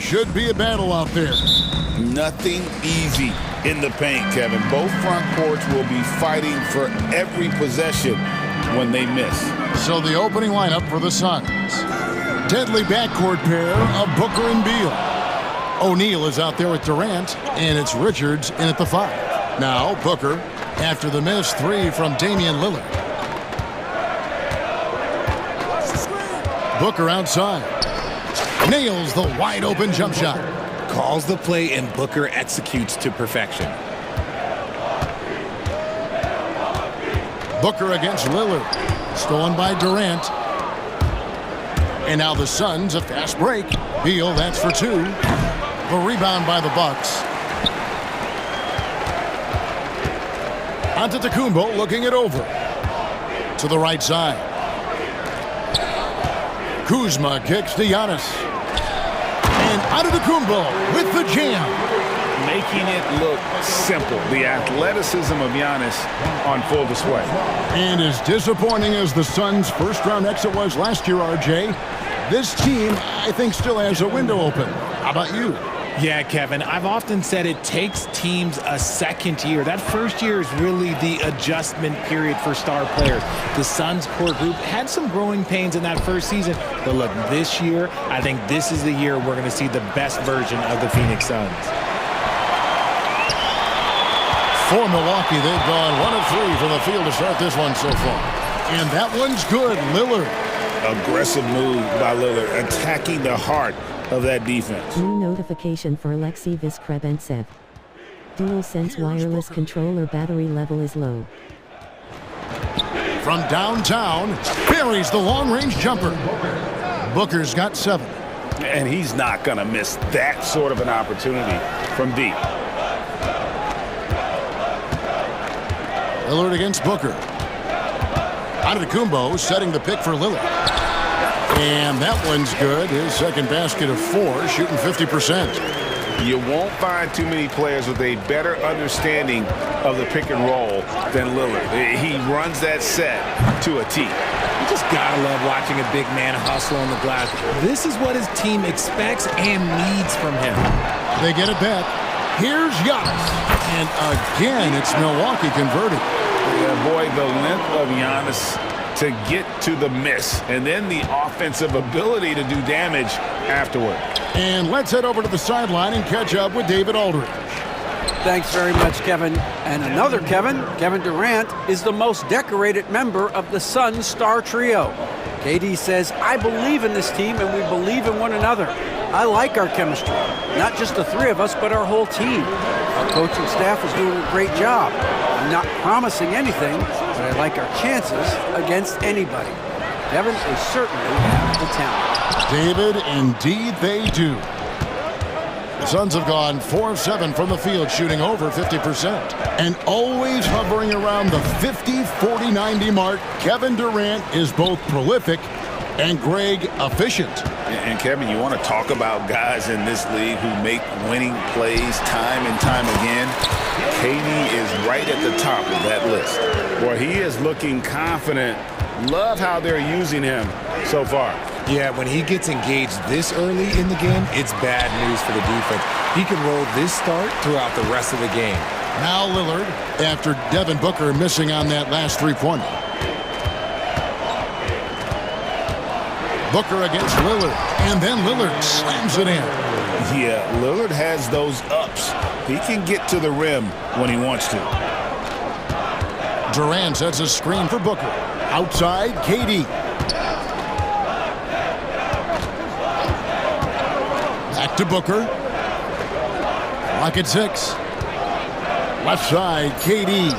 Should be a battle out there. Nothing easy in the paint, Kevin. Both front courts will be fighting for every possession when they miss. So the opening lineup for the Suns. Deadly backcourt pair of Booker and Beal. O'Neal is out there with Durant, and it's Richards in at the 5. Now Booker after the missed 3 from Damian Lillard. Booker outside. Nails the wide-open jump shot. Calls the play, and Booker executes to perfection. Booker against Lillard. Stolen by Durant. And now the Suns, a fast break. Beal, that's for 2. The rebound by the Bucks. Antetokounmpo looking it over. To the right side. Kuzma kicks to Giannis. And Antetokounmpo with the jam. Making it look simple. The athleticism of Giannis on full display. And as disappointing as the Suns' first-round exit was last year, RJ, this team, I think, still has a window open. How about you? Yeah, Kevin, I've often said it takes teams a second year. That first year is really the adjustment period for star players. The Suns core group had some growing pains in that first season, but look, this year, I think this is the year we're going to see the best version of the Phoenix Suns. For Milwaukee, they've gone 1 of 3 from the field to start this one so far. And that one's good. Lillard. Aggressive move by Lillard, attacking the heart of that defense. New notification for Alexei Viskrebentsev. DualSense wireless controller battery level is low. From downtown, buries the long-range jumper. Booker's got 7. And he's not going to miss that sort of an opportunity from deep. Lillard against Booker. Antetokounmpo setting the pick for Lillard. And that one's good. His second basket of 4, shooting 50%. You won't find too many players with a better understanding of the pick and roll than Lillard. He runs that set to a T. You just gotta love watching a big man hustle on the glass. This is what his team expects and needs from him. They get it back. Here's Giannis. And again, it's Milwaukee converting. Yeah, boy, the length of Giannis to get to the miss, and then the offensive ability to do damage afterward. And let's head over to the sideline and catch up with David Aldridge. Thanks very much, Kevin. And another Kevin, Kevin Durant, is the most decorated member of the Suns star trio. KD says, I believe in this team and we believe in one another. I like our chemistry. Not just the 3 of us, but our whole team. Our coaching staff is doing a great job. I'm not promising anything, but I like our chances against anybody. Kevin, they certainly have the talent. David, indeed they do. The Suns have gone 4 of 7 from the field, shooting over 50%. And always hovering around the 50, 40, 90 mark, Kevin Durant is both prolific and Greg efficient. And Kevin, you want to talk about guys in this league who make winning plays time and time again? KD is right at the top of that list. Boy, he is looking confident. Love how they're using him so far. Yeah, when he gets engaged this early in the game, it's bad news for the defense. He can roll this start throughout the rest of the game. Now Lillard, after Devin Booker missing on that last three-pointer. Booker against Lillard, and then Lillard slams it in. Yeah, Lillard has those ups. He can get to the rim when he wants to. Durant sets a screen for Booker. Outside, KD. Back to Booker. Lock at 6. Left side, KD.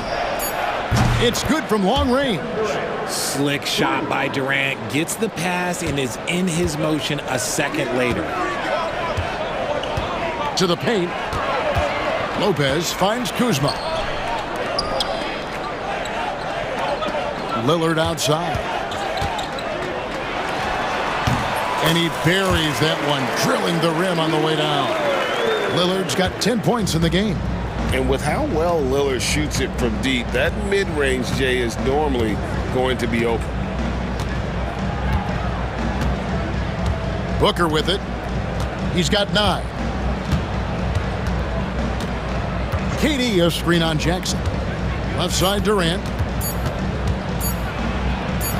It's good from long range. Slick shot by Durant. Gets the pass and is in his motion a second later. To the paint. Lopez finds Kuzma. Lillard outside. And he buries that one, drilling the rim on the way down. Lillard's got 10 points in the game. And with how well Lillard shoots it from deep, that mid-range, Jay, is normally going to be open. Booker with it. He's got 9. KD, a screen on Jackson. Left side, Durant.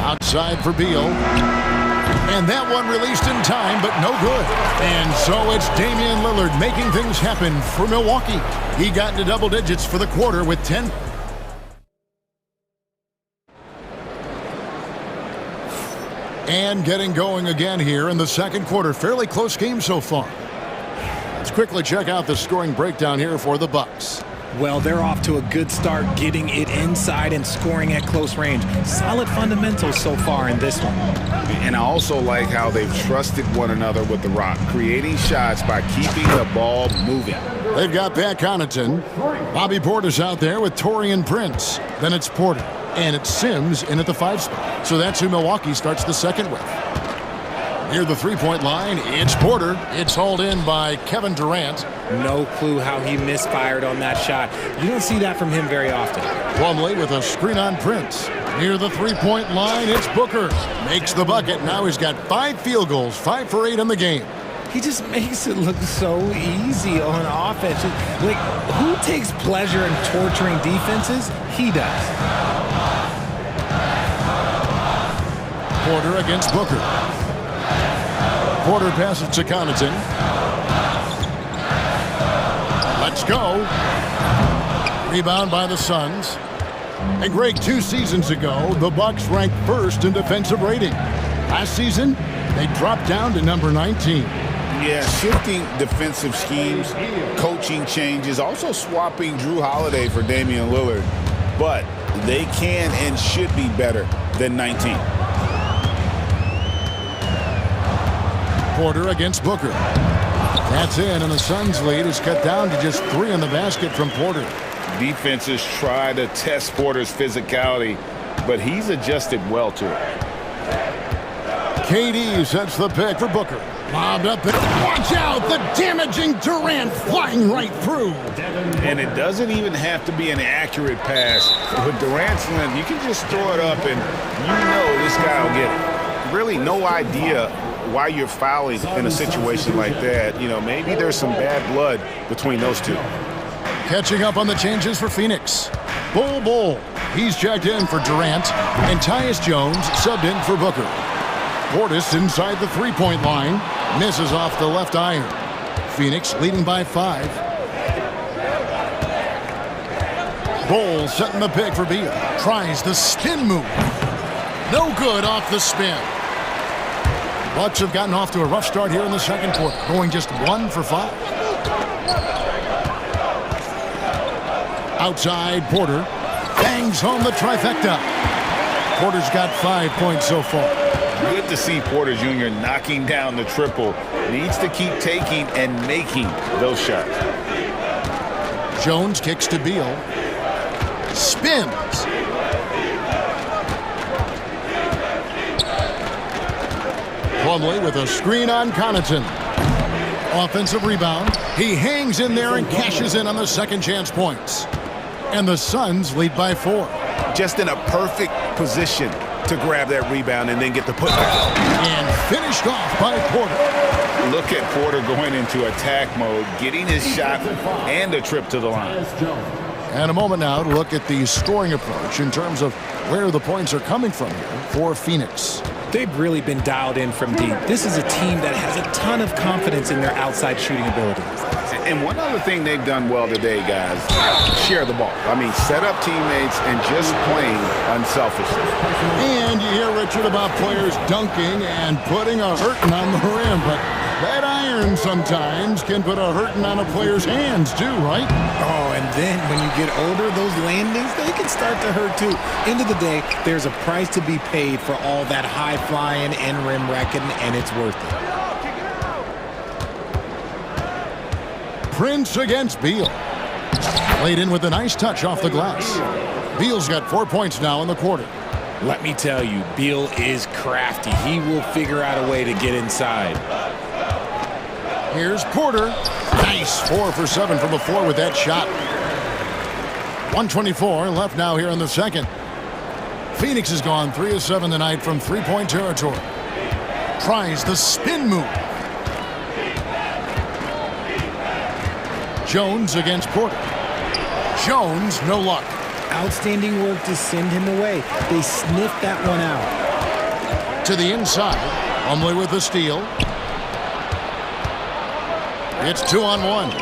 Outside for Beal. And that one released in time, but no good. And so it's Damian Lillard making things happen for Milwaukee. He got into double digits for the quarter with 10. And getting going again here in the second quarter. Fairly close game so far. Let's quickly check out the scoring breakdown here for the Bucks. Well, they're off to a good start, getting it inside and scoring at close range. Solid fundamentals so far in this one. And I also like how they've trusted one another with the rock, creating shots by keeping the ball moving. They've got Pat Connaughton. Bobby Portis out there with Taurean Prince. Then it's Porter. And it's Sims in at the 5 spot. So that's who Milwaukee starts the second with. Near the three-point line, it's Porter. It's hauled in by Kevin Durant. No clue how he misfired on that shot. You don't see that from him very often. Plumlee with a screen on Prince. Near the three-point line, it's Booker. Makes the bucket. Now he's got 5 field goals, 5 for 8 in the game. He just makes it look so easy on offense. Like, who takes pleasure in torturing defenses? He does. Porter against Booker. Porter passes to Connaughton. Let's go. Rebound by the Suns. And Greg, 2 seasons ago, the Bucks ranked first in defensive rating. Last season, they dropped down to number 19. Yeah, shifting defensive schemes, coaching changes, also swapping Drew Holiday for Damian Lillard. But they can and should be better than 19. Porter against Booker. That's in, and the Suns' lead is cut down to just 3 in the basket from Porter. Defenses try to test Porter's physicality, but he's adjusted well to it. KD sets the pick for Booker. Lobbed up. Watch out! The damaging Durant flying right through. And it doesn't even have to be an accurate pass. With Durant's length, you can just throw it up, and you know this guy will get it. Really no idea why you're fouling in a situation like that. You know, maybe there's some bad blood between those two. Catching up on the changes for Phoenix. Bull. He's checked in for Durant, and Tyus Jones subbed in for Booker. Portis inside the three-point line. Misses off the left iron. Phoenix leading by 5. Bull setting the pick for Beal. Tries the spin move. No good off the spin. Bucks have gotten off to a rough start here in the second quarter, going just 1 for 5. Outside, Porter bangs home the trifecta. Porter's got 5 points so far. Good to see Porter Jr. knocking down the triple. Needs to keep taking and making those shots. Jones kicks to Beal. Spins. Plumlee with a screen on Connaughton. Offensive rebound. He hangs in there and cashes in on the second chance points. And the Suns lead by 4. Just in a perfect position to grab that rebound and then get the putback. And finished off by Porter. Look at Porter going into attack mode, getting his shot and a trip to the line. And a moment now to look at the scoring approach in terms of where the points are coming from here for Phoenix. They've really been dialed in from deep. This is a team that has a ton of confidence in their outside shooting ability. And one other thing they've done well today, guys, share the ball. I mean, set up teammates and just playing unselfishly. And you hear, Richard, about players dunking and putting a hurting on the rim, but that iron sometimes can put a hurting on a player's hands too, right? Oh, and then when you get older, those landings, they can start to hurt too. End of the day, there's a price to be paid for all that high-flying and rim wrecking, and it's worth it. Prince against Beal. Laid in with a nice touch off the glass. Beal's got 4 points now in the quarter. Let me tell you, Beal is crafty. He will figure out a way to get inside. Here's Porter. Nice 4 for 7 from the floor with that shot. 1:24 left now here in the second. Phoenix has gone 3 of 7 tonight from three-point territory. Tries the spin move. Jones against Porter. Jones, no luck. Outstanding work to send him away. They sniffed that one out. To the inside. Umley with the steal. It's 2-on-1.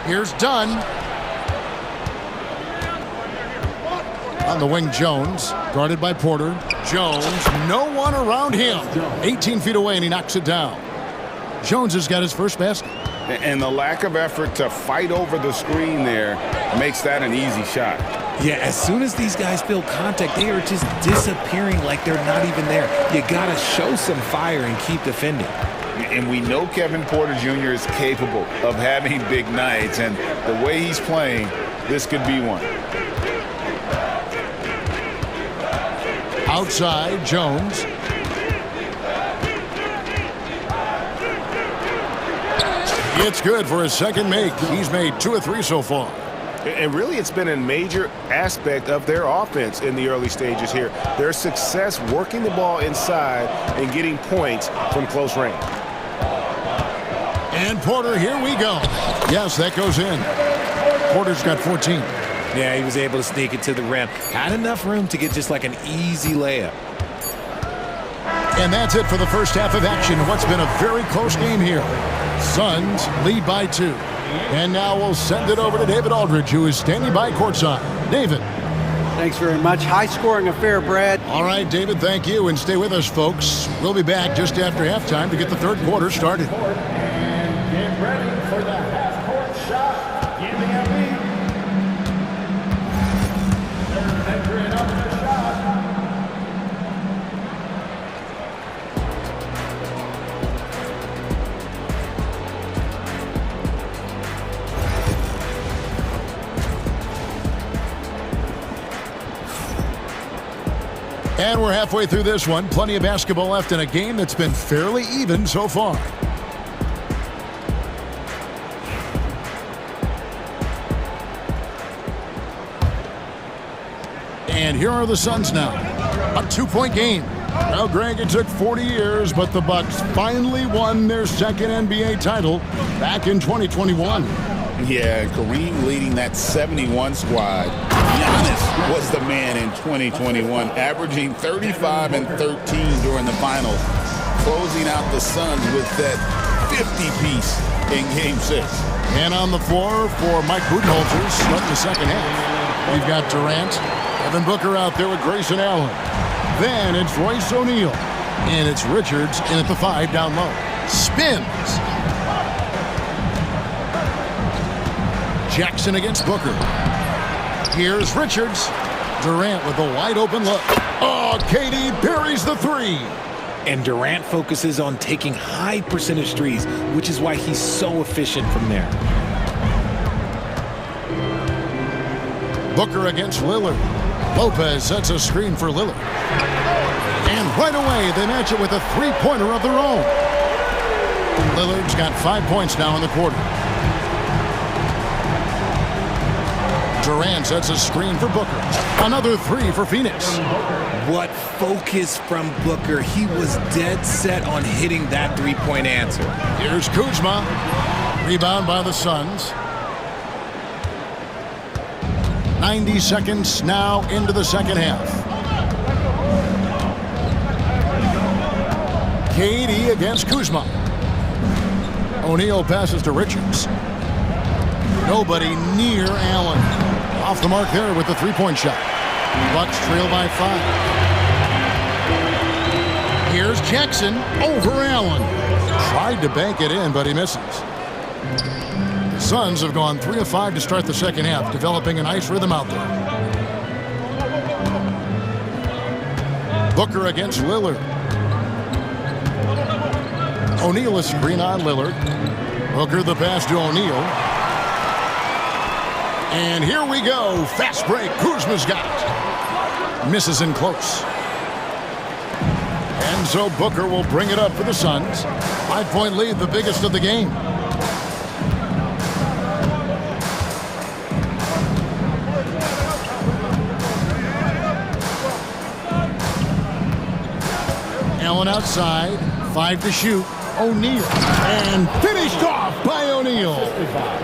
Here's Dunn. On the wing, Jones. Guarded by Porter. Jones, no one around him. 18 feet away, and he knocks it down. Jones has got his first basket. And the lack of effort to fight over the screen there makes that an easy shot. Yeah, as soon as these guys feel contact, they are just disappearing like they're not even there. You got to show some fire and keep defending. And we know Kevin Porter Jr. is capable of having big nights, and the way he's playing, this could be one. Outside, Jones. It's good for his second make. He's made 2 of 3 so far. And really, it's been a major aspect of their offense in the early stages here. Their success working the ball inside and getting points from close range. And Porter, here we go. Yes, that goes in. Porter's got 14. Yeah, he was able to sneak it to the rim. Had enough room to get just like an easy layup. And that's it for the first half of action. What's been a very close game here. Suns lead by 2. And now we'll send it over to David Aldridge, who is standing by courtside. David. Thanks very much. High-scoring affair, Brad. All right, David, thank you. And stay with us, folks. We'll be back just after halftime to get the third quarter started. And get ready for the half-court shot. Give me a lead. They're entering up the shot. And we're halfway through this one. Plenty of basketball left in a game that's been fairly even so far. And here are the Suns now. A 2-point game. Well, Greg, it took 40 years, but the Bucks finally won their second NBA title back in 2021. Yeah, Kareem leading that 71 squad. Giannis was the man in 2021, averaging 35 and 13 during the finals, closing out the Suns with that 50-piece in Game 6. And on the floor for Mike Budenholzer, starting the second half. We've got Durant, Devin Booker out there with Grayson Allen. Then it's Royce O'Neal. And it's Richards in at the 5 down low. Spins. Jackson against Booker. Here's Richards. Durant with a wide open look. Oh, KD buries the 3. And Durant focuses on taking high percentage threes, which is why he's so efficient from there. Booker against Lillard. Lopez sets a screen for Lillard. And right away, they match it with a three-pointer of their own. Lillard's got 5 points now in the quarter. Durant sets a screen for Booker. Another 3 for Phoenix. What focus from Booker. He was dead set on hitting that three-point answer. Here's Kuzma. Rebound by the Suns. 90 seconds now into the second half. KD against Kuzma. O'Neal passes to Richards. Nobody near Allen. Off the mark there with the three-point shot. Bucks trail by 5. Here's Jackson over Allen. Tried to bank it in, but he misses. The Suns have gone 3 of 5 to start the second half, developing a nice rhythm out there. Booker against Lillard. O'Neal a screen on Lillard. Booker the pass to O'Neal. And here we go. Fast break. Kuzma's got it. Misses in close. And so Booker will bring it up for the Suns. 5-point lead, the biggest of the game. Allen outside. 5 to shoot. O'Neal. And finished off by O'Neal.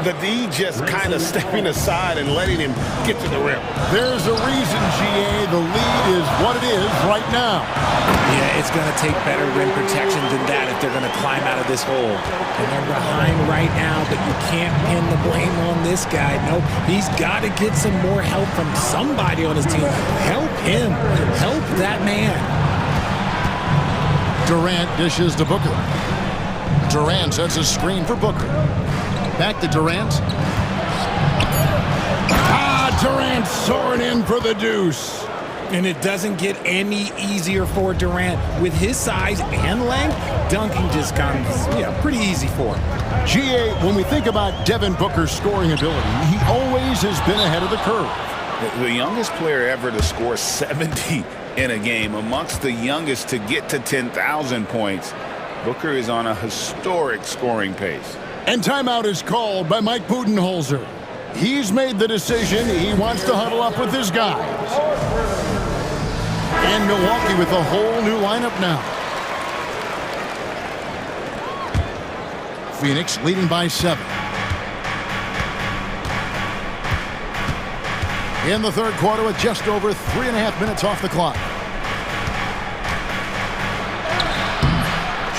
The D just kind of stepping aside and letting him get to the rim. There's a reason, GA. The lead is what it is right now. Yeah, it's going to take better rim protection than that if they're going to climb out of this hole. And they're behind right now, but you can't pin the blame on this guy. Nope, he's got to get some more help from somebody on his team. Help him. Help that man. Durant dishes to Booker. Durant sets a screen for Booker. Back to Durant. Durant soaring in for the deuce. And it doesn't get any easier for Durant. With his size and length, dunking just comes, pretty easy for him. GA, when we think about Devin Booker's scoring ability, he always has been ahead of the curve. The youngest player ever to score 70 in a game, amongst the youngest to get to 10,000 points. Booker is on a historic scoring pace. And timeout is called by Mike Budenholzer. He's made the decision. He wants to huddle up with his guys. And Milwaukee with a whole new lineup now. Phoenix leading by 7. In the third quarter with just over 3.5 minutes off the clock.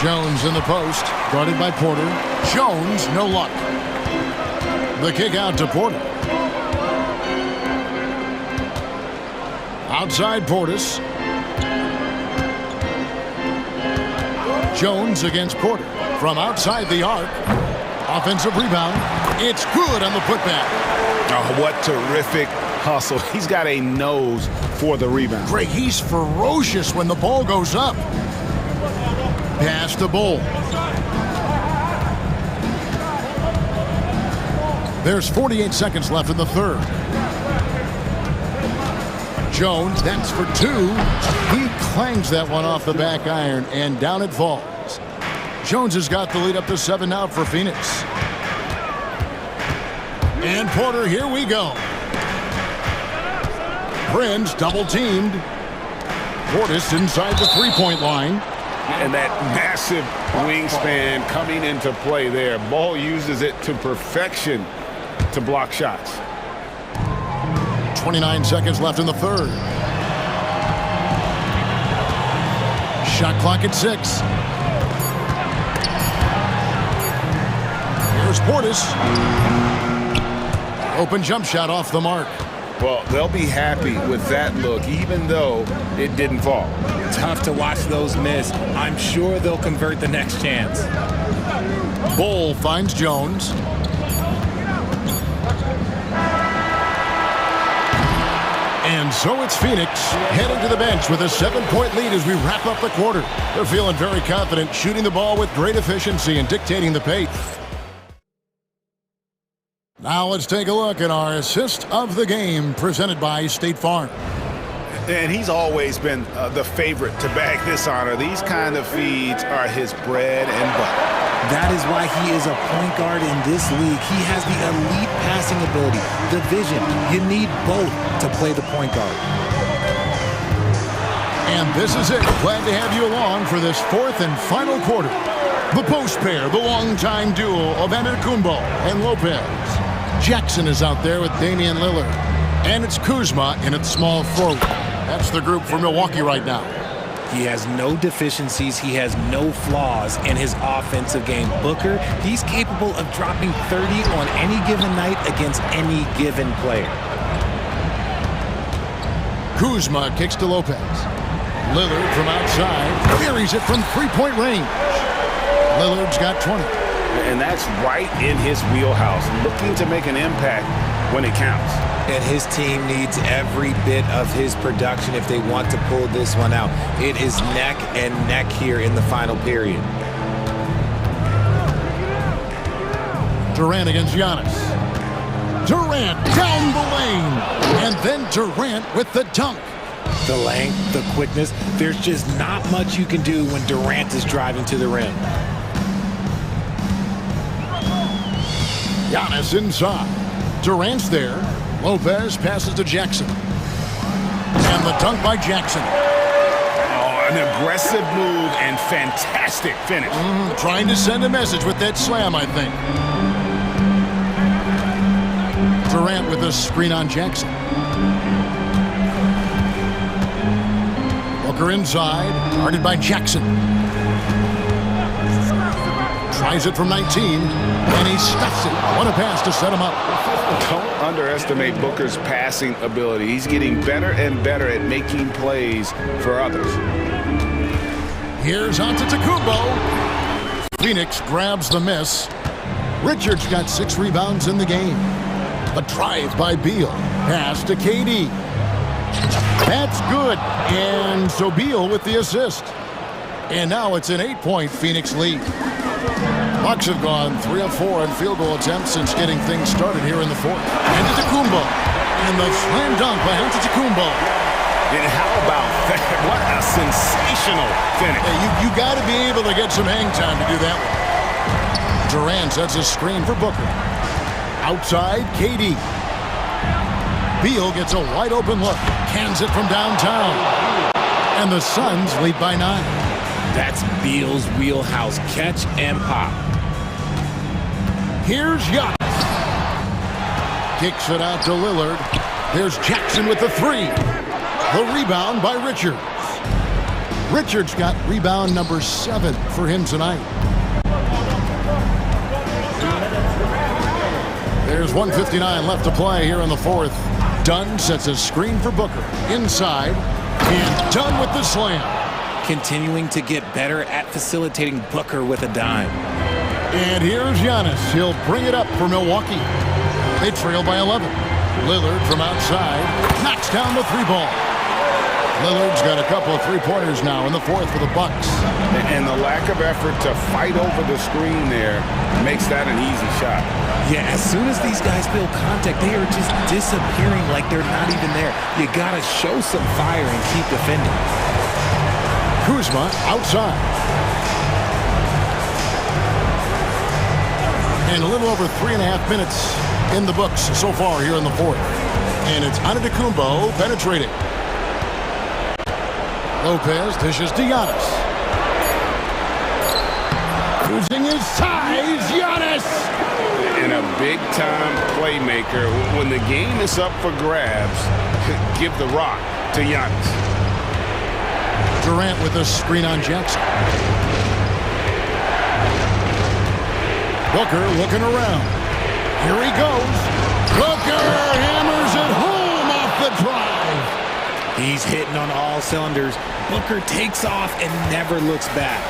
Jones in the post, guarded by Porter. Jones, no luck. The kick out to Porter. Outside Portis. Jones against Porter. From outside the arc. Offensive rebound. It's good on the putback. Oh, what terrific hustle. He's got a nose for the rebound. Greg, he's ferocious when the ball goes up. Pass to Bull. There's 48 seconds left in the third. Jones, that's for 2. He clangs that one off the back iron, and down it falls. Jones has got the lead up to 7 now for Phoenix. And Porter, here we go. Prince double-teamed. Portis inside the three-point line. And that massive wingspan coming into play there. Ball uses it to perfection to block shots. 29 seconds left in the third. Shot clock at 6. Here's Portis. Open jump shot off the mark. Well, they'll be happy with that look, even though it didn't fall. Tough to watch those miss. I'm sure they'll convert the next chance. Bull finds Jones. And so it's Phoenix heading to the bench with a 7-point lead as we wrap up the quarter. They're feeling very confident, shooting the ball with great efficiency and dictating the pace. Now let's take a look at our assist of the game presented by State Farm. And he's always been the favorite to bag this honor. These kind of feeds are his bread and butter. That is why he is a point guard in this league. He has the elite passing ability, the vision. You need both to play the point guard. And this is it. Glad to have you along for this fourth and final quarter. The post pair, the longtime duo of Antetokounmpo and Lopez. Jackson is out there with Damian Lillard. And it's Kuzma in its small forward. That's the group for Milwaukee right now. He has no deficiencies. He has no flaws in his offensive game. Booker, he's capable of dropping 30 on any given night against any given player. Kuzma kicks to Lopez. Lillard from outside buries it from three-point range. Lillard's got 20. And that's right in his wheelhouse, looking to make an impact when it counts. And his team needs every bit of his production if they want to pull this one out. It is neck and neck here in the final period. Durant against Giannis. Durant down the lane. And then Durant with the dunk. The length, the quickness, there's just not much you can do when Durant is driving to the rim. Giannis inside. Durant's there. Lopez passes to Jackson. And the dunk by Jackson. Oh, An aggressive move and fantastic finish. Trying to send a message with that slam, I think. Durant with a screen on Jackson. Booker inside, guarded by Jackson. Tries it from 19, and he stuffs it. What a pass to set him up. Don't underestimate Booker's passing ability. He's getting better and better at making plays for others. Here's Antetokounmpo. Phoenix grabs the miss. Richards got 6 rebounds in the game. A drive by Beal. Pass to KD. That's good. And so Beal with the assist. And now it's an 8-point Phoenix lead. Bucks have gone 3 of 4 in field goal attempts since getting things started here in the fourth. Antetokounmpo. And the slam dunk by Antetokounmpo. And how about that? What a sensational finish. Hey, you got to be able to get some hang time to do that one. Durant sets a screen for Booker. Outside, KD. Beal gets a wide open look. Cans it from downtown. And the Suns lead by 9. That's Beal's wheelhouse. Catch and pop. Here's Giannis. Kicks it out to Lillard. There's Jackson with the 3. The rebound by Richards. Richards got rebound number 7 for him tonight. There's 1:59 left to play here in the fourth. Dunn sets a screen for Booker. Inside. And Dunn with the slam. Continuing to get better at facilitating Booker with a dime. And here's Giannis. He'll bring it up for Milwaukee. They trail by 11. Lillard from outside knocks down the 3-ball. Lillard's got a couple of 3-pointers now in the fourth for the Bucks. And the lack of effort to fight over the screen there makes that an easy shot. Yeah, as soon as these guys feel contact, they are just disappearing like they're not even there. You got to show some fire and keep defending. Kuzma outside. And a little over 3.5 minutes in the books so far here in the fourth. And it's Antetokounmpo penetrating. Lopez dishes to Giannis. Using his size, Giannis! And a big-time playmaker. When the game is up for grabs, give the rock to Giannis. Durant with a screen on Jackson. Booker looking around. Here he goes. Booker hammers it home off the drive. He's hitting on all cylinders. Booker takes off and never looks back.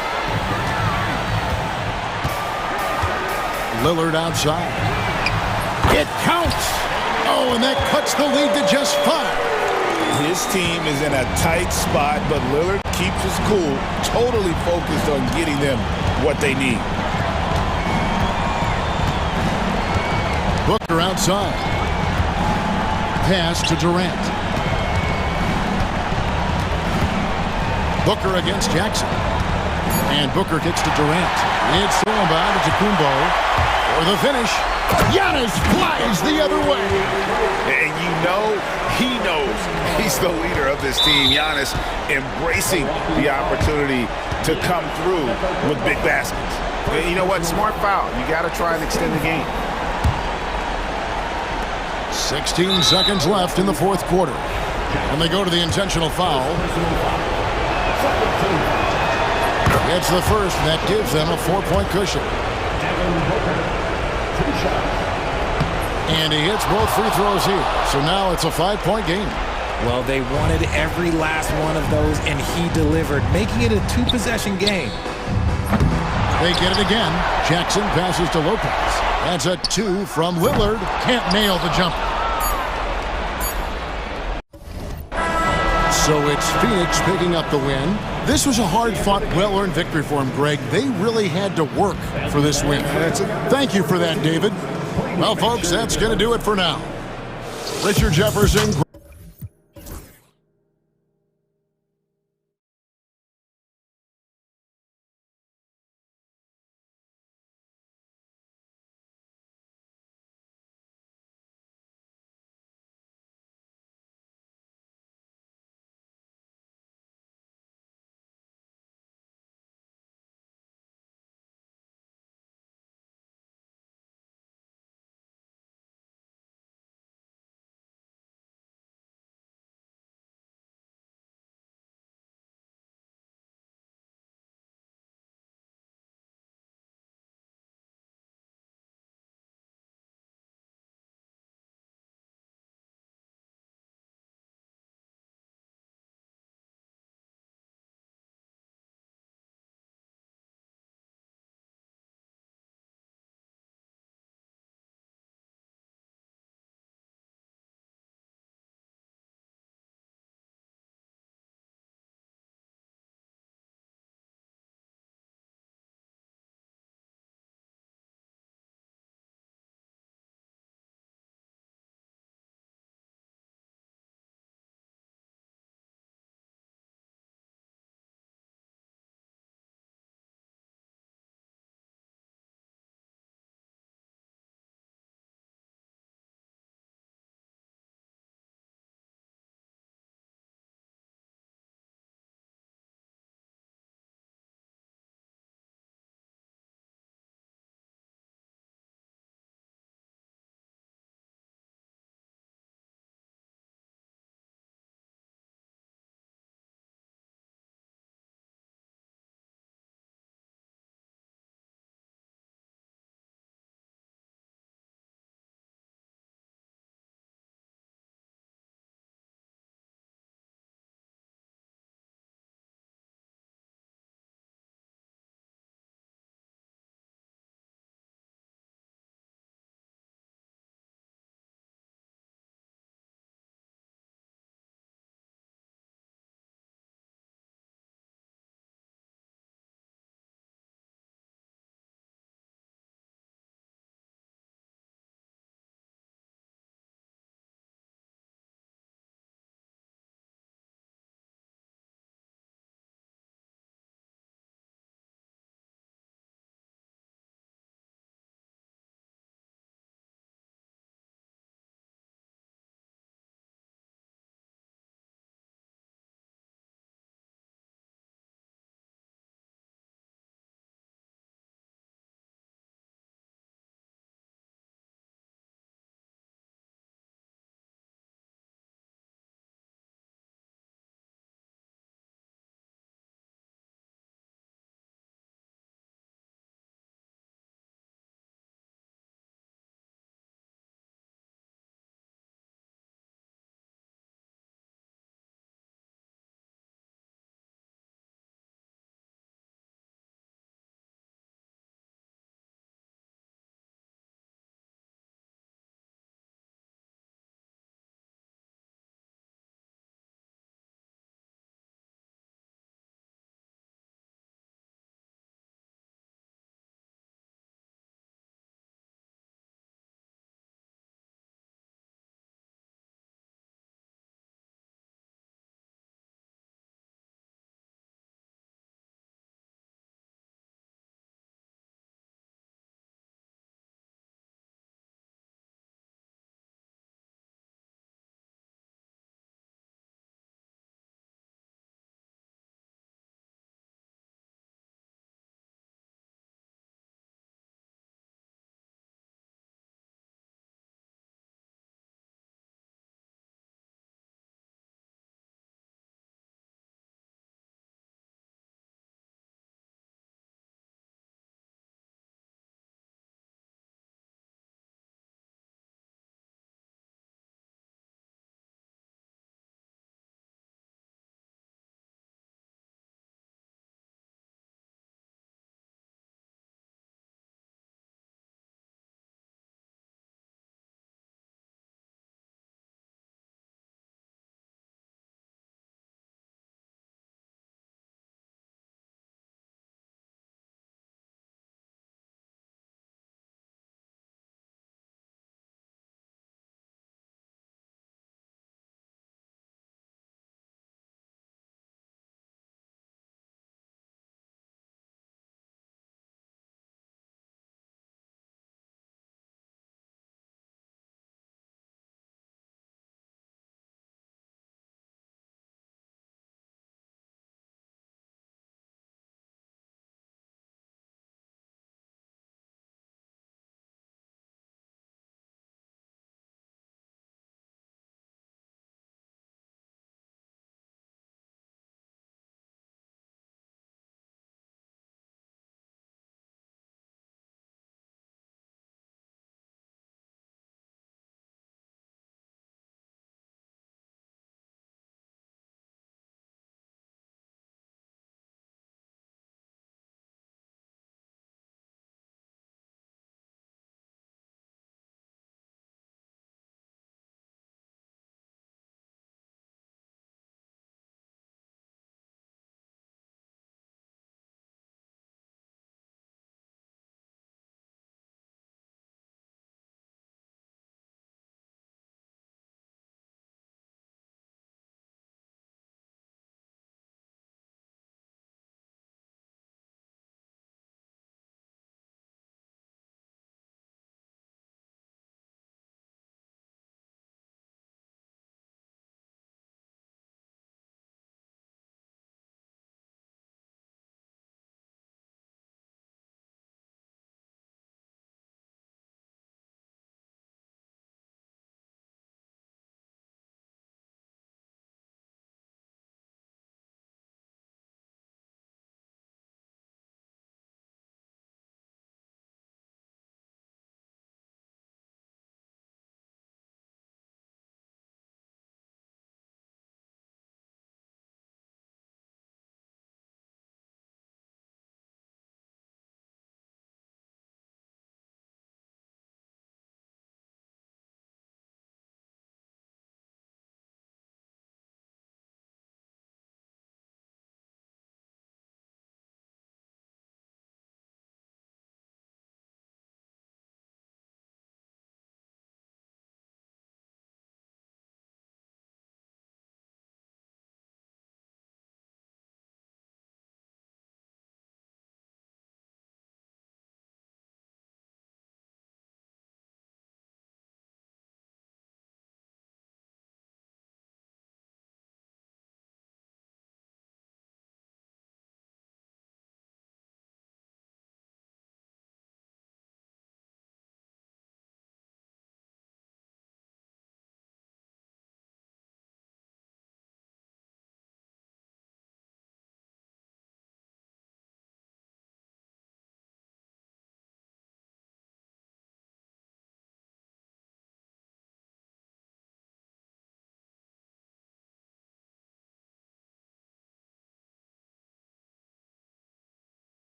Lillard outside. It counts. Oh, and that cuts the lead to just 5. His team is in a tight spot, but Lillard keeps his cool, totally focused on getting them what they need. Booker outside. Pass to Durant. Booker against Jackson. And Booker gets to Durant. It's thrown by Antetokounmpo for the finish. Giannis flies the other way. And you know he knows he's the leader of this team. Giannis embracing the opportunity to come through with big baskets. And you know what? Smart foul. You got to try and extend the game. 16 seconds left in the fourth quarter. And they go to the intentional foul. It's the first, and that gives them a 4-point cushion. And he hits both free throws here. So now it's a 5-point game. Well, they wanted every last one of those, and he delivered, making it a 2-possession game. They get it again. Jackson passes to Lopez. That's a 2 from Lillard. Can't nail the jumper. So it's Phoenix picking up the win. This was a hard-fought, well-earned victory for him, Greg. They really had to work for this win. Thank you for that, David. Well, folks, that's going to do it for now. Richard Jefferson.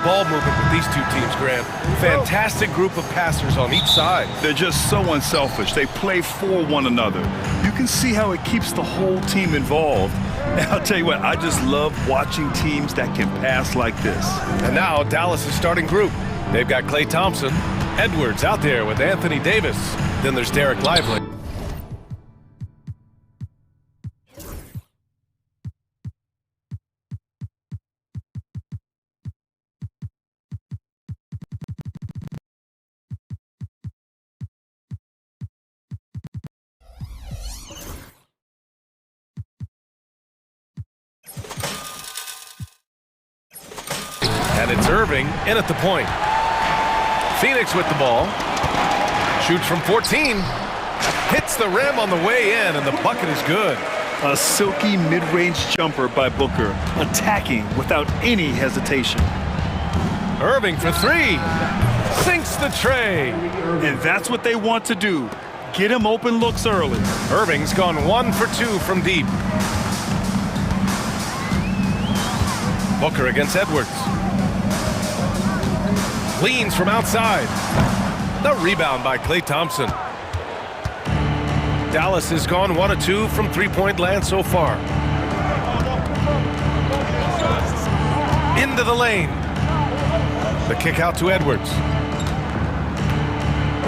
ball movement with these two teams, Grant. Fantastic group of passers on each side. They're just so unselfish. They play for one another. You can see how it keeps the whole team involved. And I'll tell you what, I just love watching teams that can pass like this. And now Dallas' starting group. They've got Klay Thompson, Edwards out there with Anthony Davis. Then there's Derek Lively. And it's Irving in at the point. Phoenix with the ball. Shoots from 14. Hits the rim on the way in, and the bucket is good. A silky mid-range jumper by Booker, attacking without any hesitation. Irving for three. Sinks the tray. And that's what they want to do. Get him open looks early. Irving's gone 1 for 2 from deep. Booker against Edwards. Leans from outside. The rebound by Klay Thompson. Dallas has gone 1 of 2 from three-point land so far. Into the lane. The kick out to Edwards.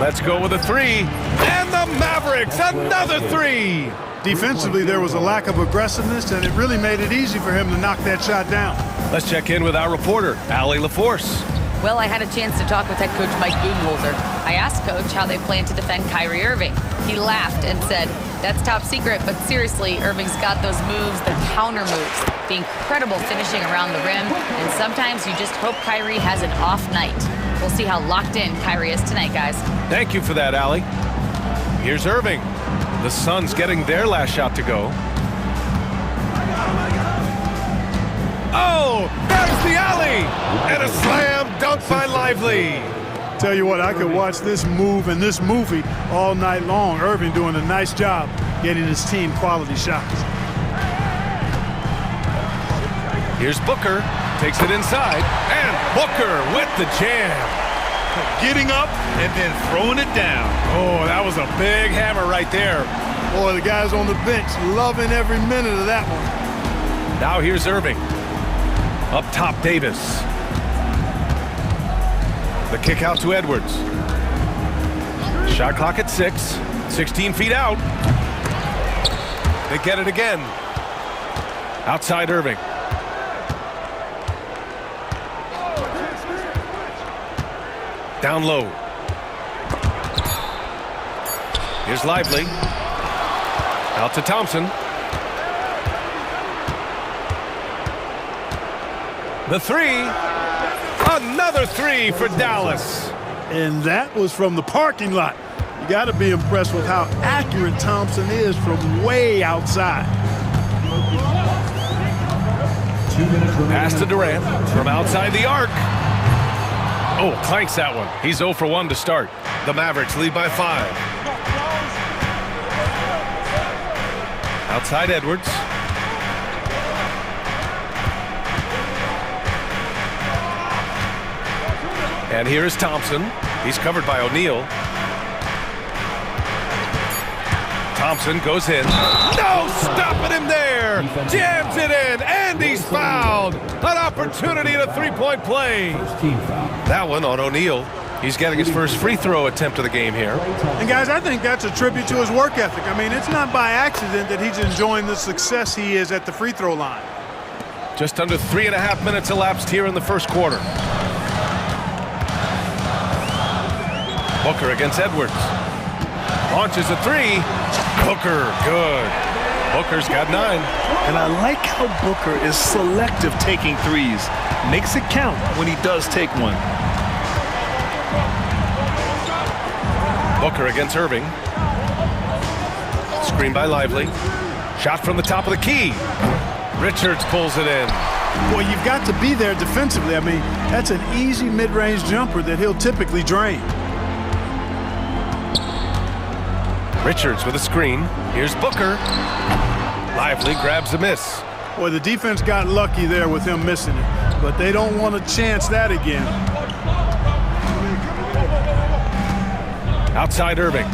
Let's go with a three. And the Mavericks, another three. Defensively, there was a lack of aggressiveness, and it really made it easy for him to knock that shot down. Let's check in with our reporter, Allie LaForce. Well, I had a chance to talk with head coach Mike Budenholzer. I asked Coach how they plan to defend Kyrie Irving. He laughed and said, "That's top secret, but seriously, Irving's got those moves, the counter moves, the incredible finishing around the rim, and sometimes you just hope Kyrie has an off night." We'll see how locked in Kyrie is tonight, guys. Thank you for that, Allie. Here's Irving. The Suns getting their last shot to go. Oh, there's the alley! And a slam dunk by Lively. Tell you what, I could watch this move and this movie all night long. Irving doing a nice job getting his team quality shots. Here's Booker, takes it inside, and Booker with the jam. Getting up and then throwing it down. Oh, that was a big hammer right there. Boy, the guys on the bench loving every minute of that one. Now here's Irving. Up top, Davis. The kick out to Edwards. Shot clock at 6. 16 feet out. They get it again. Outside Irving. Down low. Here's Lively. Out to Thompson. The three. Another three for Dallas. And that was from the parking lot. You got to be impressed with how accurate Thompson is from way outside. Pass to Durant from outside the arc. Oh, clanks that one. He's 0 for 1 to start. The Mavericks lead by 5. Outside Edwards. And here is Thompson. He's covered by O'Neal. Thompson goes in. No stopping him there. Jams it in, and he's fouled. An opportunity and a three-point play. That one on O'Neal. He's getting his first free throw attempt of the game here. And guys, I think that's a tribute to his work ethic. I mean, it's not by accident that he's enjoying the success he is at the free throw line. Just under 3.5 minutes elapsed here in the first quarter. Booker against Edwards. Launches a three. Booker, good. Booker's got 9. And I like how Booker is selective taking threes. Makes it count when he does take one. Booker against Irving. Screen by Lively. Shot from the top of the key. Richards pulls it in. Boy, you've got to be there defensively. I mean, that's an easy mid-range jumper that he'll typically drain. Richards with a screen. Here's Booker. Lively grabs a miss. Boy, the defense got lucky there with him missing it. but they don't want to chance that again. Outside Irving.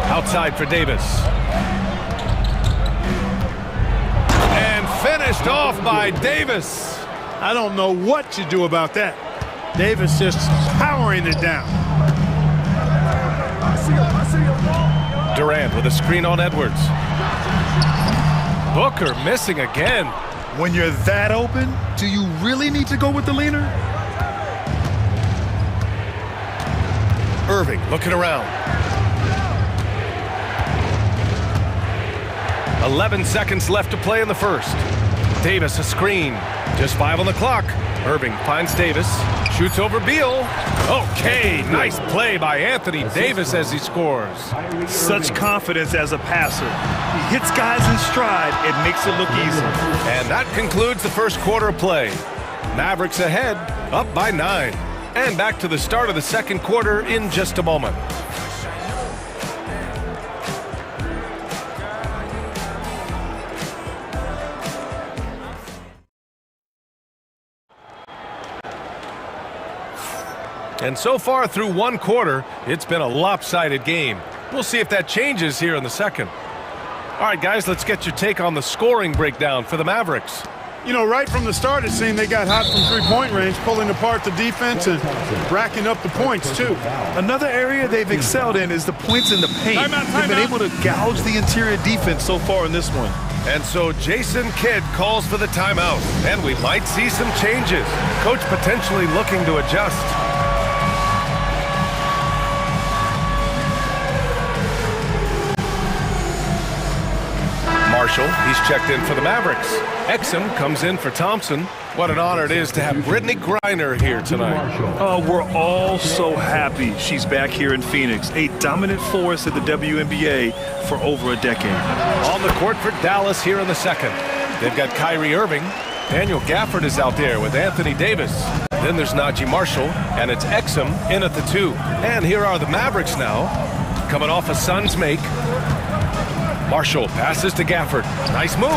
Outside for Davis. And finished off by Davis. I don't know what you do about that. Davis just powering it down. Durant with a screen on Edwards. Booker missing again. When you're that open, do you really need to go with the leaner? Irving looking around. 11 seconds left to play in the first. Davis a screen. Just 5 on the clock. Irving finds Davis. Shoots over Beal. Okay, nice play by Anthony Davis as he scores. Such confidence as a passer. He hits guys in stride. It makes it look easy. And that concludes the first quarter of play. Mavericks ahead, up by 9. And back to the start of the second quarter in just a moment. And so far through one quarter, it's been a lopsided game. We'll see if that changes here in the second. All right, guys, let's get your take on the scoring breakdown for the Mavericks. You know, right from the start, it seemed they got hot from three-point range, pulling apart the defense and racking up the points, too. Another area they've excelled in is the points in the paint. They've been able to gouge the interior defense so far in this one. And so Jason Kidd calls for the timeout, and we might see some changes. Coach potentially looking to adjust. Marshall, he's checked in for the Mavericks. Exum comes in for Thompson. What an honor it is to have Brittany Griner here tonight. Oh, we're all so happy she's back here in Phoenix, a dominant force at the WNBA for over a decade. On the court for Dallas here in the second. They've got Kyrie Irving. Daniel Gafford is out there with Anthony Davis. Then there's Najee Marshall, and it's Exum in at the 2. And here are the Mavericks now, coming off a Suns make. Marshall passes to Gafford. Nice move.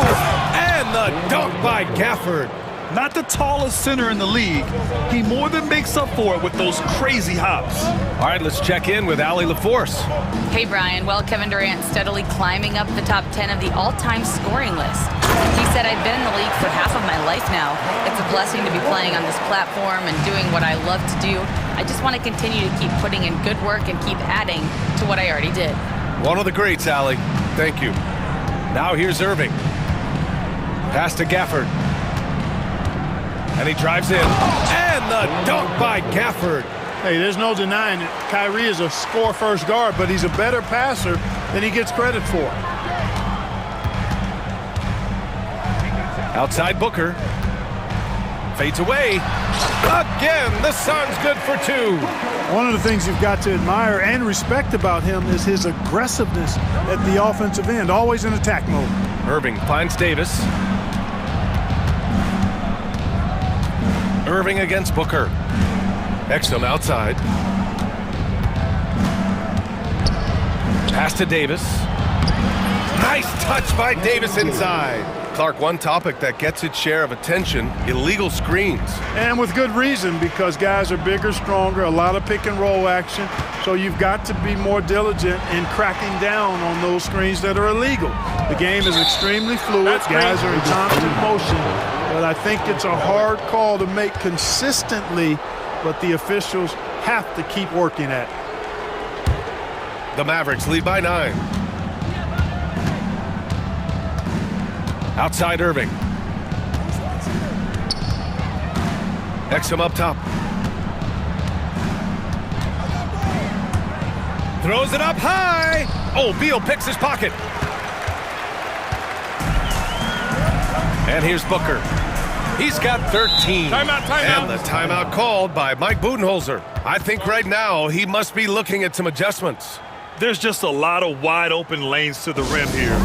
And the dunk by Gafford. Not the tallest center in the league. He more than makes up for it with those crazy hops. All right, let's check in with Allie LaForce. Hey, Brian. Well, Kevin Durant steadily climbing up the top 10 of the all-time scoring list. He said, I've been in the league for half of my life now. It's a blessing to be playing on this platform and doing what I love to do. I just want to continue to keep putting in good work and keep adding to what I already did. One of the greats, Allie. Thank you. Now here's Irving. Pass to Gafford. And he drives in. And the dunk by Gafford. Hey, there's no denying it. Kyrie is a score-first guard, but he's a better passer than he gets credit for. Outside Booker. Fades away. Again, the Suns good for 2. One of the things you've got to admire and respect about him is his aggressiveness at the offensive end, always in attack mode. Irving finds Davis. Irving against Booker. Exum outside. Pass to Davis. Nice touch by Davis inside. Clark, one topic that gets its share of attention, illegal screens. And with good reason, because guys are bigger, stronger, a lot of pick and roll action. So you've got to be more diligent in cracking down on those screens that are illegal. The game is extremely fluid. Guys are in constant motion. But I think it's a hard call to make consistently, but the officials have to keep working at it. The Mavericks lead by 9. Outside Irving. Exum up top. Throws it up high. Oh, Beal picks his pocket. And here's Booker. He's got 13. Timeout. And the timeout called by Mike Budenholzer. I think right now he must be looking at some adjustments. There's just a lot of wide open lanes to the rim here.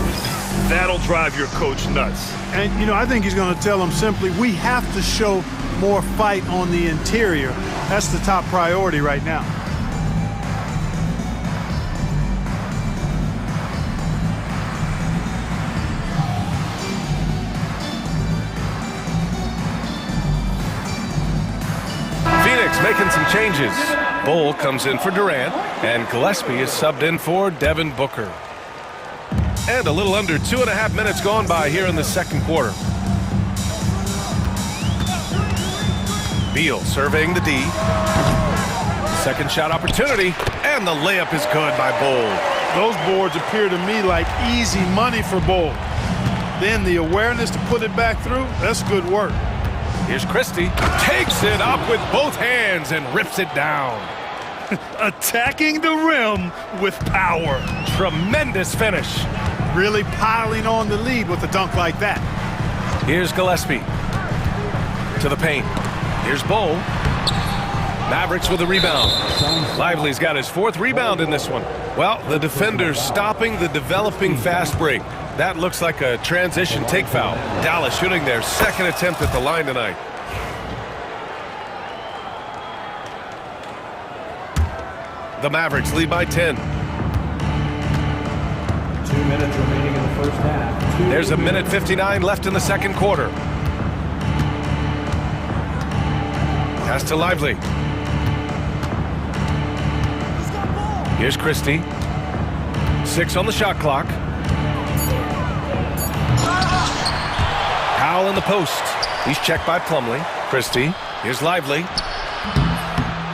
That'll drive your coach nuts. And, you know, I think he's going to tell them simply, we have to show more fight on the interior. That's the top priority right now. Mavericks making some changes. Bull comes in for Durant, and Gillespie is subbed in for Devin Booker. And a little under 2.5 minutes gone by here in the second quarter. Beal surveying the D. Second shot opportunity, and the layup is good by Bull. Those boards appear to me like easy money for Bull. Then the awareness to put it back through, that's good work. Here's Christie, takes it up with both hands and rips it down. Attacking the rim with power. Tremendous finish. Really piling on the lead with a dunk like that. Here's Gillespie to the paint. Here's Bull. Mavericks with a rebound. Lively's got his 4th rebound in this one. Well, the defender's stopping the developing fast break. That looks like a transition take foul. Dallas shooting their 2nd attempt at the line tonight. The Mavericks lead by 10. 2 minutes remaining in the first half. There's a minute 59 left in the second quarter. Pass to Lively. Here's Christie. 6 on the shot clock. Powell in the post. He's checked by Plumlee. Christie. Here's Lively.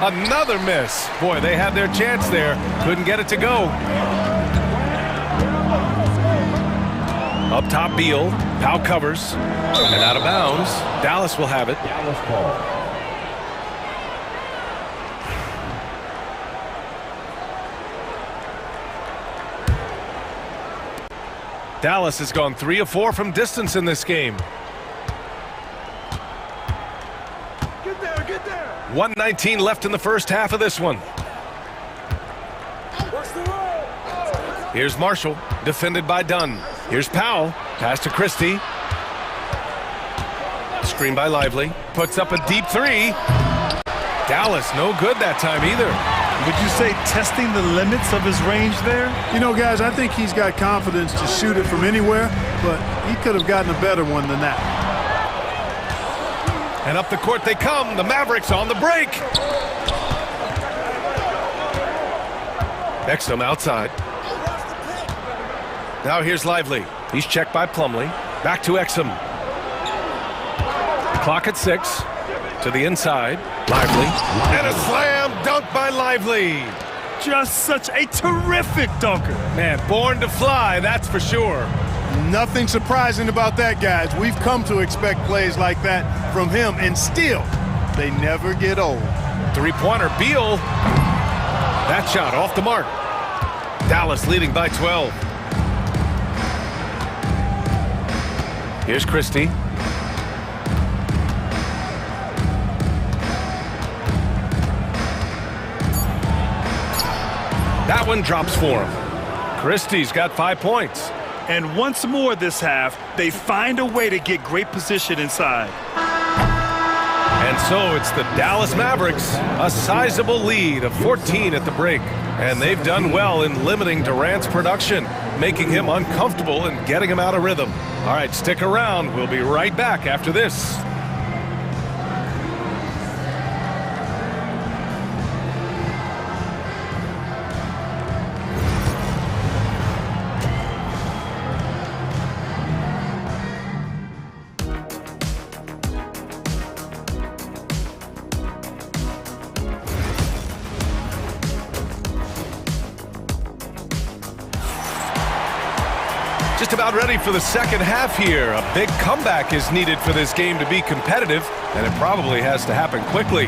Another miss. Boy, they had their chance there. Couldn't get it to go. Up top, Beal. Powell covers. And out of bounds. Dallas will have it. Dallas ball. Dallas has gone 3 of 4 from distance in this game. Get there. 1:19 left in the first half of this one. Here's Marshall, defended by Dunn. Here's Powell, pass to Christie. Screen by Lively, puts up a deep 3. Dallas, no good that time either. Would you say testing the limits of his range there? You know, guys, I think he's got confidence to shoot it from anywhere, but he could have gotten a better one than that. And up the court they come. The Mavericks on the break. Exum outside. Now here's Lively. He's checked by Plumlee. Back to Exum. Clock at 6. To the inside. Lively. And a slam dunk by Lively. Just such a terrific dunker. Man, born to fly, that's for sure. Nothing surprising about that, guys. We've come to expect plays like that from him, and still, they never get old. 3-pointer, Beal. That shot off the mark. Dallas leading by 12. Here's Christie. That one drops for him. Christie's got 5 points. And once more this half, they find a way to get great position inside. And so it's the Dallas Mavericks, a sizable lead of 14 at the break. And they've done well in limiting Durant's production, making him uncomfortable and getting him out of rhythm. All right, stick around. We'll be right back after this. Just about ready for the second half here. A big comeback is needed for this game to be competitive, and it probably has to happen quickly.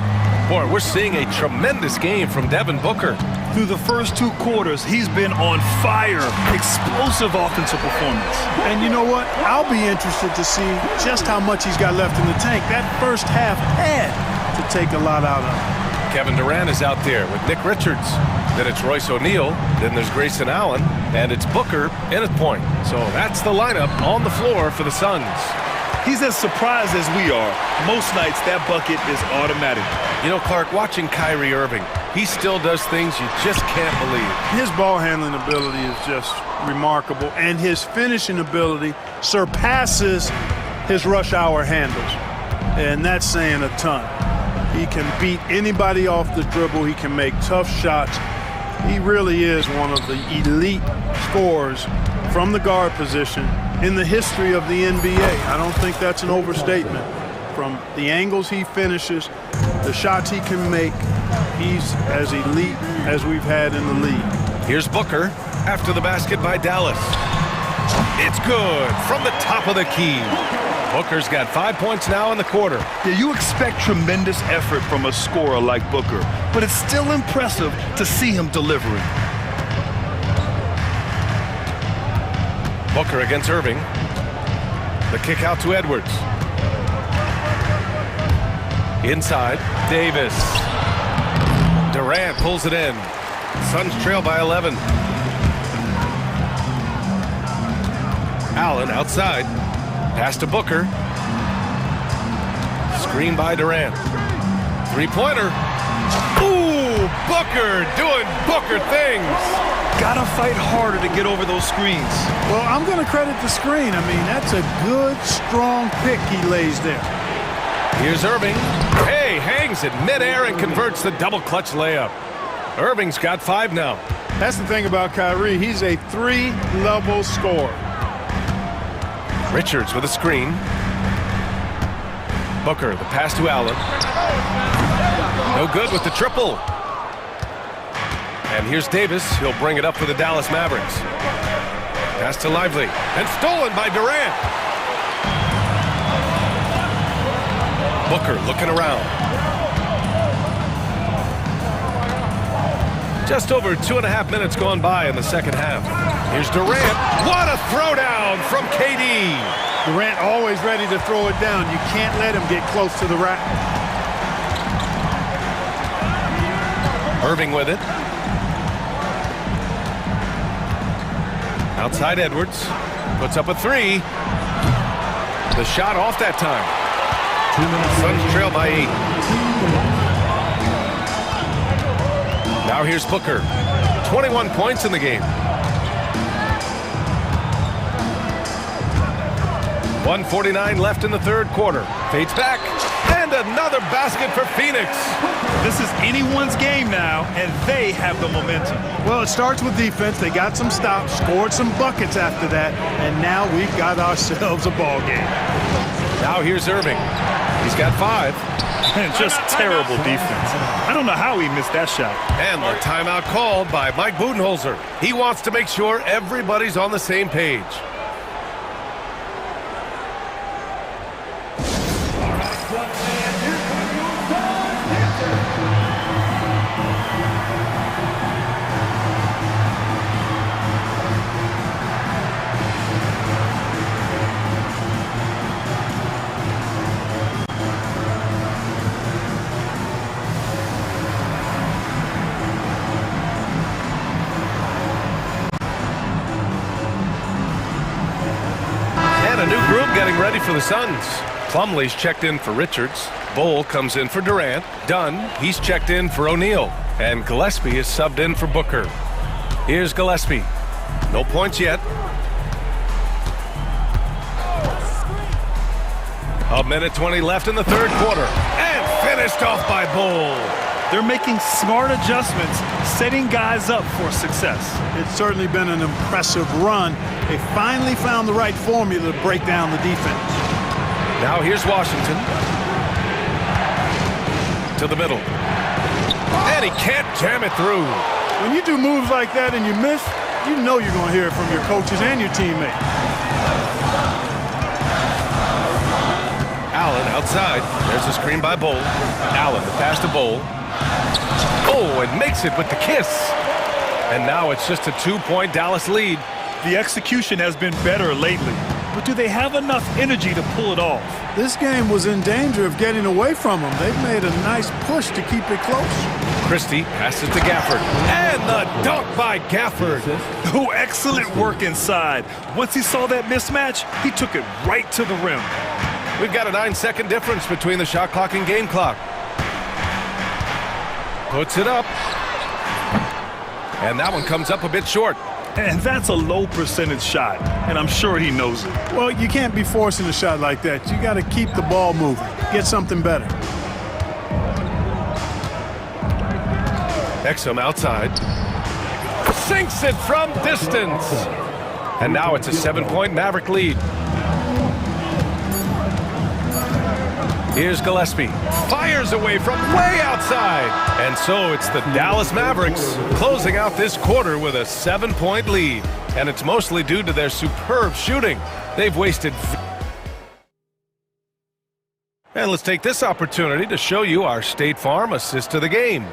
Boy, we're seeing a tremendous game from Devin Booker. Through the first 2 quarters, he's been on fire. Explosive offensive performance. And you know what? I'll be interested to see just how much he's got left in the tank. That first half had to take a lot out of him. Kevin Durant is out there with Nick Richards. Then it's Royce O'Neal. Then there's Grayson Allen. And it's Booker in at point. So that's the lineup on the floor for the Suns. He's as surprised as we are. Most nights, that bucket is automatic. You know, Clark, watching Kyrie Irving, he still does things you just can't believe. His ball handling ability is just remarkable, and his finishing ability surpasses his rush hour handles. And that's saying a ton. He can beat anybody off the dribble. He can make tough shots. He really is one of the elite scorers from the guard position in the history of the NBA. I don't think that's an overstatement. From the angles he finishes, the shots he can make, he's as elite as we've had in the league. Here's Booker after the basket by Dallas. It's good from the top of the key. Booker's got 5 points now in the quarter. Yeah, you expect tremendous effort from a scorer like Booker, but it's still impressive to see him delivering. Booker against Irving. The kick out to Edwards. Inside, Davis. Durant pulls it in. Suns trail by 11. Allen outside. Pass to Booker. Screen by Durant. Three-pointer. Ooh, Booker doing Booker things. Gotta fight harder to get over those screens. Well, I'm going to credit the screen. I mean, that's a good, strong pick he lays there. Here's Irving. Hey, hangs it midair and converts the double clutch layup. Irving's got 5 now. That's the thing about Kyrie. He's a 3-level scorer. Richards with a screen. Booker, the pass to Allen. No good with the triple. And here's Davis. He'll bring it up for the Dallas Mavericks. Pass to Lively. And stolen by Durant. Booker looking around. Just over 2.5 minutes gone by in the second half. Here's Durant. What a throwdown from KD. Durant always ready to throw it down. You can't let him get close to the rack. Irving with it. Outside Edwards. Puts up a 3. The shot off that time. Suns trail by 8. Now here's Booker. 21 points in the game. 1:49 left in the third quarter. Fades back. And another basket for Phoenix. This is anyone's game now, and they have the momentum. Well, it starts with defense. They got some stops, scored some buckets after that, and now we've got ourselves a ball game. Now here's Irving. He's got 5. And just terrible defense. I don't know how he missed that shot. And the timeout called by Mike Budenholzer. He wants to make sure everybody's on the same page. A new group getting ready for the Suns. Plumlee's checked in for Richards. Bull comes in for Durant. Dunn, he's checked in for O'Neal. And Gillespie is subbed in for Booker. Here's Gillespie. No points yet. A minute 20 left in the third quarter. And finished off by Bull. They're making smart adjustments, setting guys up for success. It's certainly been an impressive run. They finally found the right formula to break down the defense. Now here's Washington. To the middle. And he can't jam it through. When you do moves like that and you miss, you know you're going to hear it from your coaches and your teammates. Allen outside. There's a screen by Bull. Allen, the pass to Bull. Oh, and makes it with the kiss. And now it's just a 2-point Dallas lead. The execution has been better lately, but do they have enough energy to pull it off? This game was in danger of getting away from them. They've made a nice push to keep it close. Christie passes to Gafford. And the dunk by Gafford. Oh, excellent work inside. Once he saw that mismatch, he took it right to the rim. We've got a 9-second difference between the shot clock and game clock. Puts it up. And that one comes up a bit short. And that's a low percentage shot, and I'm sure he knows it. Well, you can't be forcing a shot like that. You got to keep the ball moving. Get something better. Exum outside. Sinks it from distance. And now it's a 7-point Maverick lead. Here's Gillespie. Fires away from way outside. And so it's the Dallas Mavericks closing out this quarter with a 7-point lead. And it's mostly due to their superb shooting. They've wasted... And let's take this opportunity to show you our State Farm assist to the game.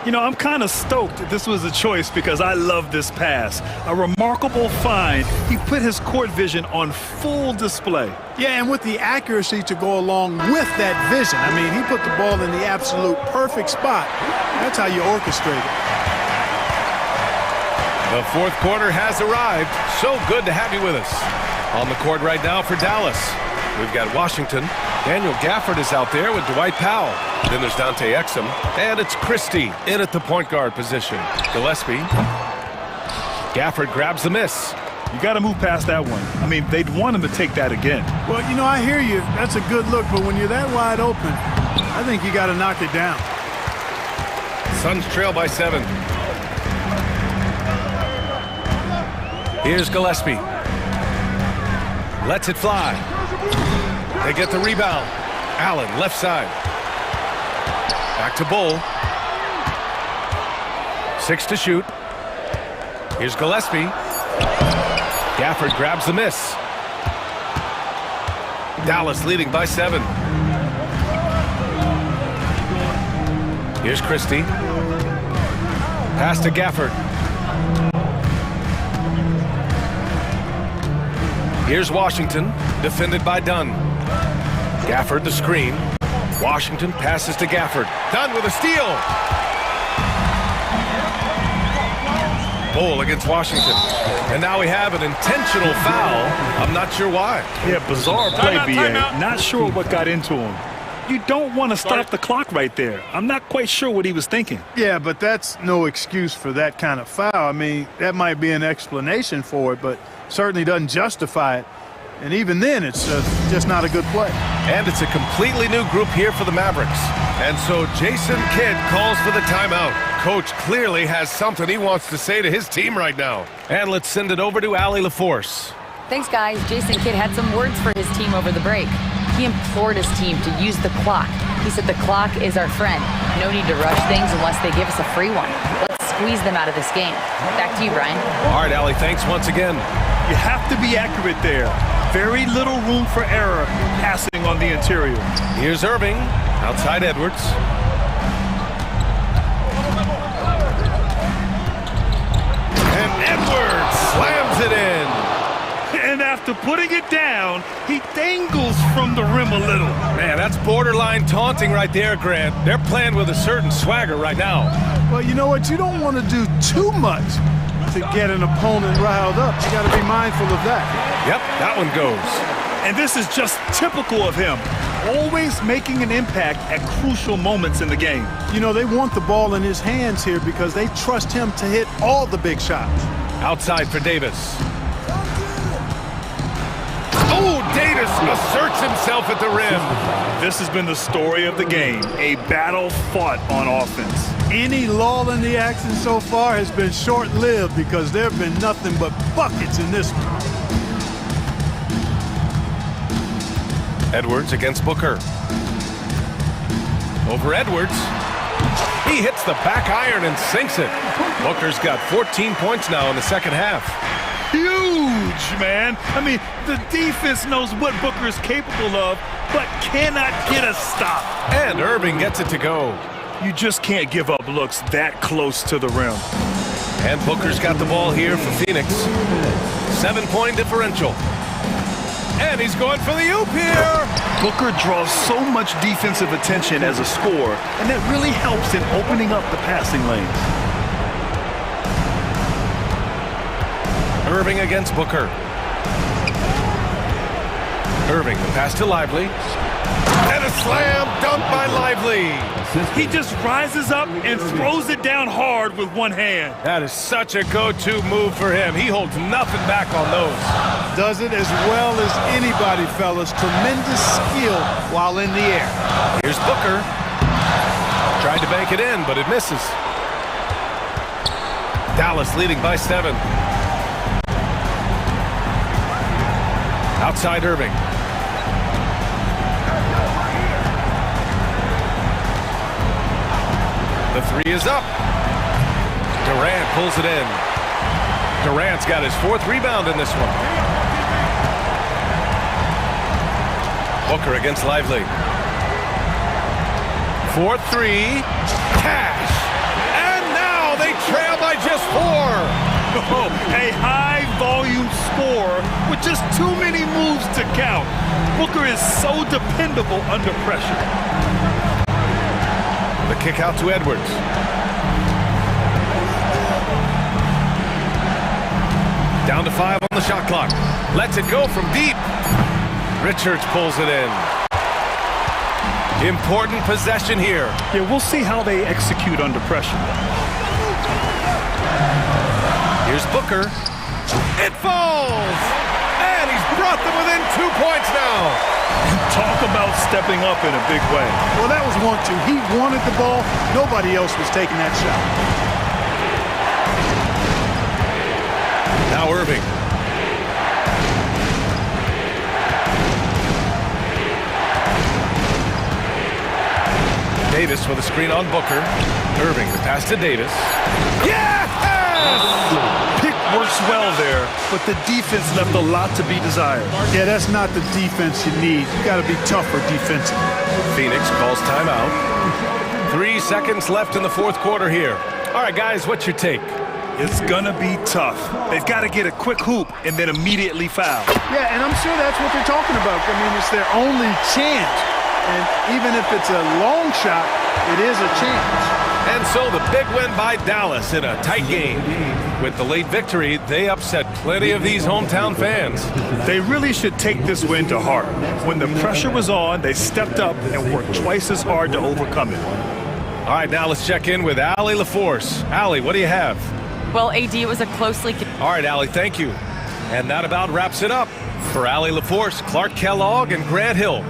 You know, I'm kind of stoked that this was a choice because I love this pass. A remarkable find. He put his court vision on full display. Yeah, and with the accuracy to go along with that vision. I mean, he put the ball in the absolute perfect spot. That's how you orchestrate it. The fourth quarter has arrived. So good to have you with us. On the court right now for Dallas, we've got Washington. Daniel Gafford is out there with Dwight Powell. Then there's Dante Exum. And it's Christie in at the point guard position. Gillespie. Gafford grabs the miss. You got to move past that one. I mean, they'd want him to take that again. Well, you know, I hear you. That's a good look, but when you're that wide open, I think you got to knock it down. Suns trail by 7. Here's Gillespie. Lets it fly. They get the rebound. Allen, left side. Back to Bull. 6 to shoot. Here's Gillespie. Gafford grabs the miss. Dallas leading by 7. Here's Christie. Pass to Gafford. Here's Washington, defended by Dunn. Gafford the screen. Washington passes to Gafford. Dunn with a steal. Bull against Washington. And now we have an intentional foul. I'm not sure why. Yeah, bizarre play, B.A. Not sure what got into him. You don't want to stop the clock right there. I'm not quite sure what he was thinking. Yeah, but that's no excuse for that kind of foul. I mean, that might be an explanation for it, but certainly doesn't justify it. And even then, it's just not a good play. And it's a completely new group here for the Mavericks. And so Jason Kidd calls for the timeout. Coach clearly has something he wants to say to his team right now. And let's send it over to Allie LaForce. Thanks, guys. Jason Kidd had some words for his team over the break. He implored his team to use the clock. He said the clock is our friend. No need to rush things unless they give us a free one. Let's squeeze them out of this game. Back to you, Brian. All right, Allie, thanks once again. You have to be accurate there. Very little room for error passing on the interior. Here's Irving, outside Edwards. And Edwards slams it in. And after putting it down, he dangles from the rim a little. Man, that's borderline taunting right there, Grant. They're playing with a certain swagger right now. Well, you know what? You don't want to do too much to get an opponent riled up. You got to be mindful of that. Yep, that one goes. And this is just typical of him. Always making an impact at crucial moments in the game. You know, they want the ball in his hands here because they trust him to hit all the big shots. Outside for Davis. Oh, Davis asserts himself at the rim. This has been the story of the game. A battle fought on offense. Any lull in the action so far has been short-lived because there have been nothing but buckets in this one. Edwards against Booker. Over Edwards. He hits the back iron and sinks it. Booker's got 14 points now in the second half. Huge, man. I mean, the defense knows what Booker is capable of, but cannot get a stop. And Irving gets it to go. You just can't give up looks that close to the rim. And Booker's got the ball here for Phoenix. 7-point differential. And he's going for the oop here. Booker draws so much defensive attention as a scorer, and that really helps in opening up the passing lanes. Irving against Booker. Irving, the pass to Lively. And a slam dunk by Lively. He just rises up and throws it down hard with one hand. That is such a go-to move for him. He holds nothing back on those. Does it as well as anybody, fellas. Tremendous skill while in the air. Here's Booker. Tried to bank it in, but it misses. Dallas leading by 7. Outside Irving. The 3 is up. Durant pulls it in. Durant's got his 4th rebound in this one. Booker against Lively. 4-3. Cash. And now they trail by just 4. Oh, a high-volume score with just too many moves to count. Booker is so dependable under pressure. The kick out to Edwards. Down to 5 on the shot clock. Lets it go from deep. Richards pulls it in. Important possession here. Yeah, we'll see how they execute under pressure. Here's Booker. It falls! And he's brought them within 2 points now. Talk about stepping up in a big way. Well, that was 1-2. He wanted the ball. Nobody else was taking that shot. Now Irving. Davis with a screen on Booker. Irving, the pass to Davis. Yes! Pick works well there, but the defense left a lot to be desired. Yeah, that's not the defense you need. You got to be tougher defensively. Phoenix calls timeout. 3 seconds left in the 4th quarter here. All right, guys, what's your take? It's gonna be tough. They've got to get a quick hoop and then immediately foul. Yeah, and I'm sure that's what they're talking about. I mean, it's their only chance. And even if it's a long shot, it is a chance. And so the big win by Dallas in a tight game. With the late victory, they upset plenty of these hometown fans. They really should take this win to heart. When the pressure was on, they stepped up and worked twice as hard to overcome it. All right, now let's check in with Allie LaForce. Allie, what do you have? Well, AD, it was a closely... All right, Allie, thank you. And that about wraps it up. For Allie LaForce, Clark Kellogg, and Grant Hill.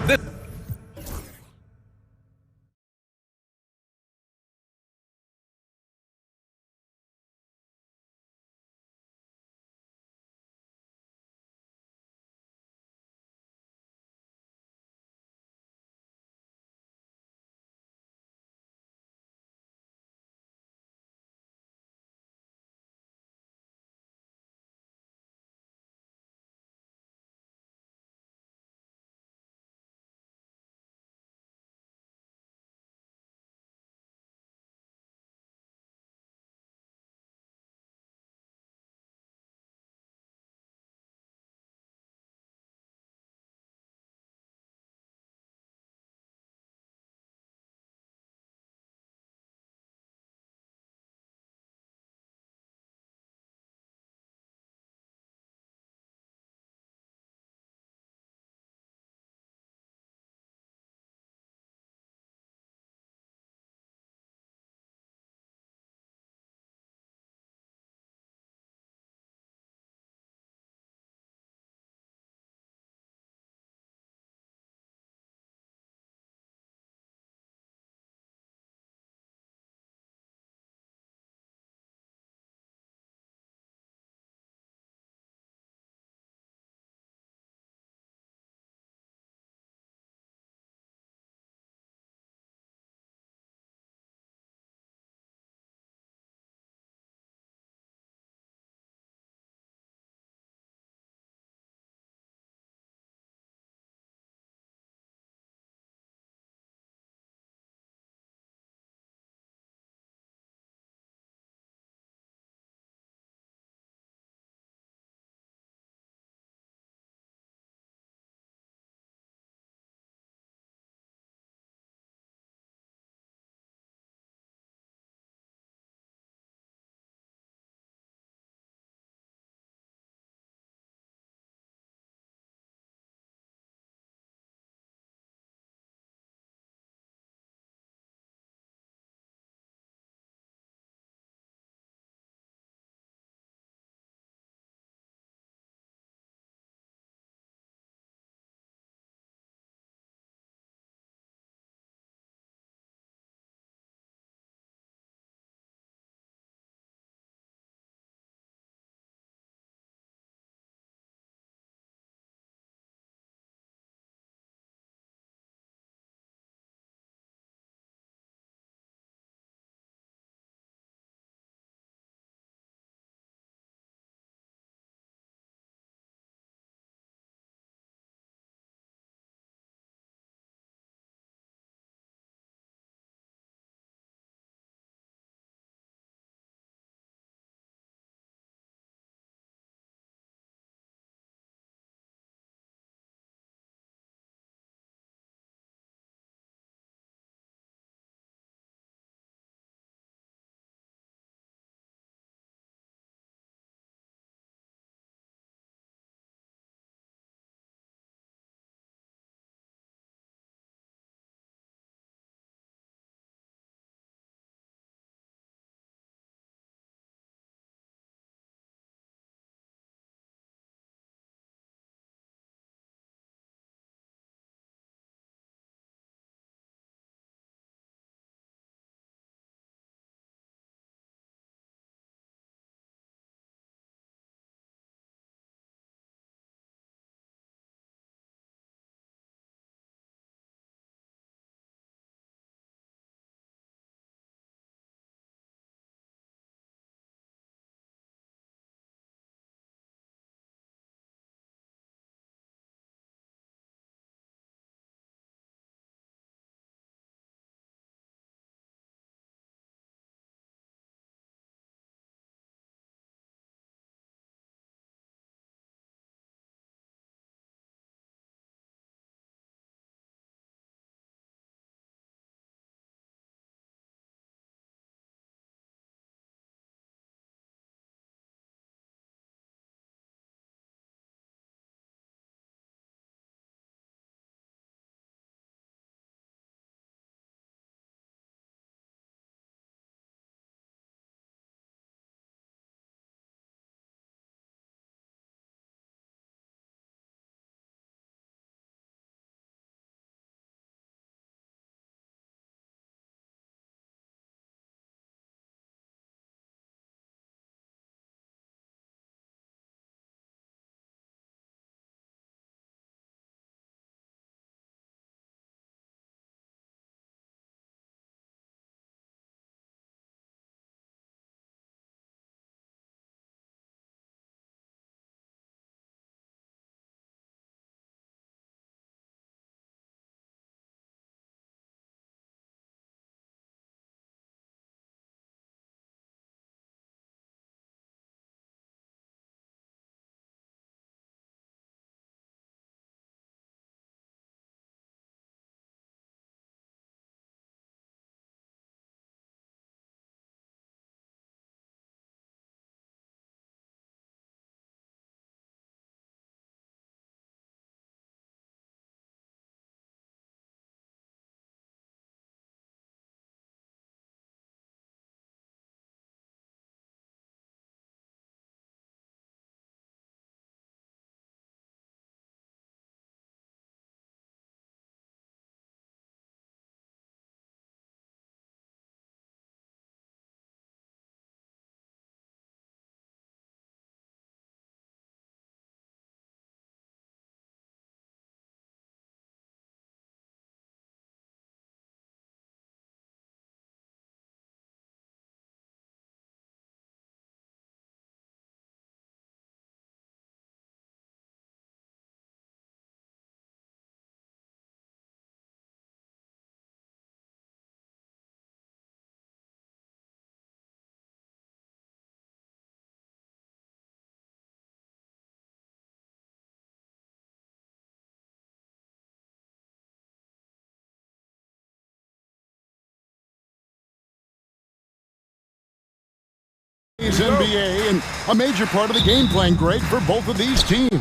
NBA and a major part of the game plan, Greg, for both of these teams.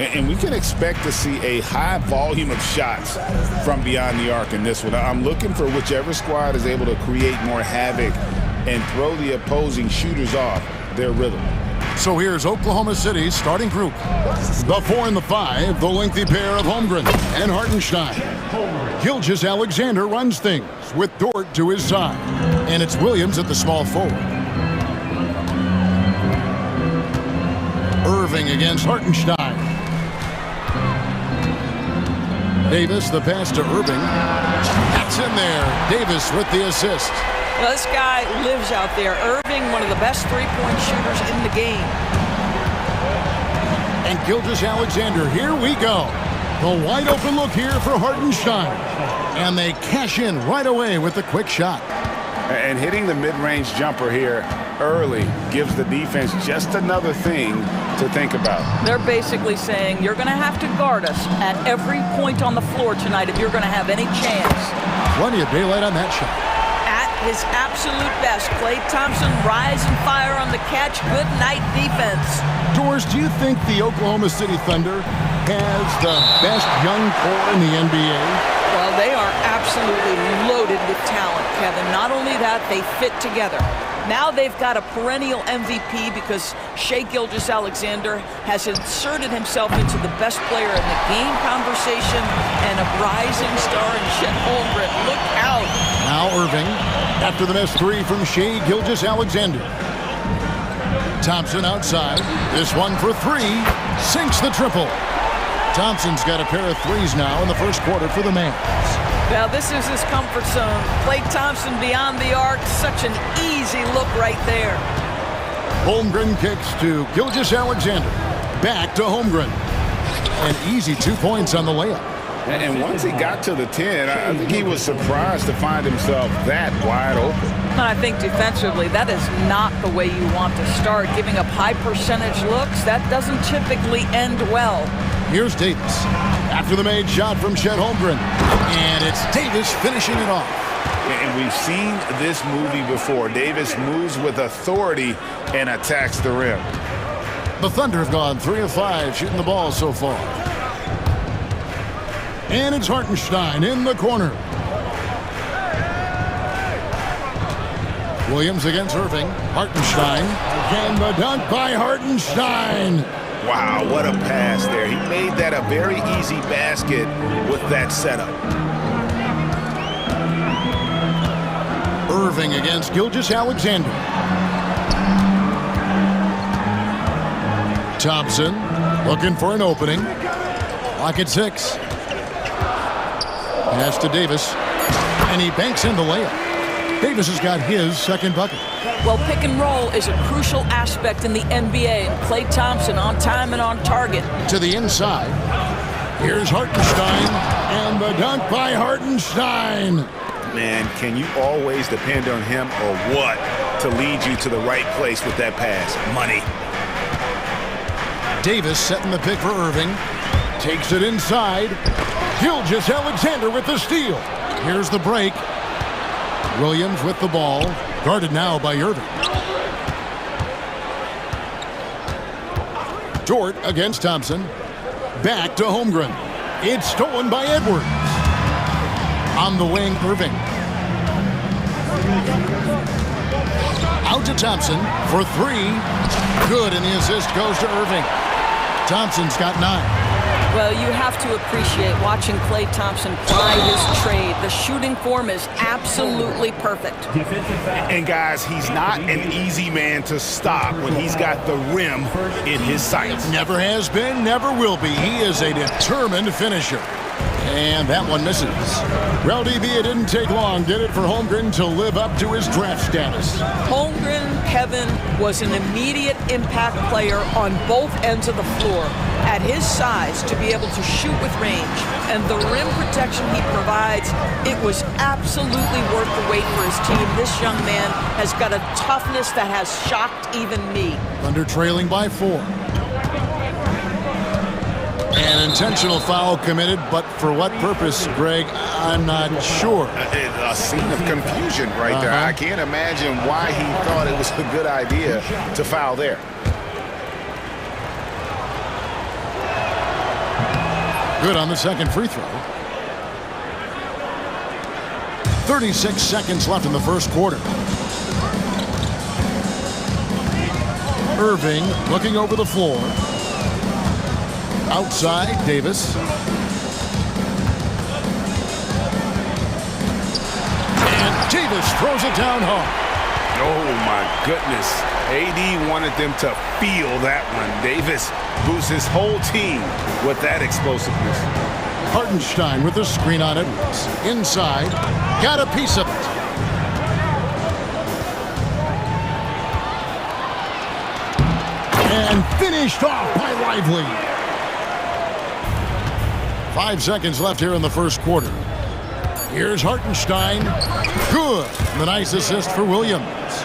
And we can expect to see a high volume of shots from beyond the arc in this one. I'm looking for whichever squad is able to create more havoc and throw the opposing shooters off their rhythm. So here's Oklahoma City's starting group. The 4 and the 5, the lengthy pair of Holmgren and Hartenstein. Gilgeous-Alexander runs things with Dort to his side. And it's Williams at the small forward. Irving against Hartenstein. Davis, the pass to Irving. That's in there. Davis with the assist. Well, this guy lives out there. Irving, one of the best three-point shooters in the game. And Gilgeous-Alexander, here we go. The wide open look here for Hartenstein. And they cash in right away with the quick shot. And hitting the mid-range jumper here early gives the defense just another thing to think about. They're basically saying you're going to have to guard us at every point on the floor tonight if you're going to have any chance. Plenty of daylight on that shot. At his absolute best, Klay Thompson rise and fire on the catch. Good night defense. Doors, do you think the Oklahoma City Thunder has the best young core in the NBA? Well, they are absolutely loaded with talent, Kevin. Not only that, they fit together. Now they've got a perennial MVP because Shai Gilgeous-Alexander has inserted himself into the best player in the game conversation and a rising star in Chet Holmgren. Look out. Now Irving, after the missed three from Shai Gilgeous-Alexander. Thompson outside. This one for three. Sinks the triple. Thompson's got a pair of threes now in the first quarter for the Mavs. Now this is his comfort zone. Klay Thompson beyond the arc. Such an easy look right there. Holmgren kicks to Gilgeous-Alexander. Back to Holmgren. An easy 2 points on the layup. And once he got to the 10, I think he was surprised to find himself that wide open. And I think defensively, that is not the way you want to start. Giving up high percentage looks, that doesn't typically end well. Here's Davis. After the made shot from Chet Holmgren. And it's Davis finishing it off. And we've seen this movie before. Davis moves with authority and attacks the rim. The Thunder have gone 3 of 5 shooting the ball so far. And it's Hartenstein in the corner. Williams against Irving. Hartenstein. Again, the dunk by Hartenstein. Wow, what a pass there. He made that a very easy basket with that setup. Irving against Gilgeous-Alexander. Thompson looking for an opening. Clock at 6. Pass to Davis. And he banks in the layup. Davis has got his second bucket. Well, pick and roll is a crucial aspect in the NBA. And Klay Thompson on time and on target. To the inside. Here's Hartenstein. And the dunk by Hartenstein. Man, can you always depend on him or what to lead you to the right place with that pass? Money. Davis setting the pick for Irving. Takes it inside. Gilgeous-Alexander with the steal. Here's the break. Williams with the ball. Guarded now by Irving. Dort against Thompson. Back to Holmgren. It's stolen by Edwards. On the wing, Irving. Out to Thompson for three. Good, and the assist goes to Irving. Thompson's got 9. Well, you have to appreciate watching Klay Thompson ply his trade. The shooting form is absolutely perfect. And guys, he's not an easy man to stop when he's got the rim in his sights. Never has been, never will be. He is a determined finisher. And that one misses. Well, DB, it didn't take long, did it, for Holmgren to live up to his draft status? Holmgren, Kevin, was an immediate impact player on both ends of the floor. At his size, to be able to shoot with range and the rim protection he provides, it was absolutely worth the wait for his team. This young man has got a toughness that has shocked even me. Thunder trailing by 4. An intentional foul committed, but for what purpose, Greg? I'm not sure. A scene of confusion right there. I can't imagine why he thought it was a good idea to foul there. Good on the second free throw. 36 seconds left in the first quarter. Irving looking over the floor. Outside, Davis. And Davis throws it down hard. Oh, my goodness. AD wanted them to feel that one. Davis boosts his whole team with that explosiveness. Hartenstein with the screen on Edwards. Inside, got a piece of it. And finished off by Lively. 5 seconds left here in the first quarter. Here's Hartenstein. Good. The nice assist for Williams.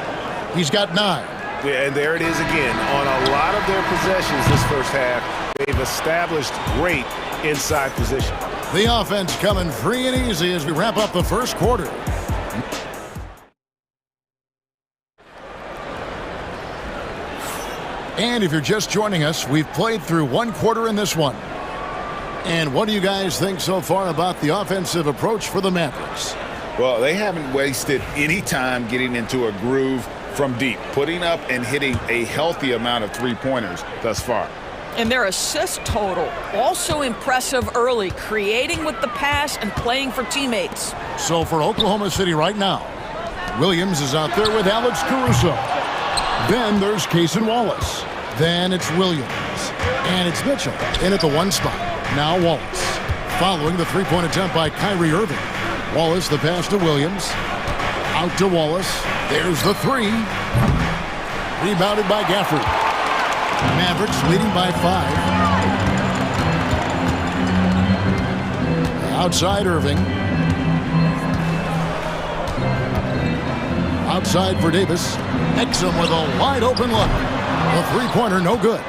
He's got 9. Yeah, and there it is again. On a lot of their possessions this first half, they've established great inside position. The offense coming free and easy as we wrap up the first quarter. And if you're just joining us, we've played through one quarter in this one. And what do you guys think so far about the offensive approach for the Mavericks? Well, they haven't wasted any time getting into a groove from deep, putting up and hitting a healthy amount of three-pointers thus far. And their assist total, also impressive early, creating with the pass and playing for teammates. So for Oklahoma City right now, Williams is out there with Alex Caruso. Then there's Cason Wallace. Then it's Williams. And it's Mitchell in at the 1 spot. Now Wallace. Following the three-point attempt by Kyrie Irving. Wallace, the pass to Williams. Out to Wallace. There's the 3. Rebounded by Gafford. Mavericks leading by 5. Outside Irving. Outside for Davis. Exum with a wide open look. The three-pointer no good.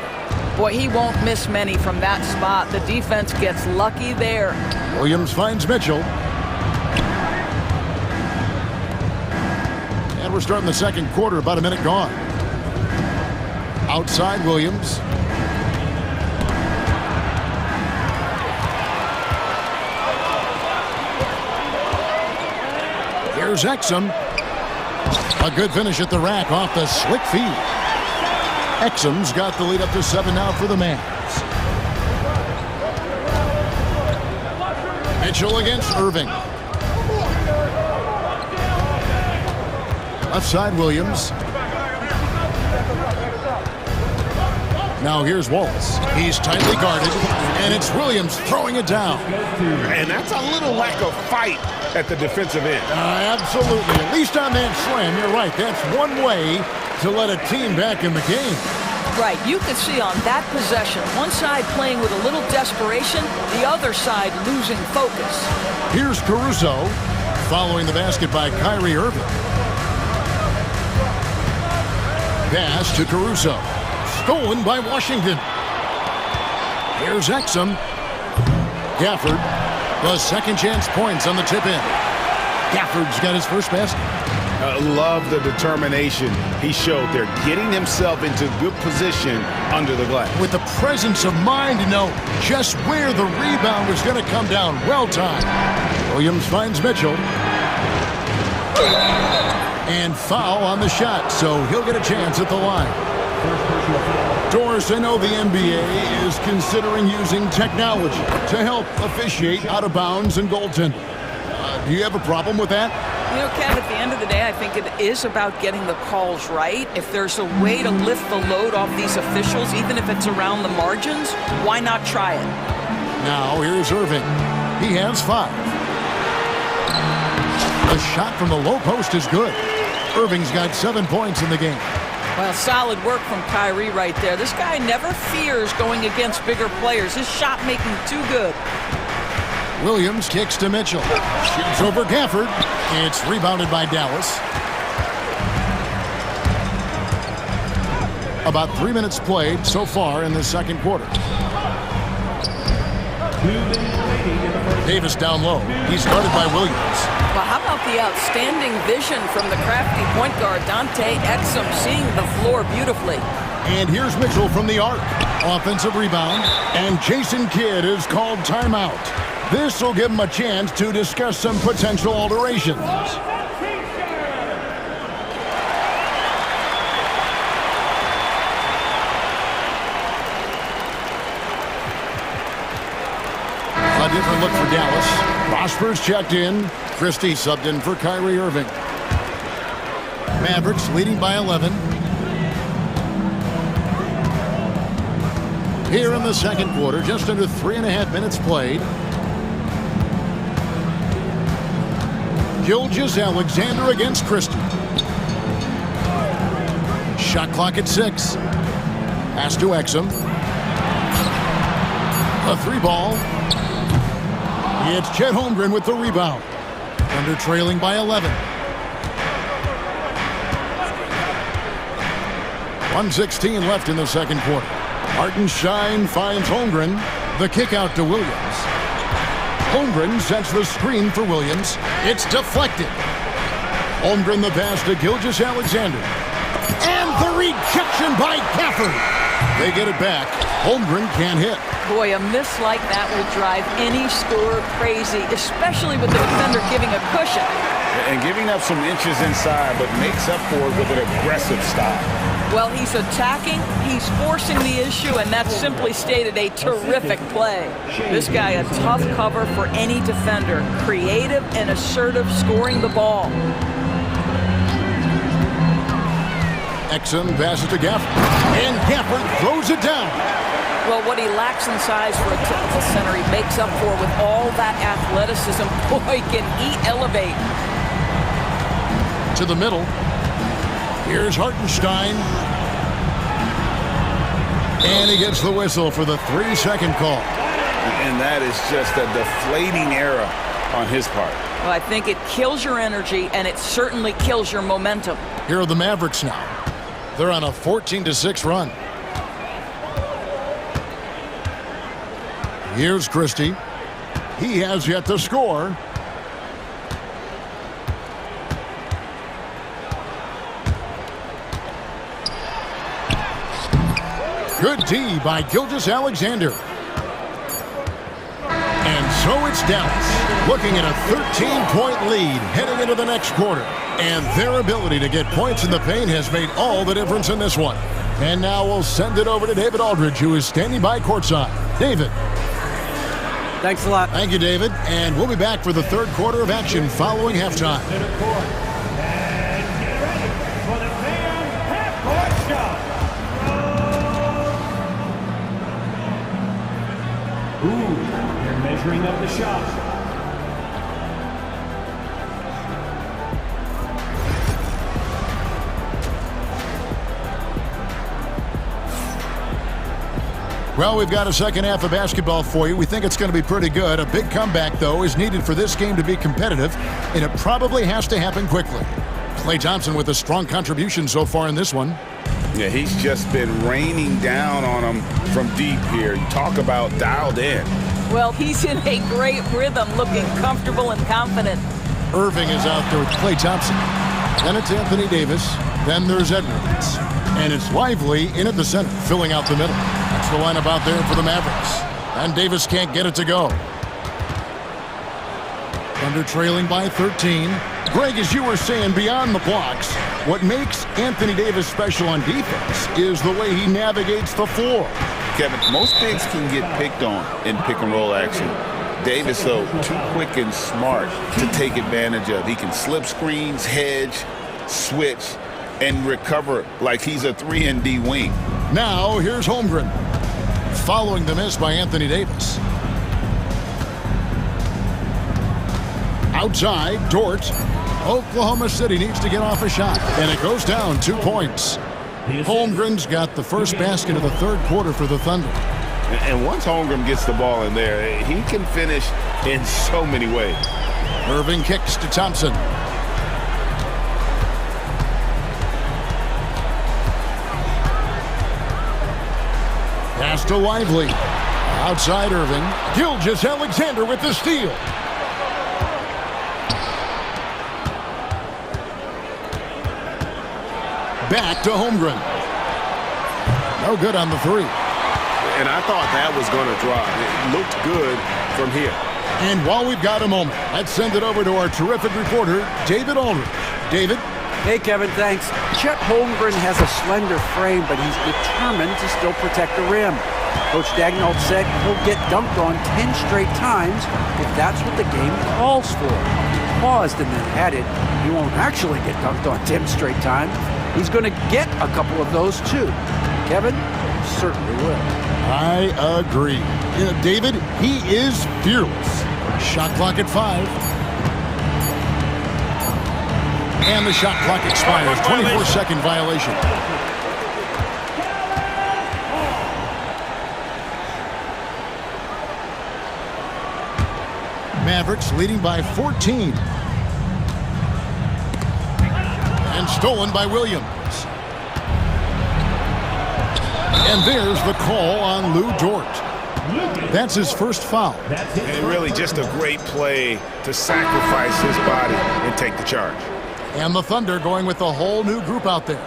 Boy, he won't miss many from that spot. The defense gets lucky there. Williams finds Mitchell. And we're starting the second quarter, about a minute gone. Outside Williams. Here's Exum. A good finish at the rack off the slick feed. Exum's got the lead up to 7 now for the Mavs. Mitchell against Irving. Left side Williams. Now here's Wallace. He's tightly guarded, and it's Williams throwing it down. And that's a little lack of fight at the defensive end. Absolutely. At least on that slam, you're right. That's one way to let a team back in the game. Right. You can see on that possession, one side playing with a little desperation, the other side losing focus. Here's Caruso following the basket by Kyrie Irving. Pass to Caruso. Stolen by Washington. Here's Exum. Gafford. The second chance points on the tip in. Gafford's got his first basket. Love the determination he showed there, getting himself into good position under the glass. With the presence of mind to know just where the rebound was going to come down. Well timed. Williams finds Mitchell. And foul on the shot, so he'll get a chance at the line. Doris, I know the NBA is considering using technology to help officiate out of bounds and goaltending. Do you have a problem with that? You know, Ken, at the end of the day, I think it is about getting the calls right. If there's a way to lift the load off these officials, even if it's around the margins, why not try it? Now, here's Irving. He has 5. The shot from the low post is good. Irving's got 7 points in the game. Well, solid work from Kyrie right there. This guy never fears going against bigger players. His shot making too good. Williams kicks to Mitchell. Shoots over Gafford. It's rebounded by Dallas. About 3 minutes played so far in the second quarter. Davis down low. He's guarded by Williams. But how about the outstanding vision from the crafty point guard, Dante Exum, seeing the floor beautifully. And here's Mitchell from the arc. Offensive rebound. And Jason Kidd is called timeout. This will give him a chance to discuss some potential alterations. A different look for Dallas. Prosper's checked in. Christie subbed in for Kyrie Irving. Mavericks leading by 11. Here in the second quarter, just under 3.5 minutes played. Gilgeous-Alexander against Christie. Shot clock at 6. Pass to Exum. A 3-ball. It's Chet Holmgren with the rebound. Thunder trailing by 11. 1:16 left in the second quarter. Hartenstein finds Holmgren. The kick out to Williams. Holmgren sets the screen for Williams. It's deflected. Holmgren the pass to Gilgeous-Alexander. And the rejection by Gafford. They get it back. Holmgren can't hit. Boy, a miss like that will drive any scorer crazy, especially with the defender giving a cushion. And giving up some inches inside, but makes up for it with an aggressive stop. Well, he's attacking, he's forcing the issue, and that's simply stated a terrific play. This guy, a tough cover for any defender. Creative and assertive, scoring the ball. Exum passes to Gafford. And Gafford throws it down. Well, what he lacks in size for a typical center, he makes up for with all that athleticism. Boy, can he elevate. To the middle. Here's Hartenstein. And he gets the whistle for the 3-second call. And that is just a deflating error on his part. Well, I think it kills your energy, and it certainly kills your momentum. Here are the Mavericks now. They're on a 14-6 run. Here's Christie. He has yet to score. Good D by Gilgeous-Alexander. And so it's Dallas, looking at a 13-point lead heading into the next quarter. And their ability to get points in the paint has made all the difference in this one. And now we'll send it over to David Aldridge, who is standing by courtside. David. Thanks a lot. Thank you, David. And we'll be back for the third quarter of action following halftime. Ooh, they're measuring up the shot. Well, we've got a second half of basketball for you. We think it's going to be pretty good. A big comeback, though, is needed for this game to be competitive, and it probably has to happen quickly. Klay Thompson with a strong contribution so far in this one. Yeah, he's just been raining down on him from deep here. You talk about dialed in. Well, he's in a great rhythm, looking comfortable and confident. Irving is out there with Klay Thompson. Then it's Anthony Davis. Then there's Edwards. And it's Lively in at the center, filling out the middle. That's the lineup out there for the Mavericks. And Davis can't get it to go. Thunder trailing by 13. Greg, as you were saying, beyond the blocks, what makes Anthony Davis special on defense is the way he navigates the floor. Kevin, most bigs can get picked on in pick-and-roll action. Davis, though, too quick and smart to take advantage of. He can slip screens, hedge, switch, and recover like he's a 3-and-D wing. Now, here's Holmgren. Following the miss by Anthony Davis. Outside, Dort. Oklahoma City needs to get off a shot, and it goes down 2 points. Holmgren's got the first basket of the third quarter for the Thunder. And once Holmgren gets the ball in there, he can finish in so many ways. Irving kicks to Thompson. Pass to Lively. Outside Irving. Gilgeous-Alexander with the steal. Back to Holmgren. No good on the three. And I thought that was going to drop. It looked good from here. And while we've got a moment, let's send it over to our terrific reporter, David Aldridge. David? Hey, Kevin, thanks. Chet Holmgren has a slender frame, but he's determined to still protect the rim. Coach Dagnall said he'll get dunked on 10 straight times if that's what the game calls for. Paused and then added, he won't actually get dunked on 10 straight times. He's going to get a couple of those, too. Kevin certainly will. I agree. David, he is fearless. Shot clock at 5. And the shot clock expires. 24-second violation. Mavericks leading by 14. And stolen by Williams. And there's the call on Lou Dort. That's his first foul. And really just a great play to sacrifice his body and take the charge. And the Thunder going with a whole new group out there.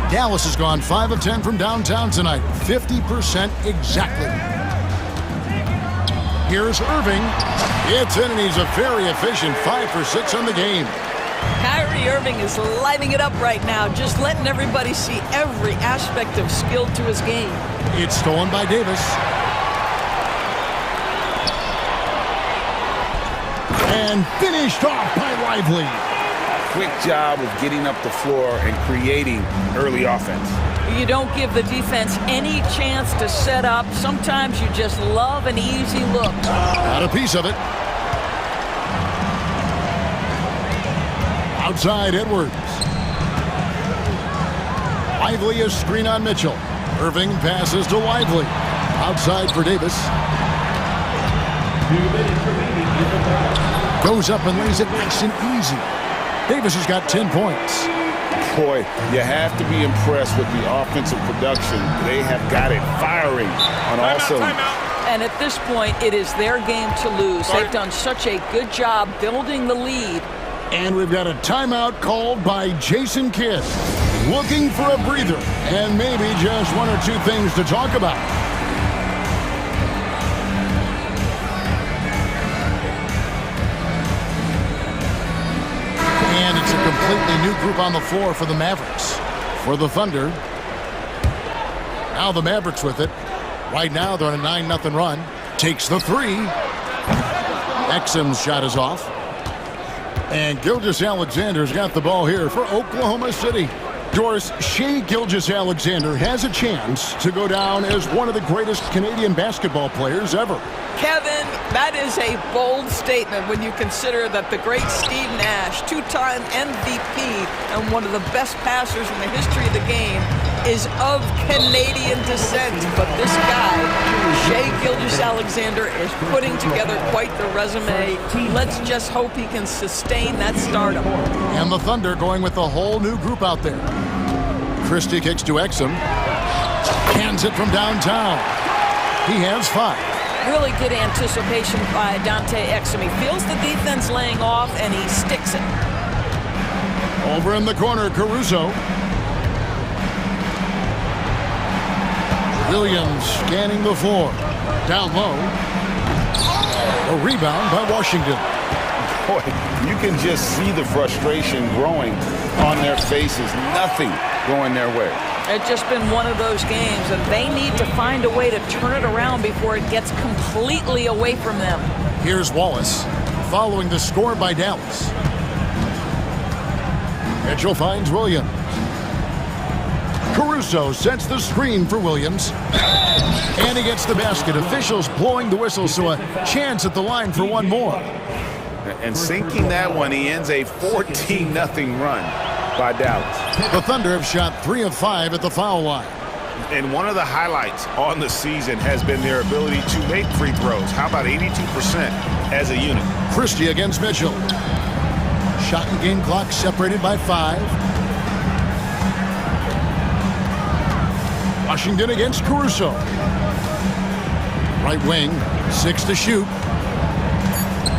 Dallas has gone 5 of 10 from downtown tonight. 50% exactly. Here's Irving. It's in, and he's a very efficient 5 for 6 on the game. Kyrie Irving is lighting it up right now, just letting everybody see every aspect of skill to his game. It's stolen by Davis. And finished off by Lively. Quick job of getting up the floor and creating early offense. You don't give the defense any chance to set up. Sometimes you just love an easy look. Got a piece of it. Outside Edwards. Lively a screen on Mitchell. Irving passes to Lively. Outside for Davis. Goes up and lays it nice and easy. Davis has got 10 points. Boy, you have to be impressed with the offensive production. They have got it firing on all cylinders. And at this point, it is their game to lose. They've done such a good job building the lead. And we've got a timeout called by Jason Kidd. Looking for a breather and maybe just one or two things to talk about. And it's a completely new group on the floor for the Mavericks. For the Thunder, now the Mavericks with it. Right now they're on a 9-0 run. Takes the three. Exum's shot is off. And Gilgeous-Alexander's got the ball here for Oklahoma City. Doris, Shai Gilgeous-Alexander has a chance to go down as one of the greatest Canadian basketball players ever. Kevin, that is a bold statement when you consider that the great Steve Nash, two-time MVP and one of the best passers in the history of the game, is of Canadian descent. But this guy, Shai Gilgeous-Alexander, is putting together quite the resume. Let's just hope he can sustain that stardom. And the Thunder going with a whole new group out there. Christie kicks to Exum. Cans it from downtown. He has 5. Really good anticipation by Dante Exum. He feels the defense laying off, and he sticks it. Over in the corner, Caruso. Williams scanning the floor. Down low. A rebound by Washington. Boy, you can just see the frustration growing on their faces. Nothing going their way. It's just been one of those games, and they need to find a way to turn it around before it gets completely away from them. Here's Wallace, following the score by Dallas. Mitchell finds Williams. Caruso sets the screen for Williams. And he gets the basket. Officials blowing the whistle, so a chance at the line for one more. And sinking that one, he ends a 14-0 run by Dallas. The Thunder have shot 3 of 5 at the foul line. And one of the highlights on the season has been their ability to make free throws. How about 82% as a unit? Christie against Mitchell. Shot and game clock separated by 5. Washington against Caruso. Right wing, 6 to shoot.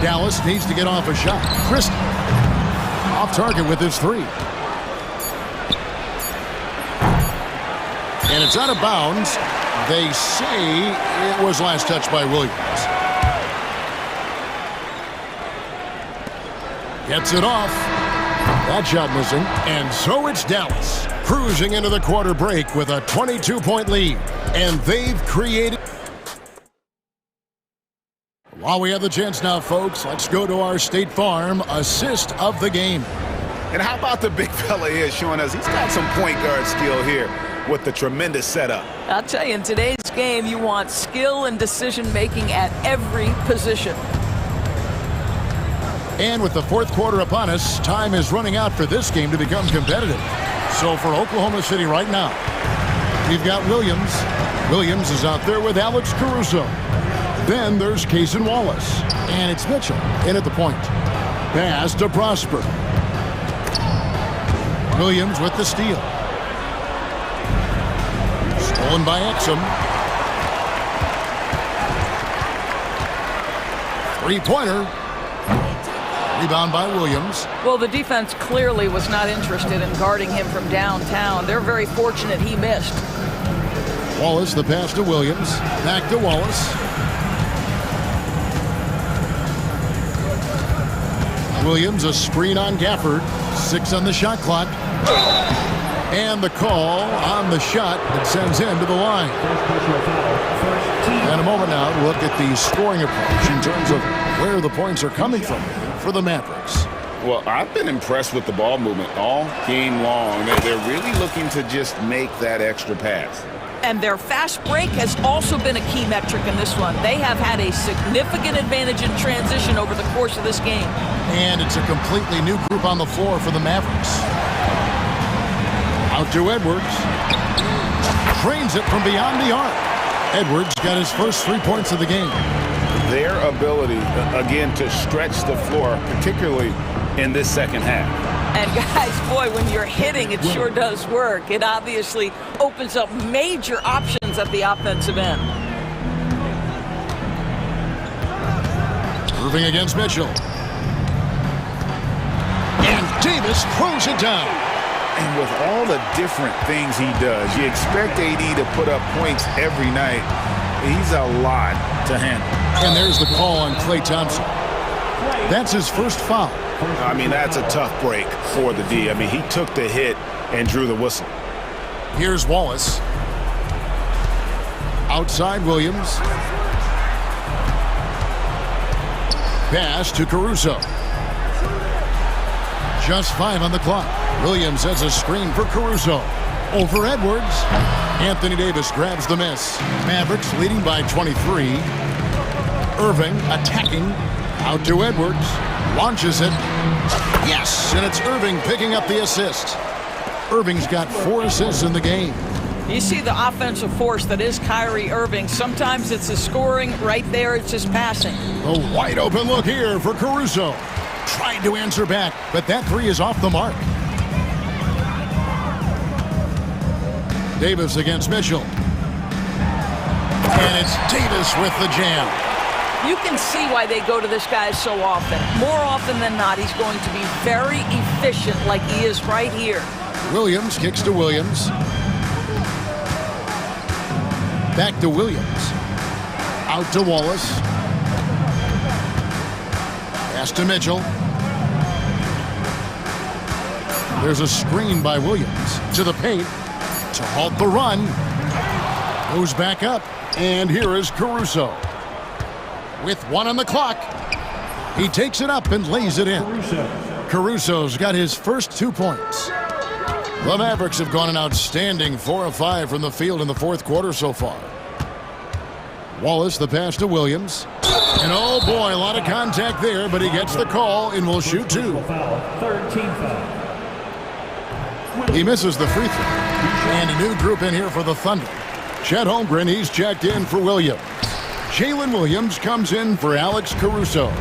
Dallas needs to get off a shot. Christie off target with his 3. And it's out of bounds. They say it was last touched by Williams. Gets it off. That shot missing. And so it's Dallas cruising into the quarter break with a 22-point lead. And they've created... While we have the chance now, folks, let's go to our State Farm assist of the game. And how about the big fella here showing us he's got some point guard skill here with the tremendous setup. I'll tell you, in today's game, you want skill and decision-making at every position. And with the fourth quarter upon us, time is running out for this game to become competitive. So for Oklahoma City right now, we've got Williams. Williams is out there with Alex Caruso. Then there's Cason Wallace. And it's Mitchell in at the point. Pass to Prosper. Williams with the steal. Stolen by Exum. Three-pointer. Rebound by Williams. Well, the defense clearly was not interested in guarding him from downtown. They're very fortunate he missed. Wallace, the pass to Williams. Back to Wallace. Williams, a screen on Gafford. 6 on the shot clock. And the call on the shot that sends him to the line. And a moment now to look at the scoring approach in terms of where the points are coming from for the Mavericks. Well, I've been impressed with the ball movement all game long. They're really looking to just make that extra pass. And their fast break has also been a key metric in this one. They have had a significant advantage in transition over the course of this game. And it's a completely new group on the floor for the Mavericks. Out to Edwards. Trains it from beyond the arc. Edwards got his first 3 points of the game. Their ability, again, to stretch the floor, particularly in this second half. And guys, boy, when you're hitting, it sure does work. It obviously opens up major options at the offensive end. Moving against Mitchell. And Davis throws it down. And with all the different things he does, you expect AD to put up points every night. He's a lot to handle. And there's the call on Klay Thompson. That's his first foul. I mean, that's a tough break for the D. I mean, he took the hit and drew the whistle. Here's Wallace. Outside Williams. Pass to Caruso. Just 5 on the clock. Williams has a screen for Caruso. Over Edwards. Anthony Davis grabs the miss. Mavericks leading by 23. Irving attacking. Out to Edwards. Launches it. Yes, and it's Irving picking up the assist. Irving's got 4 assists in the game. You see the offensive force that is Kyrie Irving. Sometimes it's his scoring. Right there, it's his passing. A wide open look here for Caruso. Tried to answer back, but that 3 is off the mark. Davis against Mitchell. And it's Davis with the jam. You can see why they go to this guy so often. More often than not, he's going to be very efficient like he is right here. Williams kicks to Williams. Back to Williams. Out to Wallace. Pass to Mitchell. There's a screen by Williams to the paint to halt the run. Goes back up. And here is Caruso. With 1 on the clock, he takes it up and lays it in. Caruso's got his first 2 points. The Mavericks have gone an outstanding 4 of 5 from the field in the fourth quarter so far. Wallace, the pass to Williams. And oh boy, a lot of contact there, but he gets the call and will shoot 2. He misses the free throw. And a new group in here for the Thunder. Chet Holmgren, he's checked in for Williams. Jalen Williams comes in for Alex Caruso.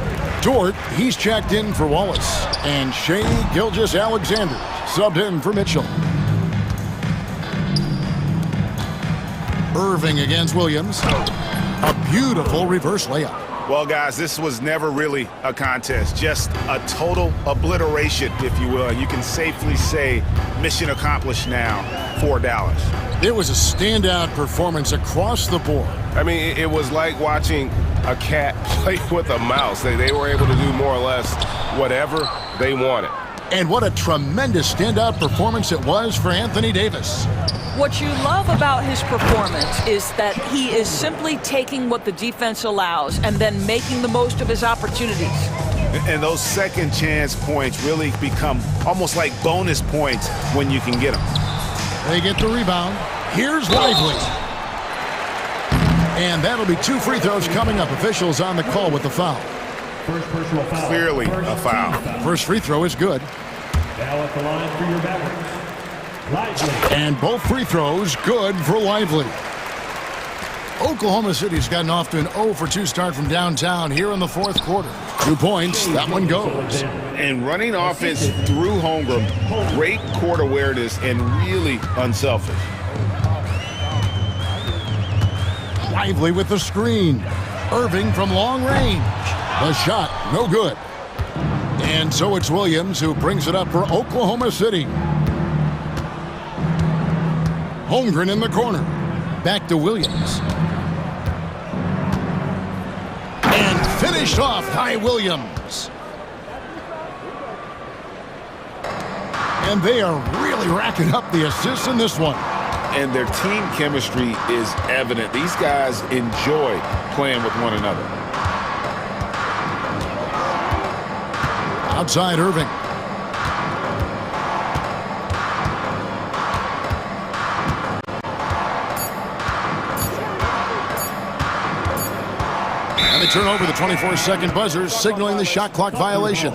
Dort, he's checked in for Wallace. And Shai Gilgeous-Alexander subbed in for Mitchell. Irving against Williams. A beautiful reverse layup. Well, guys, this was never really a contest, just a total obliteration, if you will. And you can safely say mission accomplished now for Dallas. It was a standout performance across the board. I mean, it was like watching a cat play with a mouse. They were able to do more or less whatever they wanted. And what a tremendous standout performance it was for Anthony Davis. What you love about his performance is that he is simply taking what the defense allows and then making the most of his opportunities. And those second chance points really become almost like bonus points when you can get them. They get the rebound. Here's Lively. And that'll be 2 free throws coming up. Officials on the call with the foul. First personal foul. Clearly a foul. First free throw is good. Now at the line for your Mavericks. Lively. And both free throws good for Lively. Oklahoma City's gotten off to an 0-for-2 start from downtown here in the fourth quarter. 2 points, that one goes. And running offense through Holmgren, great court awareness and really unselfish. Lively with the screen. Irving from long range. The shot, no good. And so it's Williams who brings it up for Oklahoma City. Holmgren in the corner. Back to Williams. And finished off by Williams. And they are really racking up the assists in this one. And their team chemistry is evident. These guys enjoy playing with one another. Outside Irving. And they turn over the 24-second buzzer, signaling the shot clock violation.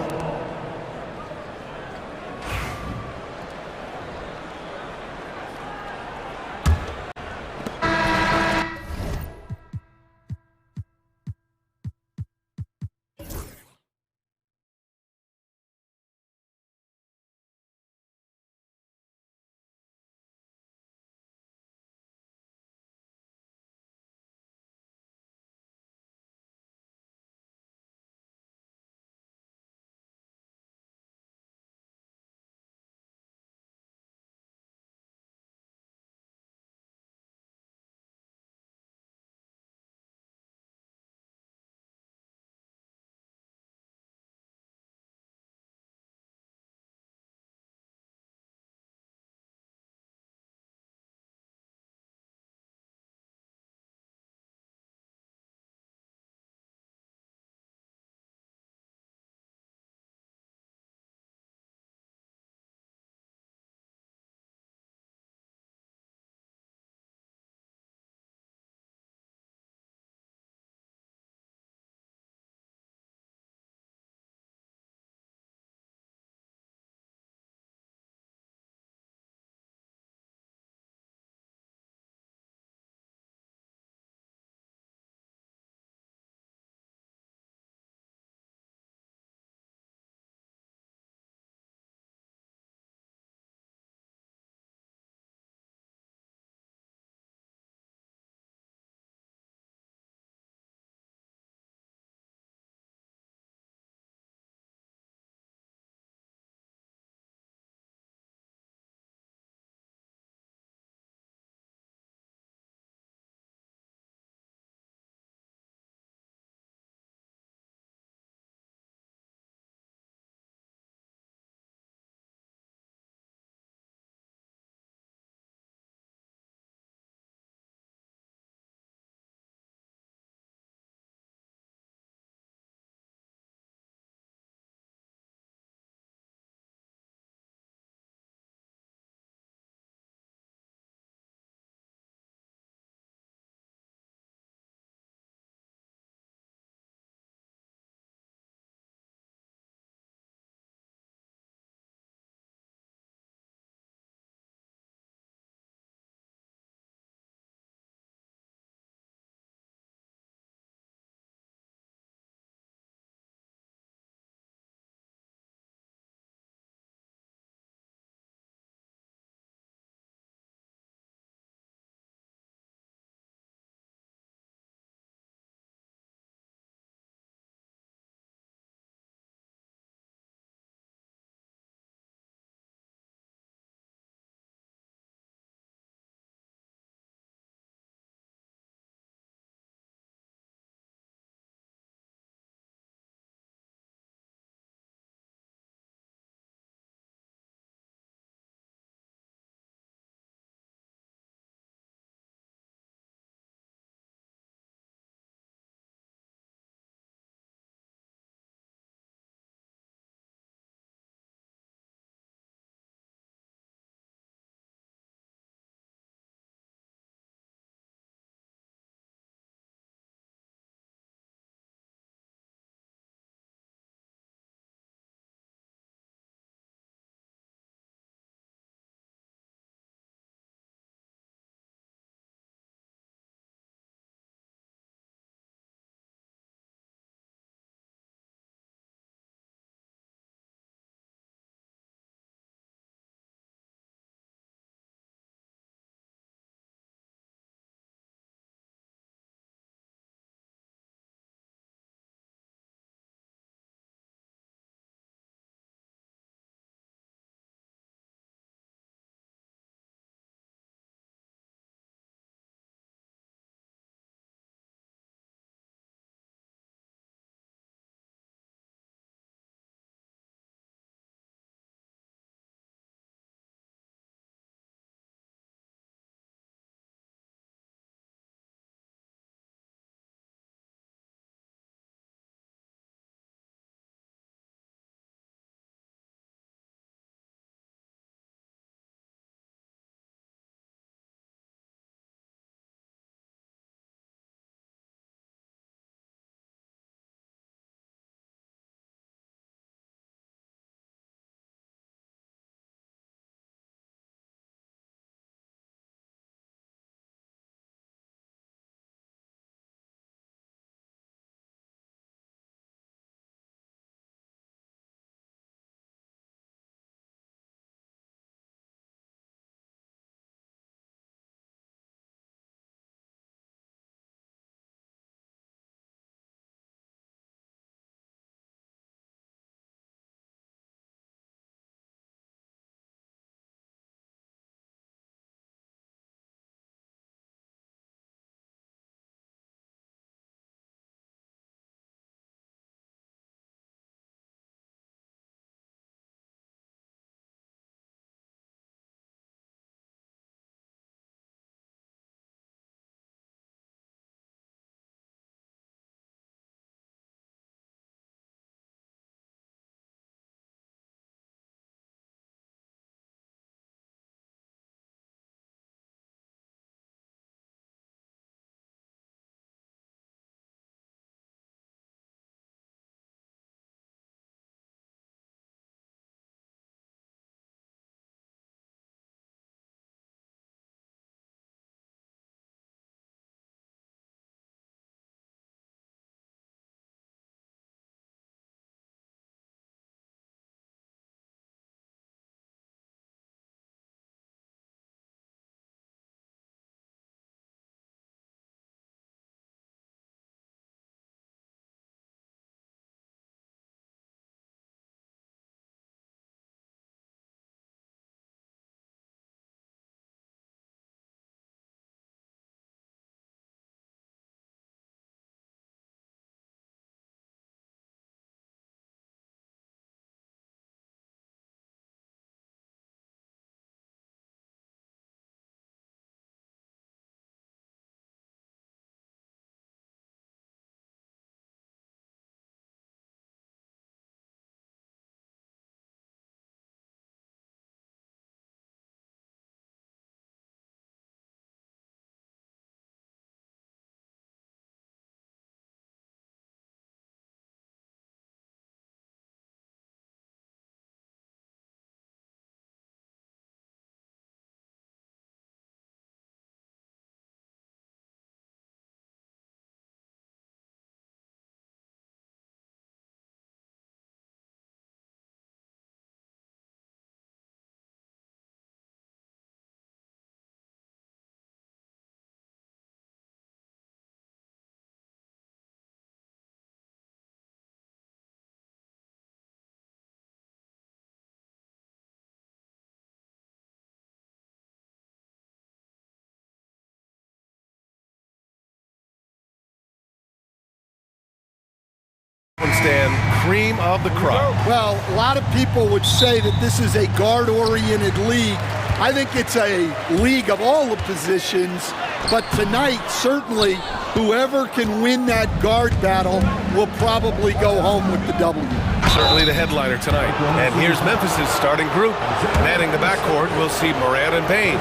Stand, cream of the crop. Well, a lot of people would say that this is a guard-oriented league. I think it's a league of all the positions, but tonight, certainly, whoever can win that guard battle will probably go home with the W. Certainly the headliner tonight. And here's Memphis's starting group. Manning the backcourt, we'll see Moran and Payne.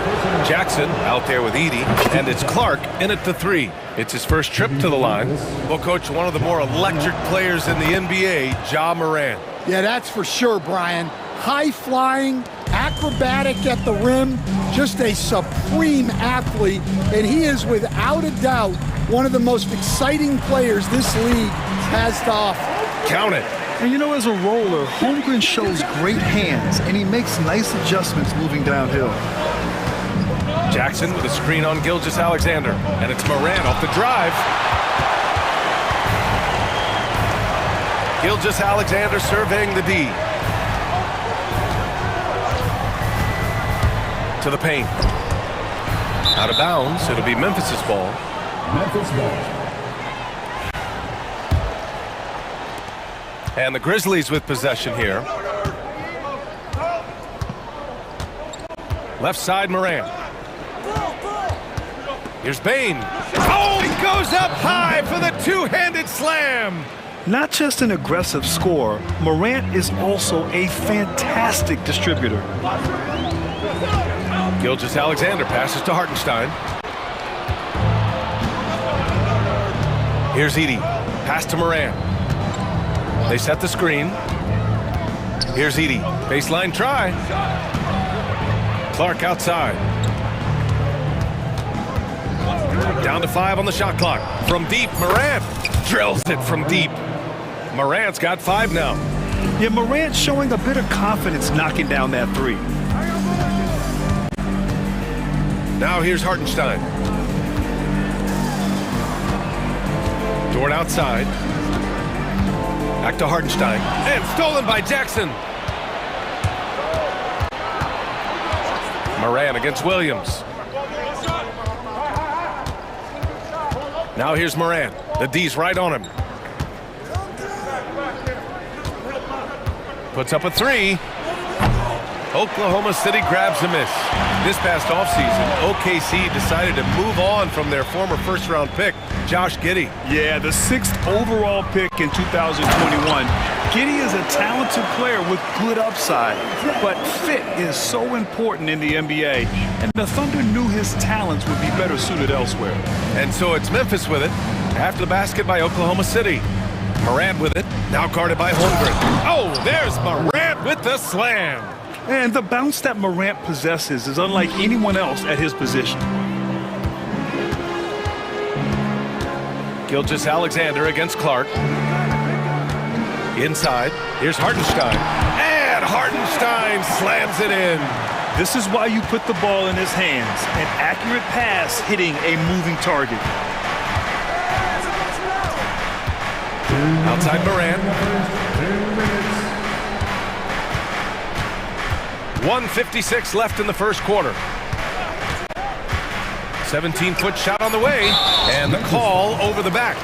Jackson out there with Edey, and it's Clark in at the 3. It's his first trip to the line. Well, Coach, one of the more electric players in the NBA, Ja Moran. Yeah, that's for sure, Brian. High-flying, acrobatic at the rim, just a supreme athlete, and he is without a doubt one of the most exciting players this league has to offer. Count it. And you know, as a roller, Holmgren shows great hands, and he makes nice adjustments moving downhill. Jackson with a screen on Gilgeous-Alexander, and it's Moran off the drive. Gilgeous-Alexander surveying the D. To the paint. Out of bounds, it'll be Memphis's ball. Memphis ball. And the Grizzlies with possession here. Left side, Moran. Here's Bain. Oh, he goes up high for the two-handed slam. Not just an aggressive scorer, Morant is also a fantastic distributor. Gilgeous-Alexander passes to Hartenstein. Here's Edey. Pass to Moran. They set the screen. Here's Edey. Baseline try. Clark outside. Down to 5 on the shot clock. From deep, Morant drills it from deep. Morant's got 5 now. Yeah, Morant showing a bit of confidence knocking down that 3. Now here's Hartenstein. Dort outside. Back to Hartenstein. And stolen by Jackson. Moran against Williams. Now here's Moran. The D's right on him. Puts up a 3. Oklahoma City grabs a miss. This past offseason, OKC decided to move on from their former first-round pick, Josh Giddey. Yeah, the 6th overall pick in 2021. Giddey is a talented player with good upside, but fit is so important in the NBA, and the Thunder knew his talents would be better suited elsewhere. And so it's Memphis with it, after the basket by Oklahoma City. Morant with it, now guarded by Holmgren. Oh, there's Morant with the slam. And the bounce that Morant possesses is unlike anyone else at his position. Gilgeous-Alexander against Clark. Inside, here's Hartenstein. And Hartenstein slams it in. This is why you put the ball in his hands. An accurate pass hitting a moving target. Outside Morant. 1:56 left in the first quarter. 17-foot shot on the way, and the call over the back.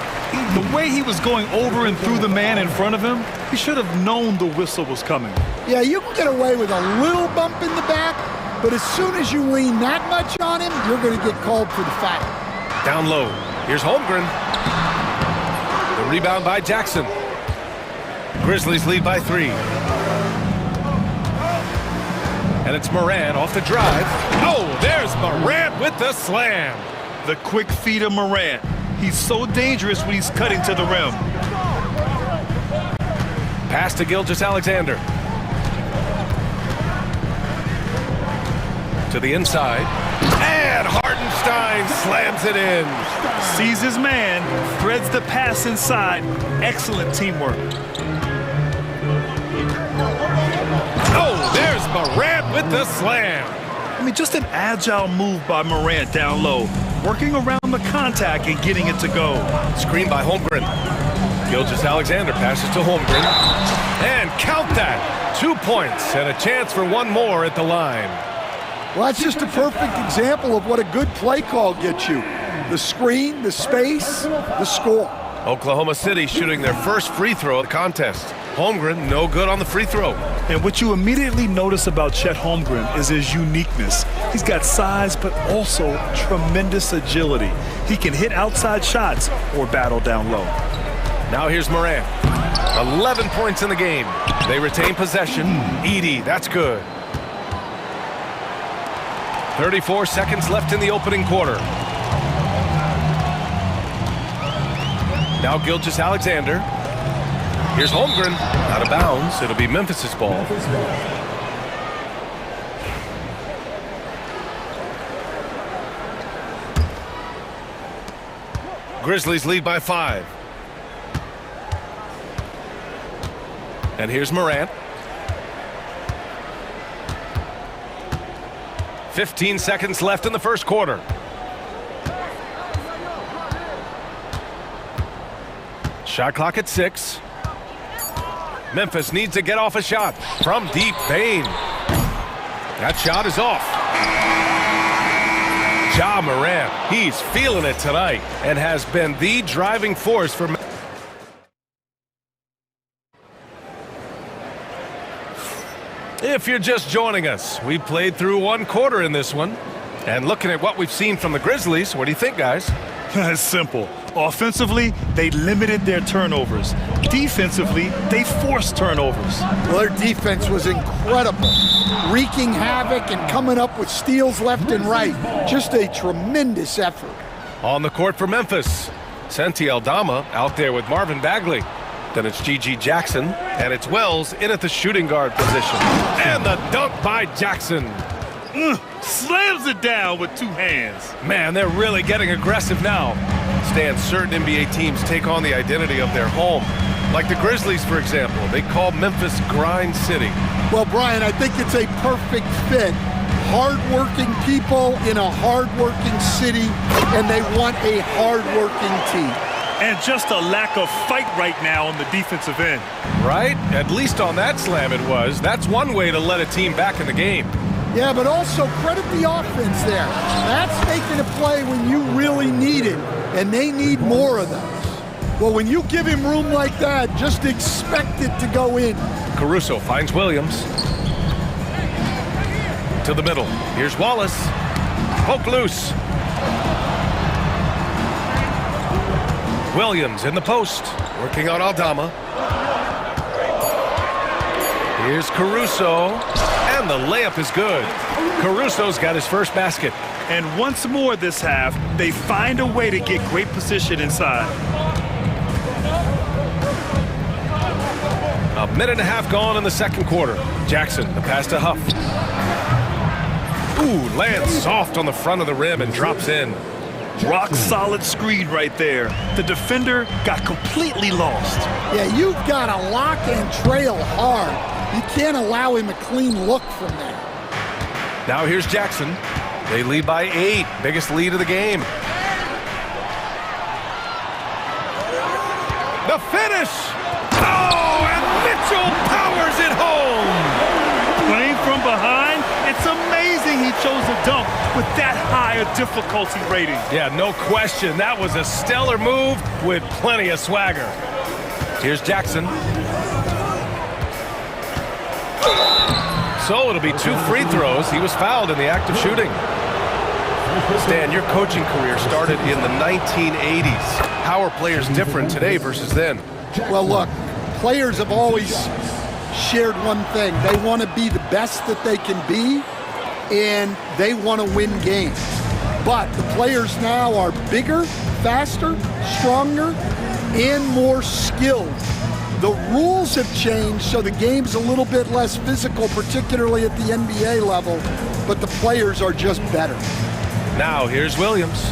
The way he was going over and through the man in front of him, he should have known the whistle was coming. Yeah, you can get away with a little bump in the back, but as soon as you lean that much on him, you're going to get called for the foul. Down low. Here's Holmgren. The rebound by Jackson. Grizzlies lead by 3. And it's Moran off the drive. Oh, there's Moran with the slam. The quick feet of Moran. He's so dangerous when he's cutting to the rim. Pass to Gilgeous-Alexander. To the inside. And Hartenstein slams it in. Sees his man, threads the pass inside. Excellent teamwork. Oh, there's Morant with the slam. I mean, just an agile move by Morant down low, working around the contact and getting it to go. Screen by Holmgren. Gilgeous-Alexander passes to Holmgren. And count that. 2 points and a chance for one more at the line. Well, that's just a perfect example of what a good play call gets you. The screen, the space, the score. Oklahoma City shooting their first free throw of the contest. Holmgren, no good on the free throw. And what you immediately notice about Chet Holmgren is his uniqueness. He's got size, but also tremendous agility. He can hit outside shots or battle down low. Now here's Morant. 11 points in the game. They retain possession. Edey, that's good. 34 seconds left in the opening quarter. Now Gilgeous-Alexander. Here's Holmgren. Out of bounds. It'll be Memphis's ball. Grizzlies lead by 5. And here's Morant. 15 seconds left in the first quarter. Shot clock at 6. Memphis needs to get off a shot from deep. Bane. That shot is off. Ja Morant, he's feeling it tonight and has been the driving force for. If you're just joining us, we played through one quarter in this one. And looking at what we've seen from the Grizzlies, what do you think, guys? It's simple. Offensively, they limited their turnovers. Defensively, they forced turnovers. Well, their defense was incredible, wreaking havoc and coming up with steals left and right. Just a tremendous effort. On the court for Memphis, Santi Aldama out there with Marvin Bagley. Then it's G.G. Jackson, and it's Wells in at the shooting guard position. And the dunk by Jackson. Slams it down with 2 hands. Man, they're really getting aggressive now. Stan, certain NBA teams take on the identity of their home. Like the Grizzlies, for example. They call Memphis Grind City. Well, Brian, I think it's a perfect fit. Hard-working people in a hard-working city, and they want a hard-working team. And just a lack of fight right now on the defensive end. Right? At least on that slam it was. That's one way to let a team back in the game. Yeah, but also credit the offense there. That's making a play when you really need it, and they need more of those. Well, when you give him room like that, just expect it to go in. Caruso finds Williams. To the middle. Here's Wallace. Poke loose. Williams in the post. Working on Aldama. Here's Caruso. And the layup is good. Caruso's got his first basket. And once more this half, they find a way to get great position inside. A minute and a half gone in the second quarter. Jackson, the pass to Huff. Ooh, lands soft on the front of the rim and drops in. Rock solid screen right there. The defender got completely lost. Yeah, you've got to lock and trail hard. You can't allow him a clean look from there. Now here's Jackson. They lead by 8. Biggest lead of the game. The finish! Oh, and Mitchell powers it home! Playing from behind, it's amazing he chose a dunk with that high a difficulty rating. Yeah, no question. That was a stellar move with plenty of swagger. Here's Jackson. So it'll be 2 free throws. He was fouled in the act of shooting. Stan, your coaching career started in the 1980s. How are players different today versus then? Well, look, players have always shared one thing. They want to be the best that they can be, and they want to win games. But the players now are bigger, faster, stronger, and more skilled. The rules have changed, so the game's a little bit less physical, particularly at the NBA level, but the players are just better. Now here's Williams.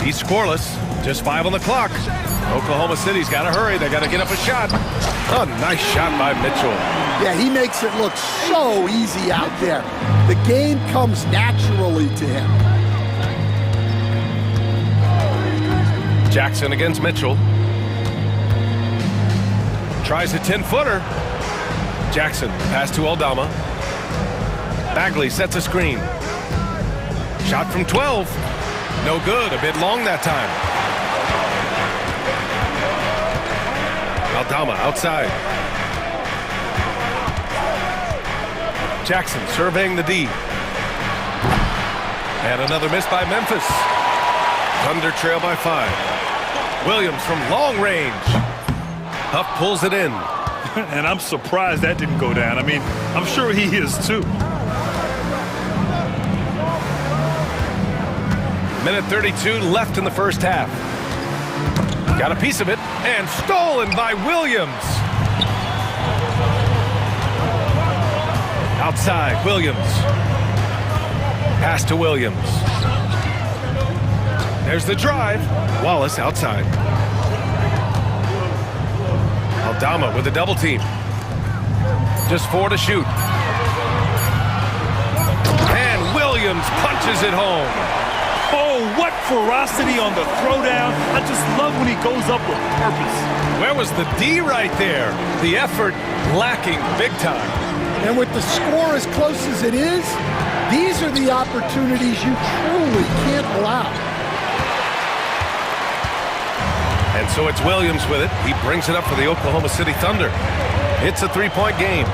He's scoreless, just 5 on the clock. Oklahoma City's got to hurry. They got to get up a shot. A nice shot by Mitchell. Yeah, he makes it look so easy out there. The game comes naturally to him. Jackson against Mitchell. Tries a 10-footer. Jackson, pass to Aldama. Bagley sets a screen. Shot from 12. No good, a bit long that time. Aldama outside. Jackson surveying the D. And another miss by Memphis. Thunder trail by 5. Williams from long range. Huff pulls it in. And I'm surprised that didn't go down. I mean, I'm sure he is too. Minute 32 left in the first half. Got a piece of it, and stolen by Williams. Outside, Williams. Pass to Williams. There's the drive. Wallace outside. Aldama with a double team. Just 4 to shoot. And Williams punches it home. Oh, what ferocity on the throwdown. I just love when he goes up with purpose. Where was the D right there? The effort lacking big time. And with the score as close as it is, these are the opportunities you truly can't allow. And so it's Williams with it. He brings it up for the Oklahoma City Thunder. It's a 3-point game.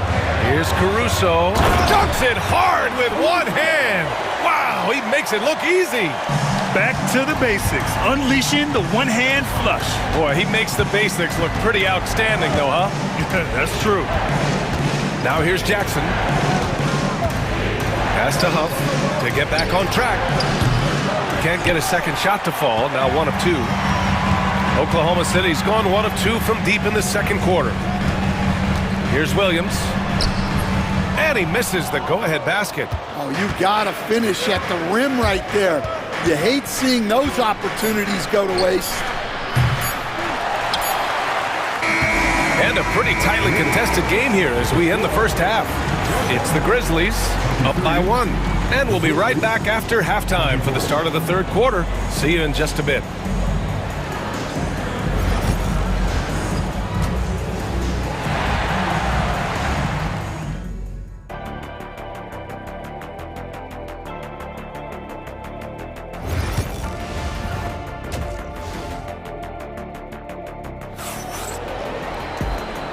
Here's Caruso. Dunks it hard with one hand. Wow, he makes it look easy. Back to the basics, unleashing the one-hand flush. Boy, he makes the basics look pretty outstanding, though, huh? That's true. Now here's Jackson. Pass to Huff to get back on track. Can't get a second shot to fall. Now 1 of 2. Oklahoma City's gone 1 of 2 from deep in the second quarter. Here's Williams. And he misses the go-ahead basket. Oh, you gotta finish at the rim right there. You hate seeing those opportunities go to waste. And a pretty tightly contested game here as we end the first half. It's the Grizzlies up by 1. And we'll be right back after halftime for the start of the third quarter. See you in just a bit.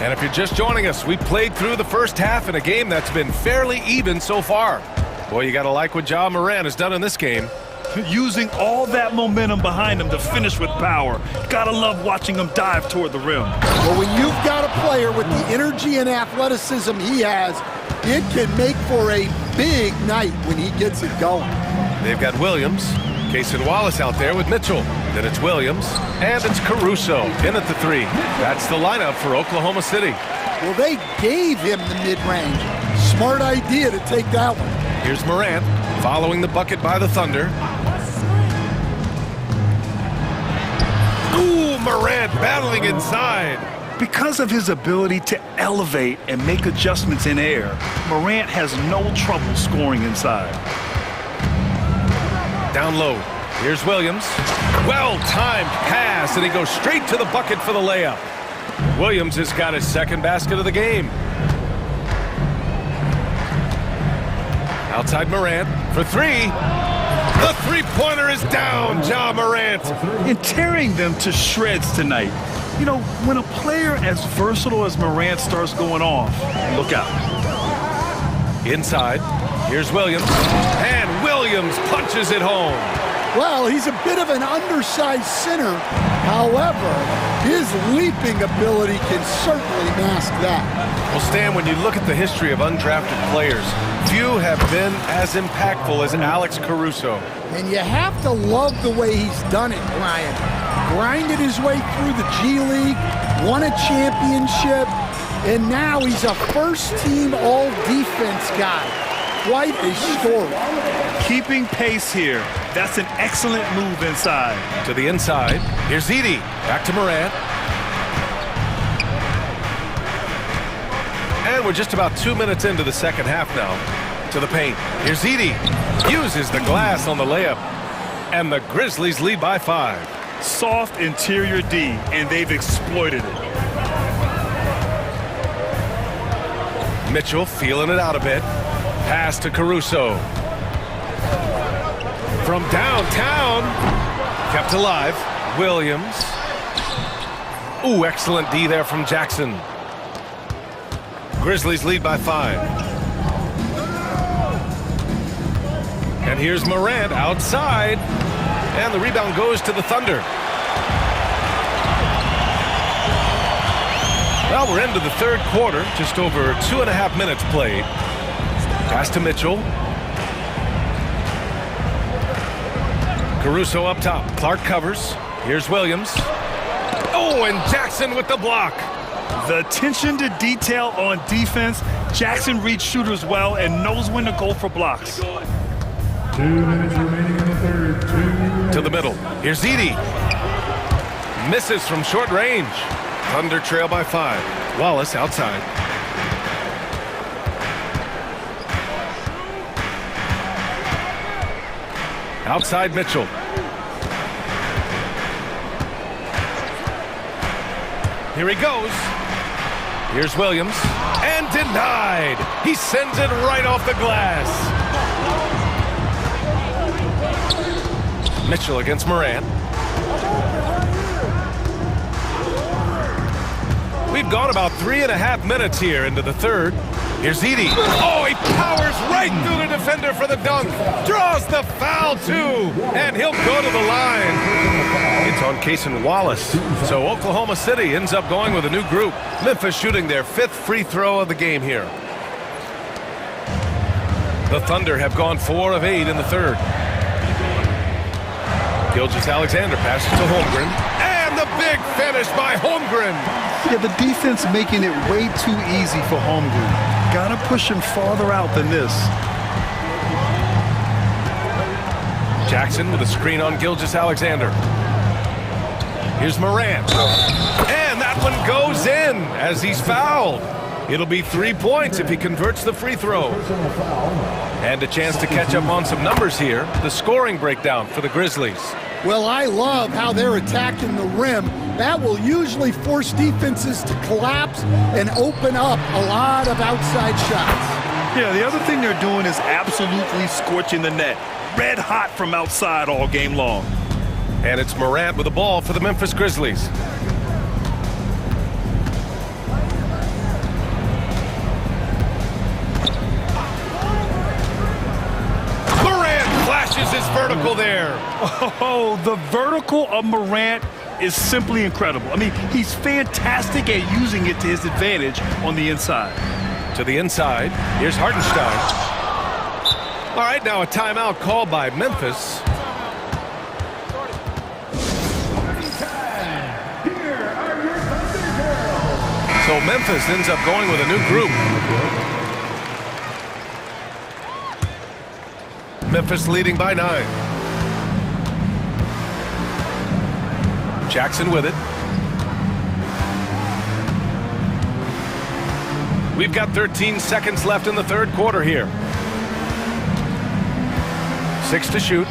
And if you're just joining us, we played through the first half in a game that's been fairly even so far. Boy, you got to like what Ja Morant has done in this game. Using all that momentum behind him to finish with power. Gotta love watching him dive toward the rim. Well, when you've got a player with the energy and athleticism he has, it can make for a big night when he gets it going. They've got Williams, Case and Wallace out there with Mitchell. Then it's Williams, and it's Caruso in at the 3. That's the lineup for Oklahoma City. Well, they gave him the mid-range. Smart idea to take that one. Here's Morant, following the bucket by the Thunder. Ooh, Morant battling inside. Because of his ability to elevate and make adjustments in air, Morant has no trouble scoring inside. Down low. Here's Williams. Well-timed pass, and he goes straight to the bucket for the layup. Williams has got his second basket of the game. Outside Morant for 3. The three-pointer is down, Ja Morant. And tearing them to shreds tonight. You know, when a player as versatile as Morant starts going off, look out. Inside, here's Williams. And Williams punches it home. Well, he's a bit of an undersized center. However, his leaping ability can certainly mask that. Well, Stan, when you look at the history of undrafted players, few have been as impactful as Alex Caruso. And you have to love the way he's done it, Brian. Grinded his way through the G League, won a championship, and now he's a first-team all-defense guy. Quite a story. Keeping pace here. That's an excellent move inside. To the inside. Here's Edey. Back to Morant. And we're just about 2 minutes into the second half now. To the paint. Here's Edey. Uses the glass on the layup. And the Grizzlies lead by 5. Soft interior D, and they've exploited it. Mitchell feeling it out a bit. Pass to Caruso. From downtown. Kept alive. Williams. Ooh, excellent D there from Jackson. Grizzlies lead by 5. And here's Morant outside. And the rebound goes to the Thunder. Well, we're into the third quarter. Just over 2.5 minutes played. Pass to Mitchell. Caruso up top. Clark covers. Here's Williams. Oh, and Jackson with the block. The attention to detail on defense. Jackson reads shooters well and knows when to go for blocks. 2 minutes remaining in the third. 2 minutes. To the middle. Here's Edey. Misses from short range. Thunder trail by 5. Wallace outside. Outside Mitchell. Here he goes. Here's Williams. And denied. He sends it right off the glass. Mitchell against Morant. We've gone about 3.5 minutes here into the third. Here's Edey. Oh, he powers right through the defender for the dunk. Draws the foul, too. And he'll go to the line. It's on Cason Wallace. So Oklahoma City ends up going with a new group. Memphis shooting their 5th free throw of the game here. The Thunder have gone 4 of 8 in the third. Gilgeous-Alexander passes to Holmgren. And the big finish by Holmgren. Yeah, the defense making it way too easy for Holmgren. Gotta push him farther out than this. Jackson with a screen on Gilgeous-Alexander. Here's Morant. And that one goes in as he's fouled. It'll be 3 points if he converts the free throw. And a chance to catch up on some numbers here. The scoring breakdown for the Grizzlies. Well, I love how they're attacking the rim. That will usually force defenses to collapse and open up a lot of outside shots. Yeah, the other thing they're doing is absolutely scorching the net. Red hot from outside all game long. And it's Morant with the ball for the Memphis Grizzlies. Morant flashes his vertical there. Oh, the vertical of Morant is simply incredible. I mean, he's fantastic at using it to his advantage on the inside. To the inside, here's Hartenstein. All right, now a timeout called by Memphis. So Memphis ends up going with a new group. Memphis leading by 9. Jackson with it. We've got 13 seconds left in the third quarter here. 6 to shoot.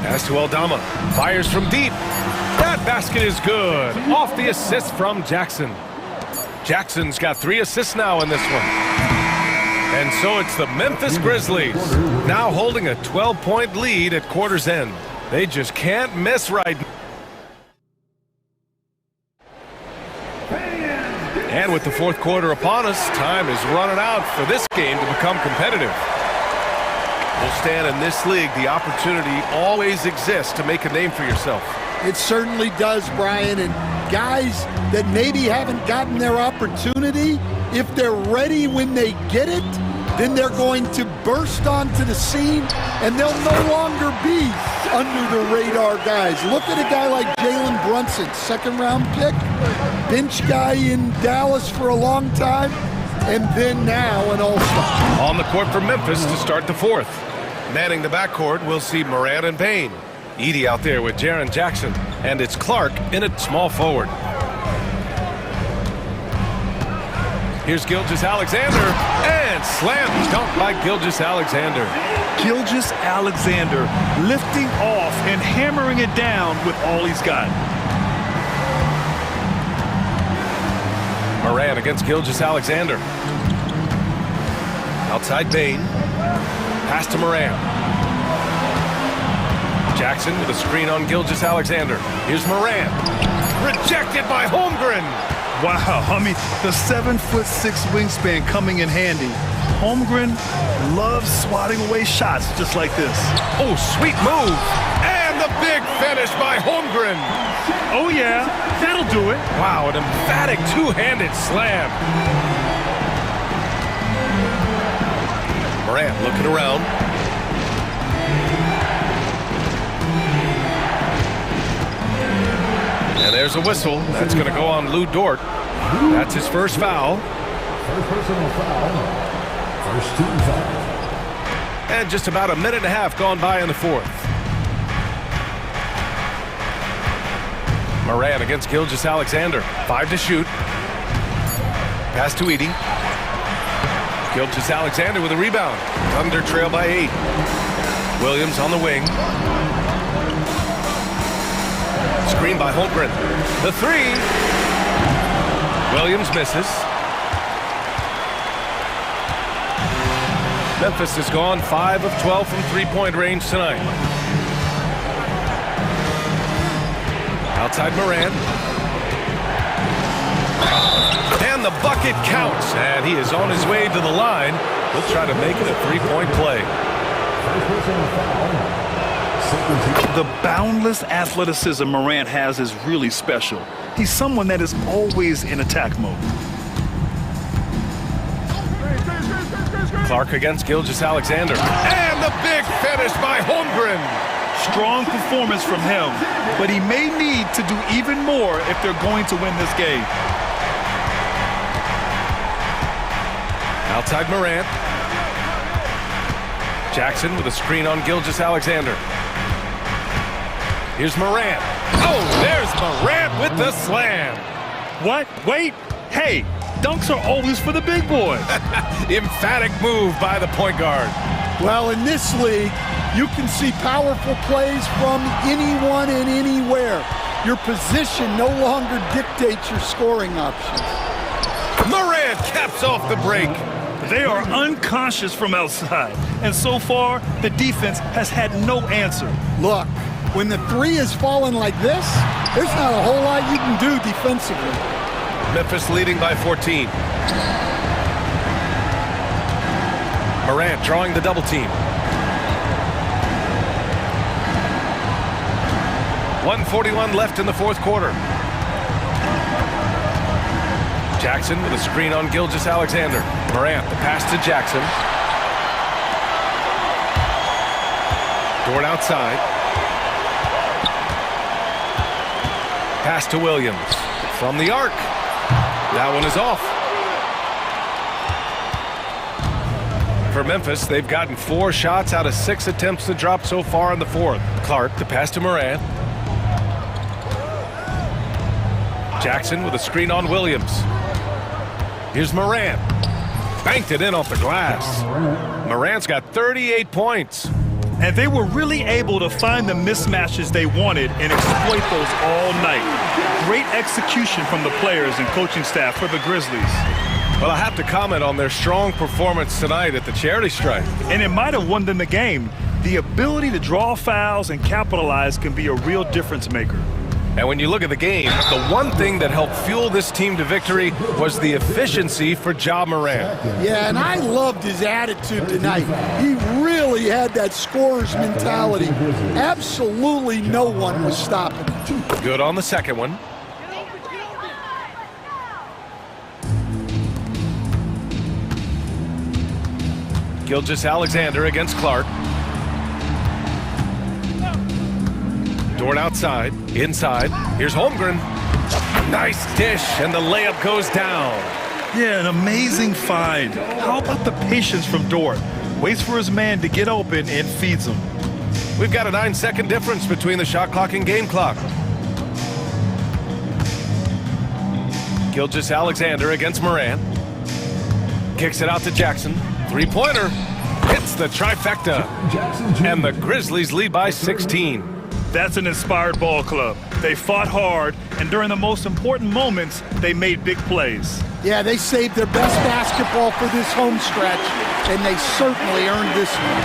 Pass to Aldama. Fires from deep. That basket is good. Off the assist from Jackson. Jackson's got 3 assists now in this one. And so it's the Memphis Grizzlies now holding a 12-point lead at quarter's end. They just can't miss right now. And with the fourth quarter upon us, time is running out for this game to become competitive. Well, Stan, in this league, the opportunity always exists to make a name for yourself. It certainly does, Brian. And guys that maybe haven't gotten their opportunity, if they're ready when they get it, then they're going to burst onto the scene, and they'll no longer be under the radar guys. Look at a guy like Jalen Brunson, second-round pick, bench guy in Dallas for a long time, and then now an all-star. On the court for Memphis to start the fourth. Manning the backcourt, we'll see Morant and Payne. Edey out there with Jaren Jackson, and it's Clark in at small forward. Here's Gilgeous-Alexander, and slam dunk by Gilgeous-Alexander. Gilgeous-Alexander lifting off and hammering it down with all he's got. Morant against Gilgeous-Alexander. Outside Payne. Pass to Morant. Jackson with a screen on Gilgeous-Alexander. Here's Morant. Rejected by Holmgren. Wow, I mean, the 7'6" wingspan coming in handy. Holmgren loves swatting away shots just like this. Oh, sweet move. And the big finish by Holmgren. Oh, yeah, that'll do it. Wow, an emphatic two-handed slam. Morant looking around. And there's a whistle. That's going to go on Lou Dort. That's his first foul. First personal foul. First team foul. And just about a minute and a half gone by in the fourth. Morant against Gilgeous-Alexander. 5 to shoot. Pass to Edey. Gilgeous-Alexander with a rebound. Thunder trail by 8. Williams on the wing. Screen by Holmgren. The three. Williams misses. Memphis has gone 5 of 12 from three-point range tonight. Outside Morant. And the bucket counts. And he is on his way to the line. He'll try to make it a three-point play. The boundless athleticism Morant has is really special. He's someone that is always in attack mode. Clark against Gilgeous-Alexander. And the big finish by Holmgren. Strong performance from him, but he may need to do even more if they're going to win this game. Outside Morant. Jackson with a screen on Gilgeous-Alexander. Here's Morant. Oh, there's Morant with the slam. What? Wait. Hey, dunks are always for the big boys. Emphatic move by the point guard. Well, in this league, you can see powerful plays from anyone and anywhere. Your position no longer dictates your scoring options. Morant caps off the break. They are unconscious from outside, and so far, the defense has had no answer. Look, when the three is falling like this, there's not a whole lot you can do defensively. Memphis leading by 14. Morant drawing the double team. 1:41 left in the fourth quarter. Jackson with a screen on Gilgeous-Alexander. Morant, the pass to Jackson. Dort outside. Pass to Williams. From the arc. That one is off. For Memphis, they've gotten 4 shots out of 6 attempts to drop so far in the fourth. Clark, the pass to Morant. Jackson with a screen on Williams. Here's Morant. Banked it in off the glass. Morant's got 38 points. And they were really able to find the mismatches they wanted and exploit those all night. Great execution from the players and coaching staff for the Grizzlies. Well, I have to comment on their strong performance tonight at the charity stripe. And it might have won them the game. The ability to draw fouls and capitalize can be a real difference maker. And when you look at the game, the one thing that helped fuel this team to victory was the efficiency for Ja Morant. Yeah, and I loved his attitude tonight. He really had that scorer's mentality. Absolutely no one was stopping him. Good on the second one. Gilgeous-Alexander against Clark. Dort outside, inside. Here's Holmgren. Nice dish, and the layup goes down. Yeah, an amazing find. How about the patience from Dort? Waits for his man to get open and feeds him. We've got a 9-second difference between the shot clock and game clock. Gilgeous-Alexander against Morant. Kicks it out to Jackson. Three-pointer. Hits the trifecta. And the Grizzlies lead by 16. That's an inspired ball club. They fought hard, and during the most important moments, they made big plays. Yeah, they saved their best basketball for this home stretch, and they certainly earned this one.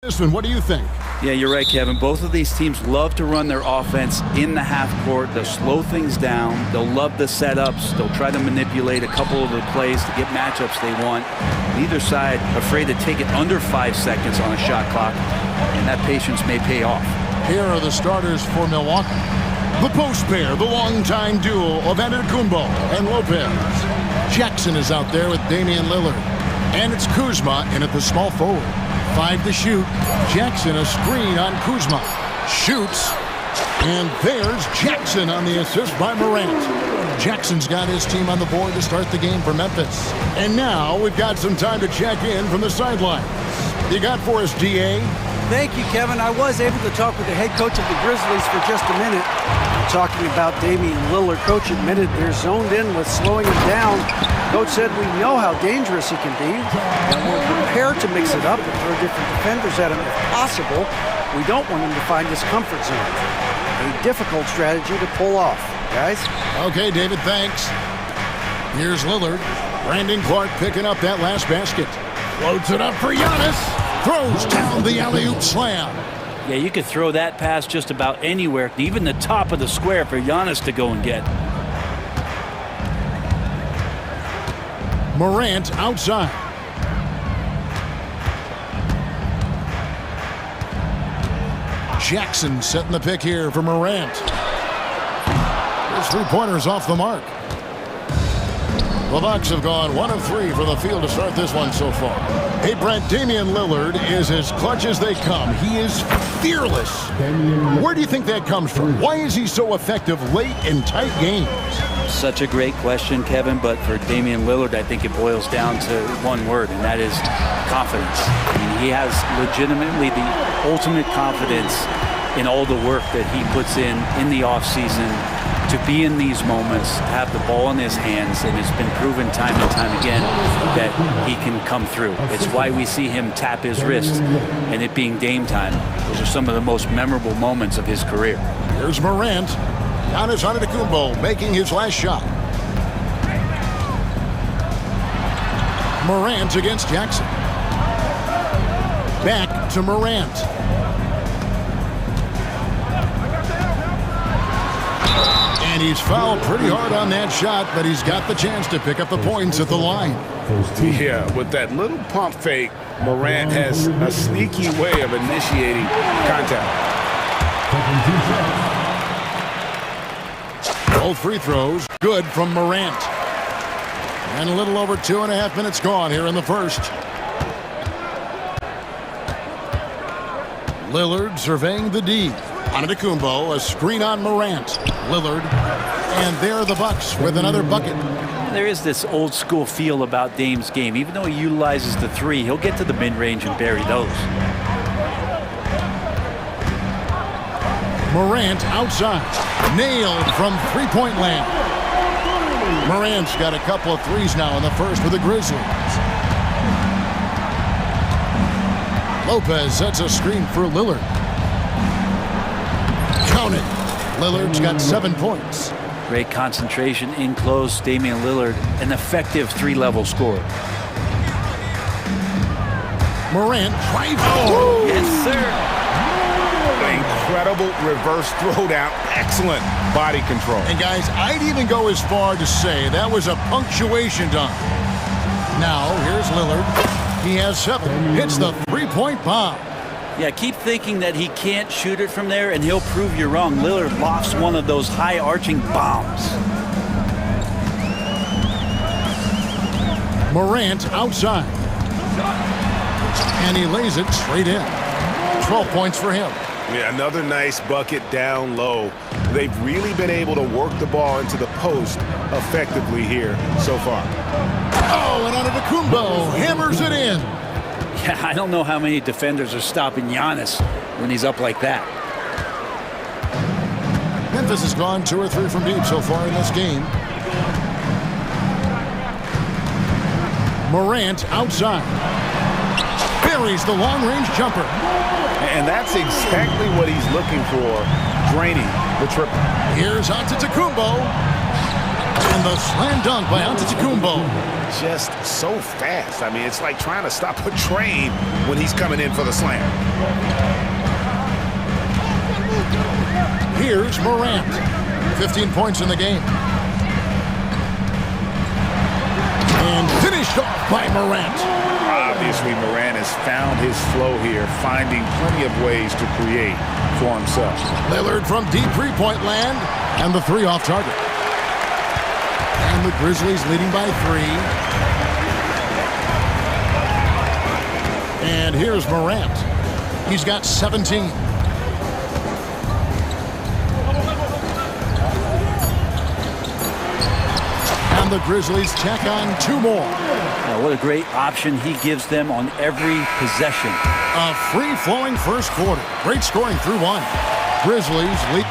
What do you think? Yeah, you're right, Kevin. Both of these teams love to run their offense in the half court. They'll slow things down. They'll love the setups. They'll try to manipulate a couple of the plays to get matchups they want. Neither side afraid to take it under 5 seconds on a shot clock, and that patience may pay off. Here are the starters for Milwaukee. The post pair, the longtime duo of Antetokounmpo and Lopez. Jackson is out there with Damian Lillard. And it's Kuzma in at the small forward. 5 to shoot. Jackson a screen on Kuzma. Shoots. And there's Jackson on the assist by Morant. Jackson's got his team on the board to start the game for Memphis. And now we've got some time to check in from the sidelines. You got for us, DA? Thank you, Kevin. I was able to talk with the head coach of the Grizzlies for just a minute. Talking about Damian Lillard, coach admitted they're zoned in with slowing him down. Coach said we know how dangerous he can be, and we're prepared to mix it up and throw different defenders at him if possible. We don't want him to find his comfort zone. A difficult strategy to pull off, guys. Okay, David, thanks. Here's Lillard. Brandon Clark picking up that last basket. Floats it up for Giannis. Throws down the alley-oop slam. Yeah, you could throw that pass just about anywhere, even the top of the square for Giannis to go and get. Morant outside. Jackson setting the pick here for Morant. His three-pointers off the mark. The Bucks have gone 1 of 3 from the field to start this one so far. Hey, Brent, Damian Lillard is as clutch as they come. He is fearless. Where do you think that comes from? Why is he so effective late in tight games? Such a great question, Kevin, but for Damian Lillard, I think it boils down to one word, and that is confidence. I mean, he has legitimately the ultimate confidence in all the work that he puts in the offseason to be in these moments, to have the ball in his hands, and it's been proven time and time again that he can come through. It's why we see him tap his wrist, and it being Dame time. Those are some of the most memorable moments of his career. Here's Morant. Giannis Antetokounmpo making his last shot. Morant against Jackson. Back to Morant. And he's fouled pretty hard on that shot, but he's got the chance to pick up the points at the line. Yeah, with that little pump fake, Morant has a sneaky way of initiating contact. Both free throws good from Morant. And a little over 2.5 minutes gone here in the first. Lillard surveying the D. Antetokounmpo, a screen on Morant. Lillard, and there are the Bucks with another bucket. There is this old school feel about Dame's game. Even though he utilizes the three, he'll get to the mid-range and bury those. Morant outside. Nailed from three-point land. Morant's got a couple of threes now in the first for the Grizzlies. Lopez sets a screen for Lillard. Counted. Lillard's got 7 points. Great concentration in close. Damian Lillard, an effective three-level scorer. Morant drives. Oh, yes, sir. Incredible reverse throwdown. Excellent body control. And guys, I'd even go as far to say that was a punctuation dunk. Now, here's Lillard. He has 7. Hits the three-point bomb. Yeah, keep thinking that he can't shoot it from there, and he'll prove you wrong. Lillard lofts one of those high-arching bombs. Morant outside. And he lays it straight in. 12 points for him. Yeah, another nice bucket down low. They've really been able to work the ball into the post effectively here so far. Oh, and Antetokounmpo hammers it in. Yeah, I don't know how many defenders are stopping Giannis when he's up like that. Memphis has gone 2 or 3 from deep so far in this game. Morant outside. Buries the long-range jumper. And that's exactly what he's looking for, draining the triple. Here's Antetokounmpo. And the slam dunk by Antetokounmpo. Just so fast. I mean, it's like trying to stop a train when he's coming in for the slam. Here's Morant. 15 points in the game. And finished off by Morant. Obviously, Morant has found his flow here, finding plenty of ways to create for himself. Lillard from deep three-point land, and the three off target. And the Grizzlies leading by 3. And here's Morant. He's got 17. And the Grizzlies check on 2 more. What a great option he gives them on every possession. A free-flowing first quarter. Great scoring through 1. Grizzlies lead.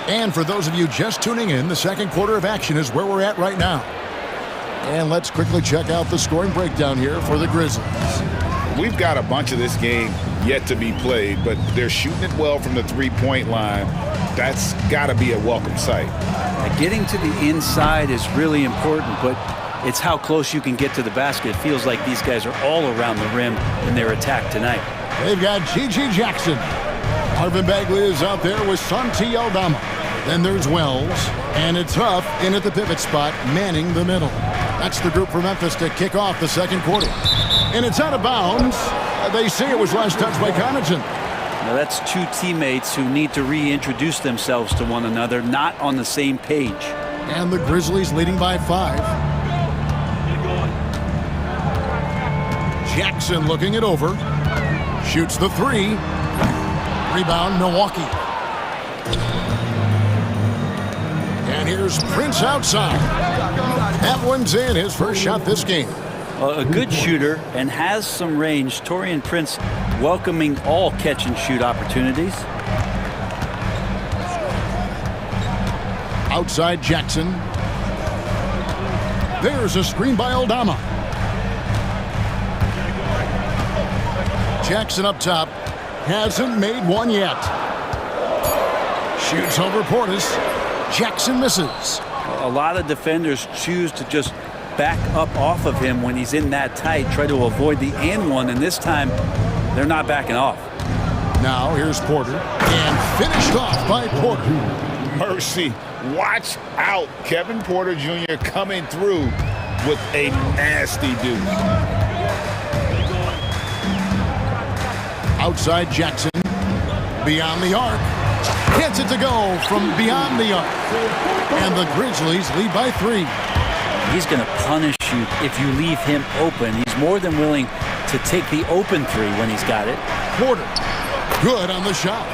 And for those of you just tuning in, the second quarter of action is where we're at right now. And let's quickly check out the scoring breakdown here for the Grizzlies. We've got a bunch of this game yet to be played, but they're shooting it well from the three-point line. That's got to be a welcome sight. Getting to the inside is really important, but it's how close you can get to the basket. It feels like these guys are all around the rim in their attack tonight. They've got G.G. Jackson. Marvin Bagley is out there with Santi Aldama. Then there's Wells, and it's Huff in at the pivot spot, manning the middle. That's the group for Memphis to kick off the second quarter. And it's out of bounds. They say it was last touched by Connaughton. Now that's 2 teammates who need to reintroduce themselves to one another, not on the same page. And the Grizzlies leading by 5. Jackson looking it over. Shoots the 3. Rebound, Milwaukee. And here's Prince outside. That one's in, his first shot this game. A good shooter and has some range. Taurean Prince welcoming all catch-and-shoot opportunities. Outside Jackson. There's a screen by Aldama. Jackson up top. Hasn't made one yet. Shoots over Portis. Jackson misses. A lot of defenders choose to just back up off of him when he's in that tight, try to avoid the and one, and this time they're not backing off. Now here's Porter, and finished off by Porter. Mercy. Watch out. Kevin Porter Jr. coming through with a nasty deuce. Outside Jackson. Beyond the arc. Gets it to go from beyond the arc. And the Grizzlies lead by 3. He's going to punish you if you leave him open. He's more than willing to take the open 3 when he's got it. Porter. Good on the shot.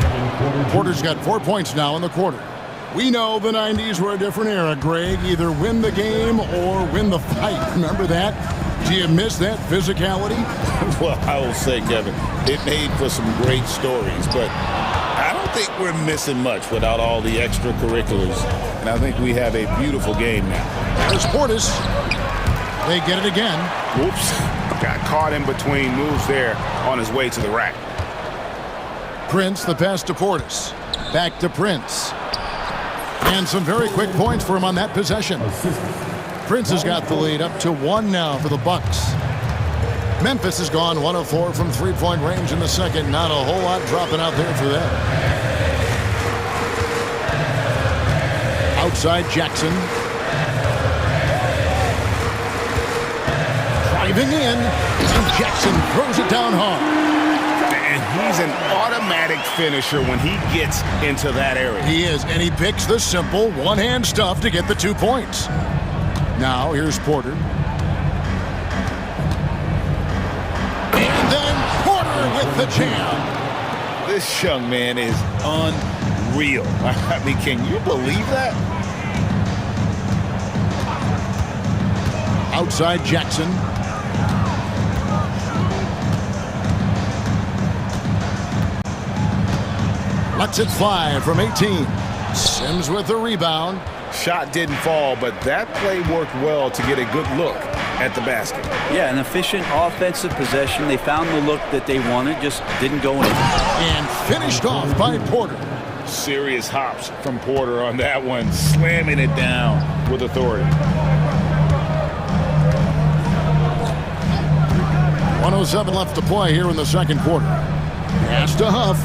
Porter's got 4 points now in the quarter. We know the 90s were a different era, Greg. Either win the game or win the fight. Remember that? Do you miss that physicality? Well, I will say, Kevin, it made for some great stories, but I don't think we're missing much without all the extracurriculars. And I think we have a beautiful game now. There's Portis. They get it again. Whoops. Got caught in between moves there on his way to the rack. Prince, the pass to Portis. Back to Prince. And some very quick points for him on that possession. Prince has got the lead up to 1 now for the Bucks. Memphis has gone 1 of 4 from three-point range in the second. Not a whole lot dropping out there for them. Outside Jackson. Driving in. And Jackson throws it down hard. And he's an automatic finisher when he gets into that area. He is, and he picks the simple one-hand stuff to get the 2 points. Now, here's Porter. And then Porter with the jam. This young man is unreal. I mean, can you believe that? Outside Jackson. Lets it fly from 18. Sims with the rebound. Shot didn't fall, but that play worked well to get a good look at the basket. Yeah, an efficient offensive possession. They found the look that they wanted, just didn't go in. And finished off by Porter. Serious hops from Porter on that one, slamming it down with authority. 1:07 left to play here in the second quarter. Pass to Huff.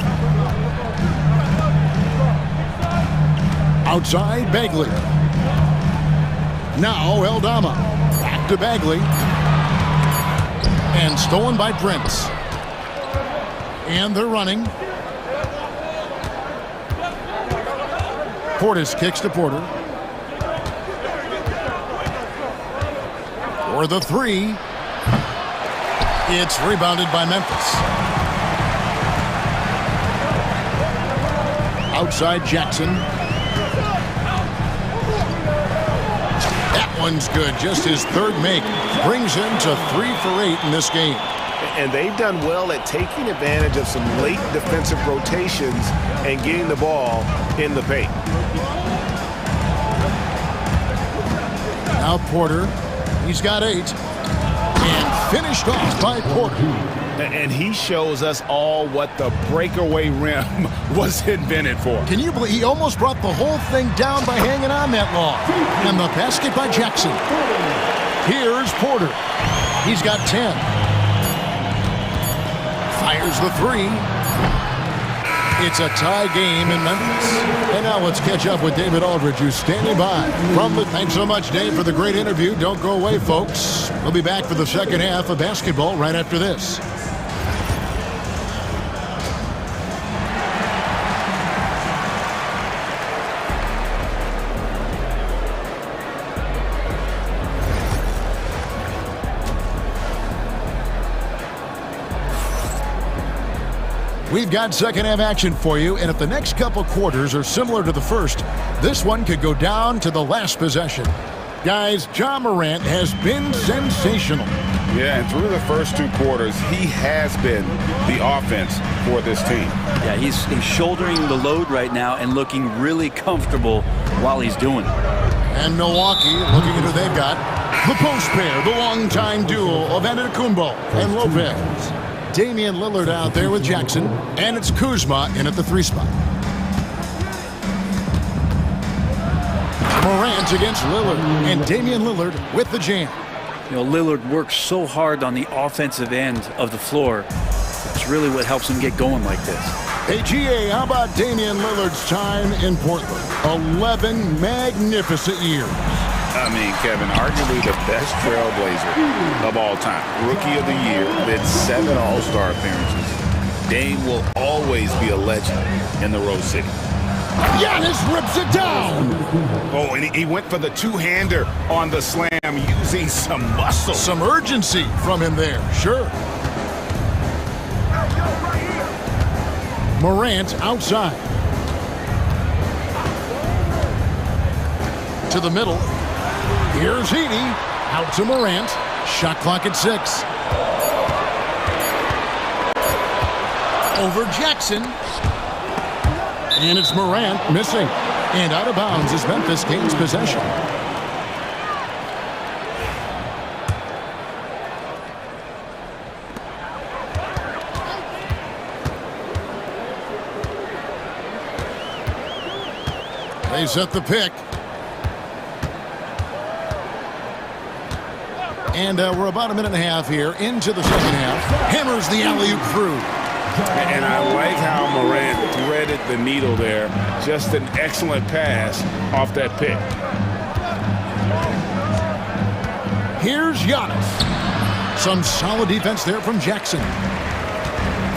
Outside, Bagley. Now Eldama. Back to Bagley. And stolen by Prince. And they're running. Portis kicks to Porter. For the three. It's rebounded by Memphis. Outside Jackson. That one's good. Just his third make. Brings him to 3 for 8 in this game. And they've done well at taking advantage of some late defensive rotations and getting the ball in the paint. Now Porter. He's got 8. And finished off by Porter. And he shows us all what the breakaway rim was invented for. Can you believe he almost brought the whole thing down by hanging on that long? And the basket by Jackson. Here's Porter. He's got 10. Fires the 3. It's a tie game in Memphis. And now let's catch up with David Aldridge, who's standing by. Thanks so much, Dave, for the great interview. Don't go away, folks. We'll be back for the second half of basketball right after this. We've got second half action for you, and if the next couple quarters are similar to the first, this one could go down to the last possession. Guys, Ja Morant has been sensational. Yeah, and through the first 2 quarters, he has been the offense for this team. Yeah, he's shouldering the load right now and looking really comfortable while he's doing it. And Milwaukee, looking at who they've got, the post pair, the longtime duo of Antetokounmpo and Lopez. Damian Lillard out there with Jackson, and it's Kuzma in at the 3 spot. Morant against Lillard, and Damian Lillard with the jam. You know, Lillard works so hard on the offensive end of the floor. It's really what helps him get going like this. Hey, GA, how about Damian Lillard's time in Portland? 11 magnificent years. I mean, Kevin, arguably the best trailblazer of all time. Rookie of the year, then 7 All-Star appearances. Dame will always be a legend in the Rose City. Giannis rips it down. Oh, and he went for the two-hander on the slam using some muscle. Some urgency from him there, sure. Morant outside. To the middle. Here's Heaney. Out to Morant. Shot clock at 6. Over Jackson. And it's Morant missing. And out of bounds as Memphis gains possession. They set the pick. And we're about a minute and a half here into the second half. Hammers the alley-oop through. And I like how Morant threaded the needle there. Just an excellent pass off that pick. Here's Giannis. Some solid defense there from Jackson.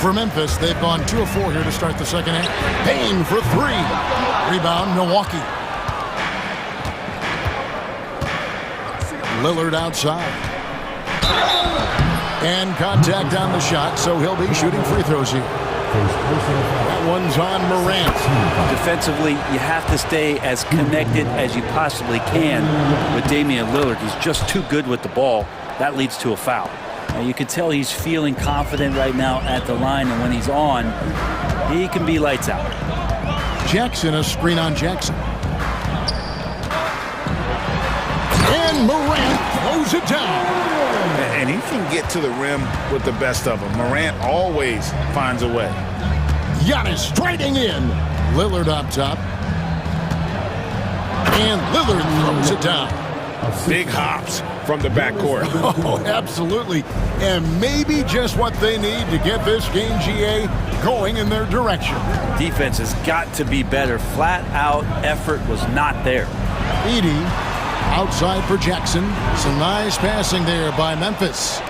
For Memphis, they've gone 2 of 4 here to start the second half. Payne for 3. Rebound, Milwaukee. Lillard outside. And contact on the shot, so he'll be shooting free throws here. That one's on Morant. Defensively, you have to stay as connected as you possibly can with Damian Lillard. He's just too good with the ball. That leads to a foul. Now, you can tell he's feeling confident right now at the line, and when he's on, he can be lights out. Jackson, a screen on Jackson. And Morant throws it down. And he can get to the rim with the best of them. Morant always finds a way. Giannis striding in. Lillard up top. And Lillard throws it down. Big hops from the backcourt. Oh, absolutely. And maybe just what they need to get this game, GA, going in their direction. Defense has got to be better. Flat out effort was not there. Edey outside for Jackson. Some nice passing there by Memphis.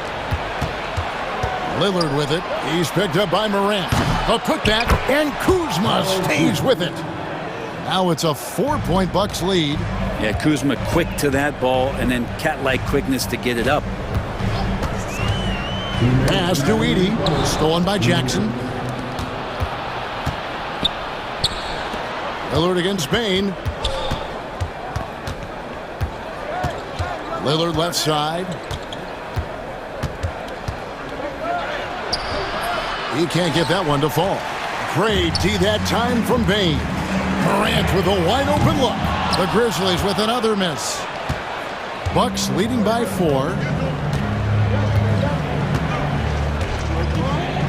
Lillard with it. He's picked up by Morant. A putback, and Kuzma stays with it. Now it's a 4-point Bucks lead. Yeah, Kuzma quick to that ball, and then cat-like quickness to get it up. Pass to Edey. Stolen by Jackson. Lillard against Bain. Lillard left side. He can't get that one to fall. Great D that time from Bain. Morant with a wide open look. The Grizzlies with another miss. Bucks leading by 4.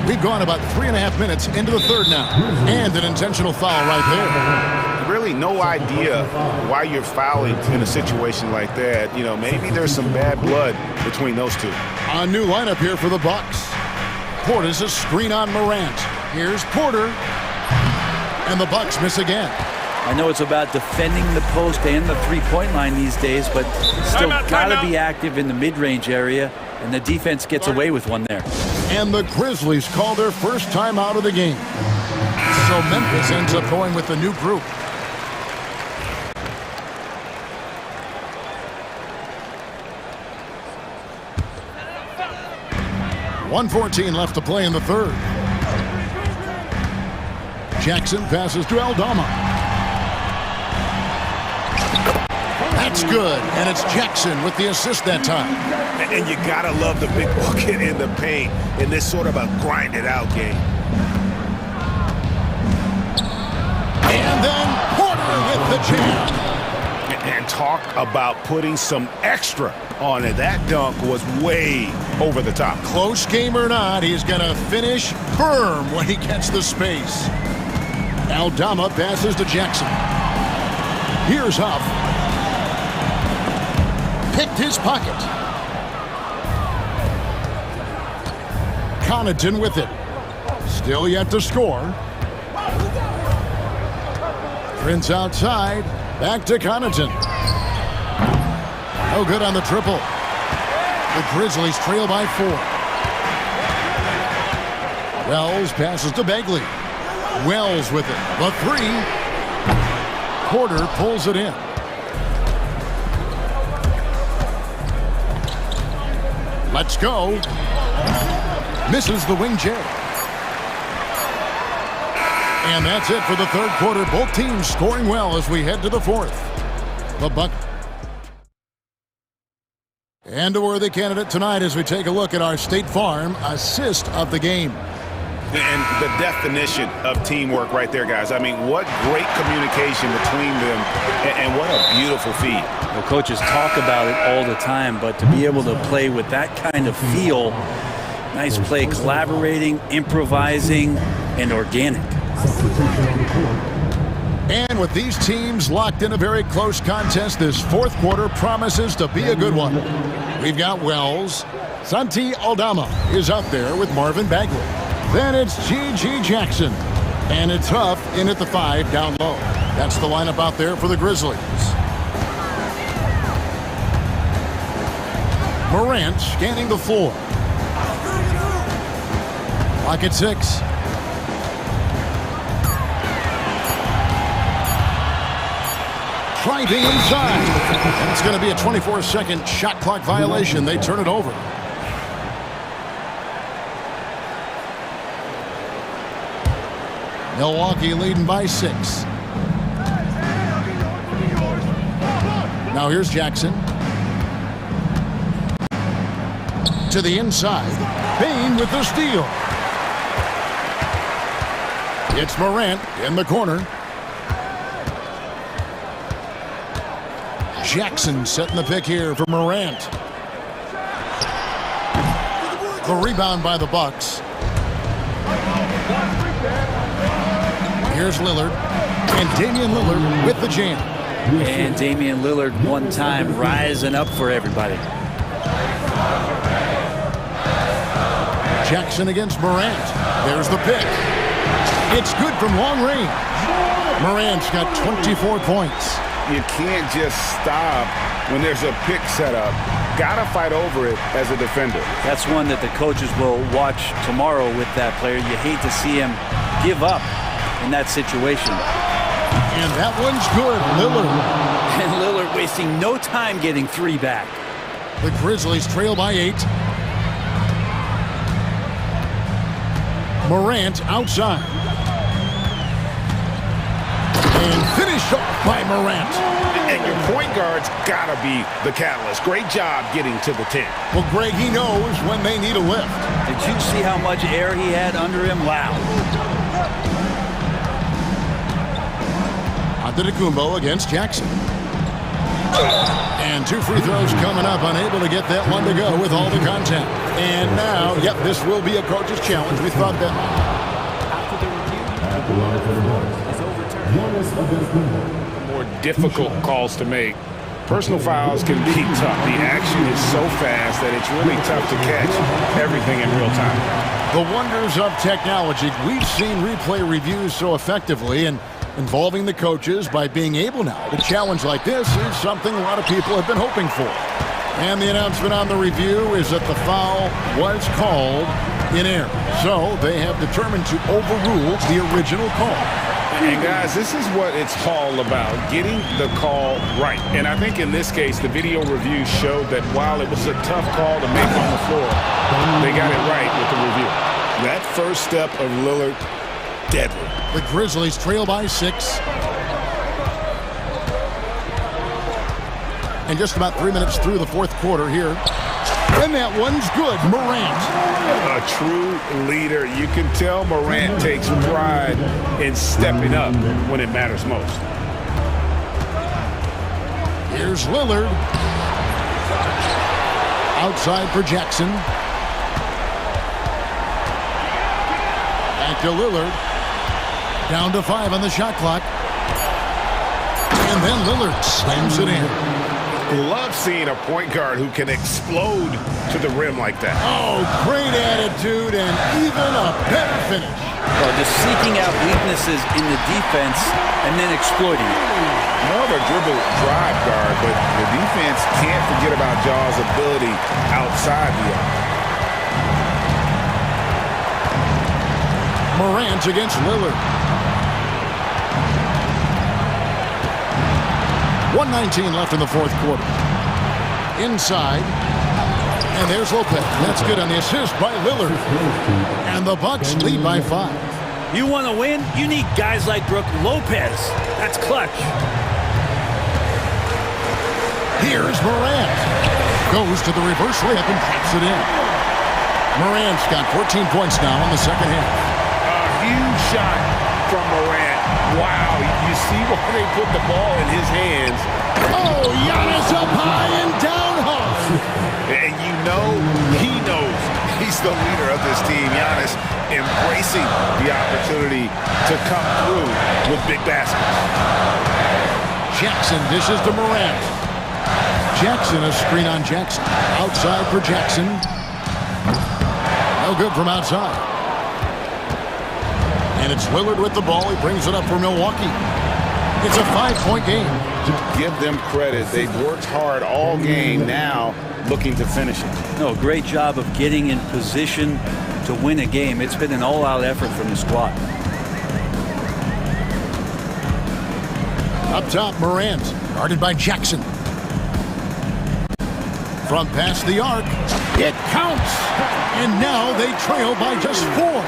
We've gone about 3.5 minutes into the third now. And an intentional foul right there. Really no idea why you're fouling in a situation like that. You know, maybe there's some bad blood between those two. A new lineup here for the Bucks. Porter's a screen on Morant. Here's Porter. And the Bucks miss again. I know it's about defending the post and the three-point line these days, but still got to be active in the mid-range area, and the defense gets away with one there. And the Grizzlies call their first time out of the game. So Memphis ends up going with the new group. .114 left to play in the third. Jackson passes to Aldama. That's good, and it's Jackson with the assist that time. And you gotta love the big bucket in the paint in this sort of a grind-it-out game. And then Porter with the jam. And talk about putting some extra on it. That dunk was way over the top. Close game or not, he's going to finish firm when he gets the space. Aldama passes to Jackson. Here's Huff. Picked his pocket. Connaughton with it. Still yet to score. Prince outside. Back to Connaughton. No good on the triple. The Grizzlies trail by 4. Wells passes to Begley. Wells with it. The 3. Porter pulls it in. Let's go. Misses the wing J. And that's it for the third quarter. Both teams scoring well as we head to the fourth. The Buck. And a worthy candidate tonight as we take a look at our State Farm assist of the game. And the definition of teamwork right there, guys. I mean, what great communication between them, and what a beautiful feed. Well, coaches talk about it all the time, but to be able to play with that kind of feel, nice play, collaborating, improvising, and organic. And with these teams locked in a very close contest, this fourth quarter promises to be a good one. We've got Wells. Santi Aldama is up there with Marvin Bagley. Then it's G.G. Jackson. And it's Huff in at the 5 down low. That's the lineup out there for the Grizzlies. Morant scanning the floor. Clock at 6. Driving inside. And it's going to be a 24-second shot clock violation. They turn it over. Milwaukee leading by 6. Now here's Jackson. To the inside. Bain with the steal. It's Morant in the corner. Jackson setting the pick here for Morant. The rebound by the Bucks. Here's Lillard. And Damian Lillard with the jam. And Damian Lillard one time rising up for everybody. Jackson against Morant. There's the pick. It's good from long range. Morant's got 24 points. You can't just stop when there's a pick set up. Gotta fight over it as a defender. That's one that the coaches will watch tomorrow with that player. You hate to see him give up in that situation. And that one's good, Lillard. And Lillard wasting no time getting 3 back. The Grizzlies trail by 8. Morant outside. And finished off by Morant. And your point guard's gotta be the catalyst. Great job getting to the 10. Well, Greg, he knows when they need a lift. Did you see how much air he had under him? Wow. Antetokounmpo against Jackson. And 2 free throws coming up, unable to get that one to go with all the contact. And now, yep, this will be a coach's challenge. We thought that. More difficult calls to make. Personal fouls can be tough. The action is so fast that it's really tough to catch everything in real time. The wonders of technology. We've seen replay reviews so effectively, and involving the coaches by being able now to challenge like this is something a lot of people have been hoping for. And the announcement on the review is that the foul was called in error. So they have determined to overrule the original call. And guys, this is what it's all about, getting the call right. And I think in this case, the video review showed that while it was a tough call to make on the floor, they got it right with the review. That first step of Lillard, deadly. The Grizzlies trail by 6. And just about 3 minutes through the fourth quarter here. And that one's good. Morant. A true leader. You can tell Morant takes pride in stepping up when it matters most. Here's Lillard. Outside for Jackson. Back to Lillard. Down to 5 on the shot clock. And then Lillard slams it in. Love seeing a point guard who can explode to the rim like that. Oh, great attitude and even a better finish. Well, just seeking out weaknesses in the defense and then exploiting it. More of a dribble drive guard, but the defense can't forget about Jaw's ability outside the arc. Morant against Lillard. 1:19 left in the fourth quarter. Inside. And there's Lopez. That's good on the assist by Lillard. And the Bucks lead by 5. You want to win? You need guys like Brook Lopez. That's clutch. Here's Morant. Goes to the reverse layup and drops it in. Morant's got 14 points now in the second half. A huge shot from Morant. Wow, you see why they put the ball in his hands. Oh, Giannis up high and down hard. And you know he knows he's the leader of this team. Giannis embracing the opportunity to come through with big baskets. Jackson dishes to Morant. Jackson, a screen on Jackson. Outside for Jackson. No good from outside. And it's Lillard with the ball. He brings it up for Milwaukee. It's a 5-point game. Give them credit. They've worked hard all game, now looking to finish it. No, great job of getting in position to win a game. It's been an all-out effort from the squad. Up top, Morant, guarded by Jackson. From past the arc, it counts. And now they trail by just 4.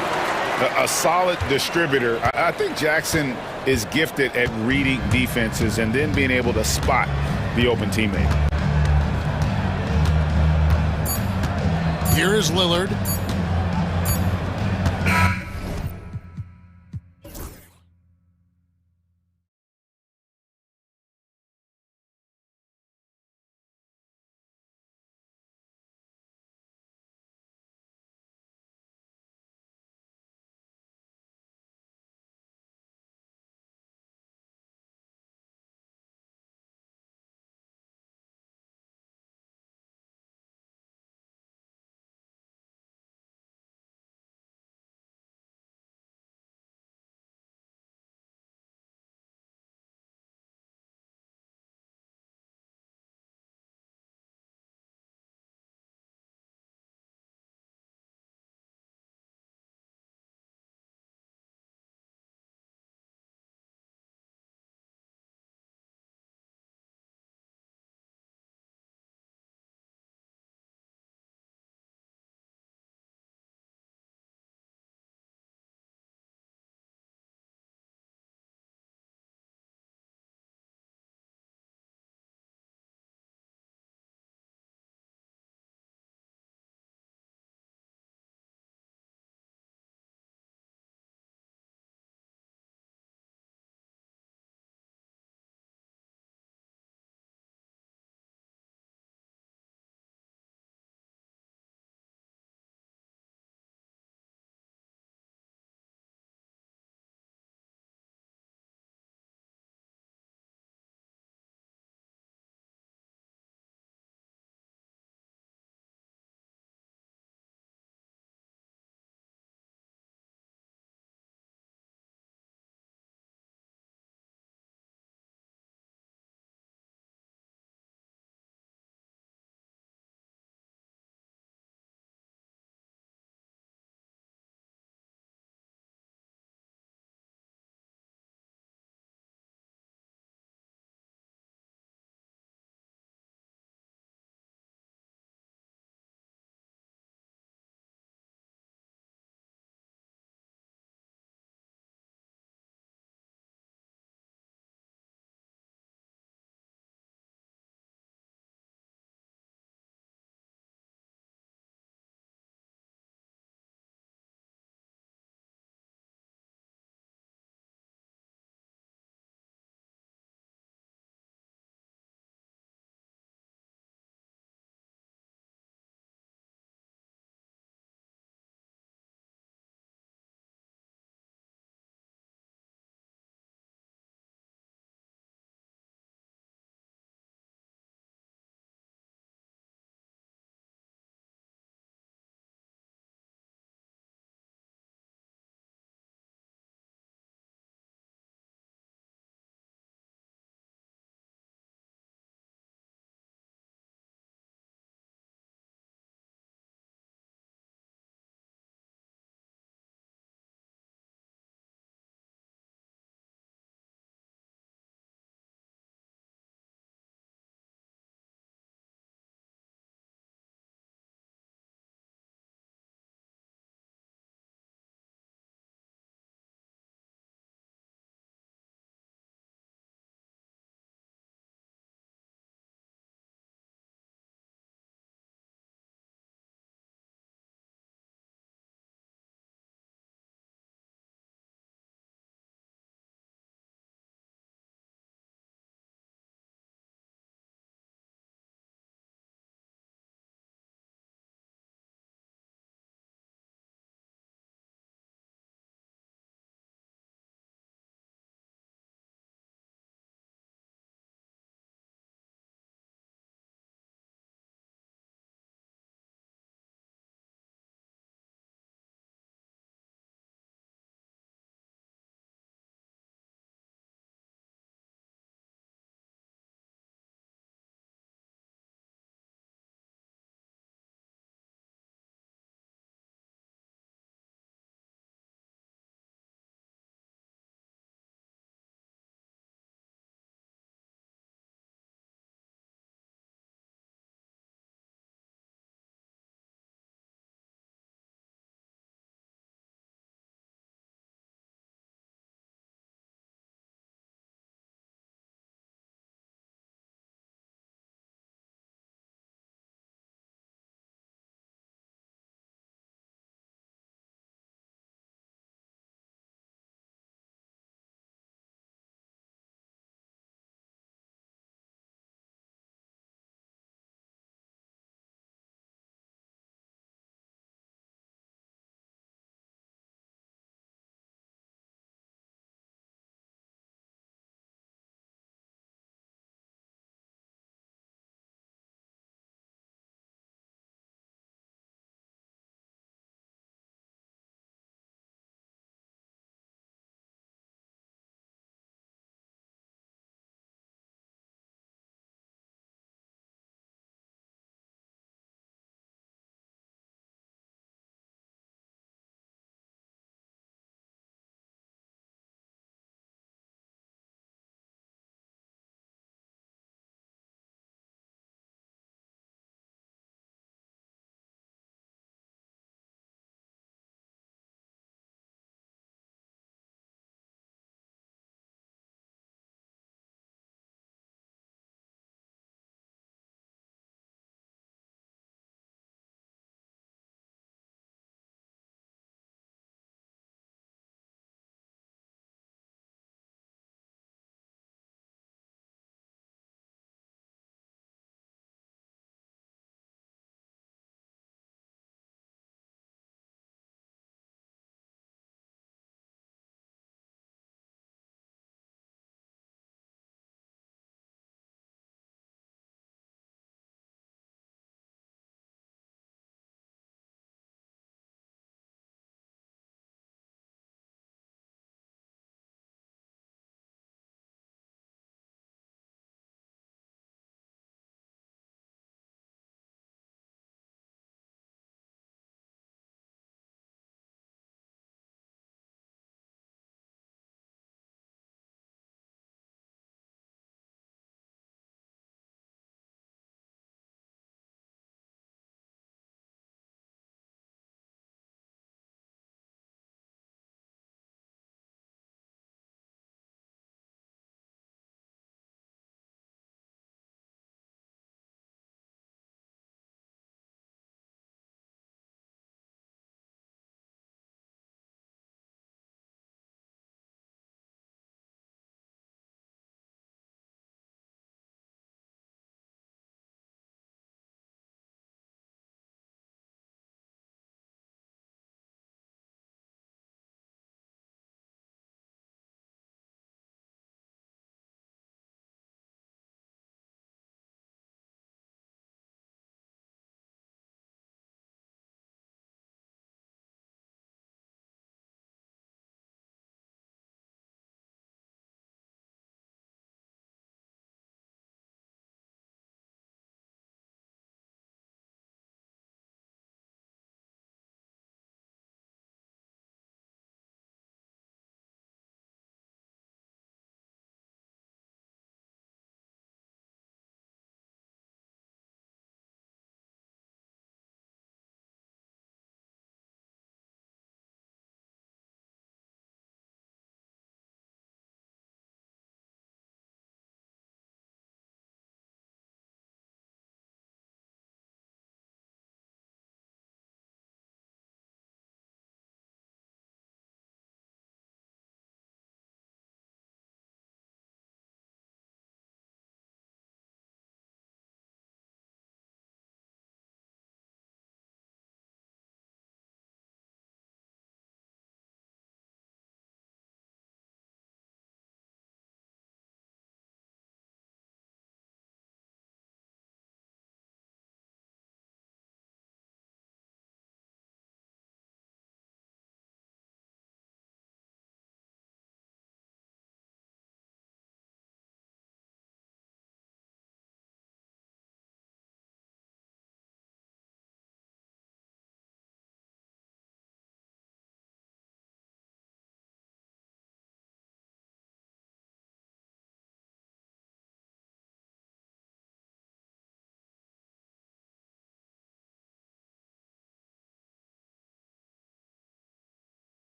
A solid distributor. I think Jackson is gifted at reading defenses and then being able to spot the open teammate. Here is Lillard.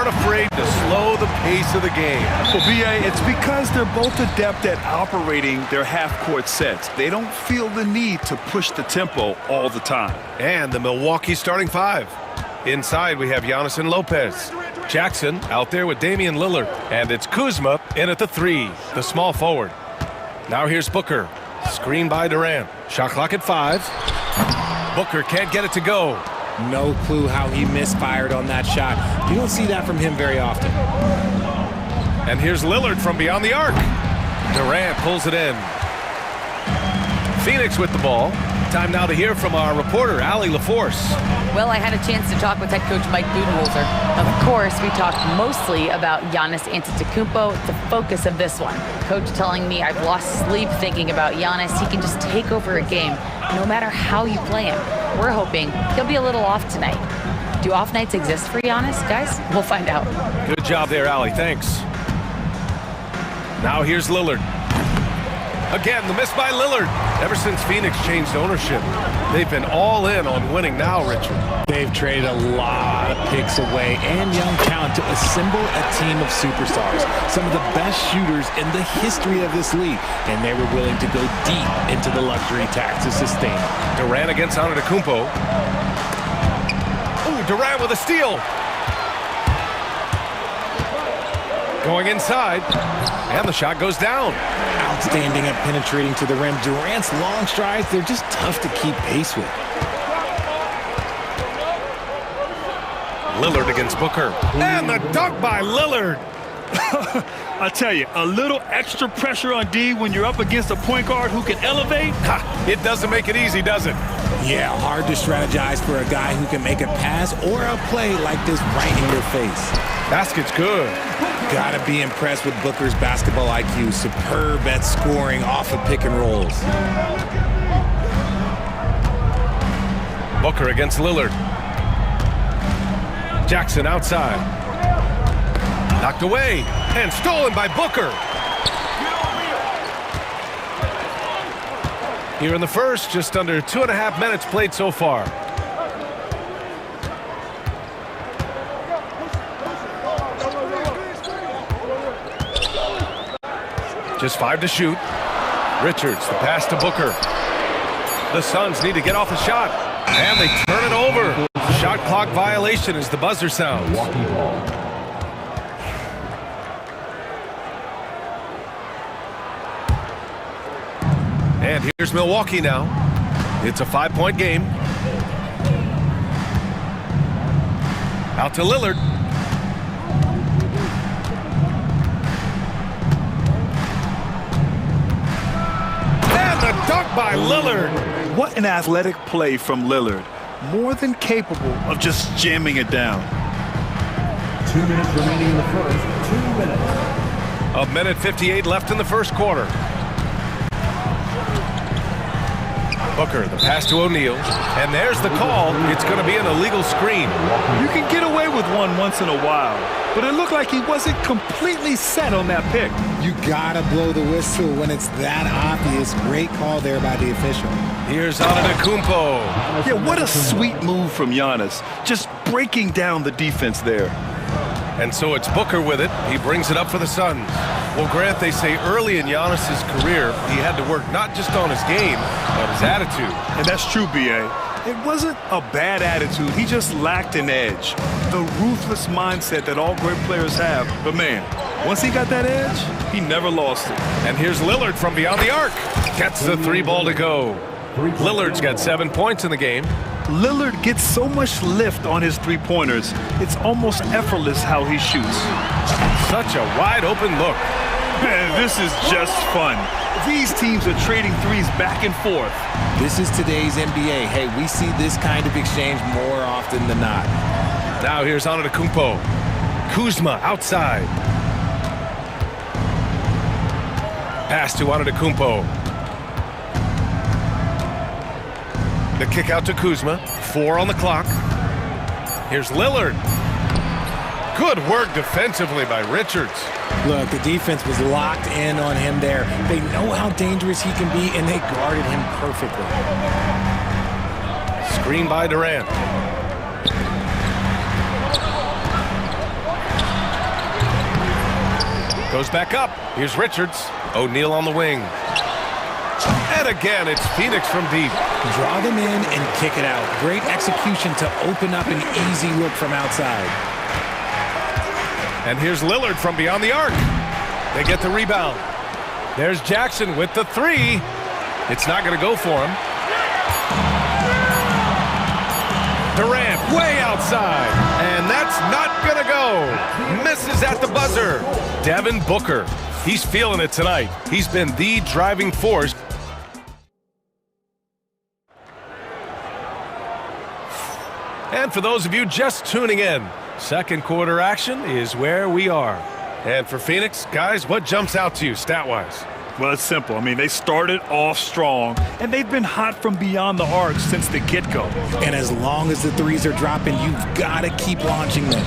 aren't afraid to slow the pace of the game. Well, B.A., it's because they're both adept at operating their half-court sets. They don't feel the need to push the tempo all the time. And the Milwaukee starting five. Inside, we have Giannis and Lopez. Jackson out there with Damian Lillard. And it's Kuzma in at the three, the small forward. Now here's Booker. Screen by Durant. Shot clock at 5. Booker can't get it to go. No clue how he misfired on that shot. You don't see that from him very often. And here's Lillard from beyond the arc. Durant pulls it in. Phoenix with the ball. Time now to hear from our reporter, Allie LaForce. Well, I had a chance to talk with head coach Mike Budenholzer. Of course, we talked mostly about Giannis Antetokounmpo, the focus of this one. Coach telling me I've lost sleep thinking about Giannis. He can just take over a game, no matter how you play him. We're hoping he'll be a little off tonight. Do off nights exist for Giannis, guys? We'll find out. Good job there, Allie. Thanks. Now here's Lillard. Again, the miss by Lillard. Ever since Phoenix changed ownership, they've been all in on winning now, Richard. They've traded a lot of picks away and young talent to assemble a team of superstars. Some of the best shooters in the history of this league. And they were willing to go deep into the luxury tax to sustain it. Durant against Antetokounmpo. Ooh, Durant with a steal. Going inside, and the shot goes down. Outstanding at penetrating to the rim. Durant's long strides, they're just tough to keep pace with. Lillard against Booker. And the dunk by Lillard. I tell you, a little extra pressure on D when you're up against a point guard who can elevate. It doesn't make it easy, does it? Yeah, hard to strategize for a guy who can make a pass or a play like this right in your face. Basket's good. Gotta be impressed with Booker's basketball IQ. Superb at scoring off of pick and rolls. Booker against Lillard. Jackson outside. Knocked away and stolen by Booker. Here in the first, just under 2.5 minutes played so far. Just 5 to shoot. Richards, the pass to Booker. The Suns need to get off a shot. And they turn it over. Shot clock violation as the buzzer sounds. And here's Milwaukee now. It's a 5-point game. Out to Lillard. And the dunk by Lillard. What an athletic play from Lillard. More than capable of just jamming it down. 2 minutes remaining in the first. 2 minutes. 1:58 left in the first quarter. Booker, the pass to O'Neal, and there's the call. It's going to be an illegal screen. You can get away with one once in a while, but it looked like he wasn't completely set on that pick. You gotta blow the whistle when it's that obvious. Great call there by the official. Here's Antetokounmpo. Yeah, what a sweet move from Giannis. Just breaking down the defense there. And so it's Booker with it. He brings it up for the Suns. Well, Grant, they say early in Giannis's career, he had to work not just on his game, but his attitude. And that's true, B.A. It wasn't a bad attitude. He just lacked an edge. The ruthless mindset that all great players have. But, man, once he got that edge, he never lost it. And here's Lillard from beyond the arc. Gets the 3 ball to go. Lillard's got 7 points in the game. Lillard gets so much lift on his three-pointers, it's almost effortless how he shoots. Such a wide-open look. Man, this is just fun. These teams are trading threes back and forth. This is today's NBA. Hey, we see this kind of exchange more often than not. Now here's Antetokounmpo. Kuzma outside. Pass to Antetokounmpo. The kick out to Kuzma. 4 on the clock. Here's Lillard. Good work defensively by Richards. Look, the defense was locked in on him there. They know how dangerous he can be, and they guarded him perfectly. Screen by Durant. Goes back up. Here's Richards. O'Neal on the wing. And again, it's Phoenix from deep. Draw them in and kick it out. Great execution to open up an easy look from outside. And here's Lillard from beyond the arc. They get the rebound. There's Jackson with the three. It's not going to go for him. Durant way outside. And that's not going to go. Misses at the buzzer. Devin Booker. He's feeling it tonight. He's been the driving force. And for those of you just tuning in, second quarter action is where we are. And for Phoenix, guys, what jumps out to you stat-wise? Well, it's simple. I mean, they started off strong, and they've been hot from beyond the arc since the get-go. And as long as the threes are dropping, you've got to keep launching them.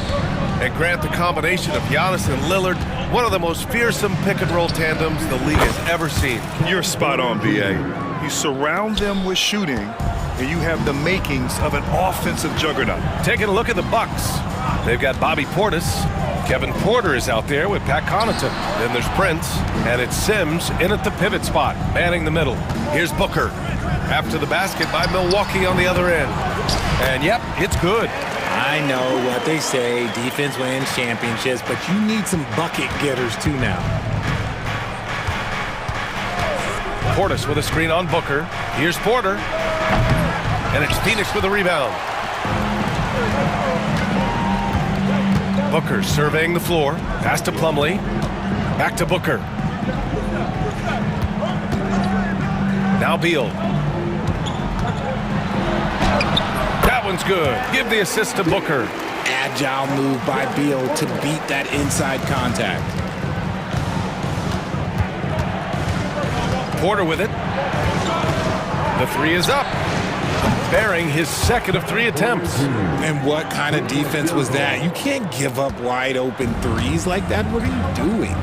And Grant, the combination of Giannis and Lillard, one of the most fearsome pick-and-roll tandems the league has ever seen. You're spot on, B.A. You surround them with shooting, and you have the makings of an offensive juggernaut. Taking a look at the Bucks. They've got Bobby Portis. Kevin Porter is out there with Pat Connaughton. Then there's Prince, and it's Sims in at the pivot spot, manning the middle. Here's Booker. After the basket by Milwaukee on the other end. And yep, it's good. I know what they say, defense wins championships, but you need some bucket getters too now. Portis with a screen on Booker. Here's Porter. And it's Phoenix with a rebound. Booker surveying the floor. Pass to Plumlee. Back to Booker. Now Beal. That one's good. Give the assist to Booker. Agile move by Beal to beat that inside contact. Porter with it. The three is up. Bearing his second of 3 attempts. And what kind of defense was that? You can't give up wide open threes like that. What are you doing?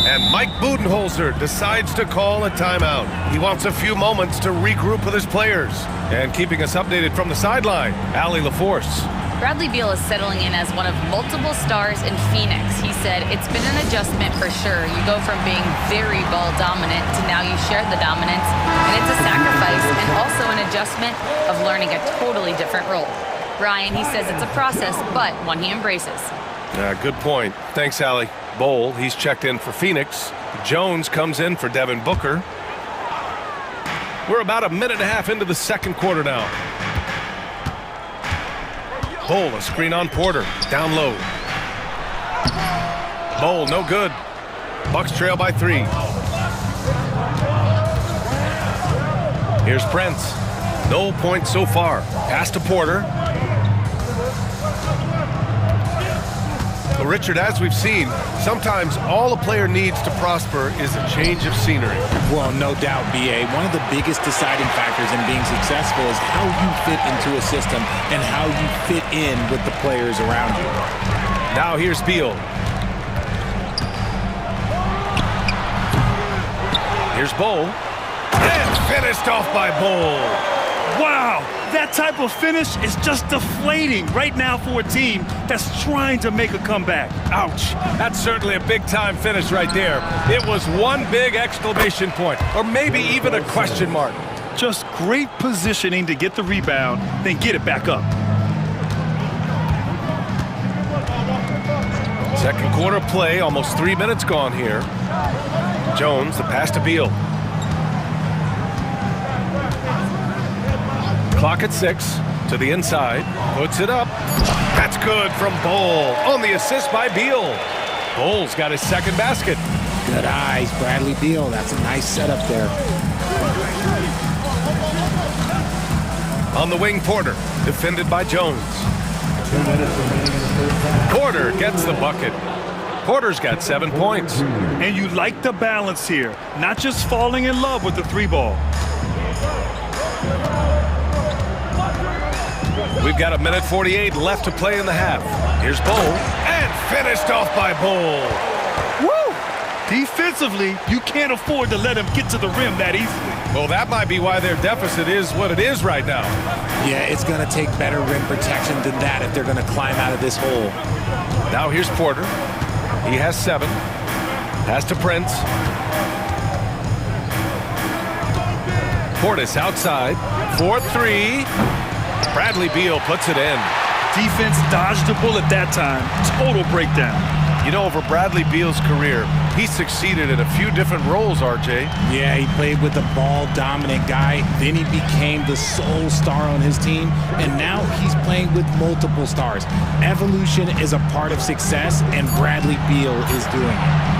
And Mike Budenholzer decides to call a timeout. He wants a few moments to regroup with his players. And keeping us updated from the sideline, Allie LaForce. Bradley Beal is settling in as one of multiple stars in Phoenix. He said, it's been an adjustment for sure. You go from being very ball dominant to now you share the dominance. And it's a sacrifice and also an adjustment of learning a totally different role. Ryan, he says it's a process, but one he embraces. Good point. Thanks, Allie. Bowl, he's checked in for Phoenix. Jones comes in for Devin Booker. We're about a minute and a half into the second quarter now. Bowl, a screen on Porter. Down low. Bowl, no good. Bucks trail by 3. Here's Prince. No points so far. Pass to Porter. Well, Richard, as we've seen, sometimes all a player needs to prosper is a change of scenery. Well, no doubt, B.A. One of the biggest deciding factors in being successful is how you fit into a system and how you fit in with the players around you. Now here's Beal. Here's Bowl. And finished off by Bowl. Wow, that type of finish is just deflating right now for a team that's trying to make a comeback. Ouch. That's certainly a big-time finish right there. It was one big exclamation point, or maybe even a question mark. Just great positioning to get the rebound, then get it back up. Second quarter play, almost 3 minutes gone here. Jones, the pass to Beal. Clock at 6, to the inside, puts it up. That's good from Bowl, on the assist by Beal. Bowl's got his second basket. Good eyes, Bradley Beal. That's a nice setup there. On the wing, Porter, defended by Jones. Porter gets the bucket. Porter's got 7 points. And you like the balance here, not just falling in love with the 3-ball. We've got a minute 48 left to play in the half. Here's Bowl, and finished off by Bowl. Woo! Defensively, you can't afford to let him get to the rim that easily. Well, that might be why their deficit is what it is right now. Yeah, it's going to take better rim protection than that if they're going to climb out of this hole. Now here's Porter. He has 7. Pass to Prince. Portis outside. 4-3. Bradley Beal puts it in. Defense dodged the bullet that time. Total breakdown. You know, over Bradley Beal's career, he succeeded in a few different roles, RJ. Yeah, he played with the ball-dominant guy. Then he became the sole star on his team. And now he's playing with multiple stars. Evolution is a part of success, and Bradley Beal is doing it.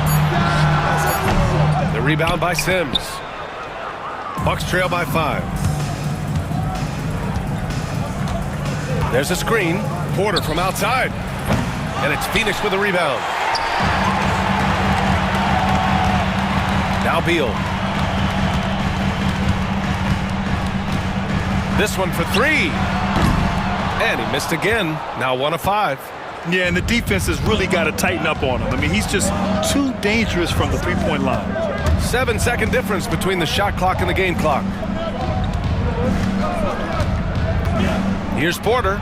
The rebound by Sims. Bucks trail by 5. There's a screen. Porter from outside. And it's Phoenix with a rebound. Now Beal. This one for 3. And he missed again. Now 1 of 5. Yeah, and the defense has really got to tighten up on him. I mean, he's just too dangerous from the three-point line. 7-second difference between the shot clock and the game clock. Here's Porter.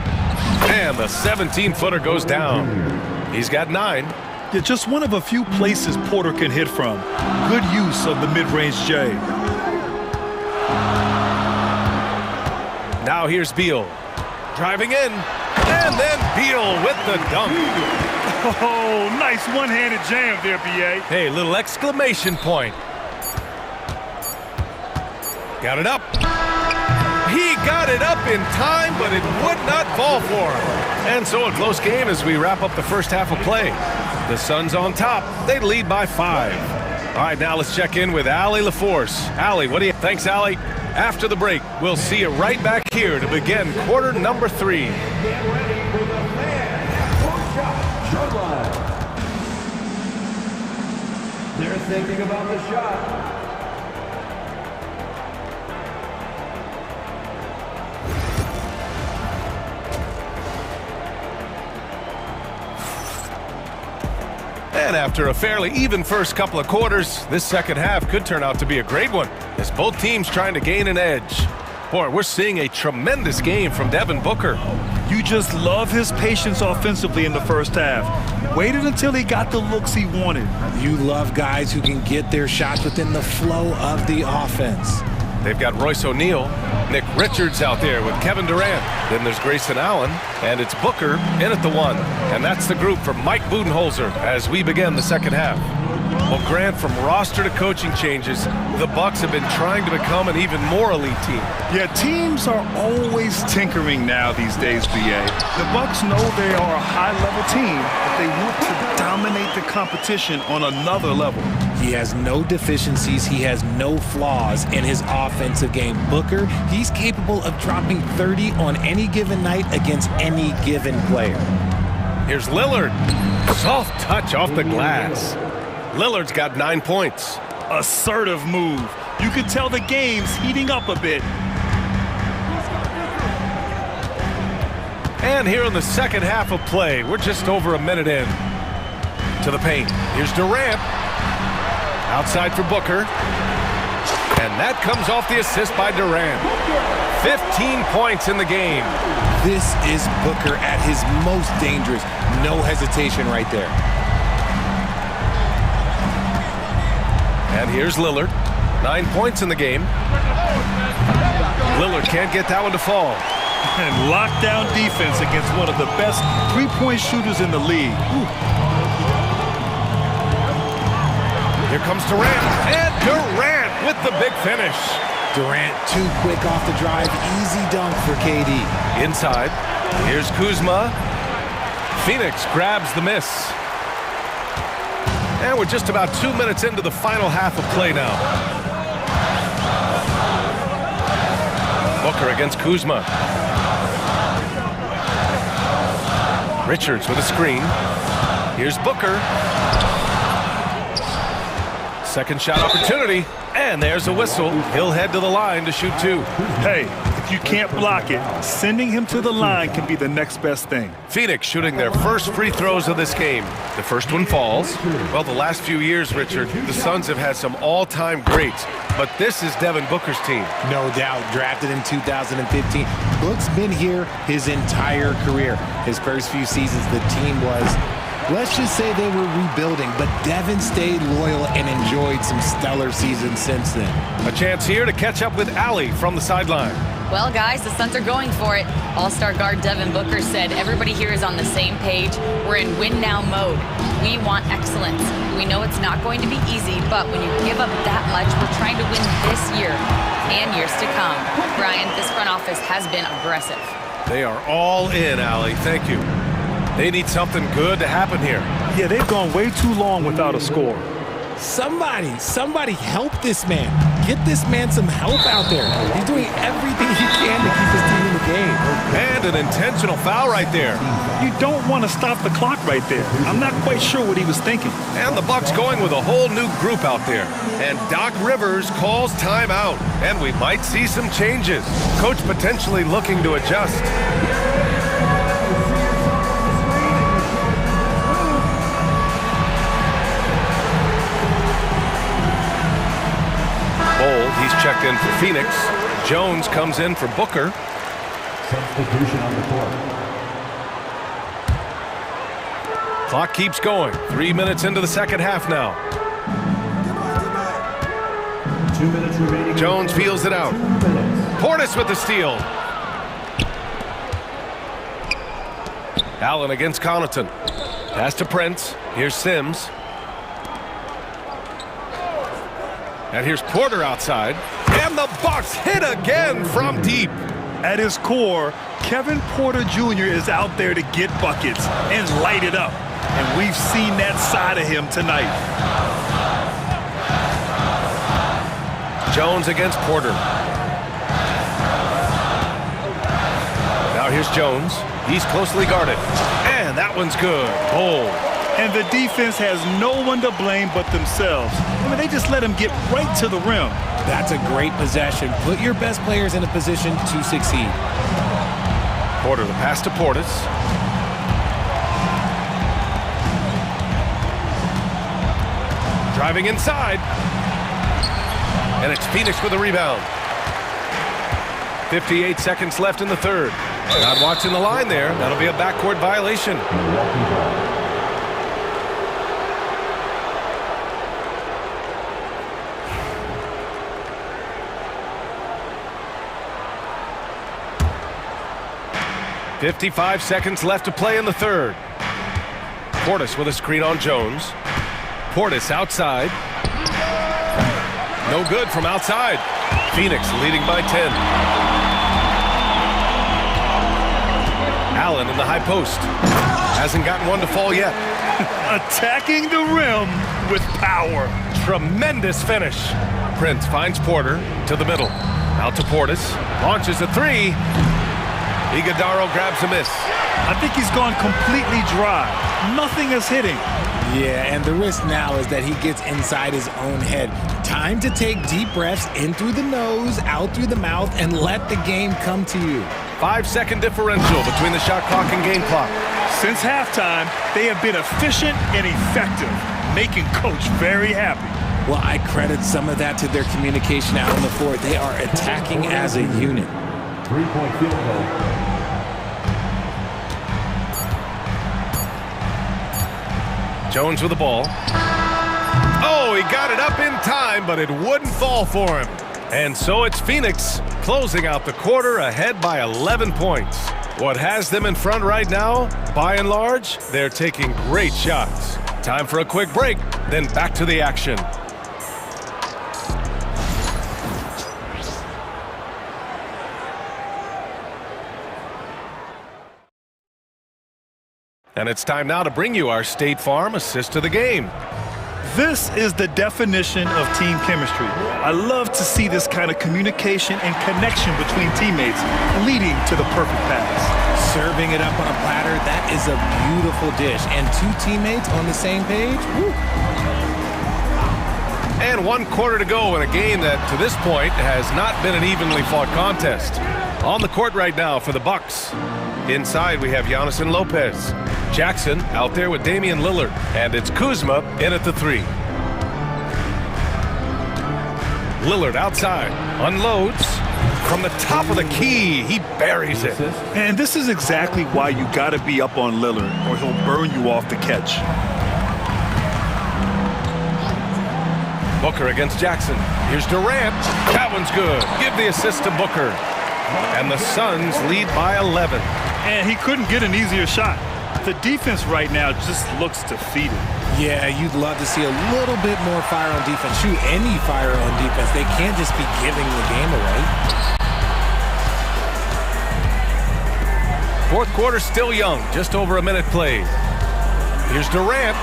And the 17-footer goes down. He's got 9. Yeah, just one of a few places Porter can hit from. Good use of the mid-range J. Now here's Beal. Driving in. And then Beal with the dunk. Oh, nice one-handed jam there, B.A. Hey, little exclamation point. Got it up. He got it up in time, but it would not fall for him. And so a close game as we wrap up the first half of play. The Suns on top. They lead by 5. All right, now let's check in with Allie LaForce. Allie, what do you... Thanks, Allie. After the break, we'll see you right back here to begin quarter number 3. Get ready for the man. Shot. They're thinking about the shot. And after a fairly even first couple of quarters, this second half could turn out to be a great one, as both teams trying to gain an edge. Boy, we're seeing a tremendous game from Devin Booker. You just love his patience offensively in the first half. Waited until he got the looks he wanted. You love guys who can get their shots within the flow of the offense. They've got Royce O'Neal, Nick Richards out there with Kevin Durant. Then there's Grayson Allen, and it's Booker in at the 1. And that's the group from Mike Budenholzer as we begin the second half. Well, Grant, from roster to coaching changes, the Bucks have been trying to become an even more elite team. Yeah, teams are always tinkering now these days, B.A. The Bucks know they are a high-level team, but they want to dominate the competition on another level. He has no deficiencies. He has no flaws in his offensive game. Booker, he's capable of dropping 30 on any given night against any given player. Here's Lillard. Soft touch off the glass. Lillard's got 9 points. Assertive move. You can tell the game's heating up a bit. And here in the second half of play, we're just over a minute in. To the paint. Here's Durant. Outside for Booker. And that comes off the assist by Durant. 15 points in the game. This is Booker at his most dangerous. No hesitation right there. And here's Lillard. 9 points in the game. Lillard can't get that one to fall. And lockdown defense against one of the best three-point shooters in the league. Here comes Durant. And Durant with the big finish. Durant too quick off the drive. Easy dunk for KD. Inside. Here's Kuzma. Phoenix grabs the miss. And we're just about 2 minutes into the final half of play now. Booker against Kuzma. Richards with a screen. Here's Booker. Second shot opportunity. And there's a whistle. He'll head to the line to shoot 2. Hey, if you can't block it, sending him to the line can be the next best thing. Phoenix shooting their first free throws of this game. The first one falls. Well, the last few years, Richard, the Suns have had some all-time greats. But this is Devin Booker's team. No doubt. Drafted in 2015. Book's been here his entire career. His first few seasons, the team was Let's just say they were rebuilding, but Devin stayed loyal and enjoyed some stellar seasons since then. A chance here to catch up with Allie from the sideline. Well, guys, the Suns are going for it. All-star guard Devin Booker said everybody here is on the same page. We're in win-now mode. We want excellence. We know it's not going to be easy, but when you give up that much, we're trying to win this year and years to come. Brian, this front office has been aggressive. They are all in, Allie. Thank you. They need something good to happen here. Yeah, they've gone way too long without a score. Somebody help this man. Get this man some help out there. He's doing everything he can to keep his team in the game. And an intentional foul right there. You don't want to stop the clock right there. I'm not quite sure what he was thinking. And the Bucks going with a whole new group out there. And Doc Rivers calls timeout. And we might see some changes. Coach potentially looking to adjust. He's checked in for Phoenix. Jones comes in for Booker. Substitution on the court. Clock keeps going. 3 minutes into the second half now. 2 minutes remaining. Jones feels it out. Portis with the steal. Allen against Connaughton. Pass to Prince. Here's Sims. And here's Porter outside. And the Bucks hit again from deep. At his core, Kevin Porter Jr. is out there to get buckets and light it up. And we've seen that side of him tonight. Jones against Porter. Now here's Jones. He's closely guarded. And that one's good. Oh. And the defense has no one to blame but themselves. I mean, they just let him get right to the rim. That's a great possession. Put your best players in a position to succeed. Porter, the pass to Portis. Driving inside. And it's Phoenix with a rebound. 58 seconds left in the third. Not watching the line there. That'll be a backcourt violation. 55 seconds left to play in the third. Portis with a screen on Jones. Portis outside. No good from outside. Phoenix leading by 10. Allen in the high post. Hasn't gotten one to fall yet. Attacking the rim with power. Tremendous finish. Prince finds Porter to the middle. Out to Portis. Launches a three. Iguodaro grabs a miss. I think he's gone completely dry. Nothing is hitting. Yeah, and the risk now is that he gets inside his own head. Time to take deep breaths in through the nose, out through the mouth, and let the game come to you. 5-second differential between the shot clock and game clock. Since halftime, they have been efficient and effective, making Coach very happy. Well, I credit some of that to their communication out on the floor. They are attacking as a unit. 3-point field goal. Jones with the ball. Oh, he got it up in time, but it wouldn't fall for him. And so it's Phoenix closing out the quarter ahead by 11 points. What has them in front right now, by and large, they're taking great shots. Time for a quick break, then back to the action. And it's time now to bring you our State Farm assist to the game. This is the definition of team chemistry. I love to see this kind of communication and connection between teammates leading to the perfect pass. Serving it up on a platter, that is a beautiful dish. And two teammates on the same page. Woo. And 1 quarter to go in a game that, to this point, has not been an evenly fought contest. On the court right now for the Bucks. Inside, we have Giannis and Lopez. Jackson out there with Damian Lillard. And it's Kuzma in at the three. Lillard outside. Unloads. From the top of the key, he buries it. And this is exactly why you got to be up on Lillard, or he'll burn you off the catch. Booker against Jackson. Here's Durant. That one's good. Give the assist to Booker. And the Suns lead by 11. And he couldn't get an easier shot. The defense right now just looks defeated. Yeah, you'd love to see a little bit more fire on defense. Shoot, any fire on defense. They can't just be giving the game away. Fourth quarter still young. Just over a minute played. Here's Durant.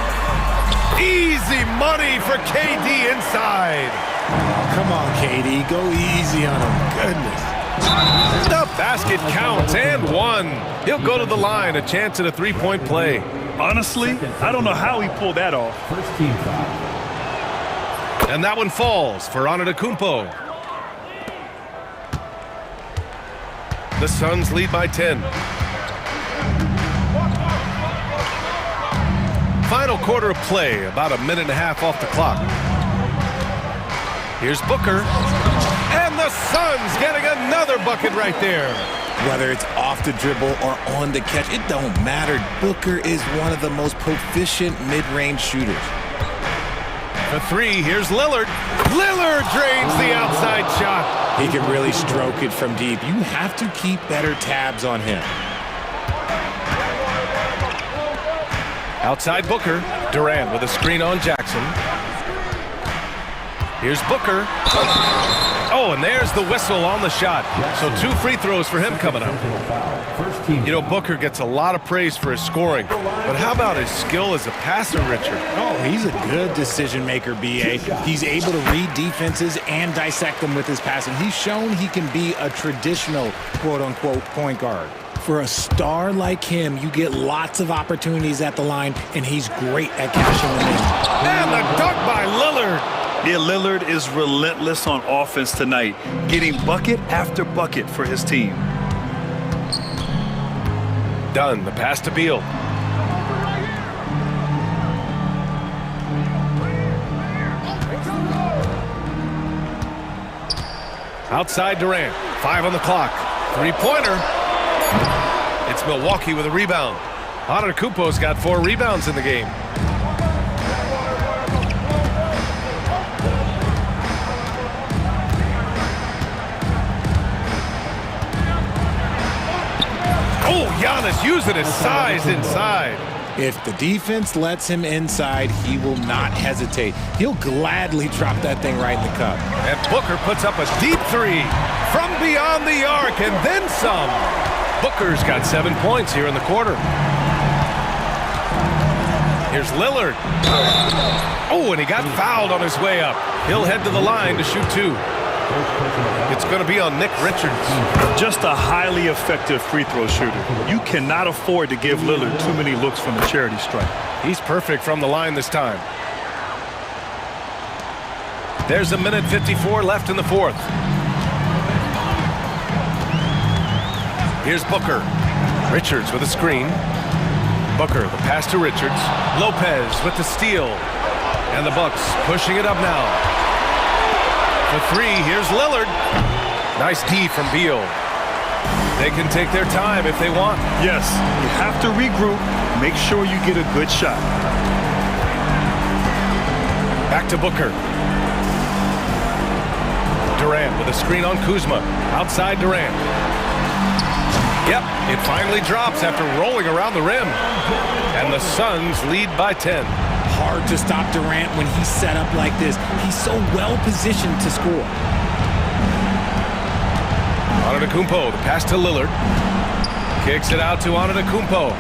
Easy money for KD inside. Come on, KD. Go easy on him. Goodness. The basket counts and one. He'll go to the line. A chance at a three-point play. Honestly, I don't know how he pulled that off. First team foul. And that one falls for Antetokounmpo. The Suns lead by 10. Final quarter of play, about a minute and a half off the clock. Here's Booker. And the Suns getting another bucket right there. Whether it's off the dribble or on the catch, it don't matter. Booker is one of the most proficient mid-range shooters. For three, here's Lillard. Lillard drains the outside shot. He can really stroke it from deep. You have to keep better tabs on him. Outside Booker. Durant with a screen on Jackson. Here's Booker. Oh, and there's the whistle on the shot. So 2 free throws for him coming up. You know, Booker gets a lot of praise for his scoring, but how about his skill as a passer, Richard? Oh, he's a good decision maker, B.A. He's able to read defenses and dissect them with his passing. He's shown he can be a traditional quote-unquote point guard. For a star like him, you get lots of opportunities at the line, and he's great at cashing them in. And the dunk by Lillard. Yeah, Lillard is relentless on offense tonight, getting bucket after bucket for his team. Done. The pass to Beal. Outside Durant. 5 on the clock. Three-pointer. It's Milwaukee with a rebound. Antetokounmpo's got 4 rebounds in the game. Oh, Giannis using his size inside. If the defense lets him inside, he will not hesitate. He'll gladly drop that thing right in the cup. And Booker puts up a deep 3 from beyond the arc and then some. Booker's got 7 points here in the quarter. Here's Lillard. Oh, and he got fouled on his way up. He'll head to the line to shoot 2. It's going to be on Nick Richards. Just a highly effective free throw shooter. You cannot afford to give Lillard too many looks from the charity stripe. He's perfect from the line this time. There's a minute 54 left in the fourth. Here's Booker. Richards with a screen. Booker, the pass to Richards. Lopez with the steal. And the Bucks pushing it up now. For 3, here's Lillard. Nice D from Beal. They can take their time if they want. Yes, you have to regroup. Make sure you get a good shot. Back to Booker. Durant with a screen on Kuzma. Outside Durant. Yep, it finally drops after rolling around the rim. And the Suns lead by 10. Hard to stop Durant when he's set up like this. He's so well positioned to score. Antetokounmpo, the pass to Lillard. Kicks it out to Antetokounmpo.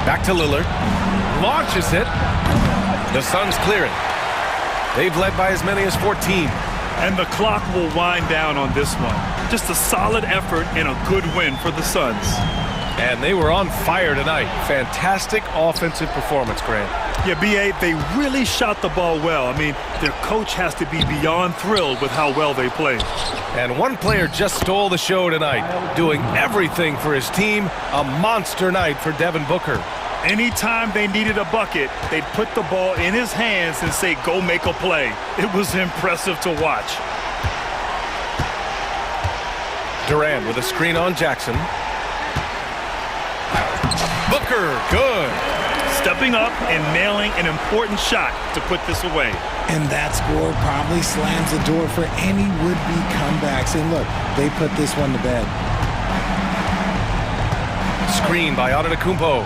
Back to Lillard. Launches it. The Suns clear it. They've led by as many as 14. And the clock will wind down on this one. Just a solid effort and a good win for the Suns. And they were on fire tonight. Fantastic offensive performance, Grant. Yeah, B.A., they really shot the ball well. I mean, their coach has to be beyond thrilled with how well they played. And one player just stole the show tonight, doing everything for his team. A monster night for Devin Booker. Anytime they needed a bucket, they'd put the ball in his hands and say, go make a play. It was impressive to watch. Durant with a screen on Jackson. Booker, good. Stepping up and nailing an important shot to put this away. And that score probably slams the door for any would-be comebacks. And look, they put this one to bed. Screen by Antetokounmpo.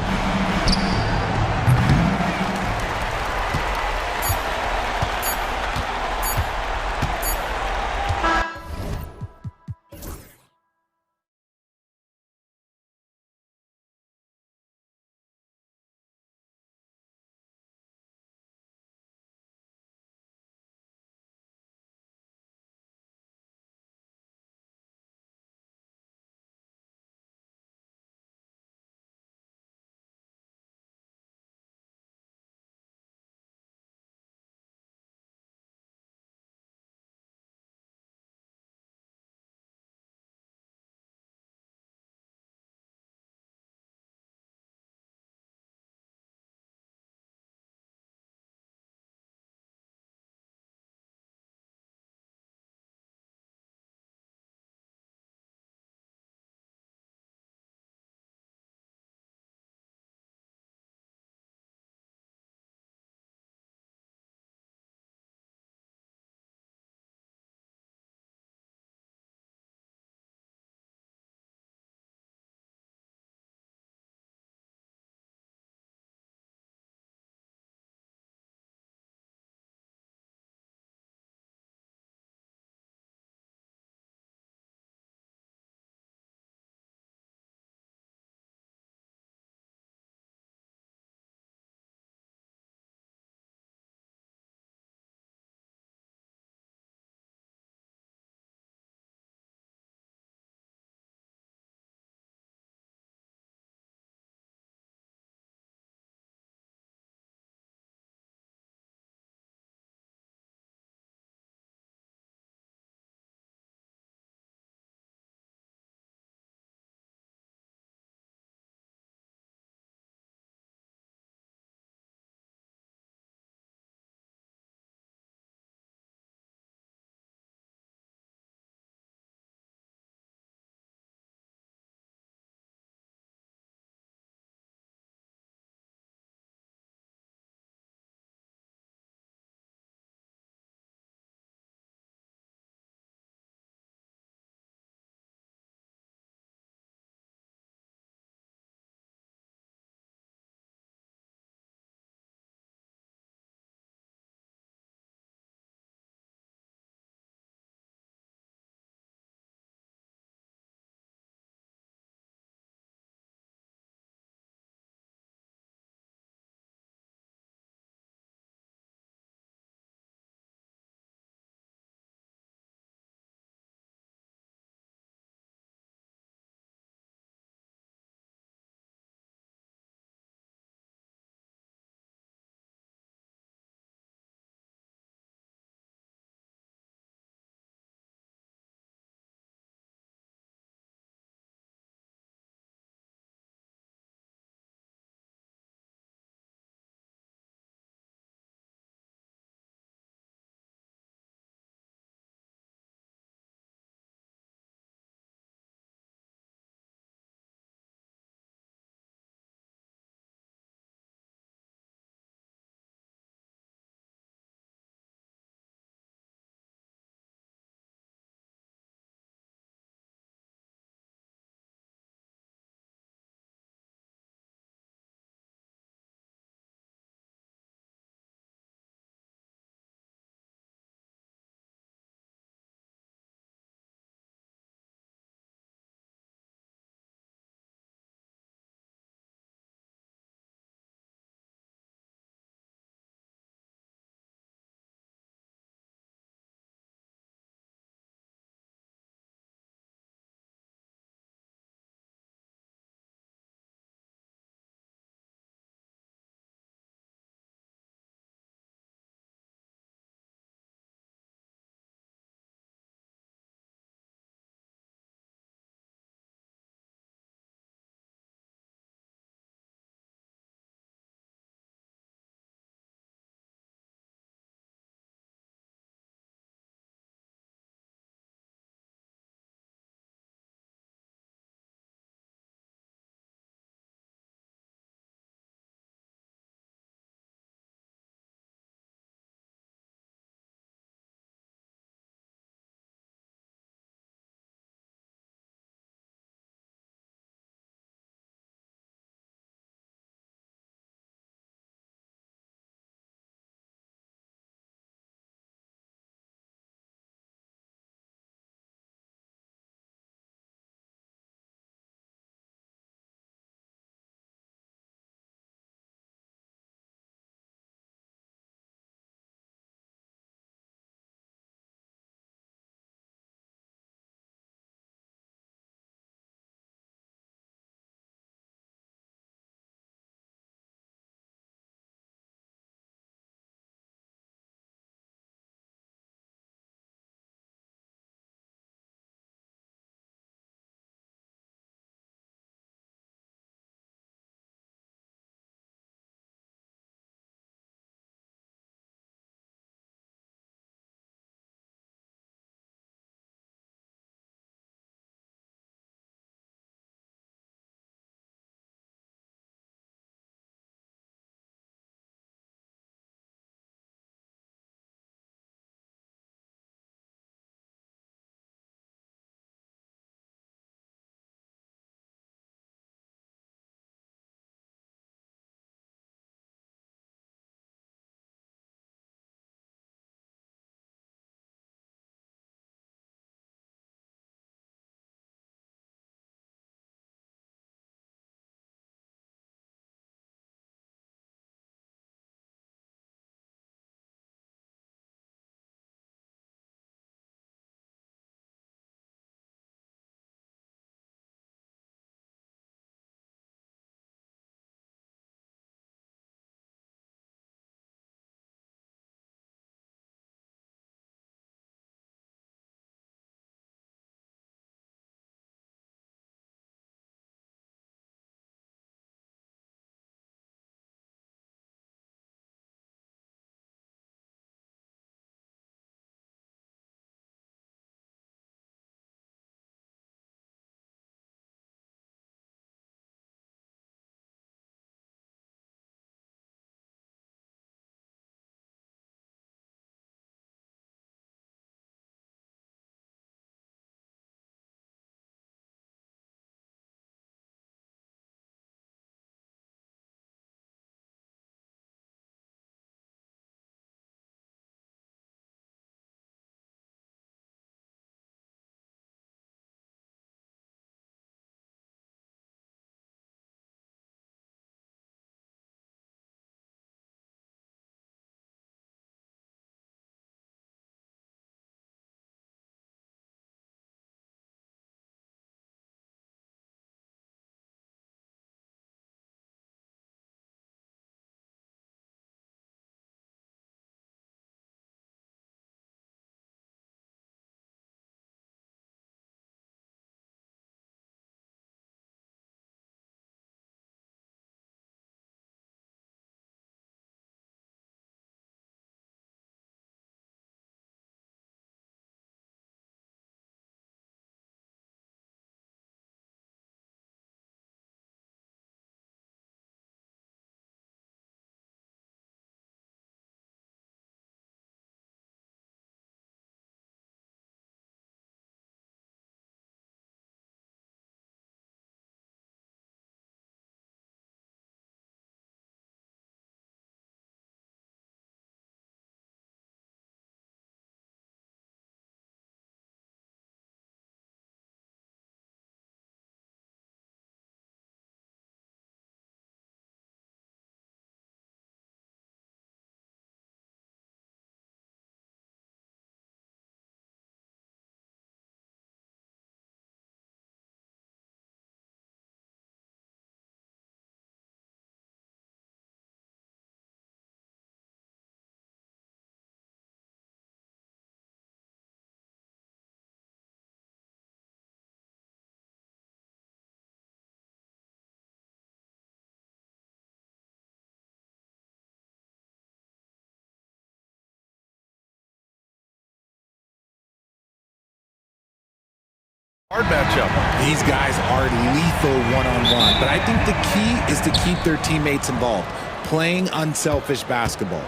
Hard matchup. These guys are lethal one-on-one, but I think the key is to keep their teammates involved, playing unselfish basketball.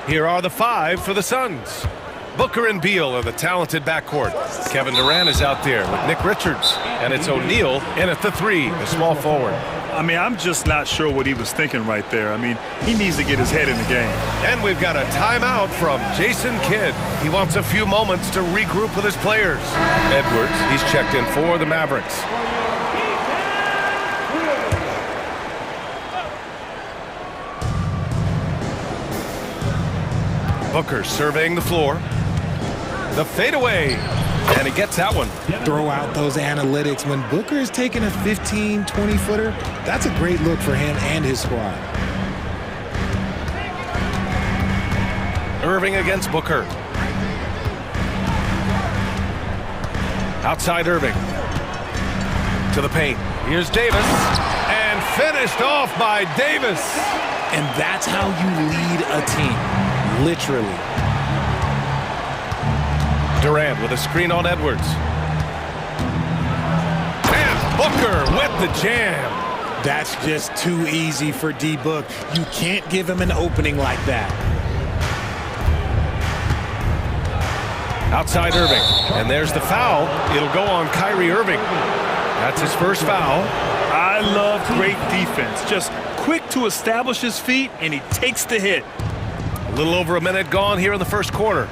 Here are the 5 for the Suns. Booker and Beal are the talented backcourt. Kevin Durant is out there with Nick Richards, and it's O'Neal in at the 3, the small forward. I mean, I'm just not sure what he was thinking right there. I mean, he needs to get his head in the game. And we've got a timeout from Jason Kidd. He wants a few moments to regroup with his players. Edwards, he's checked in for the Mavericks. Booker surveying the floor. The fadeaway, and he gets that one. Throw out those analytics. When Booker is taking a 15, 20-footer, that's a great look for him and his squad. Irving against Booker. Outside Irving. To the paint. Here's Davis. And finished off by Davis. And that's how you lead a team. Literally. Durant with a screen on Edwards. And Booker with the jam. That's just too easy for D-Book. You can't give him an opening like that. Outside Irving. And there's the foul. It'll go on Kyrie Irving. That's his first foul. I love great defense. Just quick to establish his feet, and he takes the hit. A little over a minute gone here in the first quarter.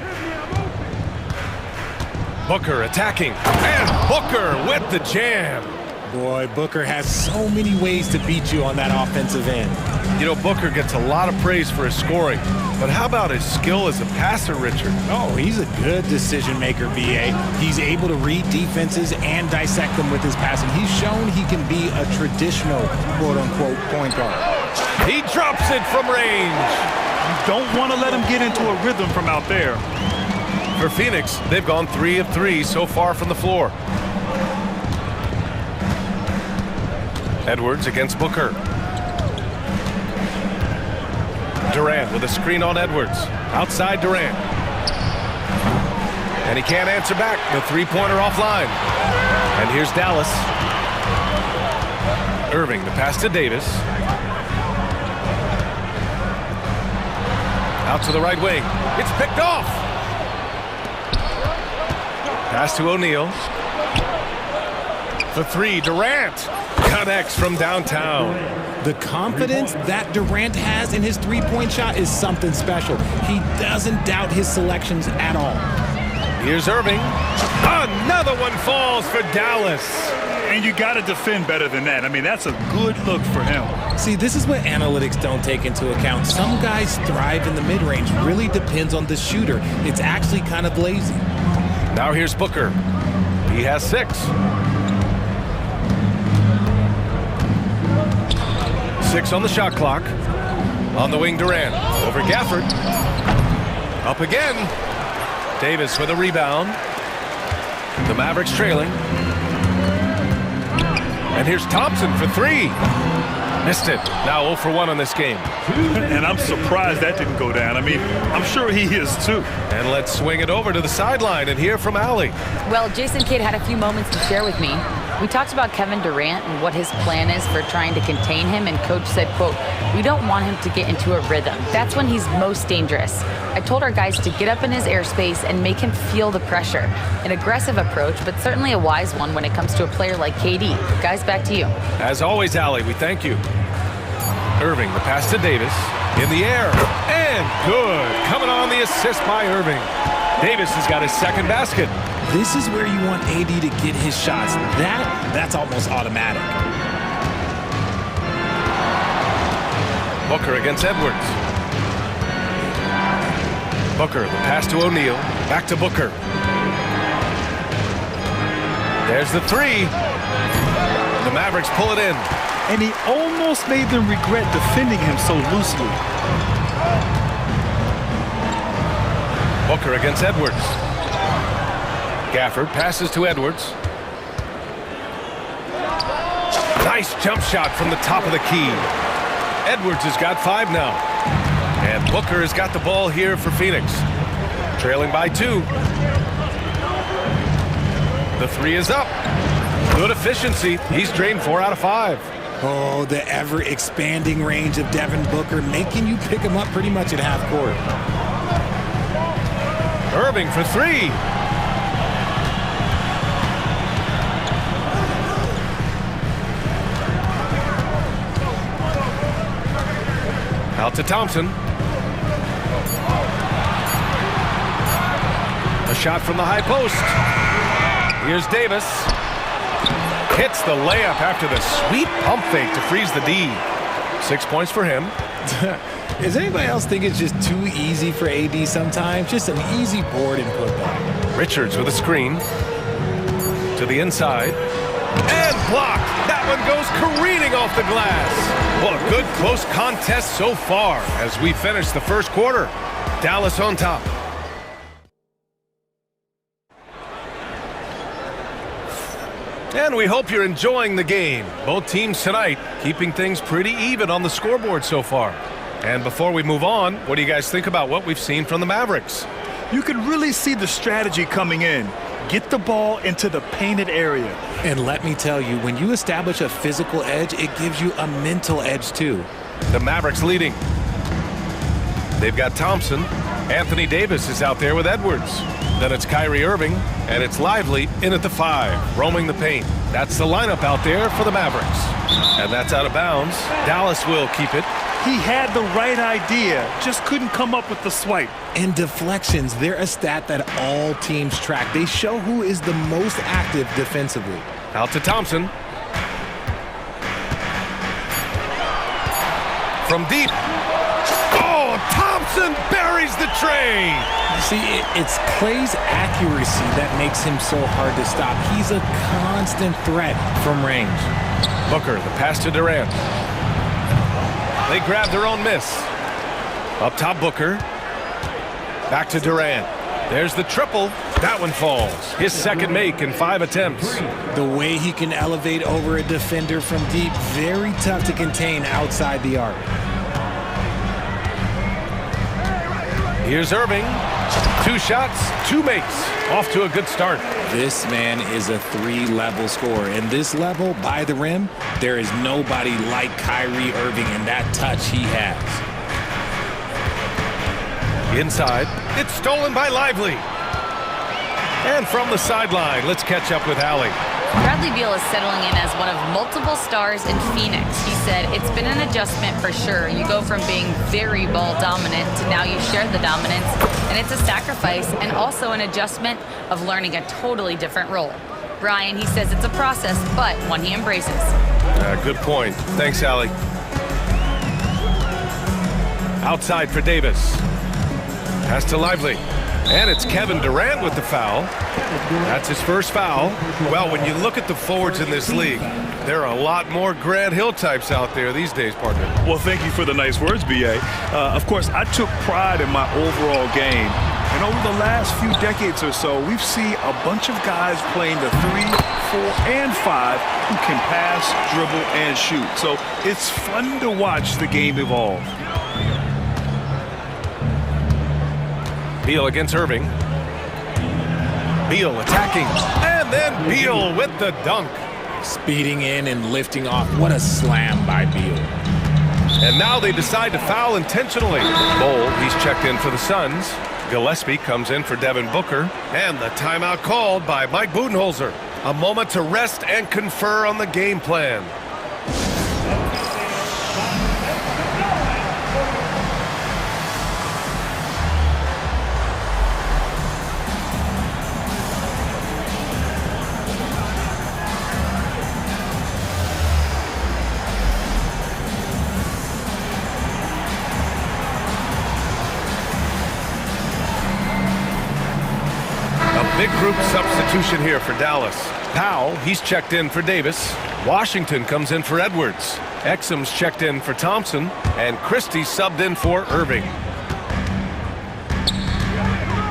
Booker attacking, and Booker with the jam. Boy, Booker has so many ways to beat you on that offensive end. You know, Booker gets a lot of praise for his scoring, but how about his skill as a passer, Richard? Oh, he's a good decision maker, BA. He's able to read defenses and dissect them with his passing. He's shown he can be a traditional, quote-unquote, point guard. He drops it from range. You don't want to let him get into a rhythm from out there. For Phoenix, they've gone 3 of 3 so far from the floor. Edwards against Booker. Durant with a screen on Edwards. Outside Durant. And he can't answer back. The three-pointer offline. And here's Dallas. Irving, the pass to Davis. Out to the right wing. It's picked off. Pass to O'Neal. The 3, Durant connects from downtown. The confidence that Durant has in his three-point shot is something special. He doesn't doubt his selections at all. Here's Irving. Another one falls for Dallas. And you got to defend better than that. I mean, that's a good look for him. See, this is what analytics don't take into account. Some guys thrive in the mid-range. Really depends on the shooter. It's actually kind of lazy. Now here's Booker. He has 6. 6 on the shot clock. On the wing, Durant. Over Gafford. Up again. Davis with a rebound. The Mavericks trailing. And here's Thompson for 3. Missed it. Now 0 for 1 on this game. And I'm surprised that didn't go down. I mean, I'm sure he is too. And let's swing it over to the sideline and hear from Allie. Well, Jason Kidd had a few moments to share with me. We talked about Kevin Durant and what his plan is for trying to contain him, and Coach said, quote, "We don't want him to get into a rhythm. That's when he's most dangerous. I told our guys to get up in his airspace and make him feel the pressure. An aggressive approach, but certainly a wise one when it comes to a player like KD. Guys, back to you." As always, Allie, we thank you. Irving, the pass to Davis. In the air. And good. Coming on the assist by Irving. Davis has got his second basket. This is where you want AD to get his shots. That's almost automatic. Booker against Edwards. Booker, the pass to O'Neal. Back to Booker. There's the 3. The Mavericks pull it in. And he almost made them regret defending him so loosely. Booker against Edwards. Gafford passes to Edwards. Nice jump shot from the top of the key. Edwards has got 5 now. And Booker has got the ball here for Phoenix. Trailing by 2. The three is up. Good efficiency. He's drained 4 out of 5. Oh, the ever-expanding range of Devin Booker, making you pick him up pretty much at half court. Irving for 3. Out to Thompson. A shot from the high post. Here's Davis. Hits the layup after the sweet pump fake to freeze the D. 6 points for him. Does anybody else think it's just too easy for AD sometimes? Just an easy board and put back. Richards with a screen. To the inside. And blocked. That one goes careening off the glass. Well, a good close contest so far as we finish the first quarter. Dallas on top. And we hope you're enjoying the game. Both teams tonight keeping things pretty even on the scoreboard so far. And before we move on, what do you guys think about what we've seen from the Mavericks? You can really see the strategy coming in. Get the ball into the painted area. And let me tell you, when you establish a physical edge, it gives you a mental edge too. The Mavericks leading. They've got Thompson. Anthony Davis is out there with Edwards. Then it's Kyrie Irving, and it's Lively in at the 5, roaming the paint. That's the lineup out there for the Mavericks. And that's out of bounds. Dallas will keep it. He had the right idea, just couldn't come up with the swipe. And deflections, they're a stat that all teams track. They show who is the most active defensively. Out to Thompson. From deep. Oh, Thompson buries the tray. See, it's Clay's accuracy that makes him so hard to stop. He's a constant threat from range. Booker, the pass to Durant. They grab their own miss. Up top, Booker. Back to Durant. There's the triple. That one falls. His second make in 5 attempts. The way he can elevate over a defender from deep, very tough to contain outside the arc. Here's Irving. 2 shots, 2 makes. Off to a good start. This man is a 3-level scorer. And this level, by the rim, there is nobody like Kyrie Irving in that touch he has. Inside, it's stolen by Lively. And from the sideline, let's catch up with Allie. Bradley Beal is settling in as one of multiple stars in Phoenix. He said, it's been an adjustment for sure. You go from being very ball dominant to now you share the dominance. And it's a sacrifice and also an adjustment of learning a totally different role. Brian, he says it's a process, but one he embraces. Good point. Thanks, Allie. Outside for Davis. Pass to Lively. And it's Kevin Durant with the foul. That's his first foul. Well, when you look at the forwards in this league, there are a lot more Grant Hill types out there these days, partner. Well, thank you for the nice words, B.A. Of course, I took pride in my overall game. And over the last few decades or so, we've seen a bunch of guys playing the 3, 4, and 5 who can pass, dribble, and shoot. So it's fun to watch the game evolve. Beal against Irving. Beal attacking. And then Beal with the dunk. Speeding in and lifting off. What a slam by Beal. And now they decide to foul intentionally. Bowl, he's checked in for the Suns. Gillespie comes in for Devin Booker. And the timeout called by Mike Budenholzer. A moment to rest and confer on the game plan. Big group substitution here for Dallas. Powell, he's checked in for Davis. Washington comes in for Edwards. Exum's checked in for Thompson. And Christie subbed in for Irving.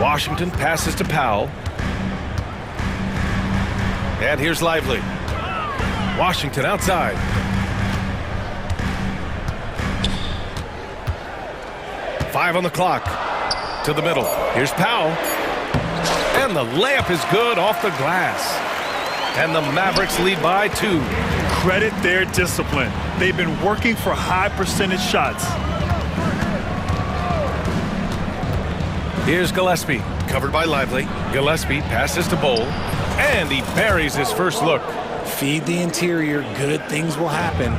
Washington passes to Powell. And here's Lively. Washington outside. Five on the clock. To the middle. Here's Powell. And the layup is good off the glass. And the Mavericks lead by 2. Credit their discipline. They've been working for high percentage shots. Here's Gillespie, covered by Lively. Gillespie passes to Bowl, and he buries his first look. Feed the interior, good things will happen.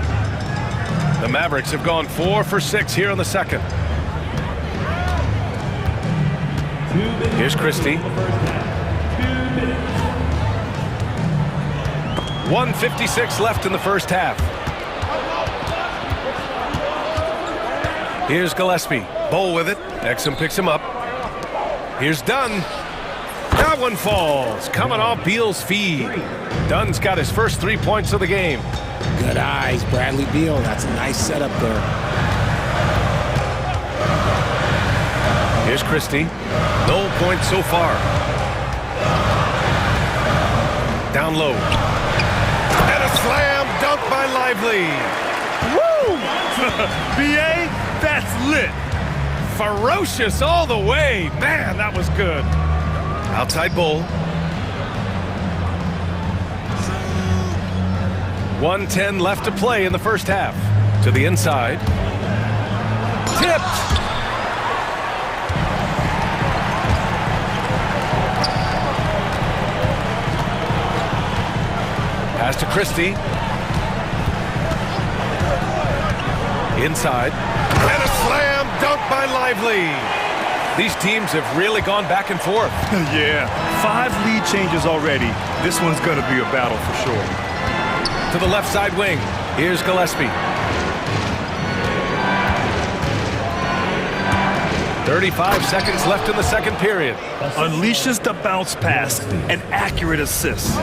The Mavericks have gone 4 for 6 here in the second. Here's Christie. 1:56 left in the first half. Here's Gillespie. Bowl with it. Exum picks him up. Here's Dunn. That one falls. Coming off Beal's feed. Dunn's got his first 3 points of the game. Good eyes, Bradley Beal. That's a nice setup there. Here's Christie. No points so far. Down low. And a slam dunk by Lively. Woo! BA, that's lit. Ferocious all the way. Man, that was good. Outside Bowl. 1:10 left to play in the first half. To the inside. Tipped. Pass to Christie. Inside. And a slam dunk by Lively. These teams have really gone back and forth. Yeah, 5 lead changes already. This one's going to be a battle for sure. To the left side wing. Here's Gillespie. 35 seconds left in the second period. Unleashes the bounce pass. An accurate assist.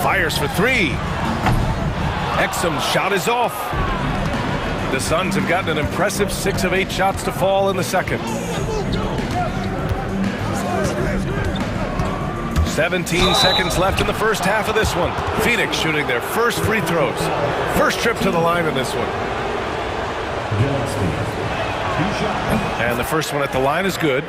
Fires for 3. Exum's shot is off. The Suns have gotten an impressive 6 of 8 shots to fall in the second. 17 seconds left in the first half of this one. Phoenix shooting their first free throws. First trip to the line in this one. And the first one at the line is good.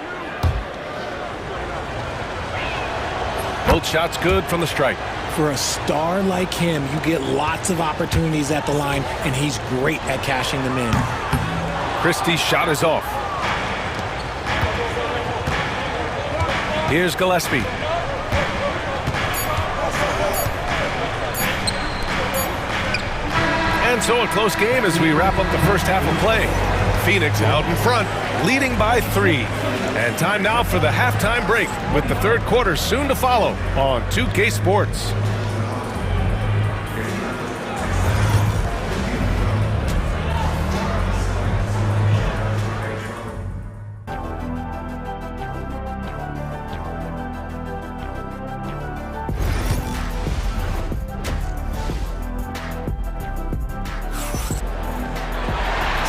Both shots good from the strike. For a star like him, you get lots of opportunities at the line, and he's great at cashing them in. Christie's shot is off. Here's Gillespie. And so a close game as we wrap up the first half of play. Phoenix out in front, leading by 3. And time now for the halftime break, with the third quarter soon to follow on 2K Sports.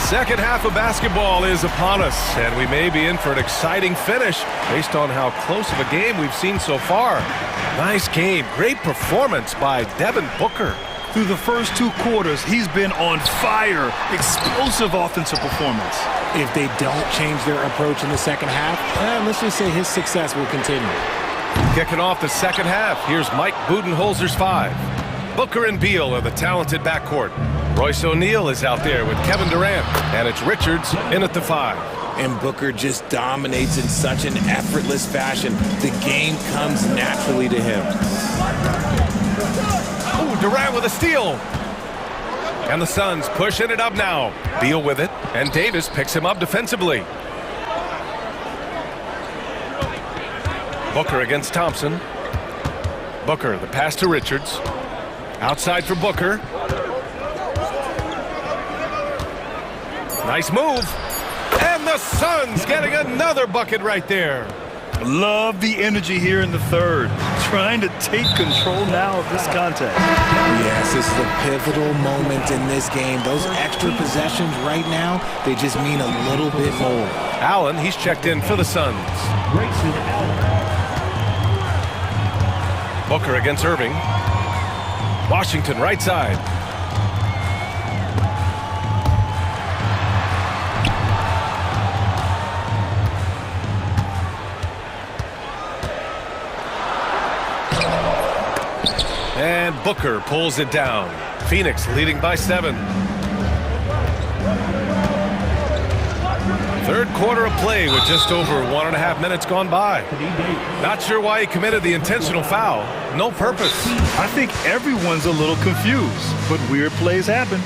Second half of basketball is upon us, and we may be in for an exciting finish based on how close of a game we've seen so far. Nice game. Great performance by Devin Booker. Through the first 2 quarters, he's been on fire. Explosive offensive performance. If they don't change their approach in the second half, let's just say his success will continue. Kicking off the second half, here's Mike Budenholzer's 5. Booker and Beal are the talented backcourt. Royce O'Neal is out there with Kevin Durant, and it's Richards in at the 5. And Booker just dominates in such an effortless fashion. The game comes naturally to him. Ooh, Durant with a steal. And the Suns pushing it up now. Beal with it, and Davis picks him up defensively. Booker against Thompson. Booker, the pass to Richards. Outside for Booker. Nice move. And the Suns getting another bucket right there. Love the energy here in the third. Trying to take control now of this contest. Yes, this is a pivotal moment in this game. Those extra possessions right now, they just mean a little bit more. Allen, he's checked in for the Suns. Booker against Irving. Washington right side. Booker pulls it down. Phoenix leading by 7. Third quarter of play with just over 1.5 minutes gone by. Not sure why he committed the intentional foul. No purpose. I think everyone's a little confused, but weird plays happen.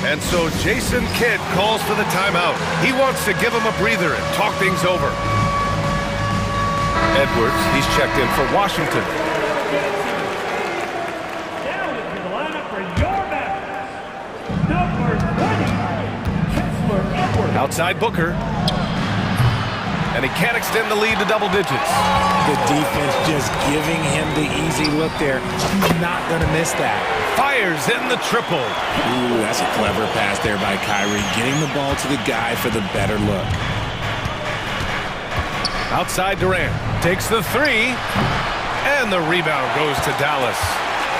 And so Jason Kidd calls for the timeout. He wants to give him a breather and talk things over. Edwards, he's checked in for Washington. Now into the lineup for your Mavericks, number 20, Edwards. Outside Booker. And he can't extend the lead to double digits. The defense just giving him the easy look there. He's not going to miss that. Fires in the triple. Ooh, that's a clever pass there by Kyrie, getting the ball to the guy for the better look. Outside Durant. Takes the 3. And the rebound goes to Dallas.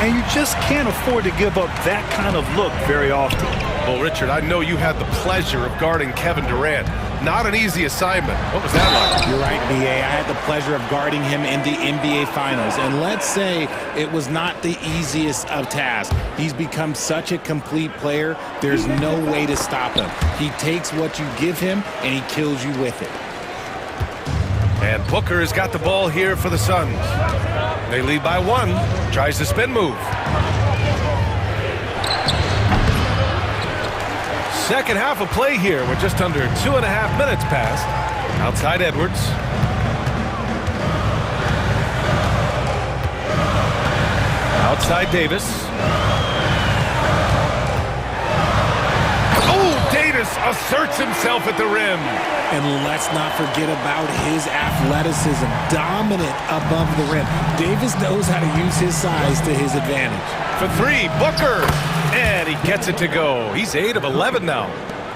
And you just can't afford to give up that kind of look very often. Well, Richard, I know you had the pleasure of guarding Kevin Durant. Not an easy assignment. What was that like? You're right, B.A. I had the pleasure of guarding him in the NBA Finals. And let's say it was not the easiest of tasks. He's become such a complete player, there's no way to stop him. He takes what you give him, and he kills you with it. And Booker has got the ball here for the Suns. They lead by 1. Tries the spin move. Second half of play here with just under 2.5 minutes passed. Outside Edwards. Outside Davis. Oh, Davis asserts himself at the rim. And let's not forget about his athleticism, dominant above the rim. Davis knows how to use his size to his advantage. For 3, Booker. And he gets it to go. He's 8 of 11 now.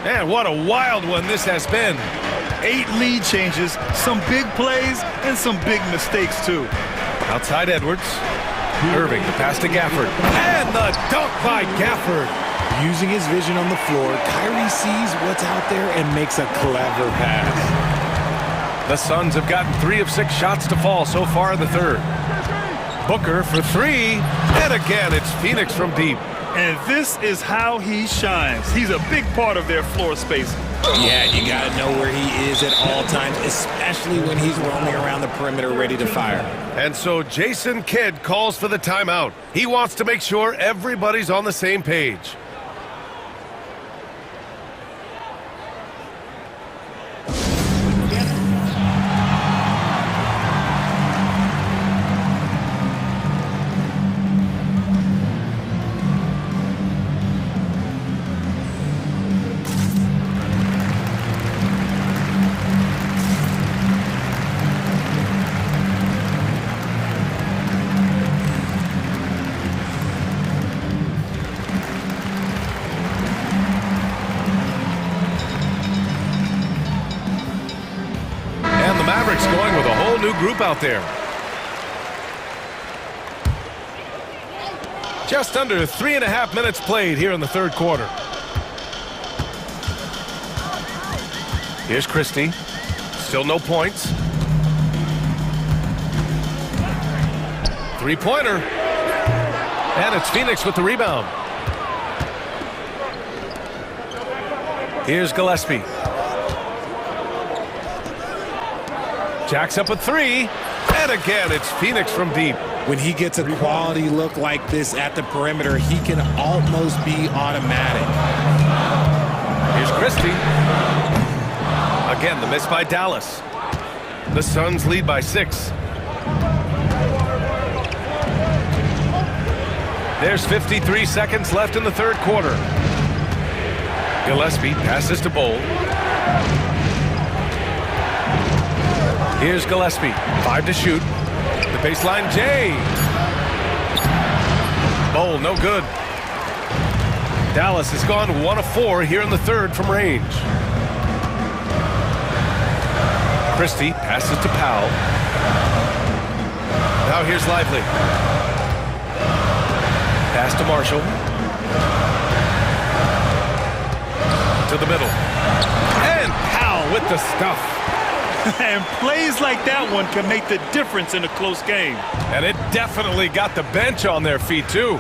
And what a wild one this has been. 8 lead changes, some big plays, and some big mistakes, too. Outside Edwards. Irving, the pass to Gafford. And the dunk by Gafford. Using his vision on the floor, Kyrie sees what's out there and makes a clever pass. The Suns have gotten 3 of 6 shots to fall so far in the third. Booker for 3. And again, it's Phoenix from deep. And this is how he shines. He's a big part of their floor space. Yeah, you got to know where he is at all times, especially when he's roaming around the perimeter ready to fire. And so Jason Kidd calls for the timeout. He wants to make sure everybody's on the same page. Mavericks going with a whole new group out there. Just under 3.5 minutes played here in the third quarter. Here's Christie. Still no points. Three-pointer. And it's Phoenix with the rebound. Here's Gillespie. Jacks up a 3. And again, it's Phoenix from deep. When he gets a quality look like this at the perimeter, he can almost be automatic. Here's Christie. Again, the miss by Dallas. The Suns lead by 6. There's 53 seconds left in the third quarter. Gillespie passes to Bowl. Here's Gillespie. 5 to shoot. The baseline, Jay. Bowl, no good. Dallas has gone 1 of 4 here in the third from range. Christie passes to Powell. Now here's Lively. Pass to Marshall. To the middle. And Powell with the stuff. And plays like that one can make the difference in a close game. And it definitely got the bench on their feet, too.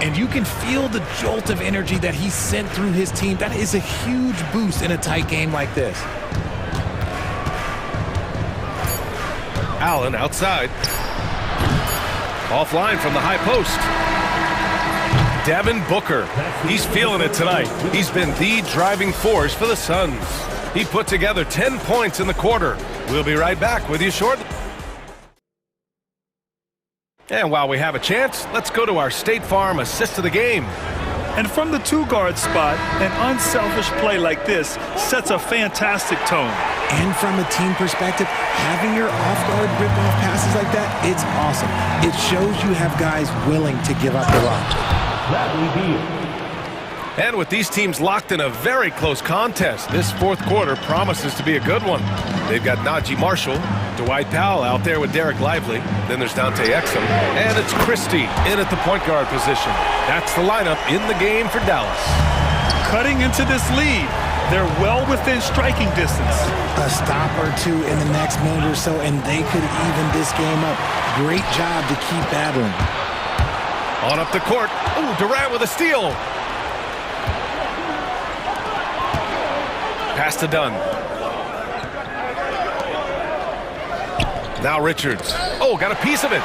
And you can feel the jolt of energy that he sent through his team. That is a huge boost in a tight game like this. Allen outside. Offline from the high post. Devin Booker. He's feeling it tonight. He's been the driving force for the Suns. He put together 10 points in the quarter. We'll be right back with you shortly. And while we have a chance, let's go to our State Farm assist of the game. And from the two-guard spot, an unselfish play like this sets a fantastic tone. And from a team perspective, having your off-guard rip-off passes like that, it's awesome. It shows you have guys willing to give up the rock. And with these teams locked in a very close contest, this fourth quarter promises to be a good one. They've got Najee Marshall, Dwight Powell out there with Derek Lively. Then there's Dante Exum. And it's Christie in at the point guard position. That's the lineup in the game for Dallas. Cutting into this lead, they're well within striking distance. A stop or two in the next minute or so, and they could even this game up. Great job to keep battling. On up the court. Ooh, Durant with a steal. Pass to Dunn. Now Richards. Oh, got a piece of it.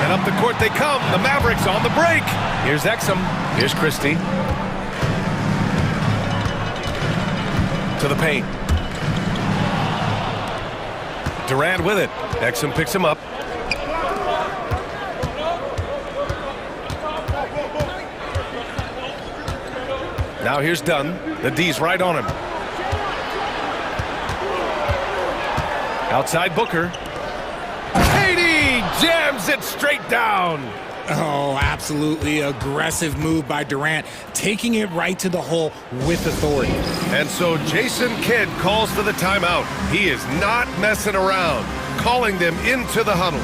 And up the court they come. The Mavericks on the break. Here's Exum. Here's Christie. To the paint. Durant with it. Exum picks him up. Now here's Dunn. The D's right on him. Outside Booker. KD jams it straight down. Oh, absolutely aggressive move by Durant, taking it right to the hole with authority. And so Jason Kidd calls for the timeout. He is not messing around, calling them into the huddle.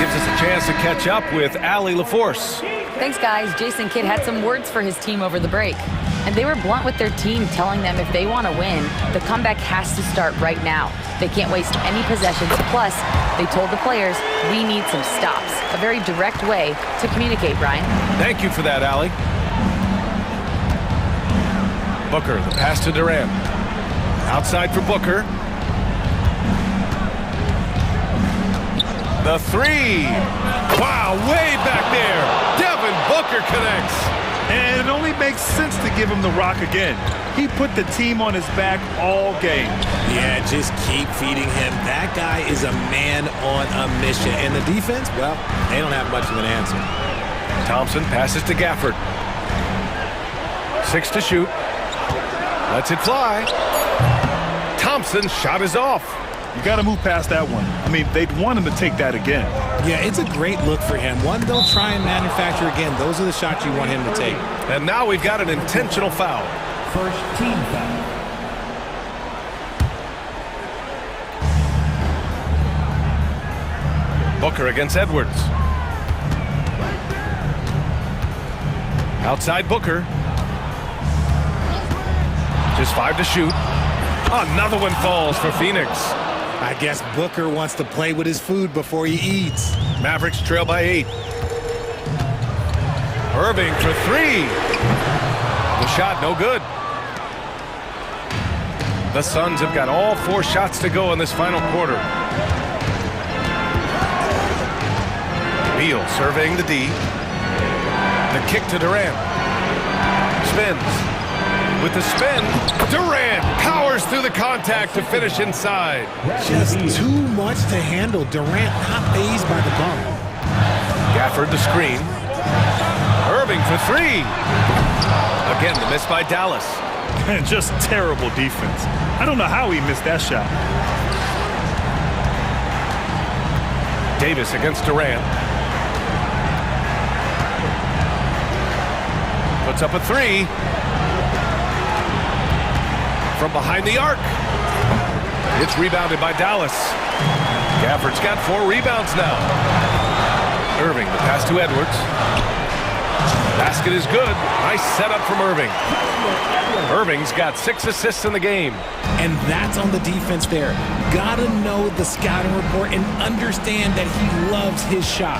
Gives us a chance to catch up with Allie LaForce. Thanks, guys. Jason Kidd had some words for his team over the break. And they were blunt with their team, telling them if they want to win, the comeback has to start right now. They can't waste any possessions. Plus, they told the players, we need some stops. A very direct way to communicate, Brian. Thank you for that, Allie. Booker, the pass to Durant. Outside for Booker. The three. Wow, way back there. Devin Booker connects. And it only makes sense to give him the rock again. He put the team on his back all game. Yeah, just keep feeding him. That guy is a man on a mission. And the defense, well, they don't have much of an answer. Thompson passes to Gafford. 6 to shoot. Lets it fly. Thompson's shot is off. You got to move past that one. I mean, they'd want him to take that again. Yeah, it's a great look for him. One they'll try and manufacture again. Those are the shots you want him to take. And now we've got an intentional foul. First team foul. Booker against Edwards. Outside Booker. Just 5 to shoot. Another one falls for Phoenix. I guess Booker wants to play with his food before he eats. Mavericks trail by 8. Irving for 3. The shot no good. The Suns have got all 4 shots to go in this final quarter. Beal surveying the D. The kick to Durant. Spins. With the spin, Durant powers through the contact to finish inside. Just too much to handle. Durant not fazed by the bump. Gafford the screen. Irving for 3. Again, the miss by Dallas. And just terrible defense. I don't know how he missed that shot. Davis against Durant. Puts up a 3. From behind the arc. It's rebounded by Dallas. Gafford's got 4 rebounds now. Irving, the pass to Edwards. Basket is good. Nice setup from Irving. Irving's got 6 assists in the game. And that's on the defense there. Gotta know the scouting report and understand that he loves his shot.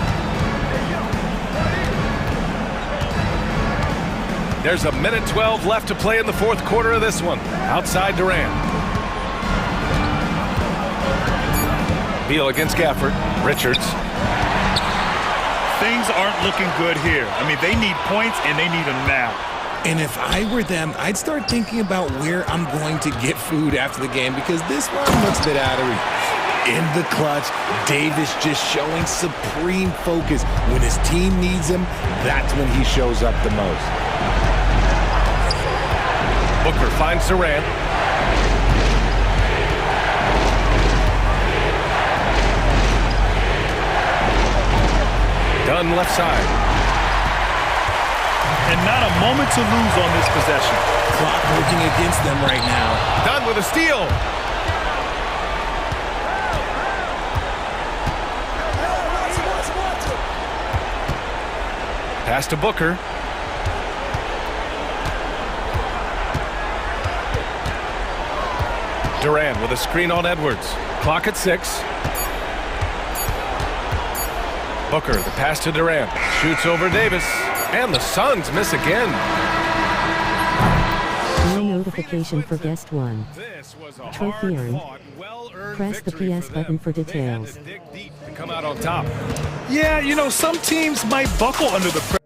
There's a minute 12 left to play in the fourth quarter of this one. Outside Durant. Beal against Gafford. Richards. Things aren't looking good here. I mean, they need points, and they need them now. And if I were them, I'd start thinking about where I'm going to get food after the game, because this one looks a bit out of reach. In the clutch, Davis just showing supreme focus. When his team needs him, that's when he shows up the most. Booker finds Durant. Dunn left side. And not a moment to lose on this possession. Clock working against them right now. Dunn with a steal. Pass to Booker. Durant with a screen on Edwards. Clock at 6. Booker, the pass to Durant. Shoots over Davis. And the Suns miss again. No notification for guest 1. Trophy earned. Press the PS button for details. Come out on top. Yeah, you know, some teams might buckle under the pressure.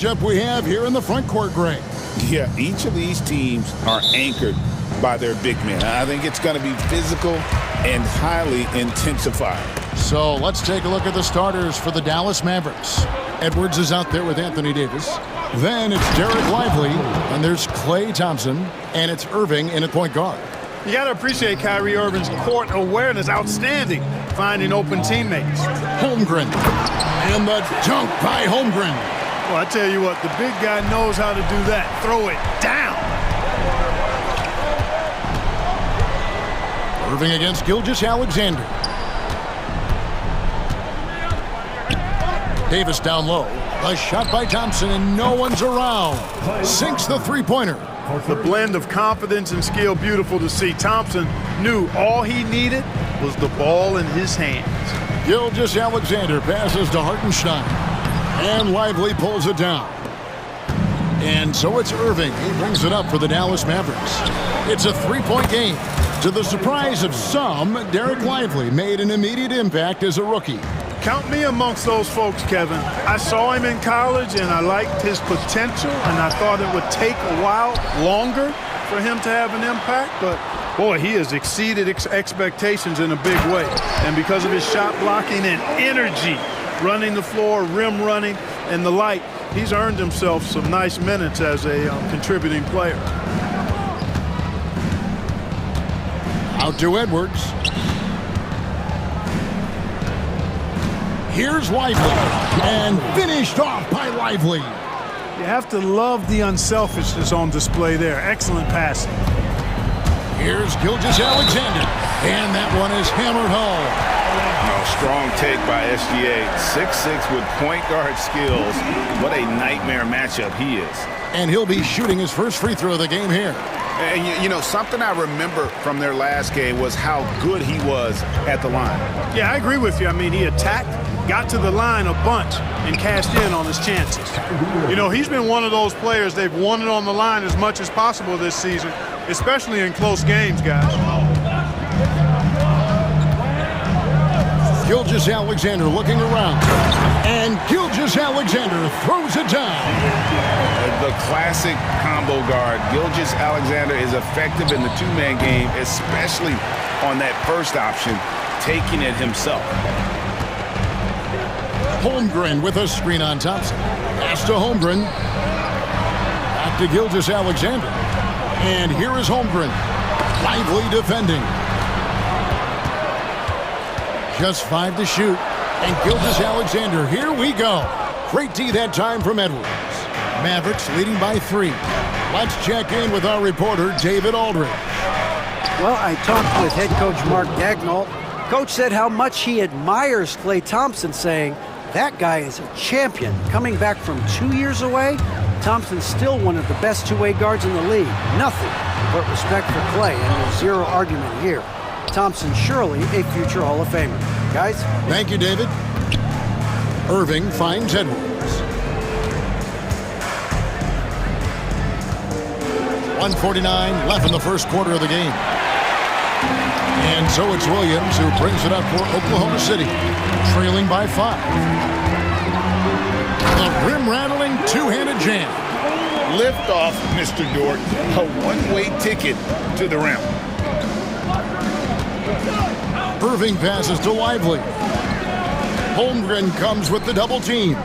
Matchup we have here in the front court, Greg. Yeah, each of these teams are anchored by their big men. I think it's going to be physical and highly intensified. So let's take a look at the starters for the Dallas Mavericks. Edwards is out there with Anthony Davis. Then it's Derek Lively, and there's Klay Thompson, and it's Irving in at point guard. You got to appreciate Kyrie Irving's court awareness, outstanding, finding open teammates. Holmgren, and the dunk by Holmgren. Well, I tell you what, the big guy knows how to do that. Throw it down. Irving against Gilgeous-Alexander. Davis down low. A shot by Thompson, and no one's around. Sinks the three-pointer. The blend of confidence and skill, beautiful to see. Thompson knew all he needed was the ball in his hands. Gilgeous-Alexander passes to Hartenstein. And Lively pulls it down. And so it's Irving. He brings it up for the Dallas Mavericks. It's a three-point game. To the surprise of some, Derek Lively made an immediate impact as a rookie. Count me amongst those folks, Kevin. I saw him in college, and I liked his potential, and I thought it would take a while longer for him to have an impact, but boy, he has exceeded expectations in a big way. And because of his shot blocking and energy, running the floor, rim running, and the like, he's earned himself some nice minutes as a contributing player. Out to Edwards. Here's Lively, and finished off by Lively. You have to love the unselfishness on display there. Excellent passing. Here's Gilgeous-Alexander, and that one is hammered home. Strong take by SGA. 6'6" with point guard skills. What a nightmare matchup he is. And he'll be shooting his first free throw of the game here. And you know, something I remember from their last game was how good he was at the line. Yeah, I agree with you. I mean, he attacked, got to the line a bunch, and cashed in on his chances. You know, he's been one of those players, they've won it on the line as much as possible this season, especially in close games, guys. Gilgeous-Alexander looking around, and Gilgeous-Alexander throws it down. The classic combo guard. Gilgeous-Alexander is effective in the two-man game, especially on that first option, taking it himself. Holmgren with a screen on Thompson. Pass to Holmgren. Back to Gilgeous-Alexander. And here is Holmgren. Lively defending. Just 5 to shoot. And Gilgeous-Alexander, here we go. Great D that time from Edwards. Mavericks leading by 3. Let's check in with our reporter, David Aldridge. Well, I talked with head coach Mark Dagnall. Coach said how much he admires Klay Thompson, saying, that guy is a champion. Coming back from 2 years away, Thompson's still one of the best two-way guards in the league. Nothing but respect for Klay, and there's zero argument here. Thompson surely a future Hall of Famer. Guys? Thank you, David. Irving finds Edwards. 1:49 left in the first quarter of the game. And so it's Williams who brings it up for Oklahoma City, trailing by 5. The rim-rattling two-handed jam. Lift off, Mr. Dort. A one-way ticket to the rim. Irving passes to Lively. Holmgren comes with the double team.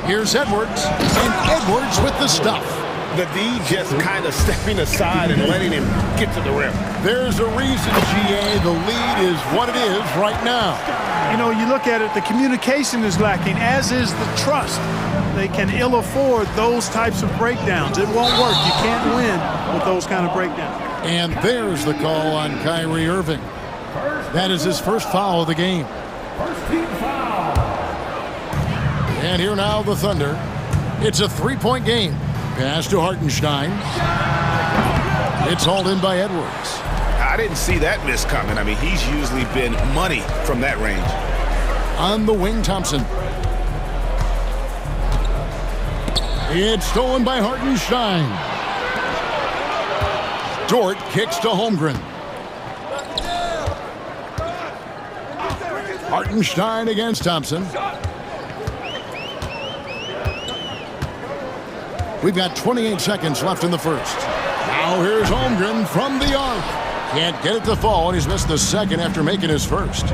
Here's Edwards, and Edwards with the stuff. The D just kind of stepping aside and letting him get to the rim. There's a reason, GA, the lead is what it is right now. You know, you look at it, the communication is lacking, as is the trust. They can ill afford those types of breakdowns. It won't work. You can't win with those kind of breakdowns. And there's the call on Kyrie Irving. That is his first foul of the game. First team foul. And here now the Thunder. It's a 3-point game. Pass to Hartenstein. It's hauled in by Edwards. I didn't see that miss coming. I mean, he's usually been money from that range. On the wing, Thompson. It's stolen by Hartenstein. Dort kicks to Holmgren. Hartenstein against Thompson. We've got 28 seconds left in the first. Now here's Holmgren from the arc. Can't get it to fall, and he's missed the second after making his first.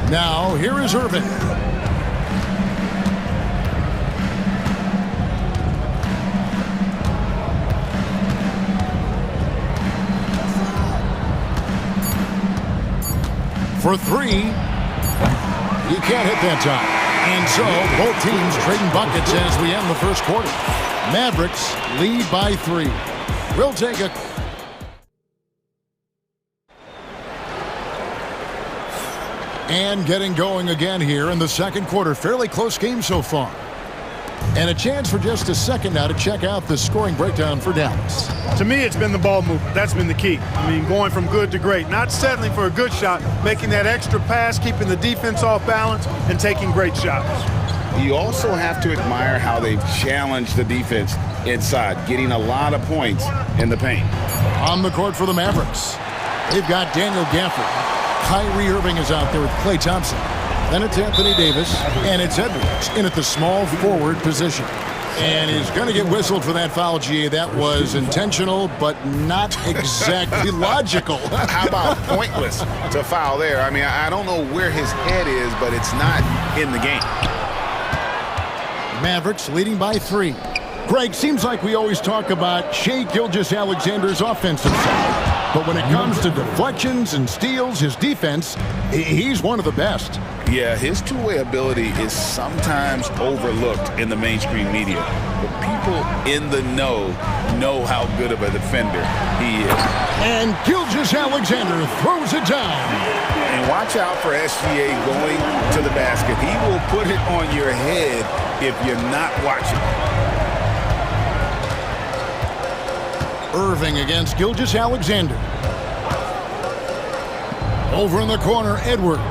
Now here is Irving. For three. He can't hit that time. And so both teams trading buckets as we end the first quarter. Mavericks lead by 3. We'll take a... And getting going again here in the second quarter. Fairly close game so far. And a chance for just a second now to check out the scoring breakdown for Dallas. To me, it's been the ball movement. That's been the key. I mean, going from good to great. Not settling for a good shot, making that extra pass, keeping the defense off balance, and taking great shots. You also have to admire how they've challenged the defense inside, getting a lot of points in the paint. On the court for the Mavericks, they've got Daniel Gafford. Kyrie Irving is out there with Klay Thompson. Then it's Anthony Davis, and it's Edwards in at the small forward position. And he's going to get whistled for that foul, G. That was intentional, but not exactly logical. How about pointless to foul there? I mean, I don't know where his head is, but it's not in the game. Mavericks leading by 3. Greg, seems like we always talk about Shai Gilgeous-Alexander's offensive side. But when it comes to deflections and steals, his defense, he's one of the best. Yeah, his two-way ability is sometimes overlooked in the mainstream media. But people in the know how good of a defender he is. And Gilgeous-Alexander throws it down. And watch out for SGA going to the basket. He will put it on your head if you're not watching. Irving against Gilgeous-Alexander. Over in the corner, Edwards.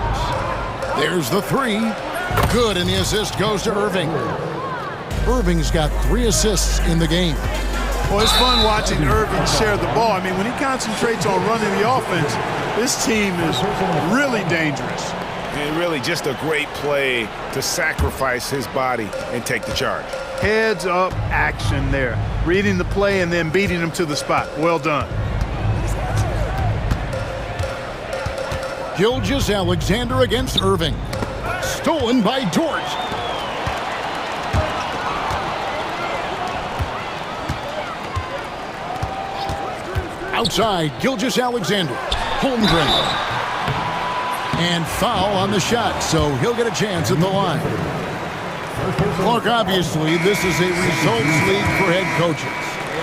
There's the 3. Good, and the assist goes to Irving. Irving's got 3 assists in the game. Well, it's fun watching Irving share the ball. I mean, when he concentrates on running the offense, this team is really dangerous. And really just a great play to sacrifice his body and take the charge. Heads up action there. Reading the play and then beating him to the spot. Well done. Gilgeous-Alexander against Irving. Stolen by Dort. Outside, Gilgeous-Alexander. Holmgren. And foul on the shot, so he'll get a chance at the line. Look, obviously, this is a results league for head coaches.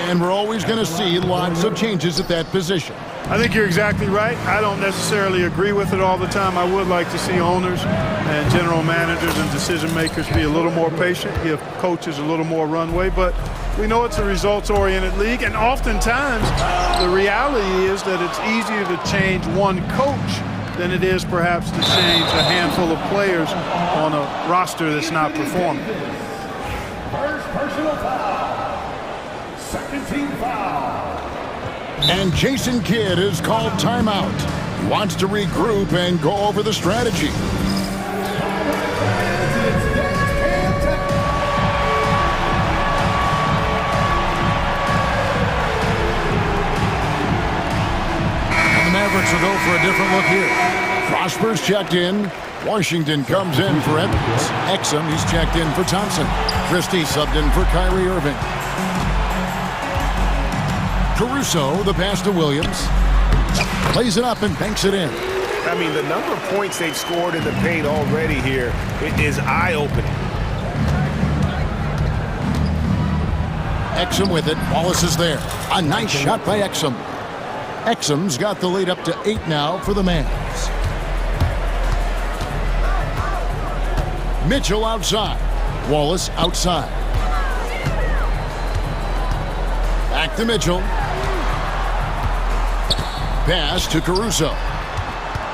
And we're always going to see lots of changes at that position. I think you're exactly right. I don't necessarily agree with it all the time. I would like to see owners and general managers and decision makers be a little more patient, give coaches a little more runway. But we know it's a results-oriented league, and oftentimes the reality is that it's easier to change one coach than it is perhaps to change a handful of players on a roster that's not performing. First personal foul. Second team foul. And Jason Kidd is called timeout. He wants to regroup and go over the strategy. And the Mavericks will go for a different look here. Prosper's checked in. Washington comes in for Edwards. Exum, he's checked in for Thompson. Christie subbed in for Kyrie Irving. Caruso, the pass to Williams. Plays it up and banks it in. I mean, the number of points they've scored in the paint already here is eye-opening. Exum with it. Wallace is there. A nice shot by Exum. Exum's got the lead up to 8 now for the Mavs. Mitchell outside. Wallace outside. Back to Mitchell. Pass to Caruso.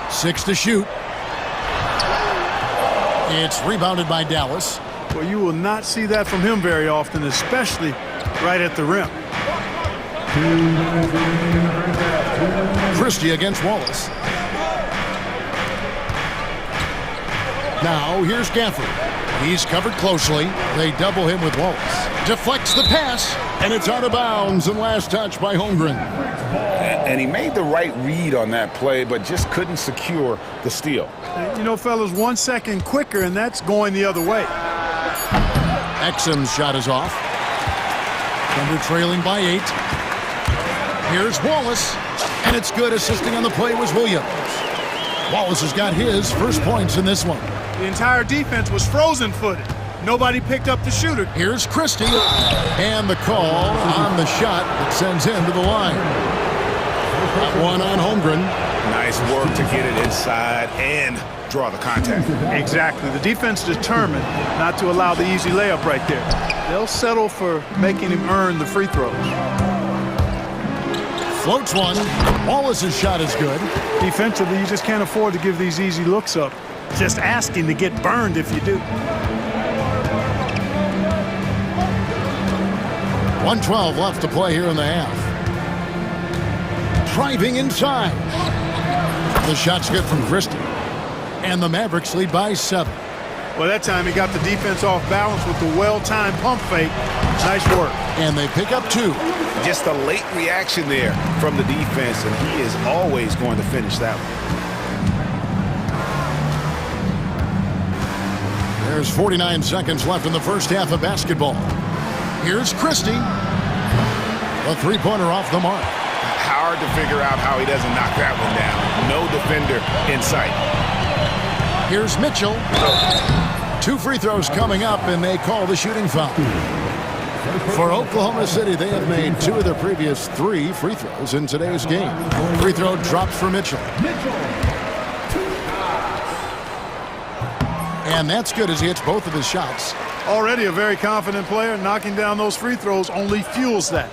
6 to shoot. It's rebounded by Dallas. Well, you will not see that from him very often, especially right at the rim. Christie against Wallace. Now here's Gafford. He's covered closely. They double him with Wallace. Deflects the pass, and it's out of bounds, and last touch by Holmgren. And he made the right read on that play, but just couldn't secure the steal. You know, fellas, 1 second quicker, and that's going the other way. Exum's shot is off. Thunder trailing by 8. Here's Wallace, and it's good. Assisting on the play was Williams. Wallace has got his first points in this one. The entire defense was frozen-footed. Nobody picked up the shooter. Here's Christie, and the call on the shot that sends him to the line. That one on Holmgren. Nice work to get it inside and draw the contact. Exactly. The defense determined not to allow the easy layup right there. They'll settle for making him earn the free throws. Floats one. Wallace's shot is good. Defensively, you just can't afford to give these easy looks up. Just asking to get burned if you do. 1:12 left to play here in the half. Driving inside. The shot's good from Christie. And the Mavericks lead by 7. Well, that time he got the defense off balance with the well-timed pump fake. Nice work. And they pick up 2. Just a late reaction there from the defense, and he is always going to finish that one. There's 49 seconds left in the first half of basketball. Here's Christie. A three-pointer off the mark. Hard to figure out how he doesn't knock that one down. No defender in sight. Here's Mitchell. 2 free throws coming up, and they call the shooting foul. For Oklahoma City, they have made 2 of their previous 3 free throws in today's game. Free throw drops for Mitchell. And that's good as he hits both of his shots. Already a very confident player. Knocking down those free throws only fuels that.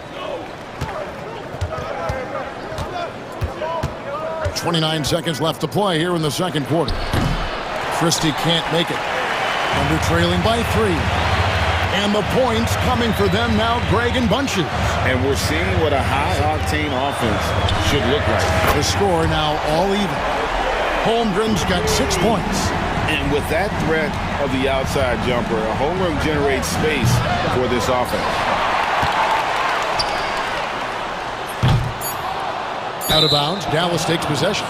29 seconds left to play here in the second quarter. Christie can't make it. Under trailing by 3. And the points coming for them now, Greg in bunches. And we're seeing what a high-octane offense should look like. The score now all even. Holmgren's got 6 points. And with that threat of the outside jumper, Holmgren generates space for this offense. Out of bounds, Dallas takes possession.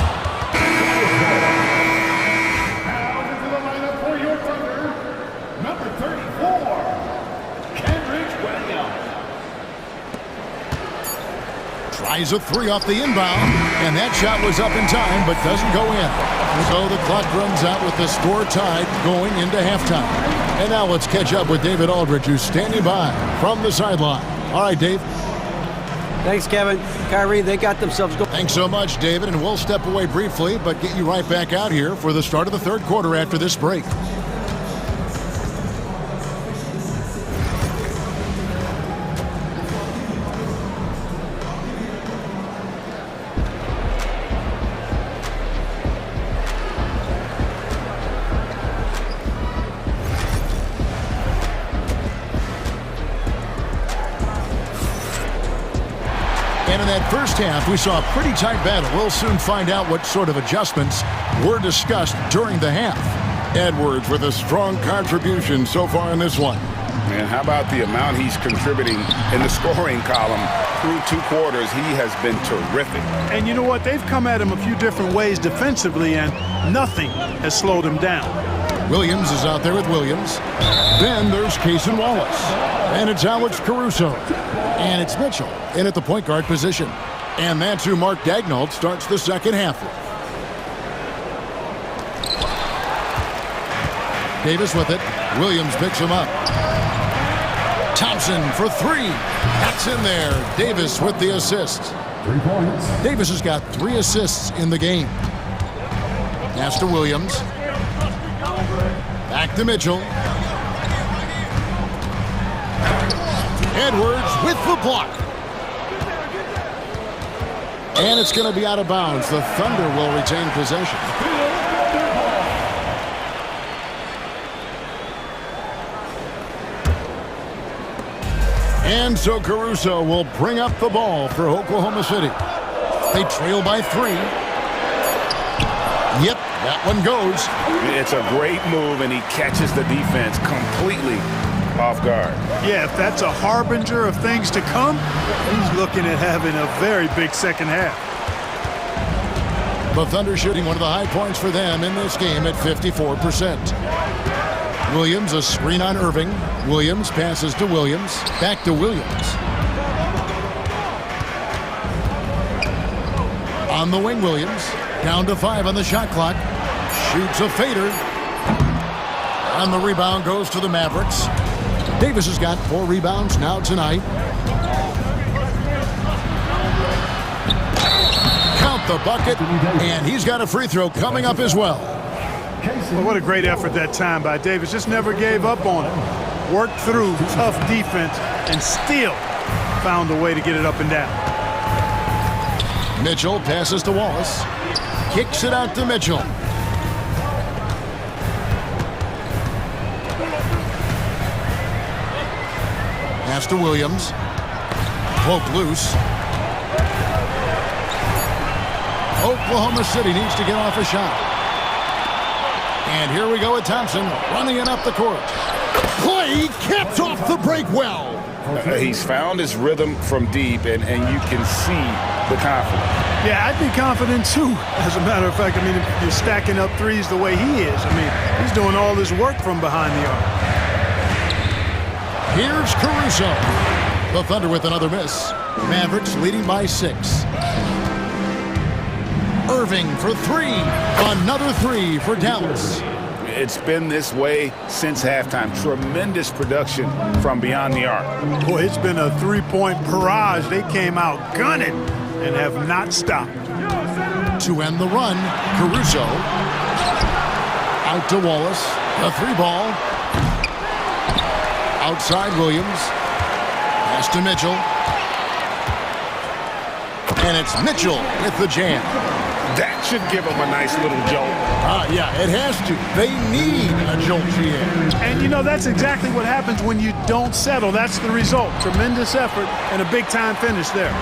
Tries a 3 off the inbound, and that shot was up in time, but doesn't go in. So the clock runs out with the score tied going into halftime. And now let's catch up with David Aldridge, who's standing by from the sideline. All right, Dave. Thanks, Kevin. Kyrie, they got themselves going. Thanks so much, David, and we'll step away briefly, but get you right back out here for the start of the third quarter after this break. And in that first half, we saw a pretty tight battle. We'll soon find out what sort of adjustments were discussed during the half. Edwards with a strong contribution so far in this one. Man, how about the amount he's contributing in the scoring column through 2 quarters? He has been terrific. And you know what? They've come at him a few different ways defensively, and nothing has slowed him down. Williams is out there with Williams. Then there's Cason Wallace. And it's Alex Caruso. And it's Mitchell in at the point guard position. And that's who Mark Daignault starts the second half with. Davis with it. Williams picks him up. Thompson for 3. That's in there. Davis with the assist. 3 points. Davis has got 3 assists in the game. Pass to Williams. Back to Mitchell. Edwards with the block. And it's going to be out of bounds. The Thunder will retain possession. And so Caruso will bring up the ball for Oklahoma City. They trail by 3. Yep, That one goes. It's a great move, and he catches the defense completely off guard. Yeah, if that's a harbinger of things to come, he's looking at having a very big second half. The Thunder shooting one of the high points for them in this game at 54%. Williams, a screen on Irving. Williams passes to Williams. Back to Williams. On the wing, Williams. Down to 5 on the shot clock. Shoots a fader. On the rebound goes to the Mavericks. Davis has got 4 rebounds now tonight. Count the bucket, and he's got a free throw coming up as well. Well, what a great effort that time by Davis. Just never gave up on it. Worked through tough defense and still found a way to get it up and down. Mitchell passes to Wallace. Kicks it out to Mitchell. Pass to Williams. Poke loose. Oklahoma City needs to get off a shot. And here we go with Thompson running it up the court. Clay caps off the break well. He's found his rhythm from deep, and you can see the confidence. Yeah, I'd be confident too. As a matter of fact, I mean, if you're stacking up threes the way he is, I mean, he's doing all this work from behind the arc. Here's Caruso. The Thunder with another miss. Mavericks leading by 6. Irving for 3. Another 3 for Dallas. It's been this way since halftime. Tremendous production from beyond the arc. Boy, it's been a 3-point barrage. They came out gunning and have not stopped. To end the run, Caruso. Out to Wallace. A 3-ball. Outside Williams. Pass to Mitchell. And it's Mitchell with the jam. That should give them a nice little jolt. Yeah, it has to. They need a jolt here. And, you know, that's exactly what happens when you don't settle. That's the result. Tremendous effort and a big-time finish there.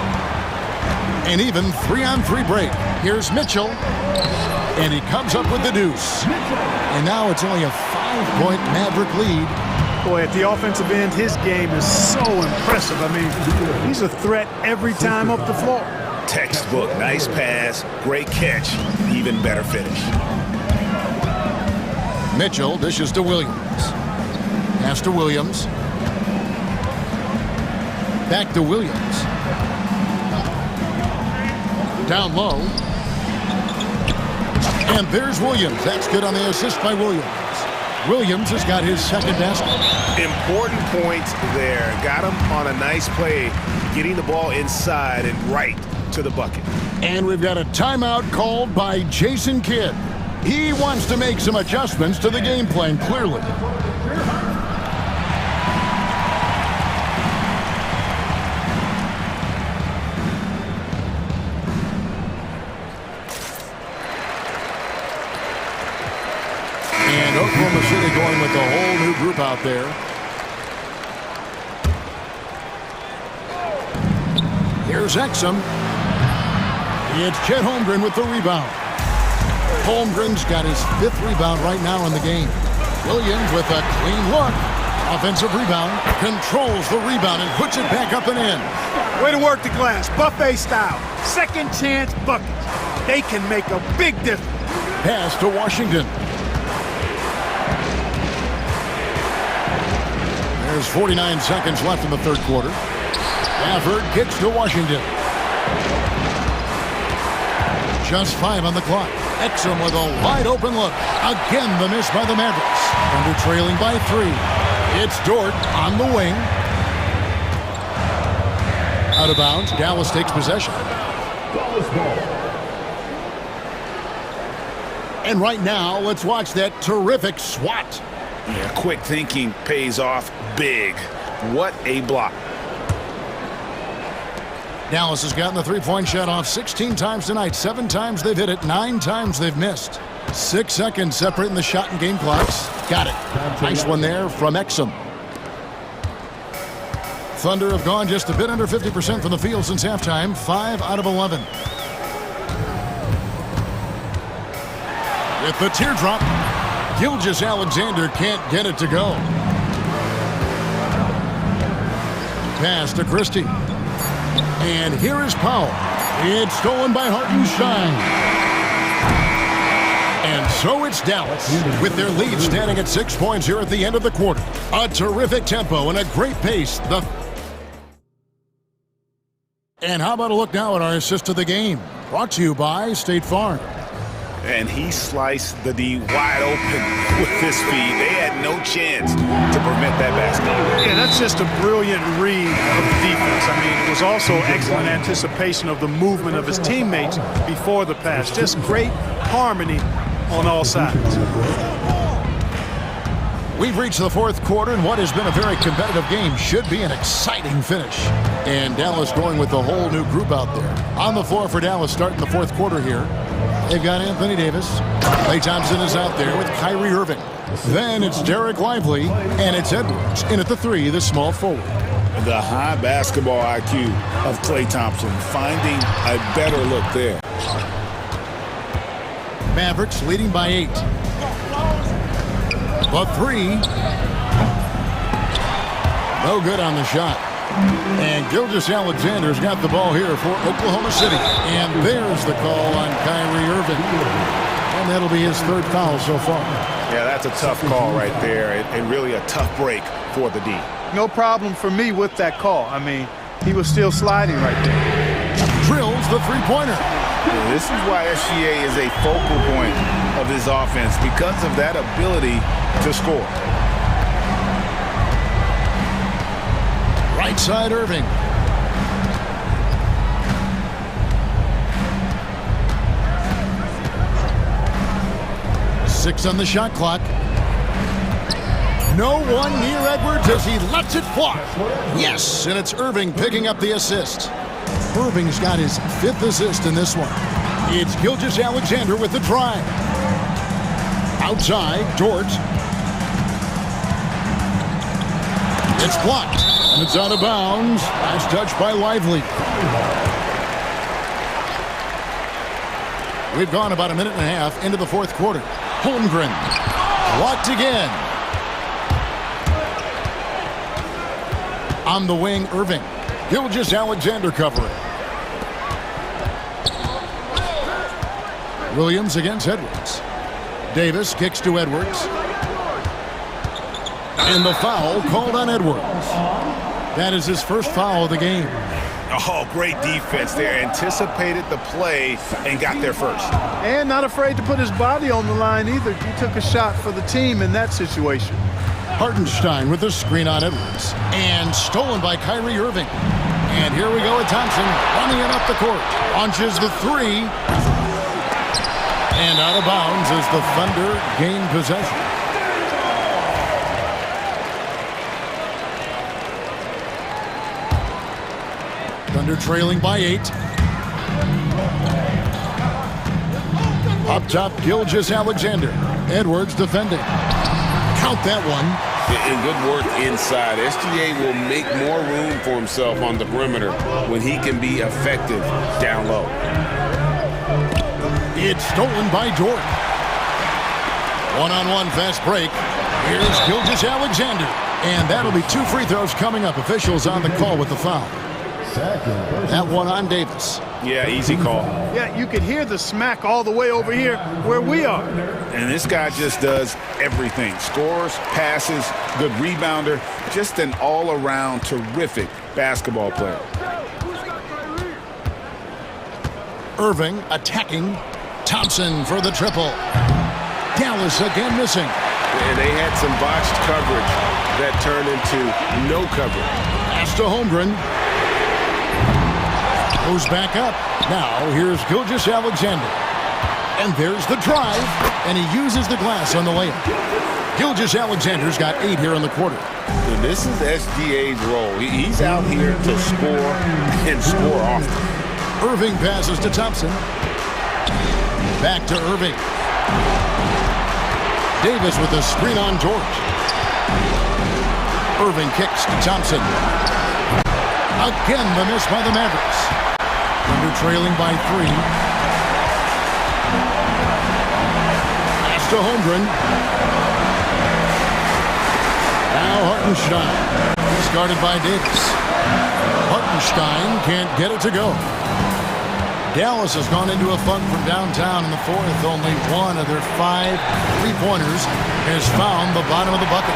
An even 3-on-3 break. Here's Mitchell. And he comes up with the deuce. And now it's only a 5-point Maverick lead. Boy, at the offensive end, his game is so impressive. I mean, he's a threat every time up the floor. Textbook, nice pass, great catch, even better finish. Mitchell dishes to Williams. Pass to Williams. Back to Williams. Down low. And there's Williams. That's good on the assist by Williams. Williams has got his second basket. Important points there. Got him on a nice play, getting the ball inside and right to the bucket. And we've got a timeout called by Jason Kidd. He wants to make some adjustments to the game plan, clearly. And Oklahoma City going with the whole new group out there. Here's Exum. It's Chet Holmgren with the rebound. Holmgren's got his 5th rebound right now in the game. Williams with a clean look. Offensive rebound. Controls the rebound and puts it back up and in. Way to work the glass. Buffet style. Second chance buckets. They can make a big difference. Pass to Washington. There's 49 seconds left in the third quarter. Stafford kicks to Washington. Just 5 on the clock. Exum with a wide open look. Again, the miss by the Mavericks. Under trailing by 3. It's Dort on the wing. Out of bounds. Dallas takes possession. And right now, let's watch that terrific swat. Yeah, quick thinking pays off big. What a block. Dallas has gotten the 3-point shot off 16 times tonight. 7 times they've hit it. 9 times they've missed. 6 seconds separating the shot and game clocks. Got it. Nice one there from Exum. Thunder have gone just a bit under 50% from the field since halftime. 5 out of 11. with the teardrop. Gilgeous-Alexander can't get it to go. Pass to Christie. And here is Powell. It's stolen by Hartenstein. And so it's Dallas, with their lead standing at 6 points here at the end of the quarter. A terrific tempo and a great pace. And how about a look now at our assist of the game? Brought to you by State Farm. And he sliced the D wide open with his feed. They had no chance to prevent that basket. Yeah, that's just a brilliant read of the defense. I mean, it was also excellent anticipation of the movement of his teammates before the pass. Just great harmony on all sides. We've reached the fourth quarter, and what has been a very competitive game should be an exciting finish. And Dallas going with a whole new group out there. On the floor for Dallas starting the fourth quarter here. They've got Anthony Davis. Klay Thompson is out there with Kyrie Irving. Then it's Derek Lively, and it's Edwards in at the 3, the small forward. The high basketball IQ of Klay Thompson finding a better look there. Mavericks leading by 8. The 3. No good on the shot. And Gilgeous-Alexander's got the ball here for Oklahoma City. And there's the call on Kyrie Irving. And that'll be his 3rd foul so far. Yeah, that's a tough call right there. And really a tough break for the D. No problem for me with that call. I mean, he was still sliding right there. Drills the three-pointer. This is why SGA is a focal point of this offense, because of that ability to score. Right side Irving. Six on the shot clock. No one near Edwards as he lets it fly. Yes, and it's Irving picking up the assist. Irving's got his 5th assist in this one. It's Gilgeous-Alexander with the drive. Outside, Dort. It's blocked, and it's out of bounds. Nice touch by Lively. We've gone about a minute and a half into the fourth quarter. Holmgren, blocked again. On the wing, Irving. Gilgeous-Alexander covering. Williams against Edwards. Davis kicks to Edwards. And the foul called on Edwards. That is his first foul of the game. Oh, great defense there. Anticipated the play and got there first. And not afraid to put his body on the line either. He took a shot for the team in that situation. Hartenstein with the screen on Edwards. And stolen by Kyrie Irving. And here we go with Thompson running it up the court. Launches the 3. And out of bounds as the Thunder gain possession. Thunder trailing by 8. Up top, Gilgeous-Alexander. Edwards defending. Count that one. And good work inside. SGA will make more room for himself on the perimeter when he can be effective down low. It's stolen by Dort. One-on-one fast break. Here's Gilgeous-Alexander. And that'll be 2 free throws coming up. Officials on the call with the foul. That one on Davis. Yeah, easy call. Yeah, you could hear the smack all the way over here where we are. And this guy just does everything. Scores, passes, good rebounder. Just an all-around terrific basketball player. Irving attacking. Thompson for the triple. Dallas again missing. And they had some botched coverage that turned into no coverage. Pass to Holmgren. Goes back up. Now here's Gilgeous-Alexander. And there's the drive. And he uses the glass on the layup. Gilgeous-Alexander's got 8 here in the quarter. And this is SGA's role. He's out here to score and score often. Irving passes to Thompson. Back to Irving. Davis with a screen on George. Irving kicks to Thompson. Again, the miss by the Mavericks. Thunder trailing by 3. to Holmgren. Now Hartenstein. He's guarded by Davis. Hartenstein can't get it to go. Dallas has gone into a funk from downtown in the fourth. Only one of their 5 3-pointers has found the bottom of the bucket.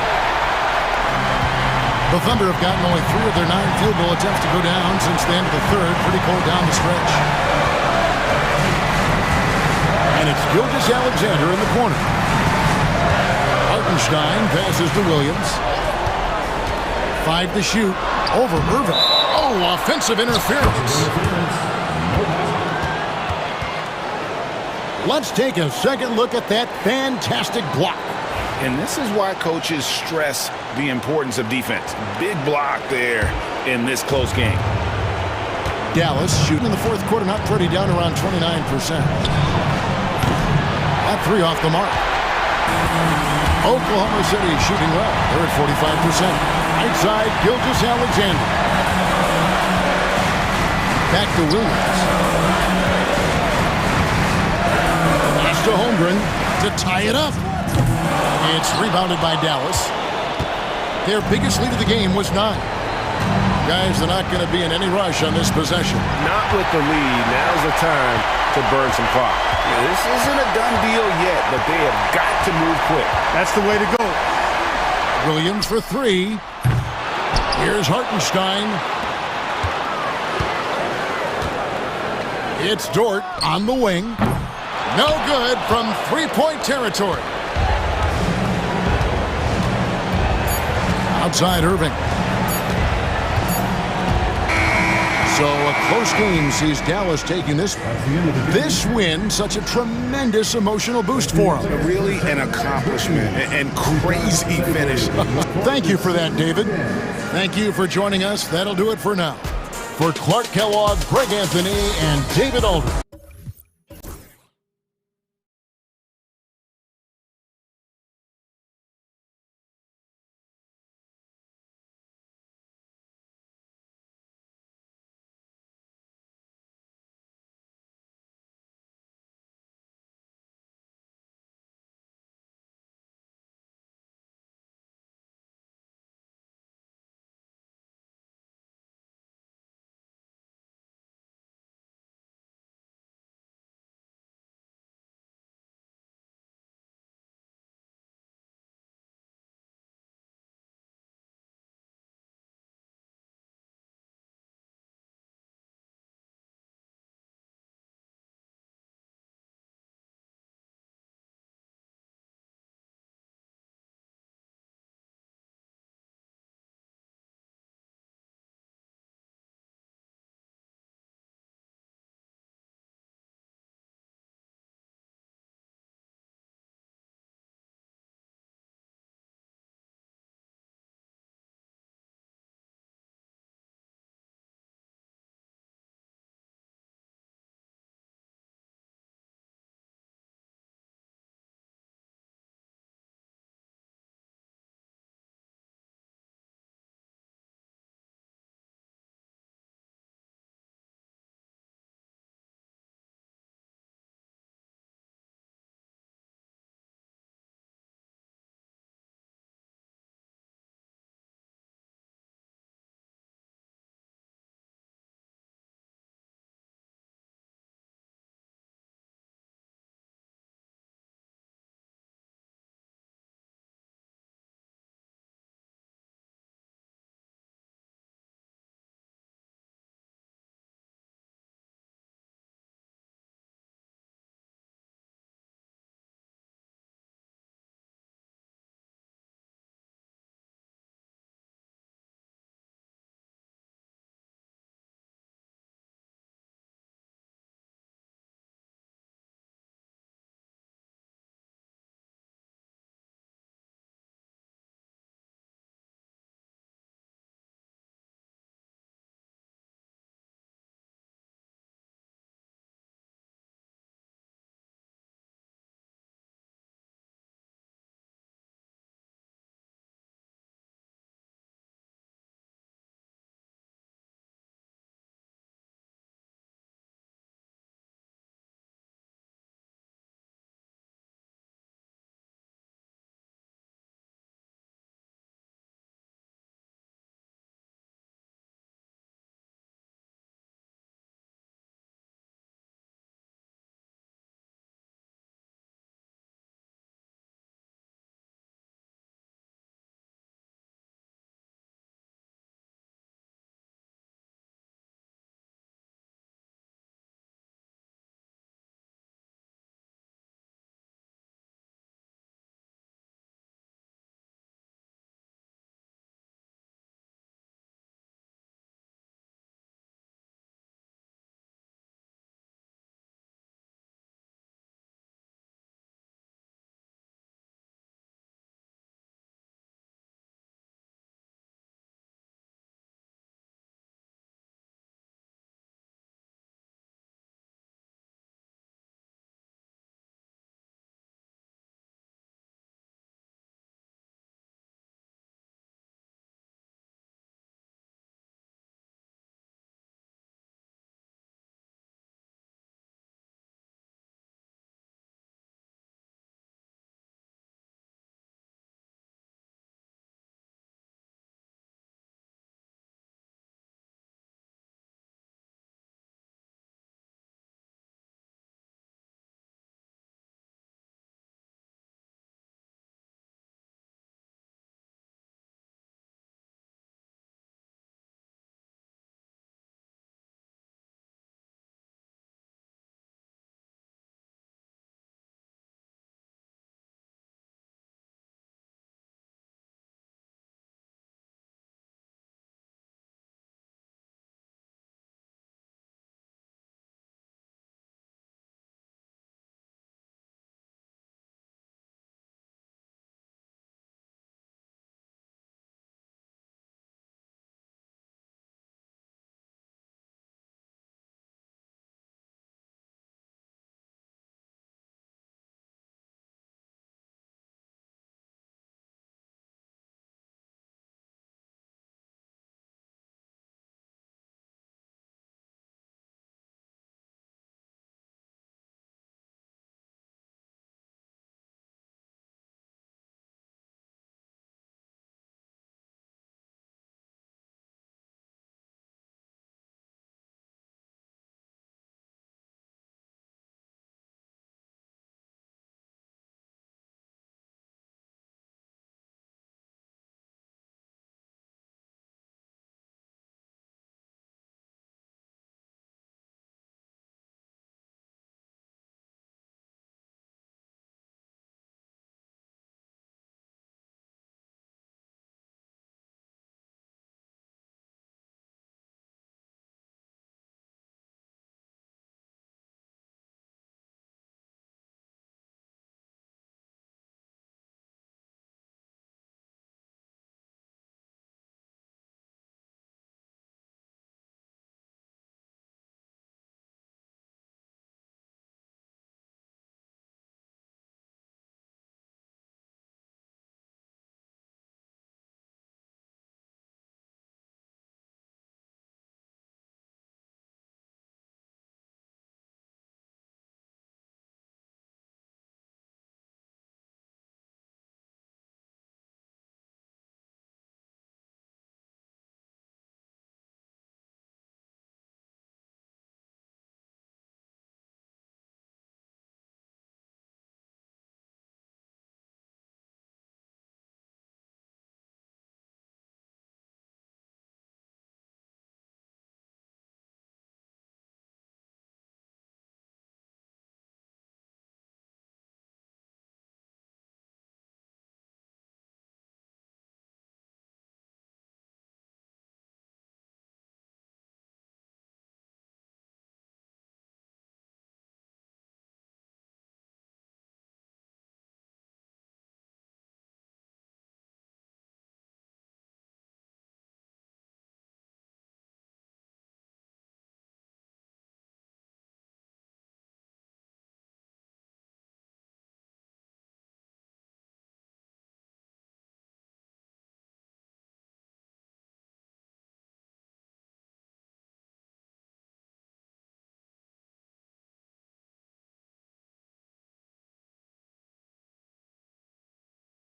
The Thunder have gotten only 3 of their 9 field goal attempts to go down since the end of the third. Pretty cold down the stretch. And it's Gilgeous-Alexander in the corner. Hartenstein passes to Williams. 5 to shoot. Over Irving. Oh, offensive interference. Let's take a second look at that fantastic block. And this is why coaches stress the importance of defense. Big block there in this close game. Dallas shooting in the fourth quarter, not pretty, down around 29%. That 3 off the mark. Oklahoma City shooting well. They're at 45%. Right side, Gilgeous-Alexander. Back to Williams. Pass to Holmgren to tie it up. It's rebounded by Dallas. Their biggest lead of the game was 9. Guys, they're not going to be in any rush on this possession. Not with the lead. Now's the time to burn some clock. This isn't a done deal yet, but they have got to move quick. That's the way to go. Williams for 3. Here's Hartenstein. It's Dort on the wing. No good from 3-point territory. Outside Irving. So a close game sees Dallas taking this win, such a tremendous emotional boost for them. Really an accomplishment and crazy finish. Thank you for that, David. Thank you for joining us. That'll do it for now. For Clark Kellogg, Greg Anthony, and David Aldridge.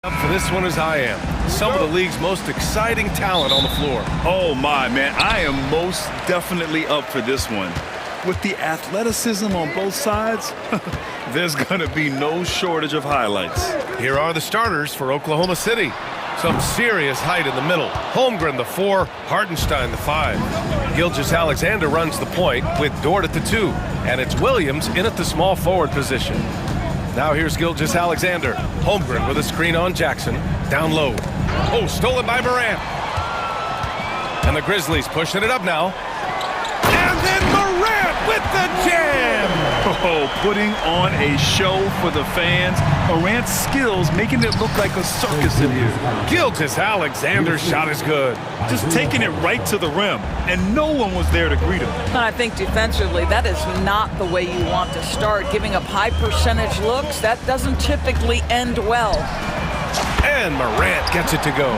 Up for this one as I am. Some of the league's most exciting talent on the floor. Oh my, man, I am most definitely up for this one. With the athleticism on both sides, there's gonna be no shortage of highlights. Here are the starters for Oklahoma City. Some serious height in the middle. Holmgren, the 4, Hartenstein, the 5. Gilgeous-Alexander runs the point with Dort at the 2. And it's Williams in at the small forward position. Now here's Gilgeous-Alexander. Holmgren with a screen on Jackson. Down low. Oh, stolen by Morant. And the Grizzlies pushing it up now. And then Morant with the jam! Oh, putting on a show for the fans. Morant's skills making it look like a circus in here. Gilgeous-Alexander's shot is good. Just taking it right to the rim, and no one was there to greet him. And I think defensively, that is not the way you want to start. Giving up high percentage looks, that doesn't typically end well. And Morant gets it to go.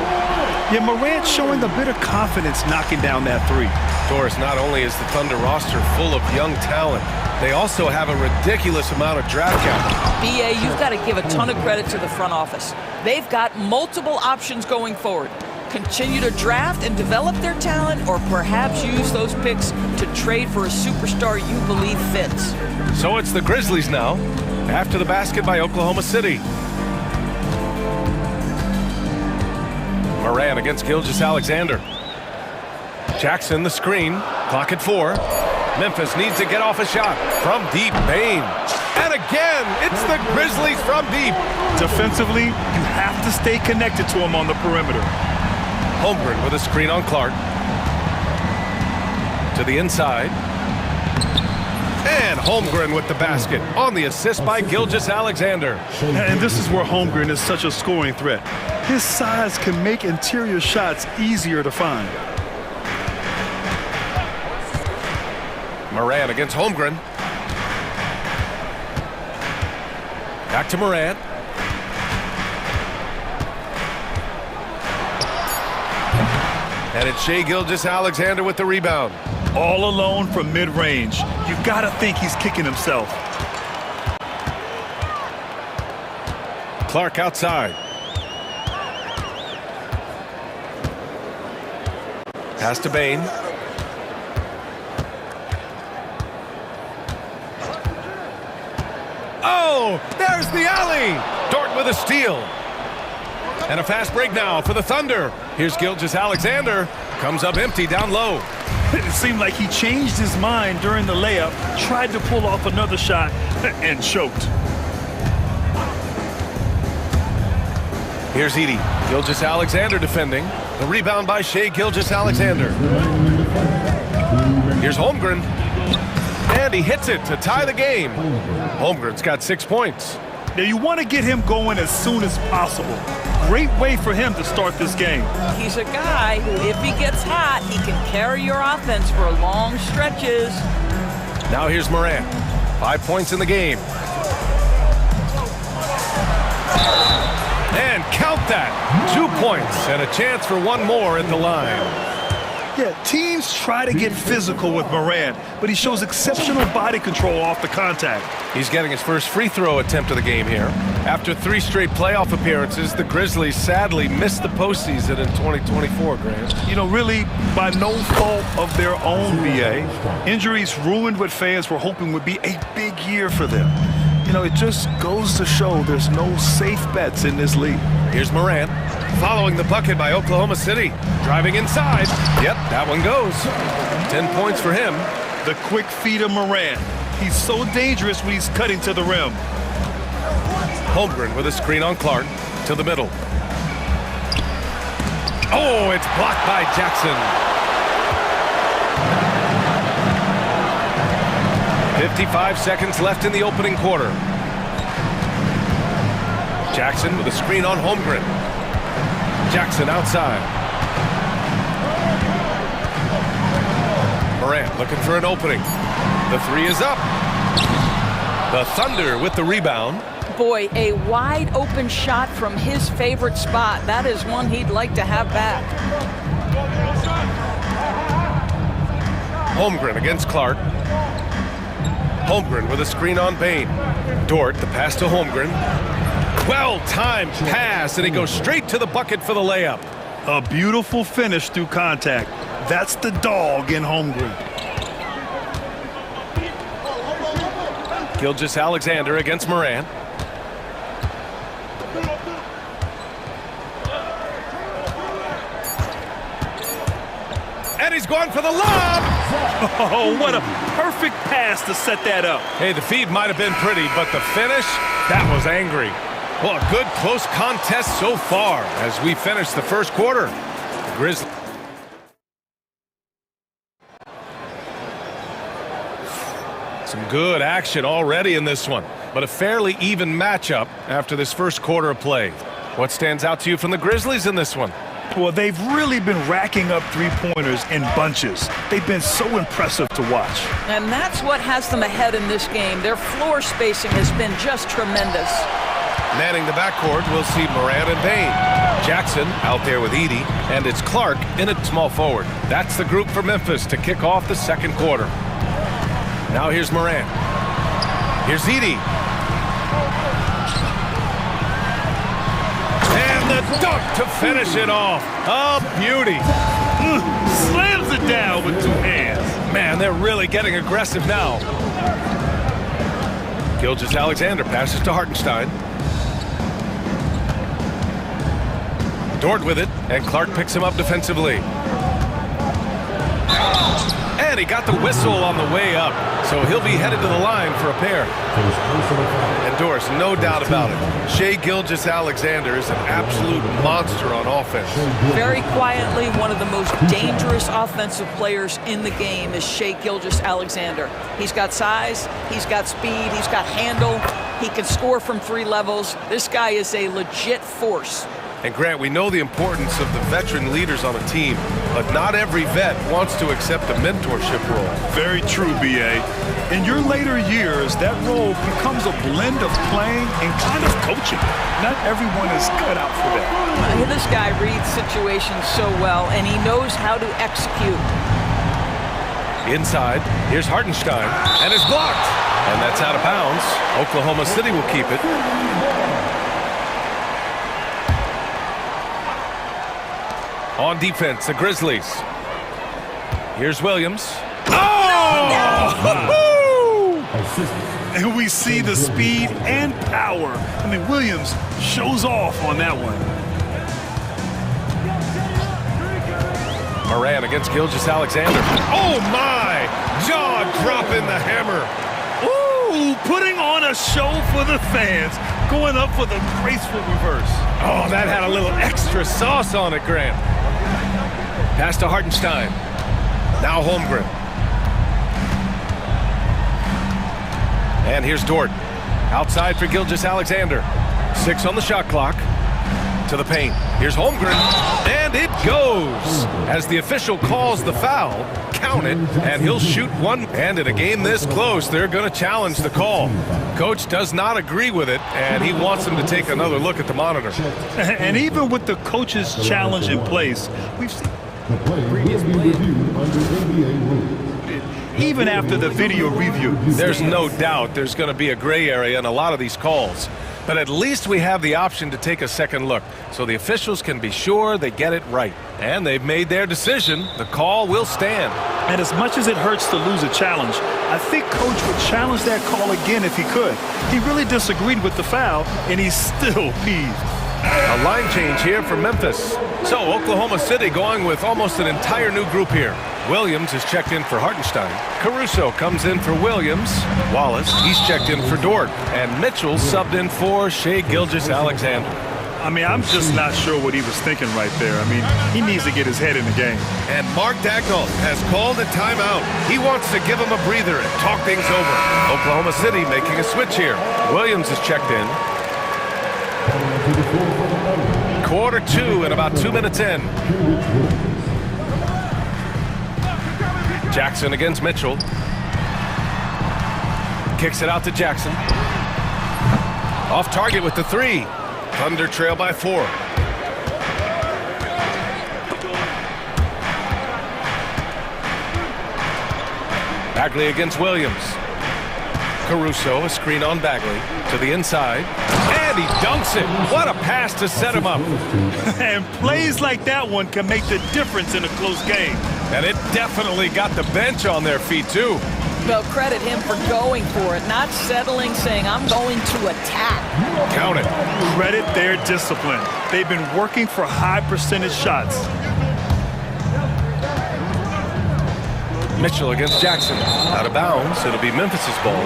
Yeah, Morant showing a bit of confidence knocking down that 3. Doris, not only is the Thunder roster full of young talent, they also have a ridiculous amount of draft capital. BA, you've got to give a ton of credit to the front office. They've got multiple options going forward. Continue to draft and develop their talent, or perhaps use those picks to trade for a superstar you believe fits. So it's the Grizzlies now, after the basket by Oklahoma City. Morant against Gilgeous-Alexander. Jackson the screen, clock at 4. Memphis needs to get off a shot from deep. Bane. And again, it's the Grizzlies from deep. Defensively, you have to stay connected to him on the perimeter. Holmgren with a screen on Clark. To the inside. And Holmgren with the basket on the assist by Gilgeous-Alexander. And this is where Holmgren is such a scoring threat. His size can make interior shots easier to find. Morant against Holmgren. Back to Morant. And it's Shai Gilgeous-Alexander with the rebound. All alone from mid-range. You've got to think he's kicking himself. Clark outside. Pass to Bane. Oh, there's the alley. Dort with a steal. And a fast break now for the Thunder. Here's Gilgeous-Alexander. Comes up empty down low. It seemed like he changed his mind during the layup, tried to pull off another shot, and choked. Here's Edey. Gilgeous-Alexander defending. The rebound by Shai Gilgeous-Alexander. Here's Holmgren. And he hits it to tie the game. Holmgren's got 6 points. Now you want to get him going as soon as possible. Great way for him to start this game. He's a guy who, if he gets hot, he can carry your offense for long stretches. Now here's Morant. 5 points in the game. And count that. 2 points and a chance for one more at the line. Yeah, teams try to get physical with Morant, but he shows exceptional body control off the contact. He's getting his first free throw attempt of the game here. After 3 straight playoff appearances, the Grizzlies sadly missed the postseason in 2024, Grant. You know, really by no fault of their own, BA. Injuries ruined what fans were hoping would be a big year for them. You know, it just goes to show there's no safe bets in this league. Here's Morant, following the bucket by Oklahoma City. Driving inside. Yep, that one goes. 10 points for him. The quick feed of Morant. He's so dangerous when he's cutting to the rim. Holmgren with a screen on Clark to the middle. Oh, it's blocked by Jackson. 55 seconds left in the opening quarter. Jackson with a screen on Holmgren. Jackson outside. Morant looking for an opening. The 3 is up. The Thunder with the rebound. Boy, a wide open shot from his favorite spot. That is one he'd like to have back. Holmgren against Clark. Holmgren with a screen on Bane. Dort, the pass to Holmgren. Well-timed pass, and he goes straight to the bucket for the layup. A beautiful finish through contact. That's the dog in Holmgren. Gilgeous-Alexander against Moran. And he's going for the lob! Oh, what a perfect pass to set that up. Hey, the feed might have been pretty, but the finish, that was angry. Well, a good close contest so far as we finish the first quarter. The Grizzlies. Some good action already in this one, but a fairly even matchup after this first quarter of play. What stands out to you from the Grizzlies in this one? Well, they've really been racking up three-pointers in bunches. They've been so impressive to watch. And that's what has them ahead in this game. Their floor spacing has been just tremendous. Manning the backcourt, we'll see Moran and Payne. Jackson out there with Edey, and it's Clark in at small forward. That's the group for Memphis to kick off the second quarter. Now here's Moran. Here's Edey. And the dunk to finish it off. A beauty. Slams it down with two hands. Man, they're really getting aggressive now. Gilgeous-Alexander passes to Hartenstein. Dort with it, and Clark picks him up defensively. And he got the whistle on the way up, so he'll be headed to the line for a pair. And Doris, no doubt about it, Shai Gilgeous-Alexander is an absolute monster on offense. Very quietly, one of the most dangerous offensive players in the game is Shai Gilgeous-Alexander. He's got size, he's got speed, he's got handle, he can score from three levels. This guy is a legit force. And Grant, we know the importance of the veteran leaders on a team, but not every vet wants to accept a mentorship role. Very true, B.A. In your later years, that role becomes a blend of playing and kind of coaching. Not everyone is cut out for that. This guy reads situations so well, and he knows how to execute. Inside, here's Hartenstein, and it's blocked. And that's out of bounds. Oklahoma City will keep it. On defense, the Grizzlies. Here's Williams. Oh! And we see the speed and power. I mean, Williams shows off on that one. Moran against Gilgeous-Alexander. Oh, my! Jaw dropping the hammer. Ooh, putting on a show for the fans. Going up for the graceful reverse. Oh, that had a little extra sauce on it, Grant. Pass to Hartenstein. Now Holmgren. And here's Dort. Outside for Gilgeous-Alexander. 6 on the shot clock. To the paint. Here's Holmgren. And it goes. As the official calls the foul, count it, and he'll shoot one. And in a game this close, they're going to challenge the call. Coach does not agree with it, and he wants them to take another look at the monitor. And even with the coach's challenge in place, we've seen even after the video review, there's no doubt there's going to be a gray area in a lot of these calls. But at least we have the option to take a second look, so the officials can be sure they get it right. And they've made their decision. The call will stand. And as much as it hurts to lose a challenge, I think Coach would challenge that call again if he could. He really disagreed with the foul, and he's still peeved. A line change here for Memphis. So Oklahoma City going with almost an entire new group here. Williams is checked in for Hartenstein. Caruso comes in for Williams. Wallace, he's checked in for Dort. And Mitchell subbed in for Shai Gilgeous-Alexander. I mean, I'm just not sure what he was thinking right there. I mean, he needs to get his head in the game. And Mark Dagnall has called a timeout. He wants to give him a breather and talk things over. Oklahoma City making a switch here. Williams is checked in. Quarter 2 and about 2 minutes in. Jackson against Mitchell. Kicks it out to Jackson. Off target with the 3. Thunder trail by 4. Bagley against Williams. Caruso, a screen on Bagley. To the inside. And he dunks it. What a pass to set him up. And plays like that one can make the difference in a close game. And it definitely got the bench on their feet, too. Well, credit him for going for it, not settling, saying, I'm going to attack. Count it. Credit their discipline. They've been working for high percentage shots. Mitchell against Jackson. Out of bounds. It'll be Memphis's ball.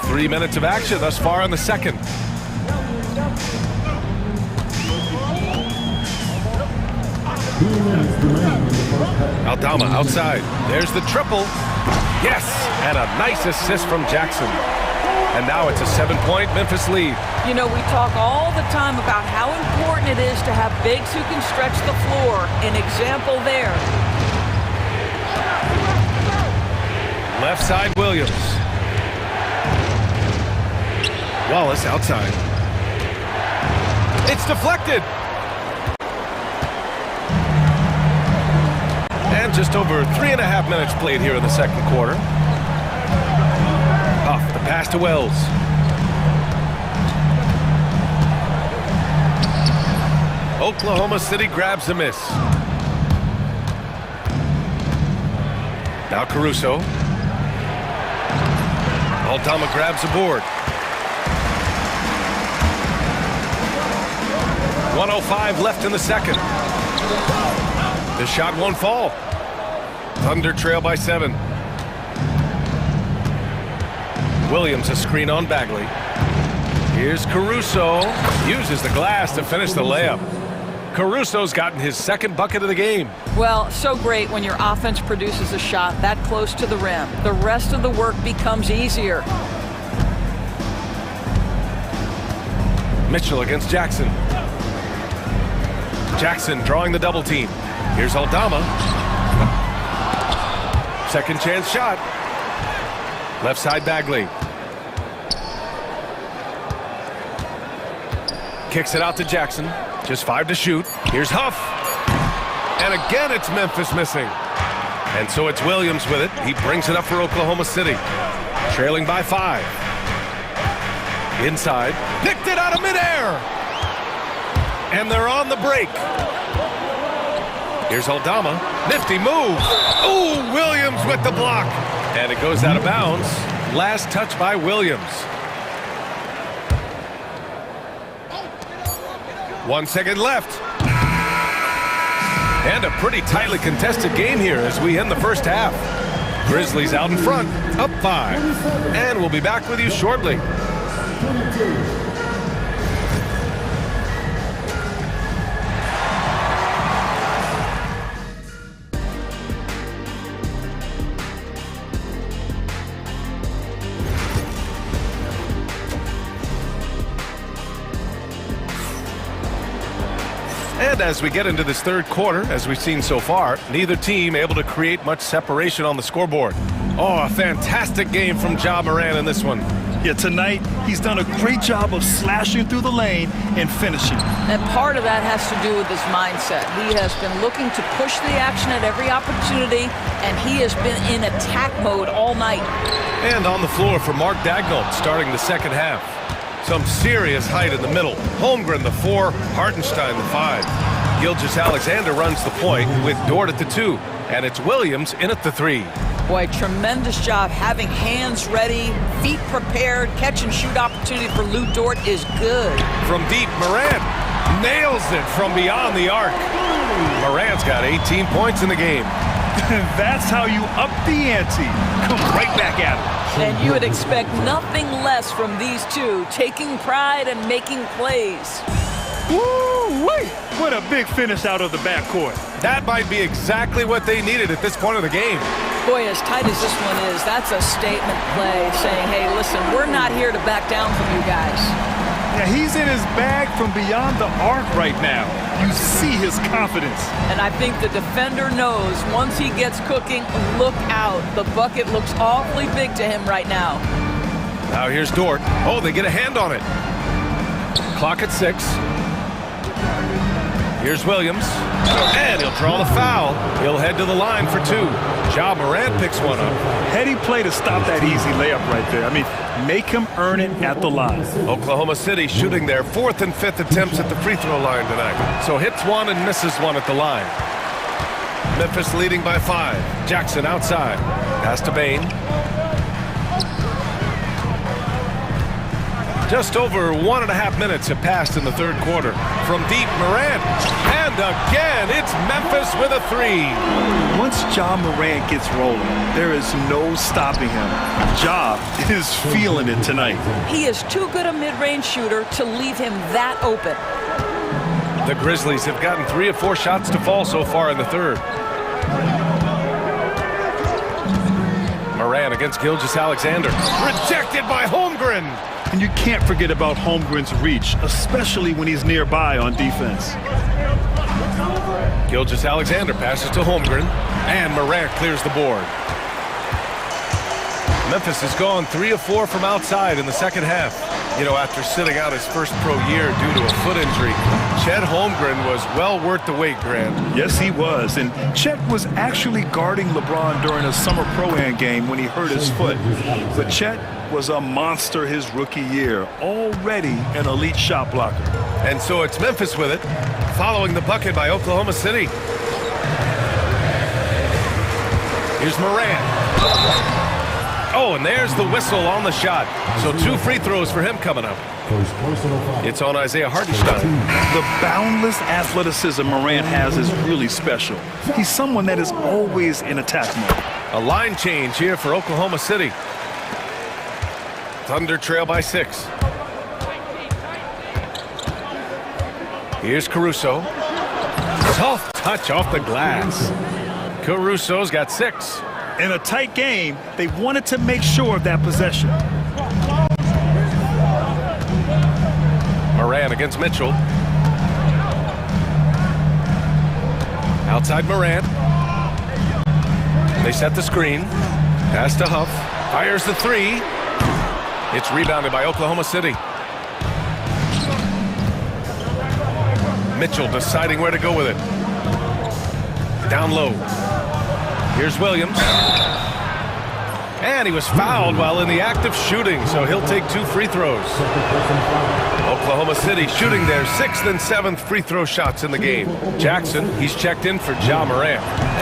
Three minutes of action thus far in the second. Aldama outside. There's the triple. Yes, and a nice assist from Jackson. And now it's a 7-point Memphis lead. You know, we talk all the time about how important it is to have bigs who can stretch the floor. An example there. Left side, Williams. Wallace outside. It's deflected. And just over 3.5 minutes played here in the second quarter. Off the pass to Wells. Oklahoma City grabs a miss. Now Caruso. Aldama grabs a board. 1:05 left in the second. The shot won't fall. Thunder trail by 7. Williams a screen on Bagley. Here's Caruso. Uses the glass to finish the layup. Caruso's gotten his second bucket of the game. Well, so great when your offense produces a shot that close to the rim. The rest of the work becomes easier. Mitchell against Jackson. Jackson drawing the double team. Here's Aldama. Second chance shot. Left side Bagley. Kicks it out to Jackson. Just 5 to shoot. Here's Huff. And again it's Memphis missing. And so it's Williams with it. He brings it up for Oklahoma City. Trailing by 5. Inside. Picked it out of midair. And they're on the break. Here's Aldama. Nifty move. Ooh, Williams with the block. And it goes out of bounds. Last touch by Williams. 1 second left. And a pretty tightly contested game here as we end the first half. Grizzlies out in front, up 5. And we'll be back with you shortly. And as we get into this third quarter, as we've seen so far, neither team able to create much separation on the scoreboard. Oh, a fantastic game from Ja Morant in this one. Yeah, tonight he's done a great job of slashing through the lane and finishing. And part of that has to do with his mindset. He has been looking to push the action at every opportunity, and he has been in attack mode all night. And on the floor for Mark Daigneault starting the second half. Some serious height in the middle. Holmgren the 4, Hartenstein the 5. Gilgeous-Alexander runs the point with Dort at the 2. And it's Williams in at the 3. Boy, tremendous job having hands ready, feet prepared, catch and shoot opportunity for Lou Dort is good. From deep, Morant nails it from beyond the arc. Morant's got 18 points in the game. That's how you up the ante. Come right back at it. And you would expect nothing less from these two, taking pride and making plays. Woo-wee! What a big finish out of the backcourt. That might be exactly what they needed at this point of the game. Boy, as tight as this one is, that's a statement play saying, hey, listen, we're not here to back down from you guys. Yeah, he's in his bag from beyond the arc right now. You see his confidence. And I think the defender knows once he gets cooking, look out. The bucket looks awfully big to him right now. Now here's Dort. Oh, they get a hand on it. Clock at 6. Here's Williams, and he'll draw the foul. He'll head to the line for two. Ja Morant picks one up. Heady play to stop that easy layup right there. I mean, make him earn it at the line. Oklahoma City shooting their 4th and 5th attempts at the free throw line tonight. So hits one and misses one at the line. Memphis leading by 5. Jackson outside. Pass to Bain. Just over 1.5 minutes have passed in the third quarter. From deep, Morant. And again, it's Memphis with a three. Once Ja Morant gets rolling, there is no stopping him. Ja is feeling it tonight. He is too good a mid-range shooter to leave him that open. The Grizzlies have gotten 3 of 4 shots to fall so far in the third. Morant against Gilgeous-Alexander. Rejected by Holmgren. And you can't forget about Holmgren's reach, especially when he's nearby on defense. Gilgeous-Alexander passes to Holmgren, and Morant clears the board. Memphis has gone 3 of 4 from outside in the second half. You know, after sitting out his first pro year due to a foot injury, Chet Holmgren was well worth the wait, Grant. Yes, he was. And Chet was actually guarding LeBron during a summer pro-am game when he hurt his foot. But Chet was a monster his rookie year, already an elite shot blocker. And so it's Memphis with it, following the bucket by Oklahoma City. Here's Morant. Oh, and there's the whistle on the shot. So 2 free throws for him coming up. It's on Isaiah Hartenstein. The boundless athleticism Morant has is really special. He's someone that is always in attack mode. A line change here for Oklahoma City. Thunder trail by 6. Here's Caruso. Soft touch off the glass. Caruso's got 6. In a tight game, they wanted to make sure of that possession. Morant against Mitchell. Outside Morant. They set the screen. Pass to Huff. Fires the 3. It's rebounded by Oklahoma City. Mitchell deciding where to go with it. Down low. Here's Williams. And he was fouled while in the act of shooting, so he'll take 2 free throws. Oklahoma City shooting their 6th and 7th free throw shots in the game. Jackson, he's checked in for Ja Morant.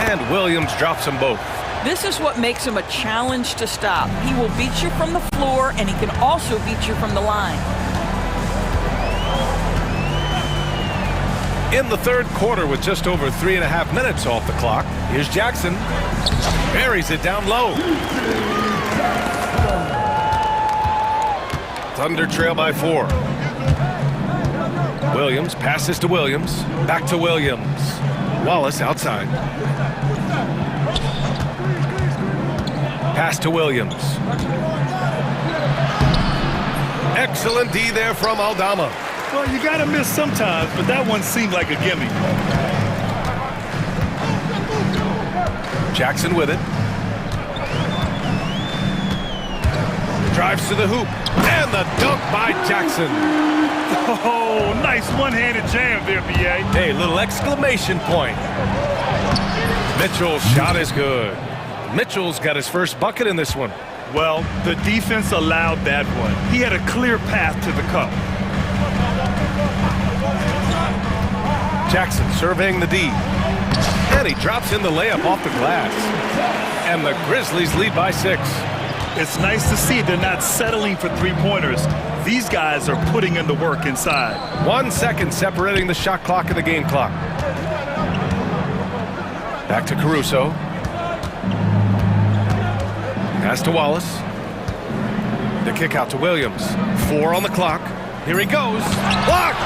And Williams drops them both. This is what makes him a challenge to stop. He will beat you from the floor, and he can also beat you from the line. In the third quarter with just over 3.5 minutes off the clock, here's Jackson. Buries it down low. Thunder trail by 4. Williams passes to Williams. Back to Williams. Wallace outside. Pass to Williams. Excellent D there from Aldama. Well, you got to miss sometimes, but that one seemed like a gimme. Jackson with it. Drives to the hoop. And the dunk by Jackson. Oh, nice one-handed jam there, B.A. Hey, little exclamation point. Mitchell's shot is good. Mitchell's got his first bucket in this one. Well, the defense allowed that one. He had a clear path to the cup. Jackson surveying the D. And he drops in the layup off the glass. And the Grizzlies lead by 6. It's nice to see they're not settling for 3-pointers. These guys are putting in the work inside. 1 second separating the shot clock and the game clock. Back to Caruso. Pass to Wallace. The kick out to Williams. 4 on the clock. Here he goes. Blocked!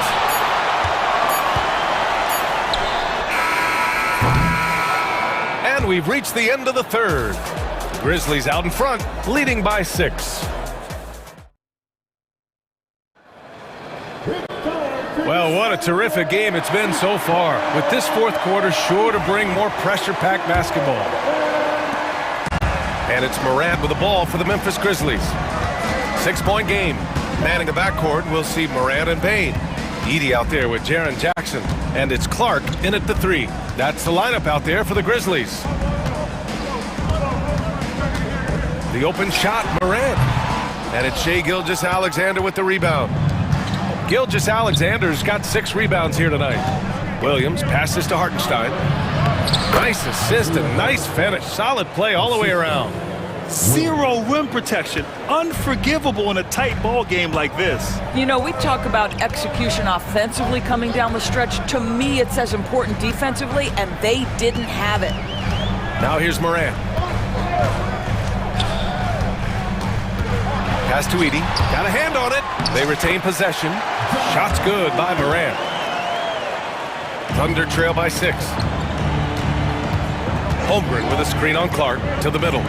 And we've reached the end of the third. Grizzlies out in front, leading by 6. Well, what a terrific game it's been so far, with this fourth quarter sure to bring more pressure-packed basketball. And it's Morant with the ball for the Memphis Grizzlies. 6-point game. Manning the backcourt, we'll see Morant and Bain. Edie out there with Jaren Jackson. And it's Clark in at the 3. That's the lineup out there for the Grizzlies. The open shot, Moran. And it's Shai Gilgeous-Alexander with the rebound. Gilgeous-Alexander's got 6 rebounds here tonight. Williams passes to Hartenstein. Nice assist and nice finish. Solid play all the way around. Zero rim protection. Unforgivable in a tight ball game like this. You know, we talk about execution offensively coming down the stretch. To me, it's as important defensively, and they didn't have it. Now here's Moran. Pass to Edie. Got a hand on it. They retain possession. Shot's good by Moran. Thunder trail by 6. Holmgren with a screen on Clark to the middle.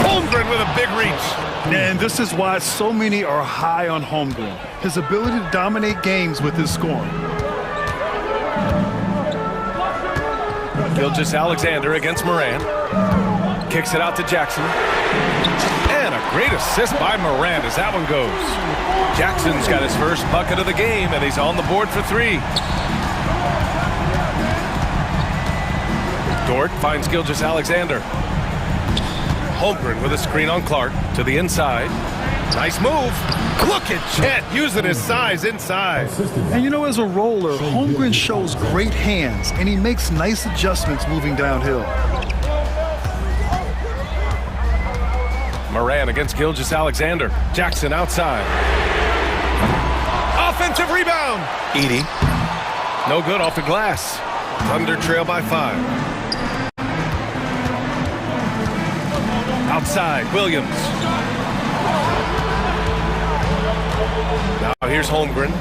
Holmgren with a big reach. And this is why so many are high on Holmgren. His ability to dominate games with his scoring. Gilgeous-Alexander against Moran. Kicks it out to Jackson. And a great assist by Moran as that one goes. Jackson's got his first bucket of the game, and he's on the board for 3. Dort finds Gilgeous-Alexander. Holmgren with a screen on Clark to the inside. Nice move. Look at Chet using his size inside. And you know, as a roller, Holmgren shows great hands, and he makes nice adjustments moving downhill. Moran against Gilgeous-Alexander. Jackson outside. Offensive rebound. Edie. No good off the glass. Thunder trail by 5. Outside, Williams. Now here's Holmgren.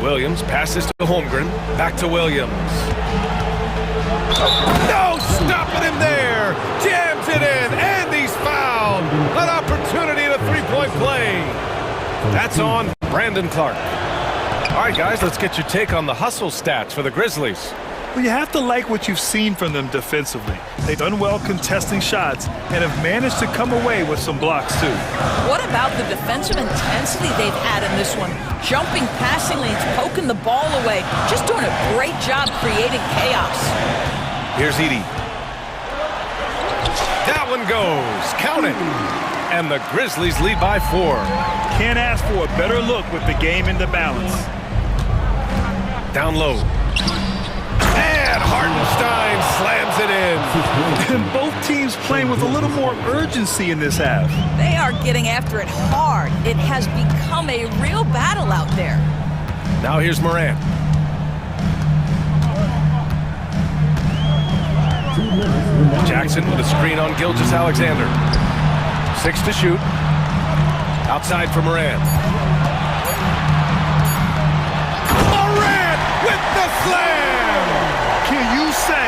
Williams passes to Holmgren. Back to Williams. No, stopping him there. Jams it in, and he's fouled. An opportunity at a 3-point play. That's on Brandon Clark. All right, guys, let's get your take on the hustle stats for the Grizzlies. Well, you have to like what you've seen from them defensively. They've done well contesting shots and have managed to come away with some blocks, too. What about the defensive intensity they've had in this one? Jumping passing lanes, poking the ball away, just doing a great job creating chaos. Here's Edie. That one goes. Count it. And the Grizzlies lead by 4. Can't ask for a better look with the game in the balance. Down low. And Hartenstein slams it in. And both teams playing with a little more urgency in this half. They are getting after it hard. It has become a real battle out there. Now here's Moran. Jackson with a screen on Gilgeous-Alexander. 6 to shoot. Outside for Moran. Moran with the slam! Can you say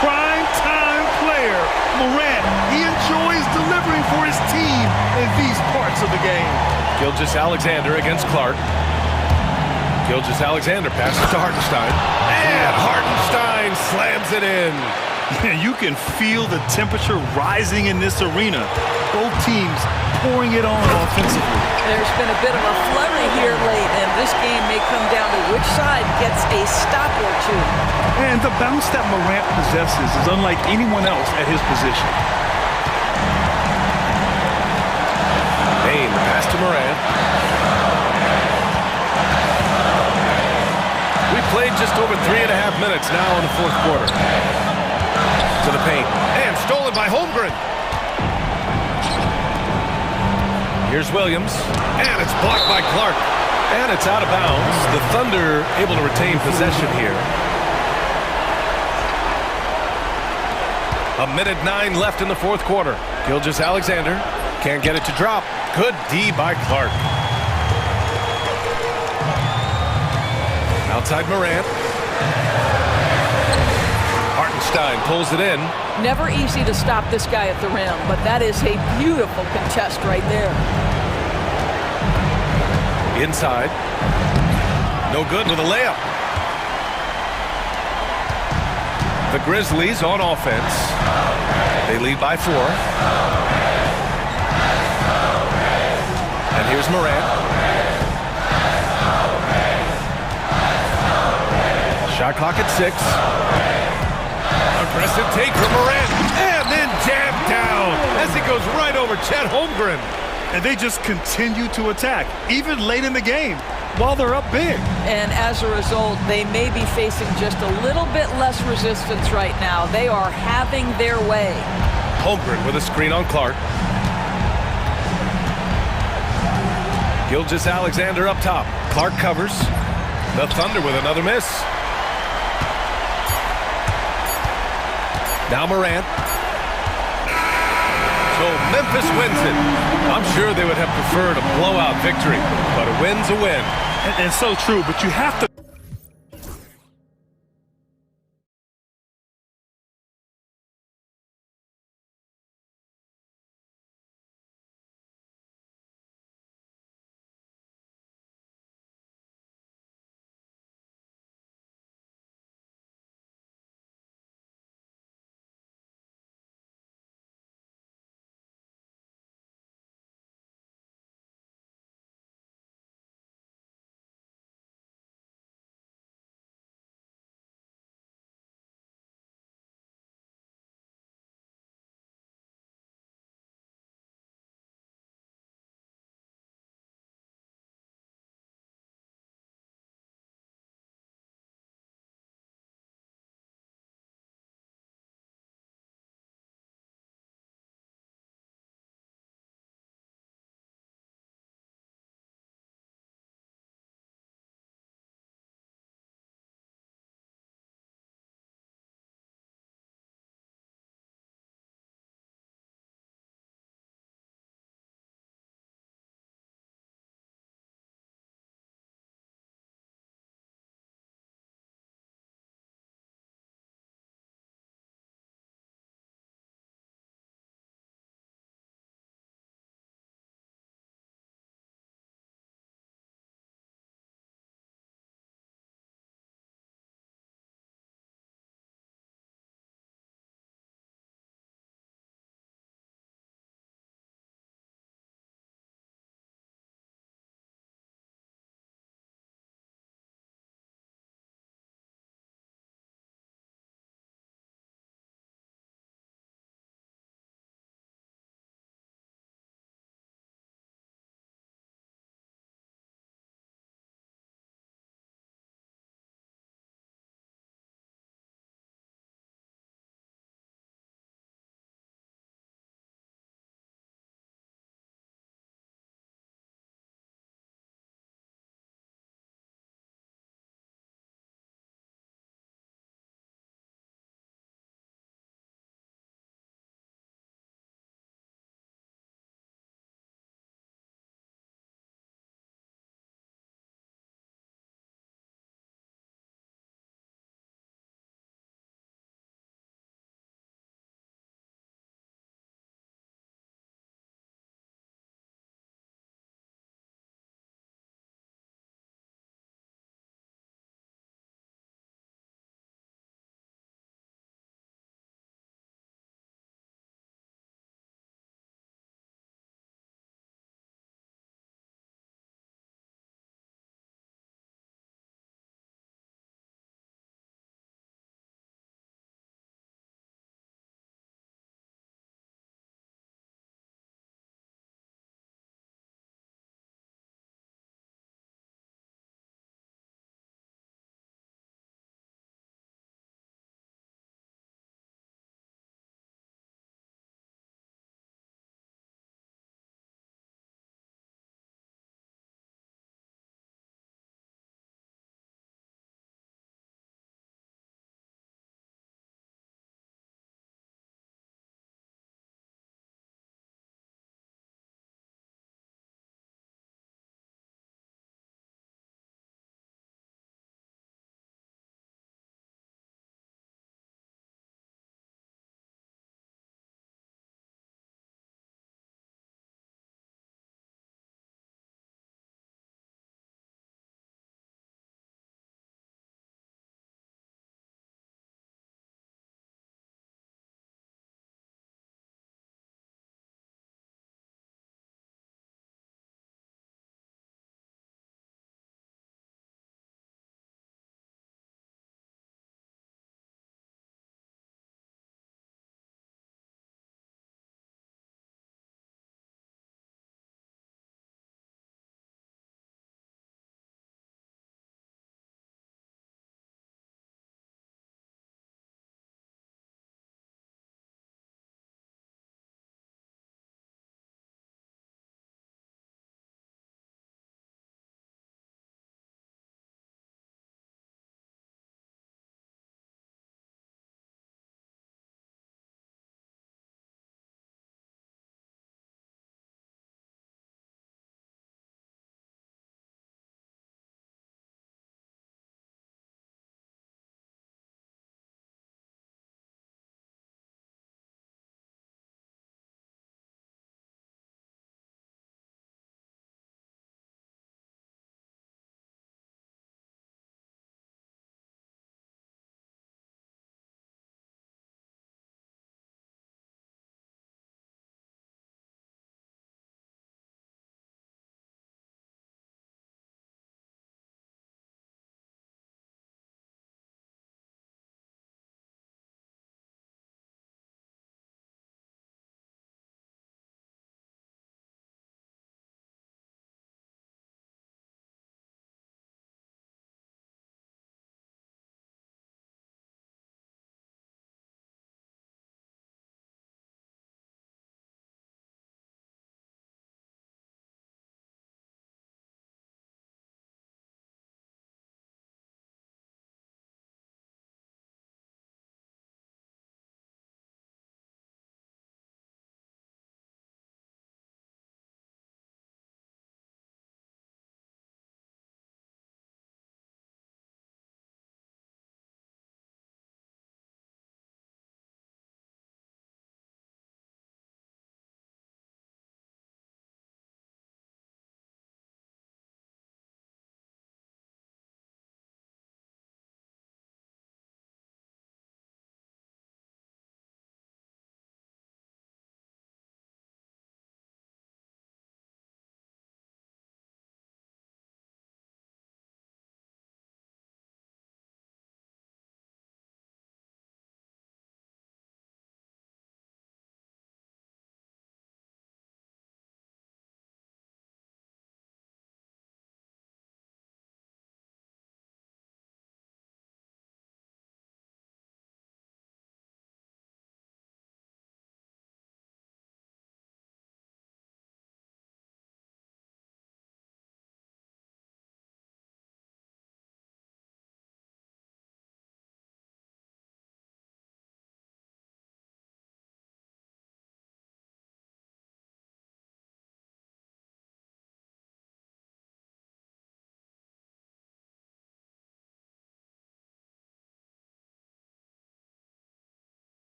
prime time player Moran? He enjoys delivering for his team in these parts of the game. Gilgeous-Alexander against Clark. Gilgeous-Alexander passes to Hartenstein. And Hartenstein slams it in. You can feel the temperature rising in this arena. Both teams pouring it on offensively. There's been a bit of a flurry here late, and this game may come down to which side gets a stop or two. And the bounce that Morant possesses is unlike anyone else at his position. Bain, pass to Morant. We played just over 3.5 minutes now in the fourth quarter. To the paint. And stolen by Holmgren. Here's Williams. And it's blocked by Clark. And it's out of bounds. The Thunder able to retain possession here. 1:09 left in the fourth quarter. Gilgeous-Alexander can't get it to drop. Good D by Clark. Outside Morant. Hartenstein pulls it in. Never easy to stop this guy at the rim, but that is a beautiful contest right there. Inside. No good with a layup. The Grizzlies on offense. They lead by 4. And here's Morant. Shot clock at 6. Aggressive take from Morant. And then jammed down as he goes right over Chet Holmgren. And they just continue to attack, even late in the game, while they're up big. And as a result, they may be facing just a little bit less resistance right now. They are having their way. Holmgren with a screen on Clark. Gilgeous-Alexander up top. Clark covers. The Thunder with another miss. Now Morant. So Memphis wins it. I'm sure they would have preferred a blowout victory, but a win's a win. And so true, but you have to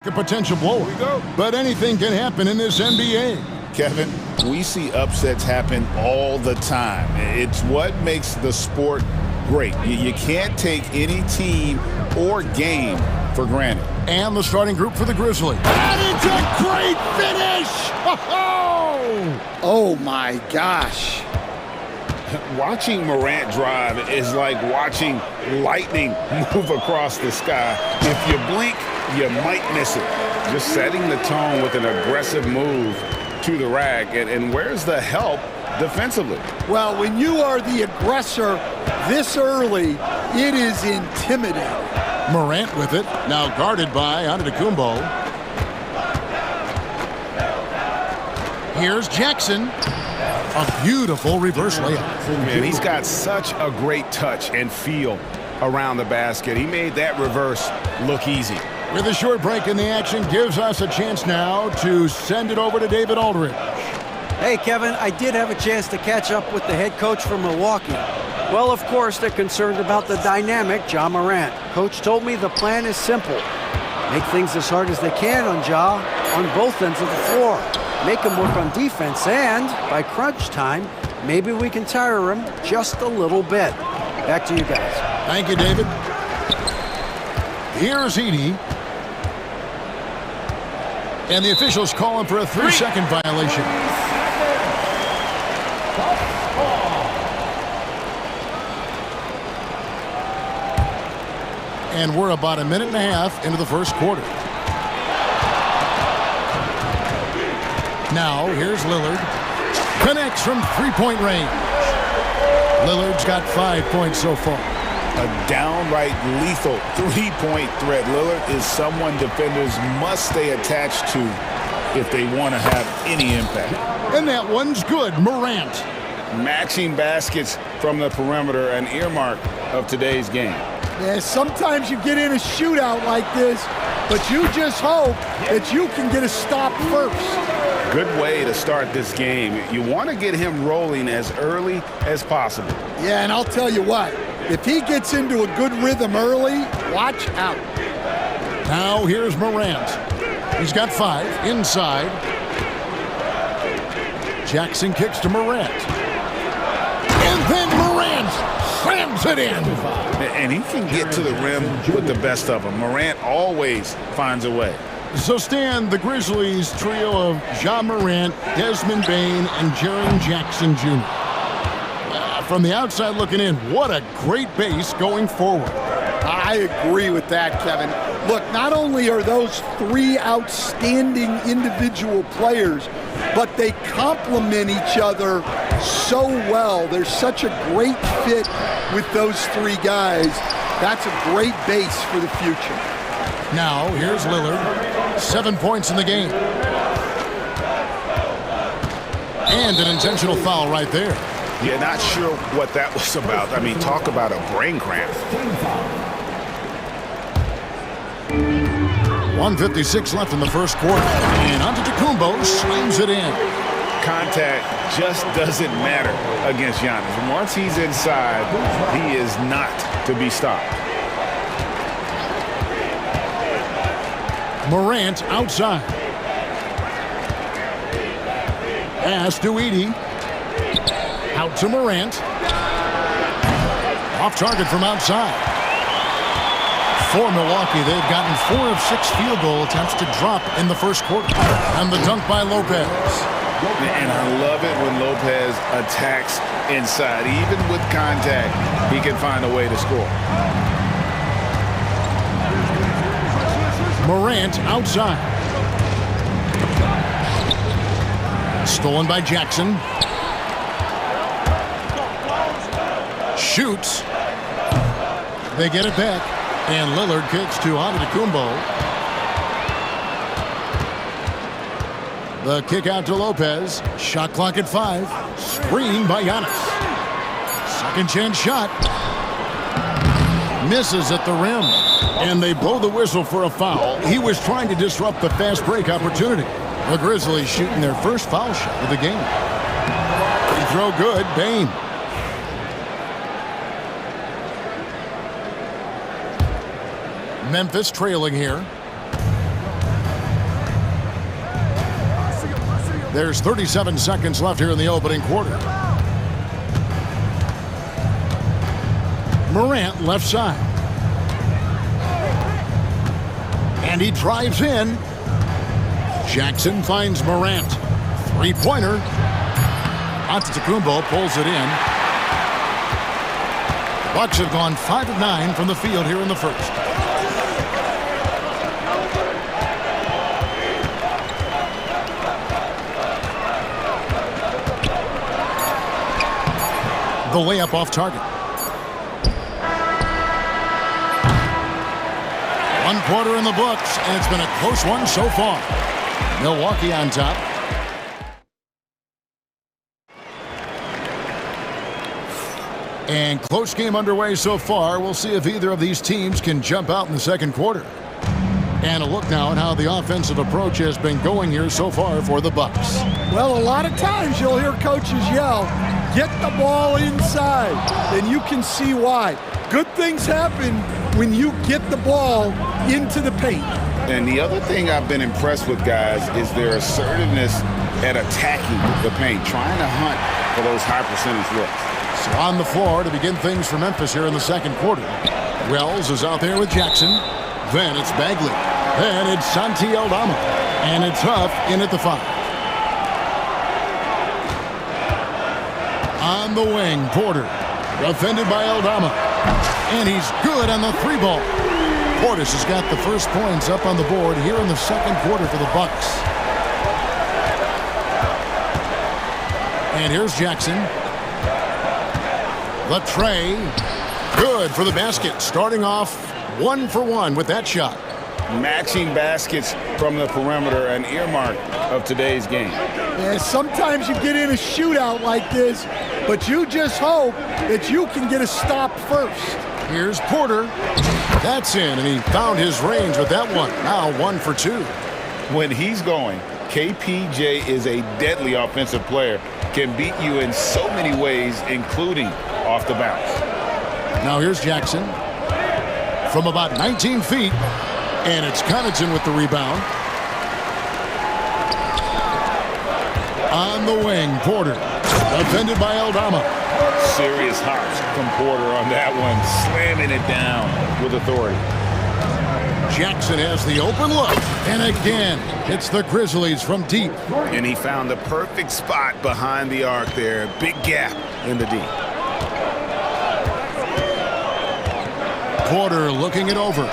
A potential blower. But anything can happen in this NBA. Kevin, we see upsets happen all the time. It's what makes the sport great. You can't take any team or game for granted. And the starting group for the Grizzlies. And it's a great finish! Oh my gosh. Watching Morant drive is like watching lightning move across the sky. If you blink, you might miss it. Just setting the tone with an aggressive move to the rack. And where's the help defensively? Well, when you are the aggressor this early, it is intimidating. Morant with it, now guarded by Antetokounmpo. Here's Jackson. A beautiful reverse layup. Man, he's got such a great touch and feel around the basket. He made that reverse look easy. With a short break in the action, gives us a chance now to send it over to David Aldridge. Hey, Kevin, I did have a chance to catch up with the head coach from Milwaukee. Well, of course, they're concerned about the dynamic Ja Morant. Coach told me the plan is simple. Make things as hard as they can on Ja on both ends of the floor. Make him work on defense, and by crunch time, maybe we can tire him just a little bit. Back to you guys. Thank you, David. Here's Edey. And the officials call him for a 3-second violation. And we're about a minute and a half into the first quarter. Now, here's Lillard. Connects from three-point range. Lillard's got 5 points so far. A downright lethal three-point threat. Lillard is someone defenders must stay attached to if they want to have any impact. And that one's good. Morant. Matching baskets from the perimeter, an earmark of today's game. Yeah, sometimes you get in a shootout like this, but you just hope that you can get a stop first. Good way to start this game. You want to get him rolling as early as possible. Yeah, and I'll tell you what, if he gets into a good rhythm early, watch out. Now here's Morant. He's got 5 inside. Jackson kicks to Morant. And then Morant slams it in. And he can get to the rim with the best of them. Morant always finds a way. So, Stan, the Grizzlies trio of Ja Morant, Desmond Bane, and Jaren Jackson Jr. From the outside looking in, what a great base going forward. I agree with that, Kevin. Look, not only are those 3 outstanding individual players, but they complement each other so well. There's such a great fit with those 3 guys. That's a great base for the future. Now, here's Lillard. 7 points in the game. And an intentional foul right there. Yeah, not sure what that was about. I mean, talk about a brain cramp. 1:56 left in the first quarter. And Antetokounmpo slams it in. Contact just doesn't matter against Giannis. Once he's inside, he is not to be stopped. Morant outside. Pass to Edey. Out to Morant. Off target from outside. For Milwaukee, they've gotten 4 of 6 field goal attempts to drop in the first quarter. And the dunk by Lopez. And I love it when Lopez attacks inside. Even with contact, he can find a way to score. Morant outside. Stolen by Jackson. Shoots. They get it back. And Lillard kicks to Antetokounmpo. The kick out to Lopez. Shot clock at 5. Screen by Giannis. Second chance shot. Misses at the rim. And they blow the whistle for a foul. He was trying to disrupt the fast break opportunity. The Grizzlies shooting their first foul shot of the game. Free throw good. Bane. Memphis trailing here. There's 37 seconds left here in the opening quarter. Morant left side. And he drives in. Jackson finds Morant. Three-pointer. Antetokounmpo pulls it in. Bucks have gone 5 of 9 from the field here in the first. The layup off target. One quarter in the books, and it's been a close one so far. Milwaukee on top. And close game underway so far. We'll see if either of these teams can jump out in the second quarter. And a look now at how the offensive approach has been going here so far for the Bucks. Well, a lot of times you'll hear coaches yell, get the ball inside, and you can see why. Good things happen when you get the ball into the paint. And the other thing I've been impressed with, guys, is their assertiveness at attacking the paint, trying to hunt for those high percentage looks. So on the floor to begin things for Memphis here in the second quarter. Wells is out there with Jackson. Then it's Bagley. Then it's Santi Aldama. And it's Huff in at the 5. On the wing, Porter. Defended by Aldama. And he's good on the 3-ball. Portis has got the first points up on the board here in the second quarter for the Bucks. And here's Jackson. The tray. Good for the basket. Starting off 1 for 1 with that shot. Matching baskets from the perimeter, an earmark of today's game. Yeah, sometimes you get in a shootout like this, but you just hope that you can get a stop first. Here's Porter. That's in, and he found his range with that one. Now 1 for 2. When he's going, KPJ is a deadly offensive player. Can beat you in so many ways, including off the bounce. Now here's Jackson. From about 19 feet. And it's Connaughton with the rebound. On the wing, Porter. Defended by Aldama. Serious hops from Porter on that one. Slamming it down with authority. Jackson has the open look. And again, it's the Grizzlies from deep. And he found the perfect spot behind the arc there. Big gap in the deep. Porter looking it over.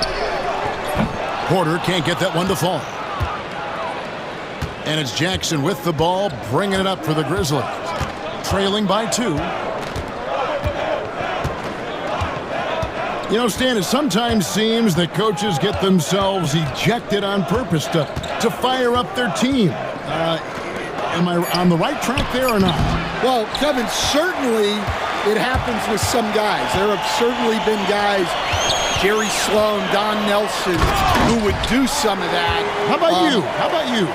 Porter can't get that one to fall. And it's Jackson with the ball, bringing it up for the Grizzlies. Trailing by 2. You know, Stan, it sometimes seems that coaches get themselves ejected on purpose to fire up their team. Am I on the right track there or not? Well, Kevin, certainly it happens with some guys. There have certainly been guys, Jerry Sloan, Don Nelson, who would do some of that. How about you? How about you?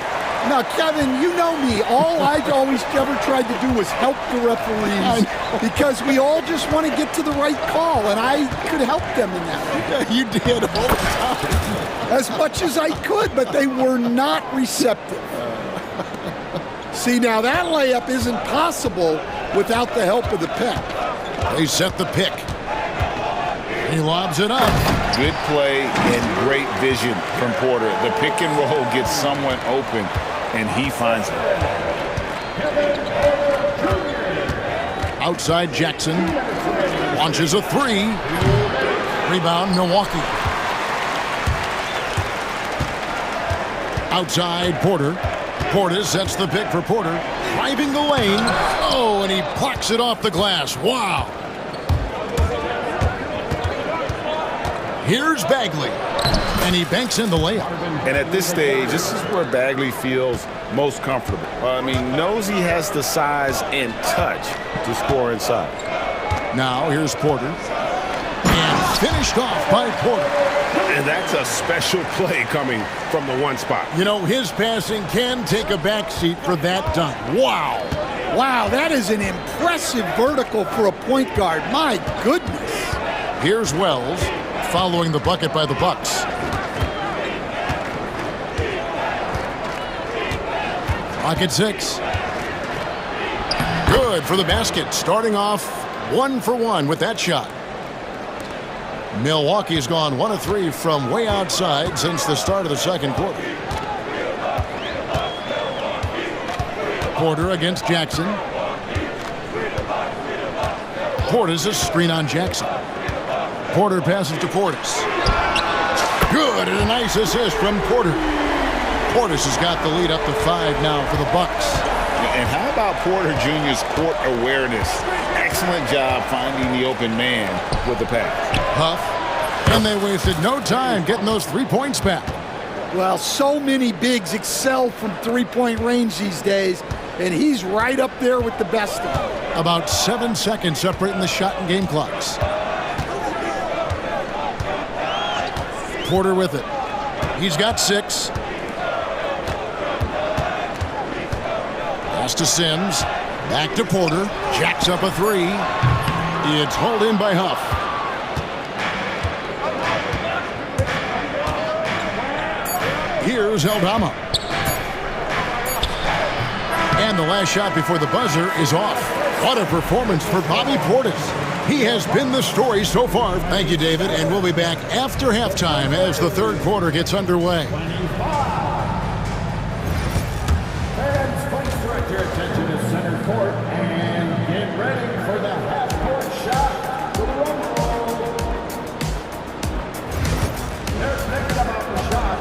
Now, Kevin, you know me. All I always ever tried to do was help the referees because we all just want to get to the right call, and I could help them in that. You did all the time. As much as I could, but they were not receptive. See, now that layup isn't possible without the help of the pick. They set the pick. He lobs it up. Good play and great vision from Porter. The pick and roll gets someone open, and he finds it. Outside Jackson. Launches a 3. Rebound Milwaukee. Outside Porter. Porter sets the pick for Porter. Driving the lane. Oh, and he plucks it off the glass. Wow. Here's Bagley, and he banks in the layup. And at this stage, this is where Bagley feels most comfortable. Knows he has the size and touch to score inside. Now here's Porter, and finished off by Porter. And that's a special play coming from the one spot. You know, his passing can take a backseat for that dunk. Wow. Wow, that is an impressive vertical for a point guard. My goodness. Here's Wells, following the bucket by the Bucks. Clock at 6. Good for the basket. Starting off 1 for 1 with that shot. Milwaukee's gone 1 of 3 from way outside since the start of the second quarter. Porter against Jackson. Portis a screen on Jackson. Porter passes to Portis. Good, and a nice assist from Porter. Portis has got the lead up to 5 now for the Bucks. And how about Porter Jr.'s court awareness? Excellent job finding the open man with the pass. Huff, and they wasted no time getting those 3 points back. Well, so many bigs excel from three-point range these days, and he's right up there with the best of them. About 7 seconds separating the shot and game clocks. Porter with it. He's got 6. Pass to Sims. Back to Porter. Jacks up a 3. It's hauled in by Huff. Here's Aldama. And the last shot before the buzzer is off. What a performance for Bobby Portis. He has been the story so far. Thank you, David, and we'll be back after halftime as the third quarter gets underway. Fans, please direct your attention to center court and get ready for the half-court shot to the rumble. They're thinking about the shot.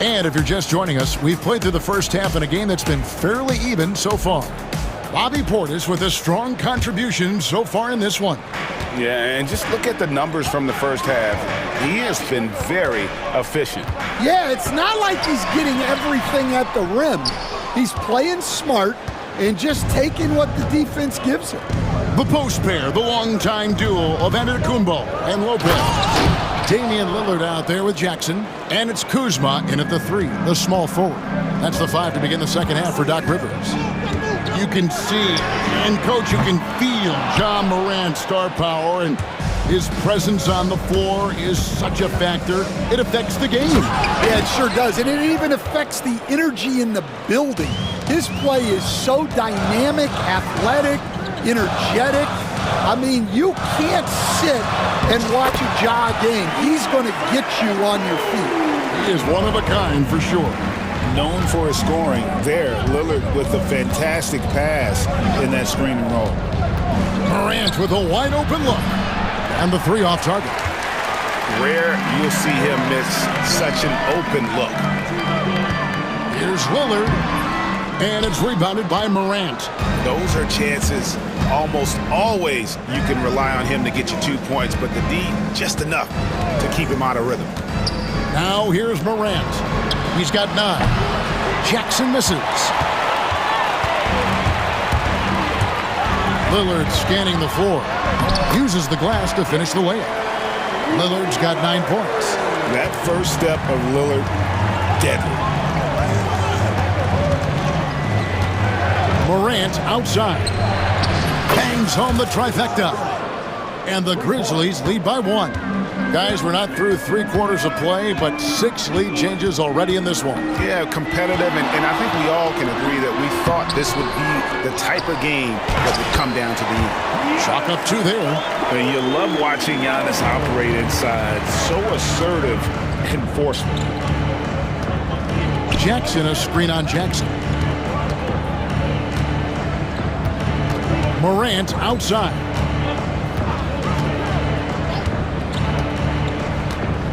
And if you're just joining us, we've played through the first half in a game that's been fairly even so far. Bobby Portis with a strong contribution so far in this one. Yeah, and just look at the numbers from the first half. He has been very efficient. Yeah, it's not like he's getting everything at the rim. He's playing smart and just taking what the defense gives him. The post pair, the longtime duo of Antetokounmpo and Lopez. Damian Lillard out there with Jackson, and it's Kuzma in at the 3, the small forward. That's the 5 to begin the second half for Doc Rivers. You can see, and Coach, you can feel John Morant's star power, and his presence on the floor is such a factor. It affects the game. Yeah, it sure does, and it even affects the energy in the building. His play is so dynamic, athletic, energetic. I mean, you can't sit and watch a Ja game. He's going to get you on your feet. He is one of a kind for sure. Known for his scoring, there, Lillard with a fantastic pass in that screen and roll. Morant with a wide open look. And the 3 off target. Rare you'll see him miss such an open look. Here's Lillard. And it's rebounded by Morant. Those are chances almost always you can rely on him to get you 2 points, but the D just enough to keep him out of rhythm. Now here's Morant. He's got 9. Jackson misses. Lillard scanning the floor. Uses the glass to finish the layup. Lillard's got 9 points. That first step of Lillard, deadly. Morant outside. Bangs home the trifecta. And the Grizzlies lead by 1. Guys, we're not through 3 quarters of play, but 6 lead changes already in this one. Yeah, competitive, and I think we all can agree that we thought this would be the type of game that would come down to the end. Chalk up 2 there. And you love watching Giannis operate inside. So assertive and forceful. Jackson a screen on Jackson. Morant outside.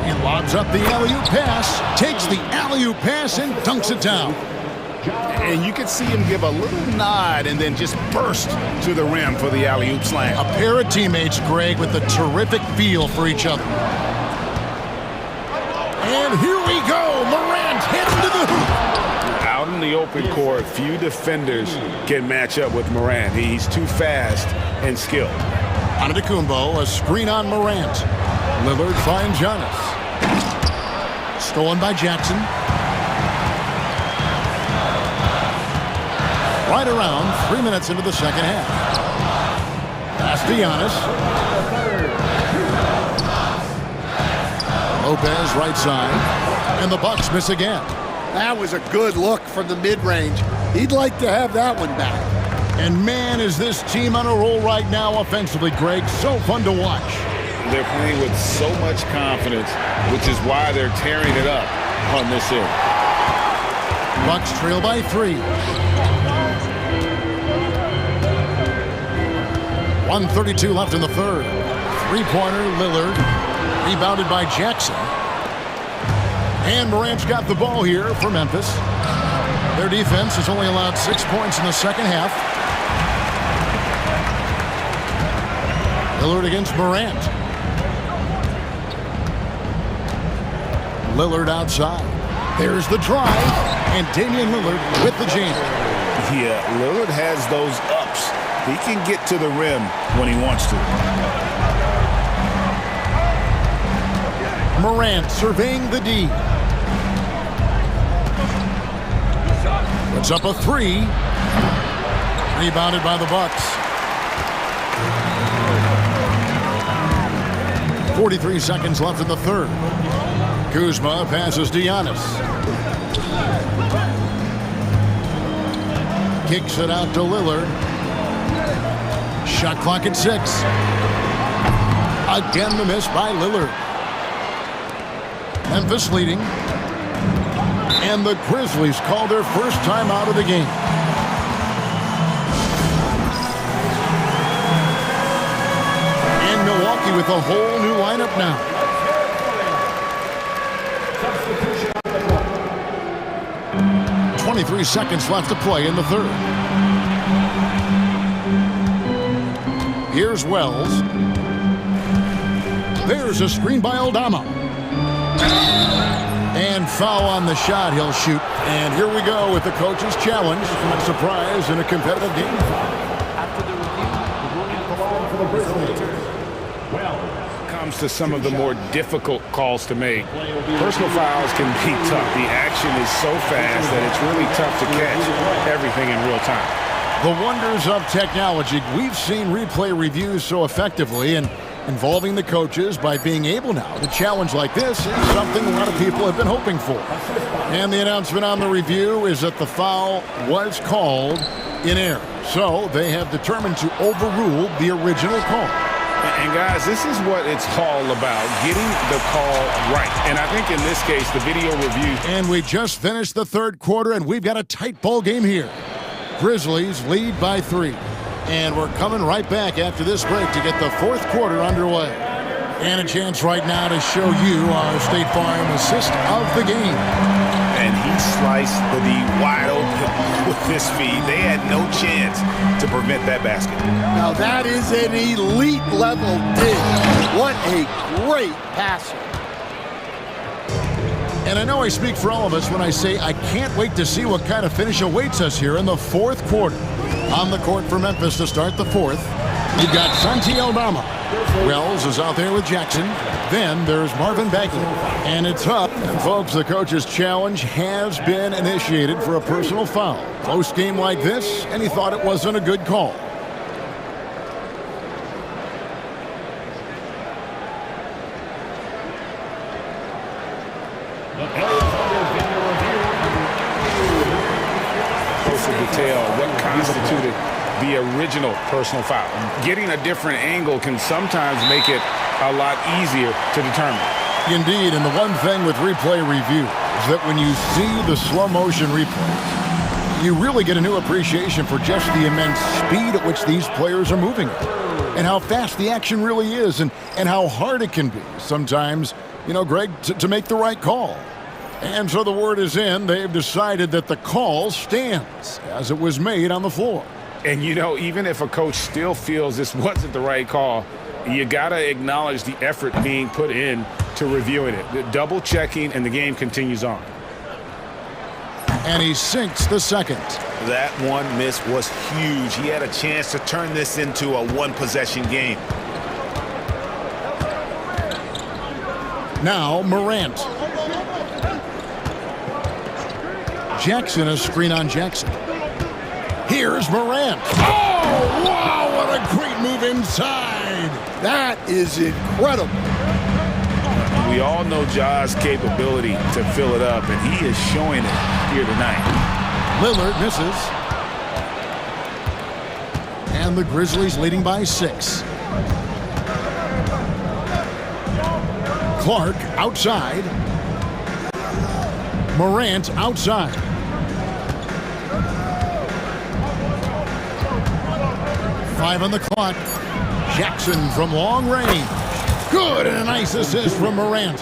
He lobs up the alley-oop pass, takes the alley-oop pass and dunks it down. And you can see him give a little nod and then just burst to the rim for the alley-oop slam. A pair of teammates, Greg, with a terrific feel for each other. And here we go. Morant heading to the hoop. Out in the open court, few defenders can match up with Morant. He's too fast and skilled. Antetokounmpo, a screen on Morant. Lillard finds Giannis. Stolen by Jackson. Right around 3 minutes into the second half. Pass to Giannis. Lopez right side. And the Bucks miss again. That was a good look from the mid-range. He'd like to have that one back. And man, is this team on a roll right now offensively, Greg. So fun to watch. They're playing with so much confidence, which is why they're tearing it up on this end. Bucks trail by 3. 1:32 left in the third. Three-pointer, Lillard. Rebounded by Jackson. And Morant's got the ball here for Memphis. Their defense has only allowed 6 points in the second half. Lillard against Morant. Lillard outside. There's the drive. And Damian Lillard with the jam. Yeah, Lillard has those ups. He can get to the rim when he wants to. Morant surveying the D. Puts up a 3. Rebounded by the Bucks. 43 seconds left in the third. Kuzma passes to Giannis. Kicks it out to Lillard. Shot clock at 6. Again the miss by Lillard. Memphis leading. And the Grizzlies call their first time out of the game. And Milwaukee with a whole new lineup now. 23 seconds left to play in the third. Here's Wells. There's a screen by Aldama. And foul on the shot, he'll shoot. And here we go with the coach's challenge. A surprise in a competitive game. After the review, the ruling for the Grizzlies. Comes to some of the more difficult calls to make. Personal fouls can be tough. The action is so fast that it's really tough to catch everything in real time. The wonders of technology. We've seen replay reviews so effectively, and involving the coaches by being able now to challenge like this is something a lot of people have been hoping for. And the announcement on the review is that the foul was called in error. So they have determined to overrule the original call. And guys, this is what it's all about, getting the call right. And I think in this case, the video review. And we just finished the third quarter, and we've got a tight ball game here. Grizzlies lead by 3. And we're coming right back after this break to get the fourth quarter underway. And a chance right now to show you our State Farm assist of the game. And he sliced the D wide open with this feed. They had no chance to prevent that basket. Now that is an elite level dig. What a great passer. And I know I speak for all of us when I say I can't wait to see what kind of finish awaits us here in the fourth quarter. On the court for Memphis to start the fourth, you've got Santi Aldama. Wells is out there with Jackson. Then there's Marvin Bagley. And it's up. And folks, the coach's challenge has been initiated for a personal foul. Close game like this, and he thought it wasn't a good call. Detail what constituted the original personal foul. Getting a different angle can sometimes make it a lot easier to determine. Indeed, and the one thing with replay review is that when you see the slow motion replay, you really get a new appreciation for just the immense speed at which these players are moving and how fast the action really is and how hard it can be sometimes, Greg, to make the right call. And so the word is in. They've decided that the call stands as it was made on the floor. And, even if a coach still feels this wasn't the right call, you got to acknowledge the effort being put in to reviewing it. Double checking, and the game continues on. And he sinks the second. That one miss was huge. He had a chance to turn this into a one-possession game. Now Morant. Jackson, a screen on Jackson. Here's Morant. Oh, wow, what a great move inside. That is incredible. We all know Ja's capability to fill it up, and he is showing it here tonight. Lillard misses. And the Grizzlies leading by 6. Clark outside. Morant outside. Five on the clock. Jackson from long range. Good, and a nice assist from Morant.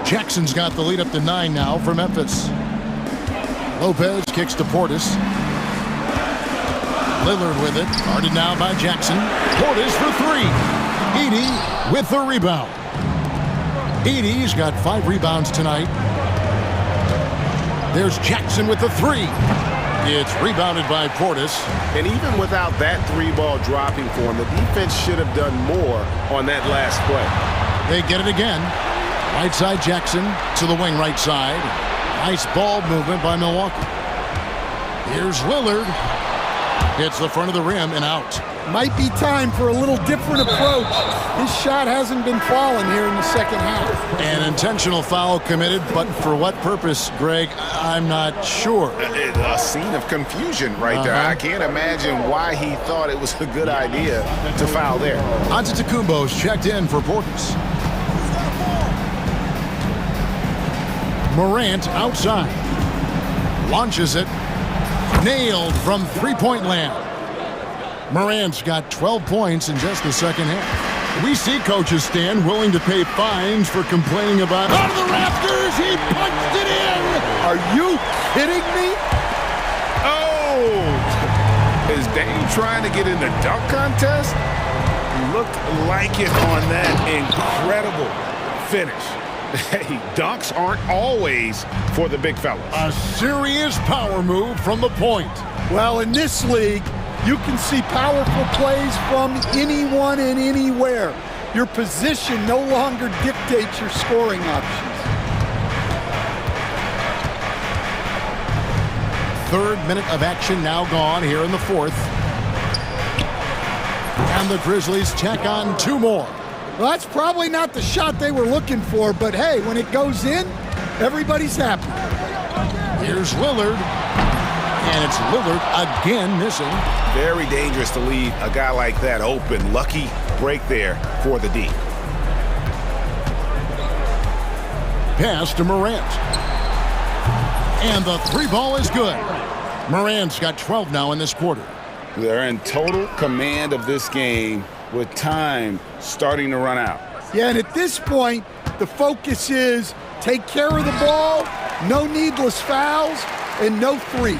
Jackson's got the lead up to 9 now for Memphis. Lopez kicks to Portis. Lillard with it. Guarded now by Jackson. Portis for 3. Edey with the rebound. Edey's got 5 rebounds tonight. There's Jackson with the 3. It's rebounded by Portis. And even without that 3-ball dropping for him, the defense should have done more on that last play. They get it again. Right side Jackson to the wing right side. Nice ball movement by Milwaukee. Here's Lillard. Hits the front of the rim and out. Might be time for a little different approach. His shot hasn't been falling here in the second half. An intentional foul committed, but for what purpose, Greg, I'm not sure. A scene of confusion right there. I can't imagine why he thought it was a good idea to foul there. Antetokounmpo's checked in for Portis. Morant outside. Launches it. Nailed from three-point land. Morant's got 12 points in just the second half. We see coaches stand willing to pay fines for complaining about out of the rafters. He punched it in. Are you kidding me? Oh! Is Dame trying to get in the dunk contest? Looked like it on that incredible finish. Hey, dunks aren't always for the big fellas. A serious power move from the point. Well, in this league, you can see powerful plays from anyone and anywhere. Your position no longer dictates your scoring options. Third minute of action now gone here in the fourth. And the Grizzlies tack on 2 more. Well, that's probably not the shot they were looking for, but hey, when it goes in, everybody's happy. Here's Lillard. And it's Lillard again missing. Very dangerous to leave a guy like that open. Lucky break there for the D. Pass to Morant. And the 3-ball is good. Morant's got 12 now in this quarter. They're in total command of this game with time starting to run out. Yeah, and at this point, the focus is take care of the ball, no needless fouls, and no threes.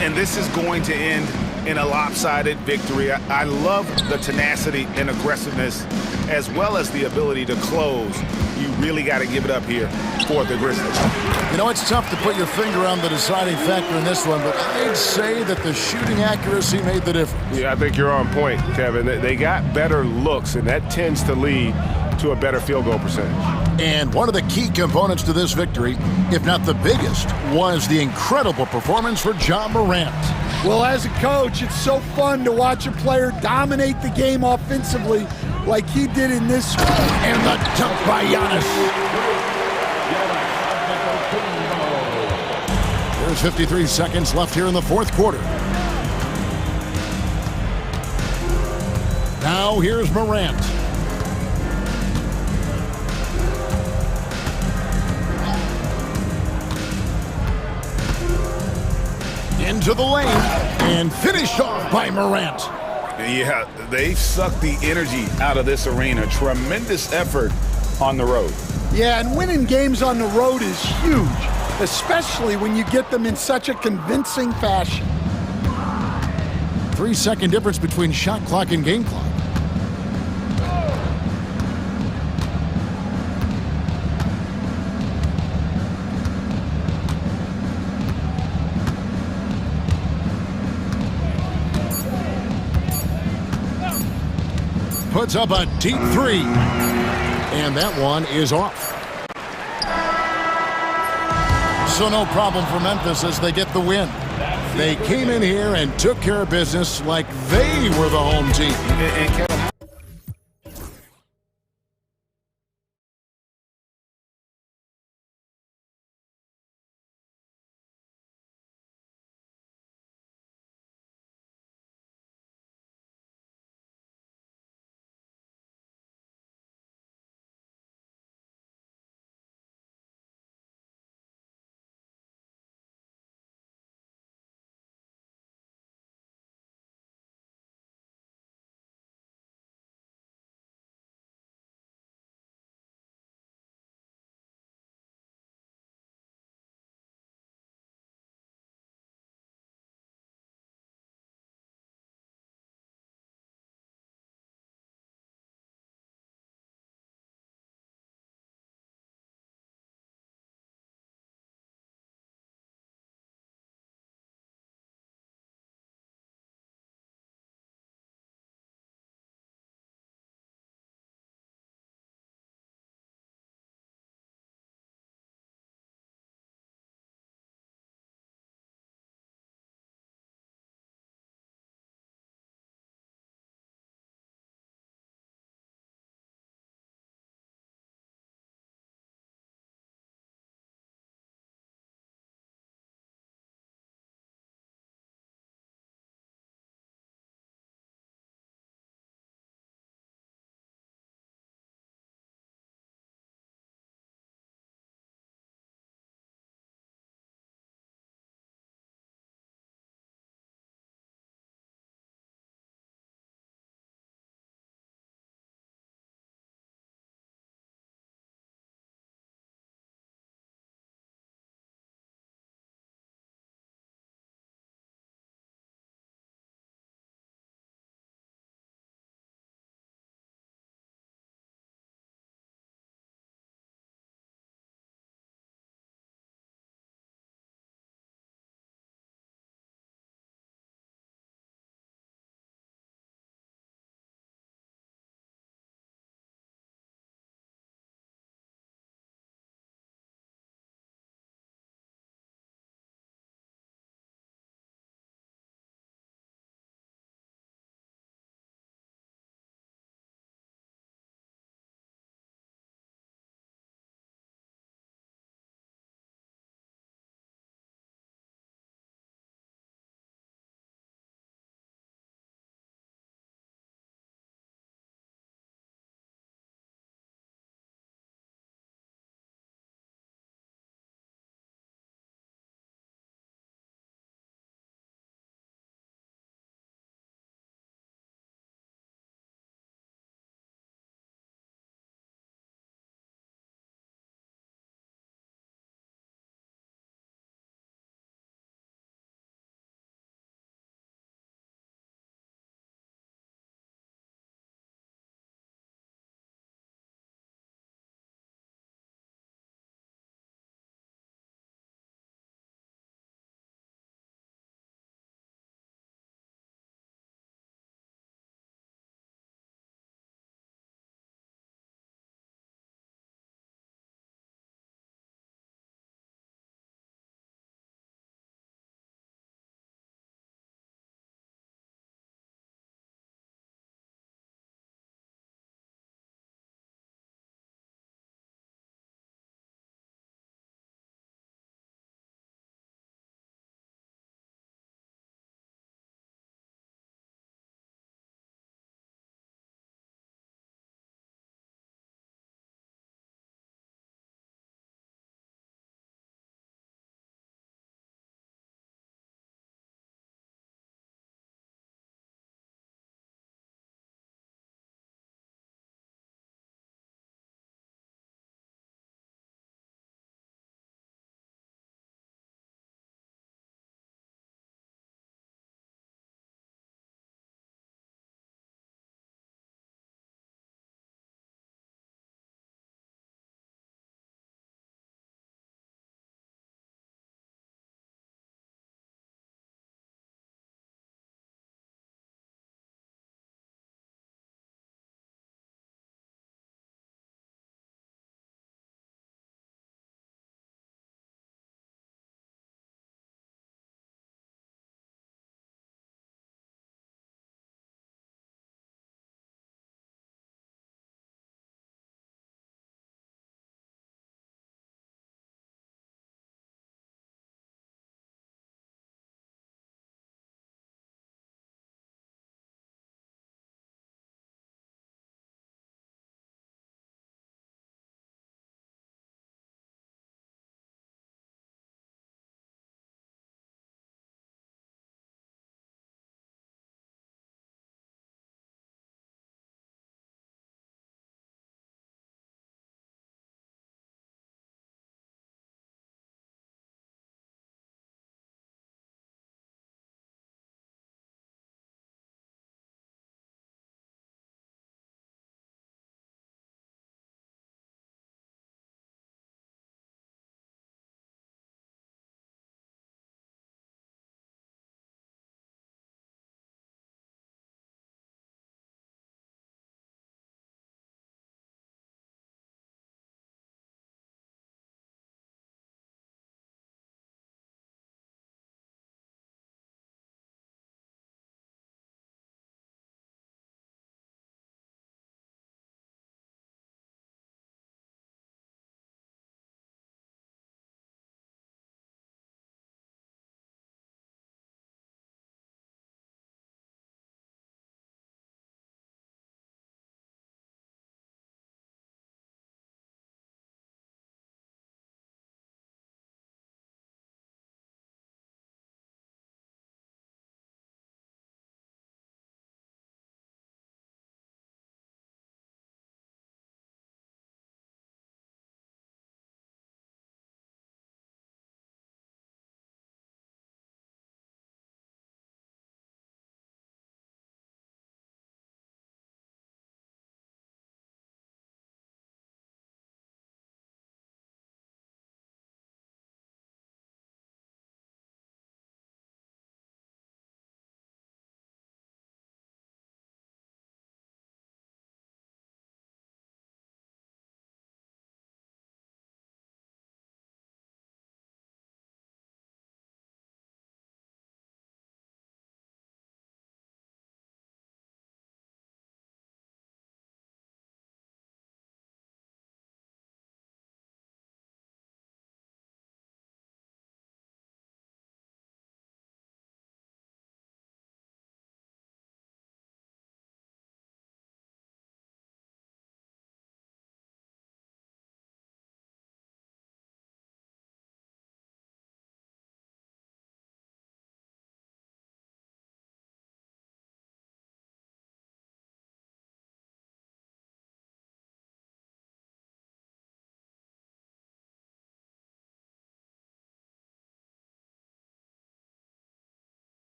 And this is going to end in a lopsided victory. I love the tenacity and aggressiveness as well as the ability to close. You really got to give it up here for the Grizzlies. You know, it's tough to put your finger on the deciding factor in this one, but I'd say that the shooting accuracy made the difference. Yeah, I think you're on point, Kevin. They got better looks, and that tends to lead to a better field goal percentage. And one of the key components to this victory, if not the biggest, was the incredible performance for Ja Morant. Well, as a coach, it's so fun to watch a player dominate the game offensively like he did in this one. And the dunk by Giannis. There's 53 seconds left here in the fourth quarter. Now here's Morant. Into the lane and finished off by Morant. Yeah, they've sucked the energy out of this arena. Tremendous effort on the road. Yeah, and winning games on the road is huge, especially when you get them in such a convincing fashion. 3-second difference between shot clock and game clock. Puts up a deep 3. And that one is off. So no problem for Memphis as they get the win. They came in here and took care of business like they were the home team. And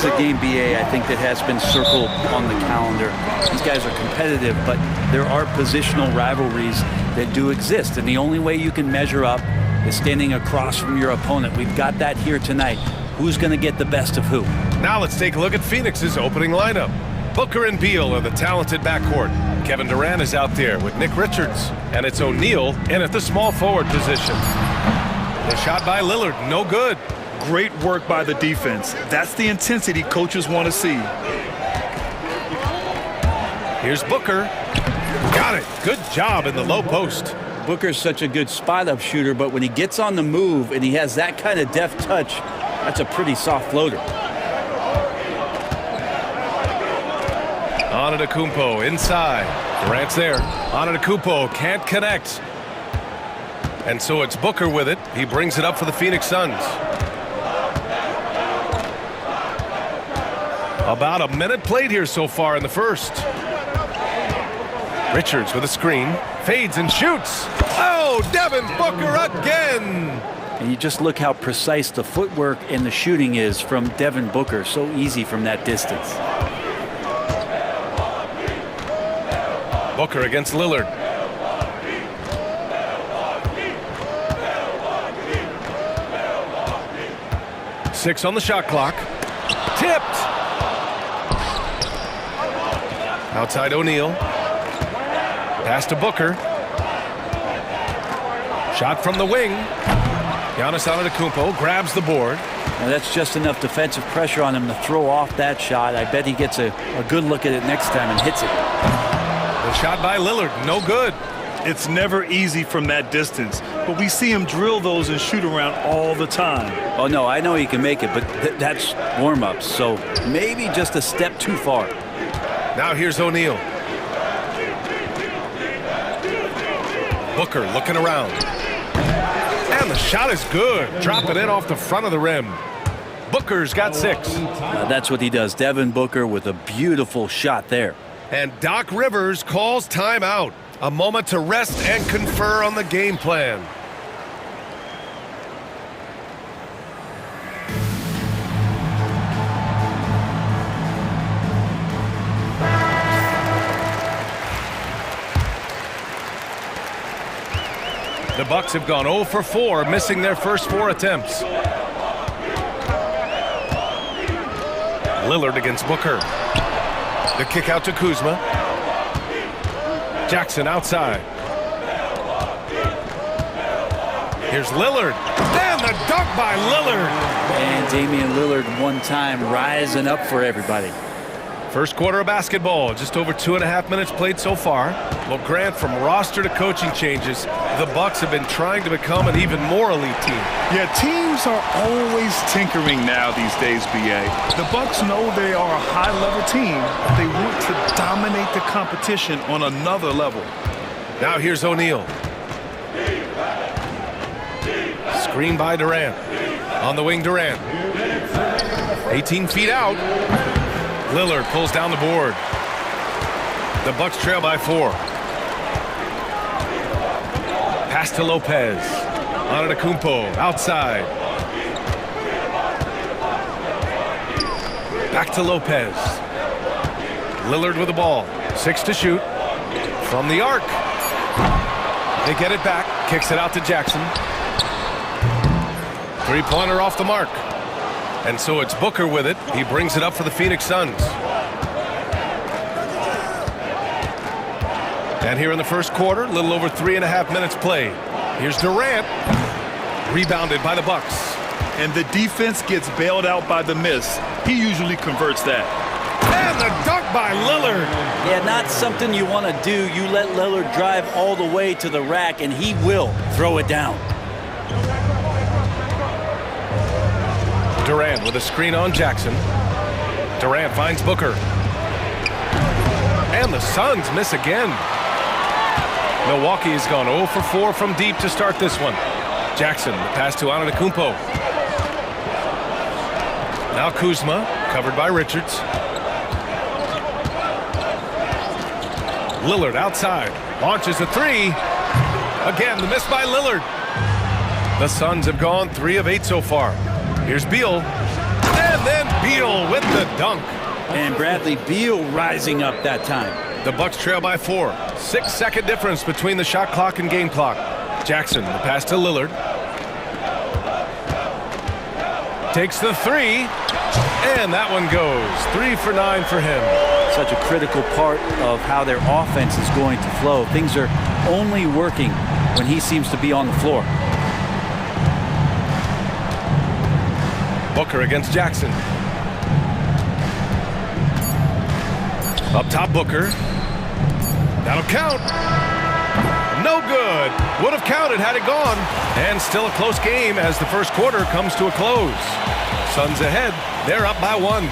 is a game, BA, I think that has been circled on the calendar. These guys are competitive, but there are positional rivalries that do exist, and the only way you can measure up is standing across from your opponent. We've got that here tonight. Who's going to get the best of who? Now let's take a look at Phoenix's opening lineup. Booker and Beal are the talented backcourt. Kevin Durant is out there with Nick Richards, and it's O'Neal in at the small forward position. The shot by Lillard, no good. Great work by the defense. That's the intensity coaches want to see. Here's Booker. Got it. Good job in the low post. Booker's such a good spot-up shooter, but when he gets on the move and he has that kind of deft touch, that's a pretty soft floater. Antetokounmpo inside. Durant's there. Antetokounmpo can't connect. And so it's Booker with it. He brings it up for the Phoenix Suns. About a minute played here so far in the first. Richards with a screen. Fades and shoots. Oh, Devin Booker again. And you just look how precise the footwork and the shooting is from Devin Booker. So easy from that distance. Booker against Lillard. Six on the shot clock. Tipped. Outside O'Neal. Pass to Booker. Shot from the wing. Giannis Antetokounmpo grabs the board. Now that's just enough defensive pressure on him to throw off that shot. I bet he gets a good look at it next time and hits it. The shot by Lillard, no good. It's never easy from that distance, but we see him drill those and shoot around all the time. Oh, no, I know he can make it, but that's warm-ups, so maybe just a step too far. Now here's O'Neal. Booker looking around. And the shot is good. Dropping it off the front of the rim. Booker's got 6. That's what he does. Devin Booker with a beautiful shot there. And Doc Rivers calls timeout. A moment to rest and confer on the game plan. The Bucks have gone 0 for 4, missing their first 4 attempts. Lillard against Booker. The kick out to Kuzma. Jackson outside. Here's Lillard. And the dunk by Lillard. And Damian Lillard one time rising up for everybody. First quarter of basketball, just over 2.5 minutes played so far. Well, Grant, from roster to coaching changes, the Bucks have been trying to become an even more elite team. Yeah, teams are always tinkering now these days, BA. The Bucks know they are a high-level team, but they want to dominate the competition on another level. Now here's O'Neal. Screen by Durant. On the wing, Durant. 18 feet out. Lillard pulls down the board. The Bucks trail by 4. Pass to Lopez. Antetokounmpo outside. Back to Lopez. Lillard with the ball. 6 to shoot. From the arc. They get it back. Kicks it out to Jackson. Three-pointer off the mark. And so it's Booker with it. He brings it up for the Phoenix Suns. And here in the first quarter, a little over 3.5 minutes played. Here's Durant. Rebounded by the Bucks. And the defense gets bailed out by the miss. He usually converts that. And the dunk by Lillard. Yeah, not something you want to do. You let Lillard drive all the way to the rack, and he will throw it down. Durant with a screen on Jackson. Durant finds Booker. And the Suns miss again. Milwaukee has gone 0 for 4 from deep to start this one. Jackson, the pass to Antetokounmpo. Now Kuzma, covered by Richards. Lillard outside, launches a 3. Again, the miss by Lillard. The Suns have gone 3 of 8 so far. Here's Beal. And then Beal with the dunk. And Bradley Beal rising up that time. The Bucks trail by 4. 6-second difference between the shot clock and game clock. Jackson, the pass to Lillard. Takes the 3, and that one goes. 3 for 9 for him. Such a critical part of how their offense is going to flow. Things are only working when he seems to be on the floor. Booker against Jackson. Up top, Booker. That'll count. No good. Would have counted had it gone. And still a close game as the first quarter comes to a close. Suns ahead. They're up by 1.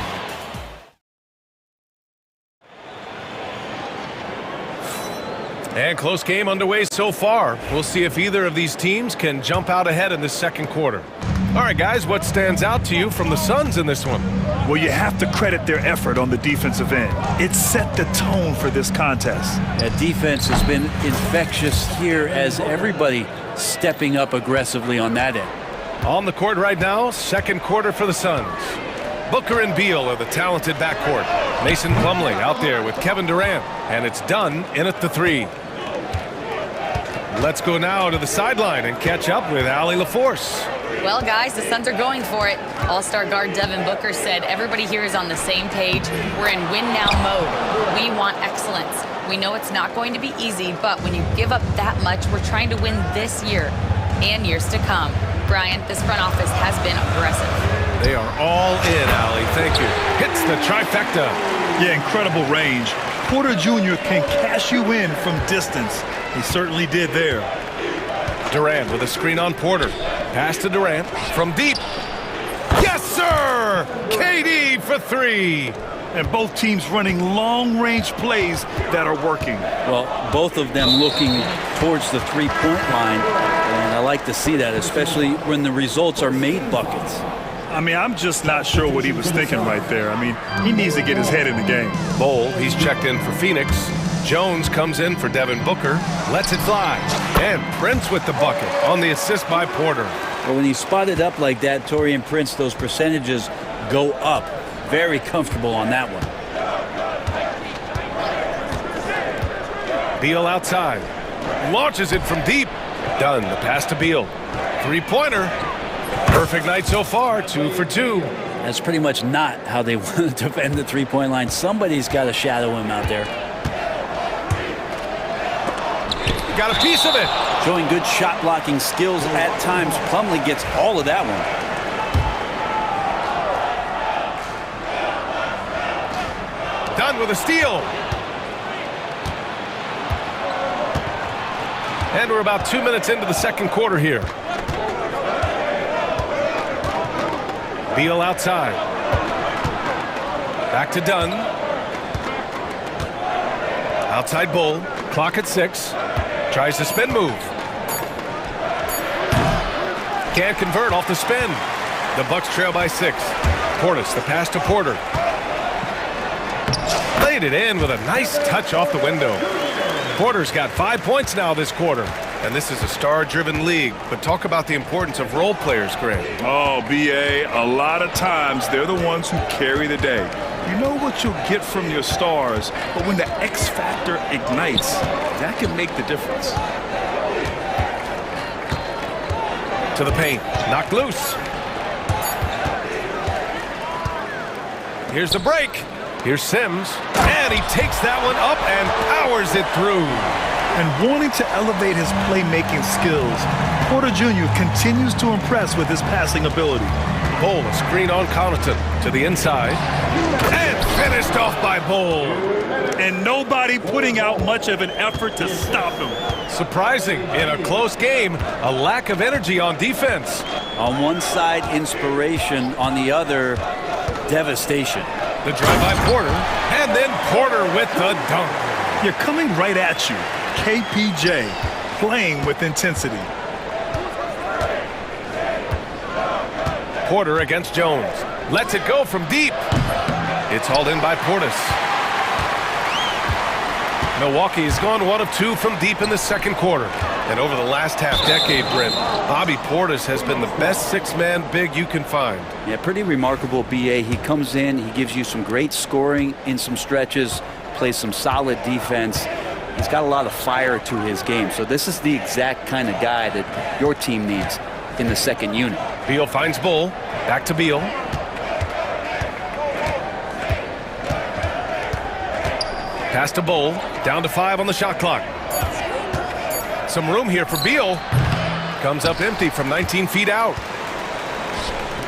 And close game underway so far. We'll see if either of these teams can jump out ahead in the second quarter. All right, guys, what stands out to you from the Suns in this one? Well, you have to credit their effort on the defensive end. It set the tone for this contest. That defense has been infectious here as everybody stepping up aggressively on that end. On the court right now, second quarter for the Suns. Booker and Beal are the talented backcourt. Mason Plumlee out there with Kevin Durant, and it's done in at the 3. Let's go now to the sideline and catch up with Allie LaForce. Well, guys, the Suns are going for it. All-star guard Devin Booker said everybody here is on the same page. We're in win-now mode. We want excellence. We know it's not going to be easy, but when you give up that much, we're trying to win this year and years to come. Brian, this front office has been aggressive. They are all in, Allie. Thank you. Hits the trifecta. Yeah, incredible range. Porter Jr. can cash you in from distance. He certainly did there. Durant with a screen on Porter. Pass to Durant from deep. Yes, sir! KD for 3. And both teams running long-range plays that are working. Well, both of them looking towards the three-point line, and I like to see that, especially when the results are made buckets. I mean, I'm just not sure what he was thinking right there. I mean, he needs to get his head in the game. Bol, he's checked in for Phoenix. Jones comes in for Devin Booker, lets it fly, and Prince with the bucket on the assist by Porter. Well, when you spot it up like that, Taurean Prince, those percentages go up. Very comfortable on that one. Beal outside, launches it from deep. Done, the pass to Beal. Three-pointer. Perfect night so far, 2 for 2. That's pretty much not how they want to defend the three-point line. Somebody's got to shadow him out there. Got a piece of it. Showing good shot blocking skills at times. Plumlee gets all of that one. Done with a steal. And we're about 2 minutes into the second quarter here. Beal outside. Back to Dunn. Outside Bol. Clock at 6. Tries the spin move. Can't convert off the spin. The Bucks trail by 6. Portis, the pass to Porter. Laid it in with a nice touch off the window. Porter's got 5 points now this quarter. And this is a star-driven league. But talk about the importance of role players, Greg. Oh, B.A., a lot of times they're the ones who carry the day. You know what you'll get from your stars, but when the X factor ignites, that can make the difference. To the paint, knocked loose. Here's the break. Here's Sims, and he takes that one up and powers it through. And wanting to elevate his playmaking skills, Porter Jr. continues to impress with his passing ability. Bol, a screen on Connaughton to the inside, and finished off by Bol. And nobody putting out much of an effort to stop him. Surprising in a close game, a lack of energy on defense. On one side, inspiration. On the other, devastation. The drive by Porter, and then Porter with the dunk. You're coming right at you. KPJ playing with intensity. Porter against Jones. Lets it go from deep. It's hauled in by Portis. Milwaukee has gone 1 of 2 from deep in the second quarter. And over the last half-decade, Brent, Bobby Portis has been the best six-man big you can find. Yeah, pretty remarkable, B.A. He comes in, he gives you some great scoring in some stretches, plays some solid defense. He's got a lot of fire to his game. So this is the exact kind of guy that your team needs in the second unit. Beal finds Bull. Back to Beal. Pass to Bull. Down to 5 on the shot clock. Some room here for Beal. Comes up empty from 19 feet out.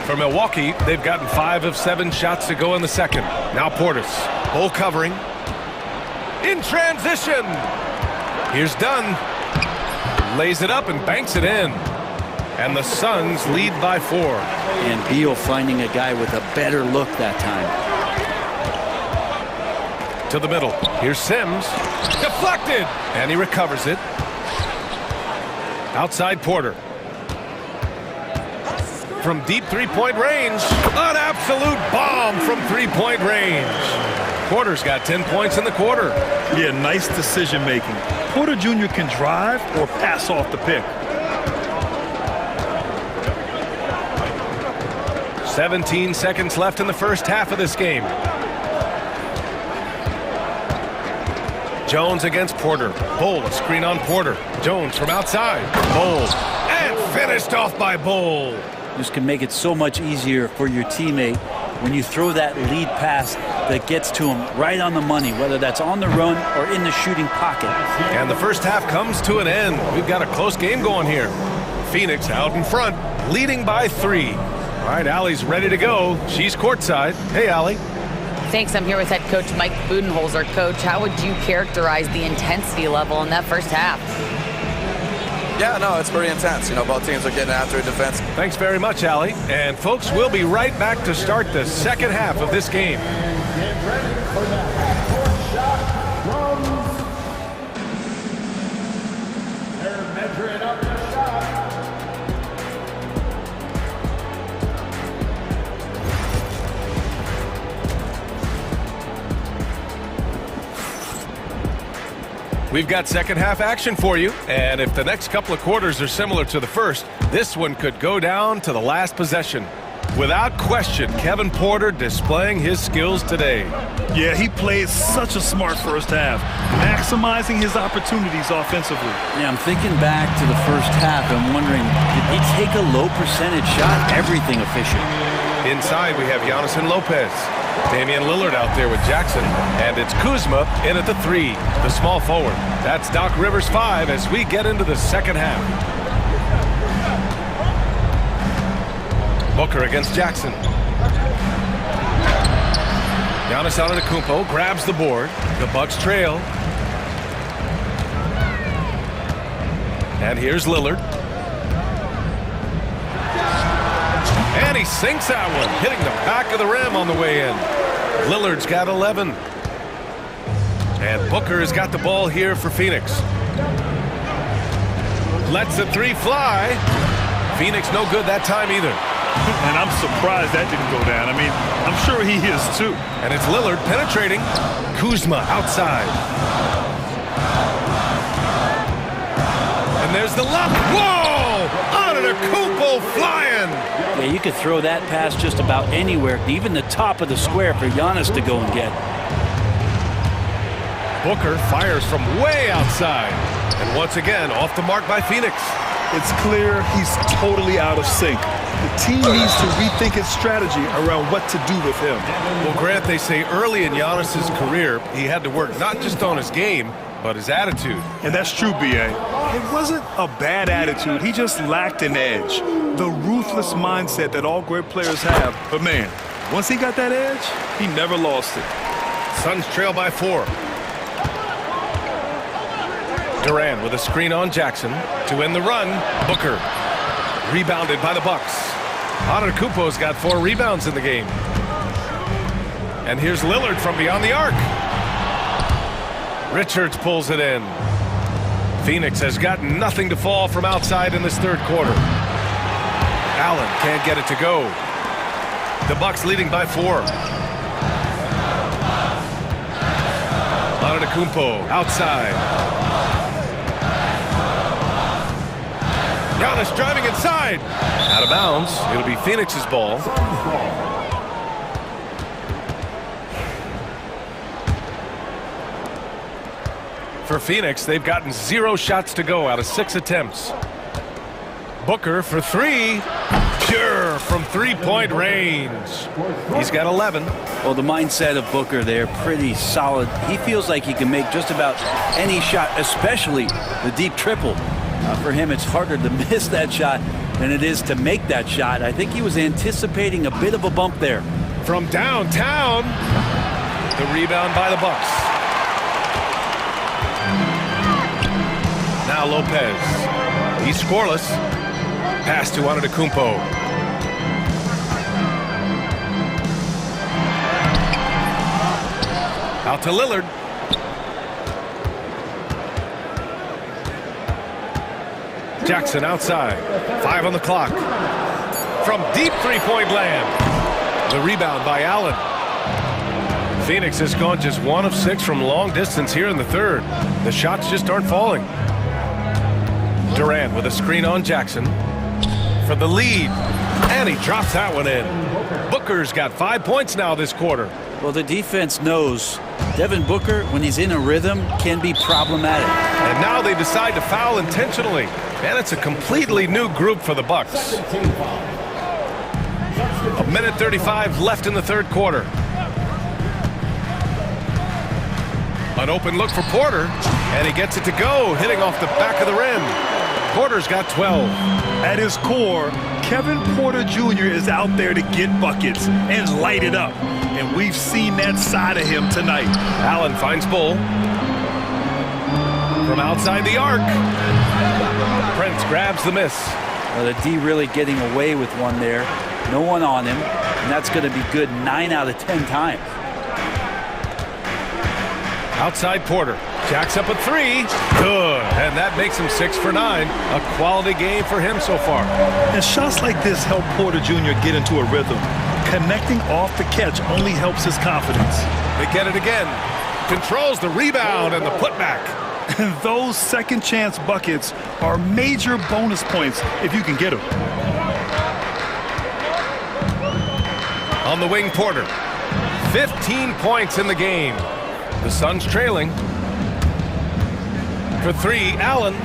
For Milwaukee, they've gotten 5 of 7 shots to go in the second. Now Portis. Bull covering. In transition. Here's Dunn. Lays it up and banks it in. And the Suns lead by 4. And Beal finding a guy with a better look that time. To the middle. Here's Sims. Deflected. And he recovers it. Outside Porter. From deep three-point range. An absolute bomb from three-point range. Porter's got 10 points in the quarter. Yeah, nice decision making. Porter Jr. can drive or pass off the pick. 17 seconds left in the first half of this game. Jones against Porter. Bull, a screen on Porter. Jones from outside. Bull. And finished off by Bull. This can make it so much easier for your teammate when you throw that lead pass that gets to him right on the money, whether that's on the run or in the shooting pocket. And the first half comes to an end. We've got a close game going here. Phoenix out in front, leading by 3. All right, Allie's ready to go. She's courtside. Hey, Allie. Thanks. I'm here with head coach Mike Budenholzer. Coach, how would you characterize the intensity level in that first half? Yeah, no, it's pretty intense. You know, both teams are getting after defense. Thanks very much, Allie. And folks, we'll be right back to start the second half of this game. Get ready for the half-court shot from... They're measuring up the shot. We've got second half action for you, and if the next couple of quarters are similar to the first, this one could go down to the last possession. Without question, Kevin Porter displaying his skills today. Yeah, he played such a smart first half, maximizing his opportunities offensively. Yeah, I'm thinking back to the first half. I'm wondering, did he take a low percentage shot? Everything efficient. Inside, we have Giannis and Lopez. Damian Lillard out there with Jackson, and it's Kuzma in at the 3, the small forward. That's Doc Rivers 5 as we get into the second half. Booker against Jackson. Giannis Antetokounmpo grabs the board. The Bucks trail. And here's Lillard. And he sinks that one, hitting the back of the rim on the way in. Lillard's got 11. And Booker has got the ball here for Phoenix. Lets the 3 fly. Phoenix no good that time either. And I'm surprised that didn't go down. I mean, I'm sure he is too. And it's Lillard penetrating. Kuzma outside. And there's the lob. Whoa! Antetokounmpo flying. Yeah, you could throw that pass just about anywhere, even the top of the square for Giannis to go and get. Booker fires from way outside. And once again, off the mark by Phoenix. It's clear he's totally out of sync. The team needs to rethink its strategy around what to do with him. Well, Grant, they say early in Giannis's career, he had to work not just on his game, but his attitude. And that's true, B.A. It wasn't a bad attitude. He just lacked an edge. The ruthless mindset that all great players have. But, man, once he got that edge, he never lost it. Suns trail by 4. Durant with a screen on Jackson to end the run. Booker rebounded by the Bucks. Antetokounmpo's got 4 rebounds in the game. And here's Lillard from beyond the arc. Richards pulls it in. Phoenix has got nothing to fall from outside in this third quarter. Allen can't get it to go. The Bucks leading by 4. Antetokounmpo outside. Giannis driving inside. Out of bounds. It'll be Phoenix's ball. For Phoenix, they've gotten 0 shots to go out of 6 attempts. Booker for 3. Pure from three-point range. He's got 11. Well, the mindset of Booker there, pretty solid. He feels like he can make just about any shot, especially the deep triple. For him, it's harder to miss that shot than it is to make that shot. I think he was anticipating a bit of a bump there. From downtown, the rebound by the Bucks. Now Lopez. He's scoreless. Pass to Antetokounmpo. Out to Lillard. Jackson outside. 5 on the clock. From deep three-point land. The rebound by Allen. Phoenix has gone just 1 of 6 from long distance here in the third. The shots just aren't falling. Durant with a screen on Jackson for the lead. And he drops that one in. Booker's got 5 points now this quarter. Well, the defense knows Devin Booker, when he's in a rhythm, can be problematic. And now they decide to foul intentionally. And it's a completely new group for the Bucks. 1:35 left in the third quarter. An open look for Porter, and he gets it to go, hitting off the back of the rim. Porter's got 12. At his core, Kevin Porter Jr. is out there to get buckets and light it up. And we've seen that side of him tonight. Allen finds Bull. From outside the arc. Prince grabs the miss. Well, the D really getting away with one there. No one on him. And that's going to be good 9 out of 10 times. Outside Porter. Jacks up a 3. Good. And that makes him 6 for 9. A quality game for him so far. And shots like this help Porter Jr. get into a rhythm. Connecting off the catch only helps his confidence. They get it again. Controls the rebound and the putback. And those second chance buckets are major bonus points if you can get them. On the wing, Porter. 15 points in the game. The Suns trailing. For 3, Allen.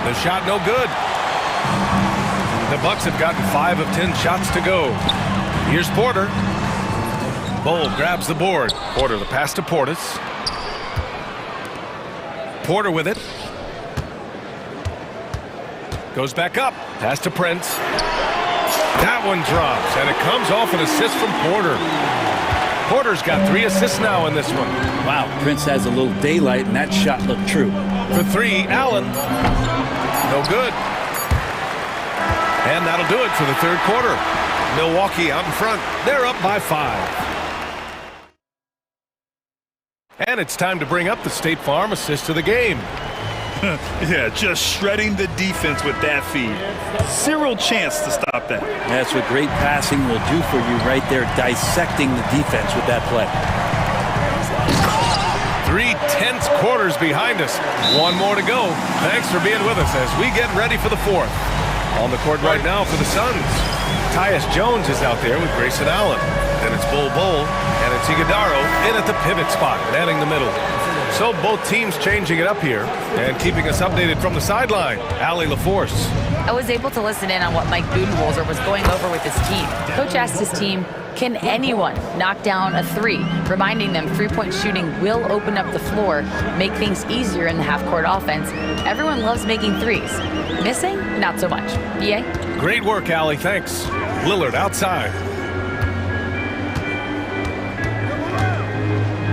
The shot no good. The Bucks have gotten 5 of 10 shots to go. Here's Porter. Bull grabs the board. Porter the pass to Portis. Porter with it. Goes back up. Pass to Prince. That one drops, and it comes off an assist from Porter. Porter's got 3 assists now in this one. Wow, Prince has a little daylight, and that shot looked true. For 3, Allen. No good. And that'll do it for the third quarter. Milwaukee out in front. They're up by 5. And it's time to bring up the State Farm assist of the game. Yeah, just shredding the defense with that feed. Zero chance to stop that. That's what great passing will do for you right there, dissecting the defense with that play. 3 tense quarters behind us. 1 more to go. Thanks for being with us as we get ready for the 4th. On the court right now for the Suns, Tyus Jones is out there with Grayson Allen. Then it's Bull, and it's Iguodaro in at the pivot spot, manning the middle. So both teams changing it up here and keeping us updated from the sideline. Allie LaForce. I was able to listen in on what Mike Budenholzer was going over with his team. Coach asked his team, can anyone knock down a 3? Reminding them 3-point shooting will open up the floor, make things easier in the half-court offense. Everyone loves making 3s. Missing? Not so much. EA? Great work, Allie. Thanks. Lillard outside.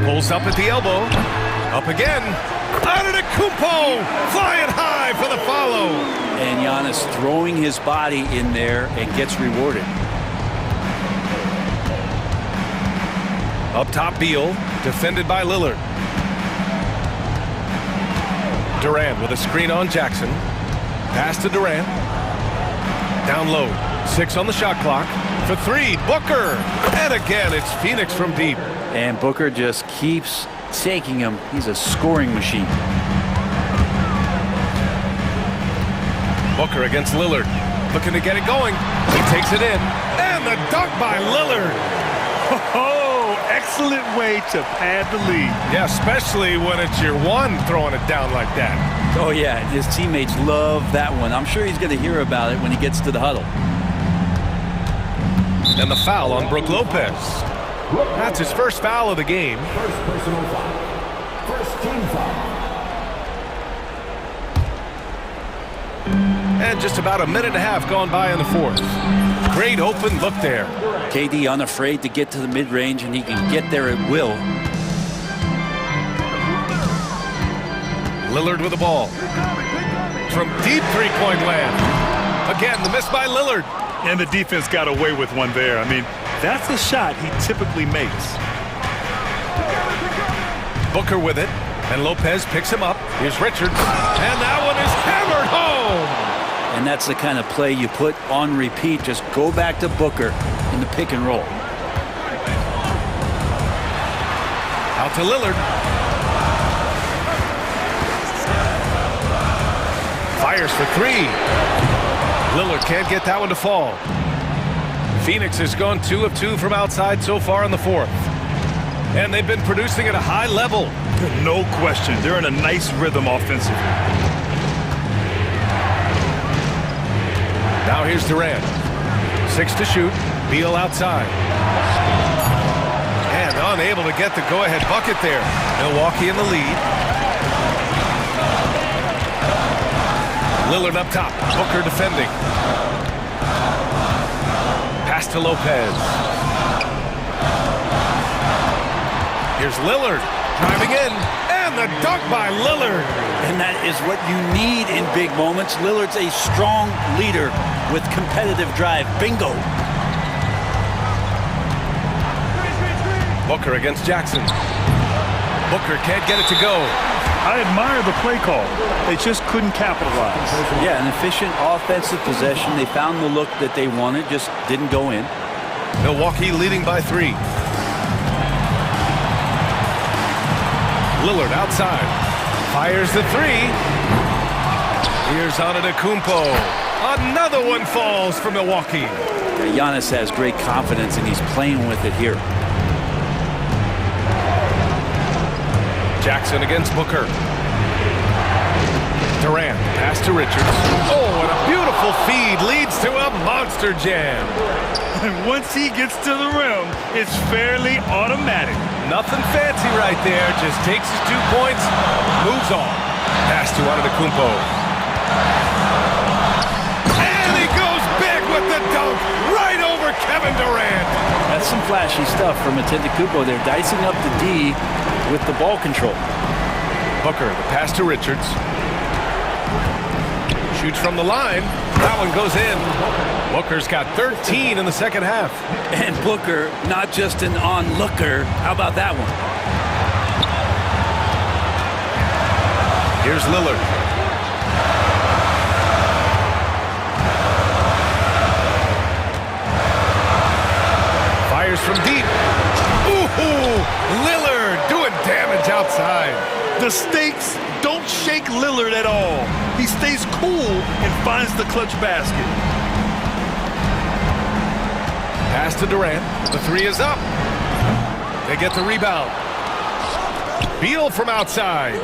Pulls up at the elbow. Up again. Antetokounmpo flying high for the follow. And Giannis throwing his body in there and gets rewarded. Up top, Beal, defended by Lillard. Durant with a screen on Jackson. Pass to Durant. Down low. 6 on the shot clock. For 3, Booker. And again, it's Phoenix from deep. And Booker just keeps taking him. He's a scoring machine. Booker against Lillard. Looking to get it going. He takes it in. And the dunk by Lillard. Oh, excellent way to pad the lead. Yeah, especially when it's your one throwing it down like that. Oh, yeah, his teammates love that one. I'm sure he's going to hear about it when he gets to the huddle. And the foul on Brook Lopez. That's his first foul of the game. First personal foul. First team foul. And just about a minute and a half gone by in the fourth. Great open look there. KD unafraid to get to the mid-range, and he can get there at will. Lillard with the ball. From deep three-point land. Again, the miss by Lillard. And the defense got away with one there. I mean, that's a shot he typically makes. Booker with it. And Lopez picks him up. Here's Richards. And that one is hammered home. And that's the kind of play you put on repeat. Just go back to Booker in the pick and roll. Out to Lillard. Fires for three. Lillard can't get that one to fall. Phoenix has gone 2 of 2 from outside so far in the fourth. And they've been producing at a high level. No question. They're in a nice rhythm offensively. Now here's Durant. 6 to shoot. Beal outside. And unable to get the go-ahead bucket there. Milwaukee in the lead. Lillard up top. Booker defending. Pass to Lopez. Here's Lillard driving in. And the dunk by Lillard. And that is what you need in big moments. Lillard's a strong leader with competitive drive. Bingo. Booker against Jackson. Booker can't get it to go. I admire the play call. They just couldn't capitalize. Yeah, an efficient offensive possession. They found the look that they wanted, just didn't go in. Milwaukee leading by 3. Lillard outside. Fires the 3. Here's Antetokounmpo. Another one falls for Milwaukee. Giannis has great confidence, and he's playing with it here. Jackson against Booker. Durant, pass to Richards. Oh, and a beautiful feed leads to a monster jam. And once he gets to the rim, it's fairly automatic. Nothing fancy right there. Just takes his 2 points, moves on. Pass to Antetokounmpo. And he goes big with the dunk right over Kevin Durant. That's some flashy stuff from Antetokounmpo. They're dicing up the D with the ball control. Booker, the pass to Richards. Shoots from the line. That one goes in. Booker's got 13 in the second half. And Booker, not just an onlooker. How about that one? Here's Lillard. Fires from deep. Ooh, Lillard doing damage outside. The stakes don't shake Lillard at all. He stays cool and finds the clutch basket. Pass to Durant. The 3 is up. They get the rebound. Beal from outside.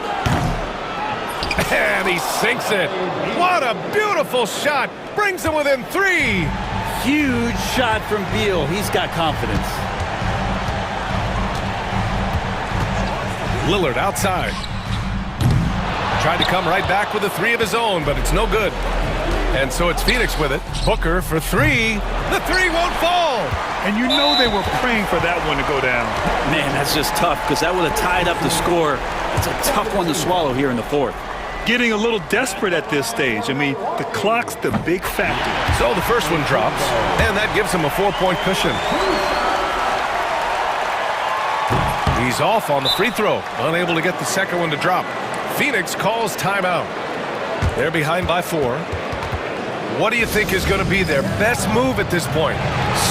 And he sinks it. What a beautiful shot. Brings him within 3. Huge shot from Beal. He's got confidence. Lillard outside. Tried to come right back with a 3 of his own, but it's no good. And so it's Phoenix with it. Booker for 3. The 3 won't fall. And you know they were praying for that one to go down. Man, that's just tough because that would have tied up the score. It's a tough one to swallow here in the fourth. Getting a little desperate at this stage. I mean, the clock's the big factor. So the first one drops, and that gives him a 4-point cushion. He's off on the free throw, unable to get the second one to drop. Phoenix calls timeout. They're behind by 4. What do you think is going to be their best move at this point?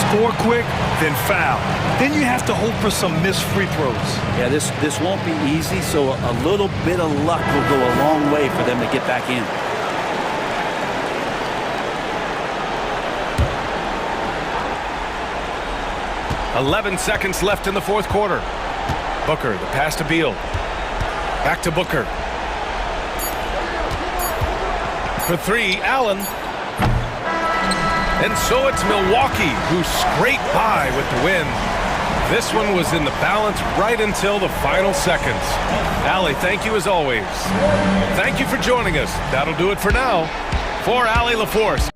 Score quick, then foul. Then you have to hope for some missed free throws. Yeah, this won't be easy, so a little bit of luck will go a long way for them to get back in. 11 seconds left in the fourth quarter. Booker, the pass to Beal. Back to Booker. For three, Allen. And so it's Milwaukee who scraped by with the win. This one was in the balance right until the final seconds. Allie, thank you as always. Thank you for joining us. That'll do it for now. For Allie LaForce.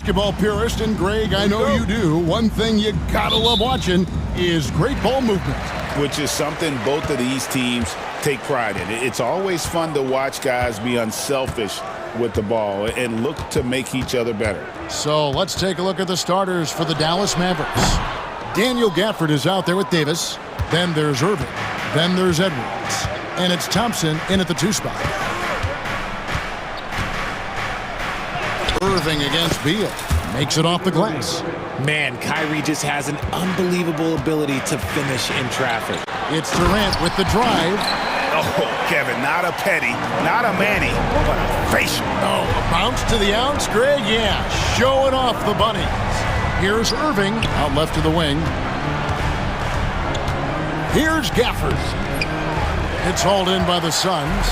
Basketball purist, and Greg, I know you do. One thing you gotta love watching is great ball movement. Which is something both of these teams take pride in. It's always fun to watch guys be unselfish with the ball and look to make each other better. So let's take a look at the starters for the Dallas Mavericks. Daniel Gafford is out there with Davis. Then there's Irving. Then there's Edwards. And it's Thompson in at the 2 spot. Irving against Beal. Makes it off the glass. Man, Kyrie just has an unbelievable ability to finish in traffic. It's Durant with the drive. Oh, Kevin, not a petty, not a Manny, but a facial. Oh, a bounce to the ounce, Greg? Yeah, showing off the bunnies. Here's Irving, out left to the wing. Here's Gafford. It's hauled in by the Suns.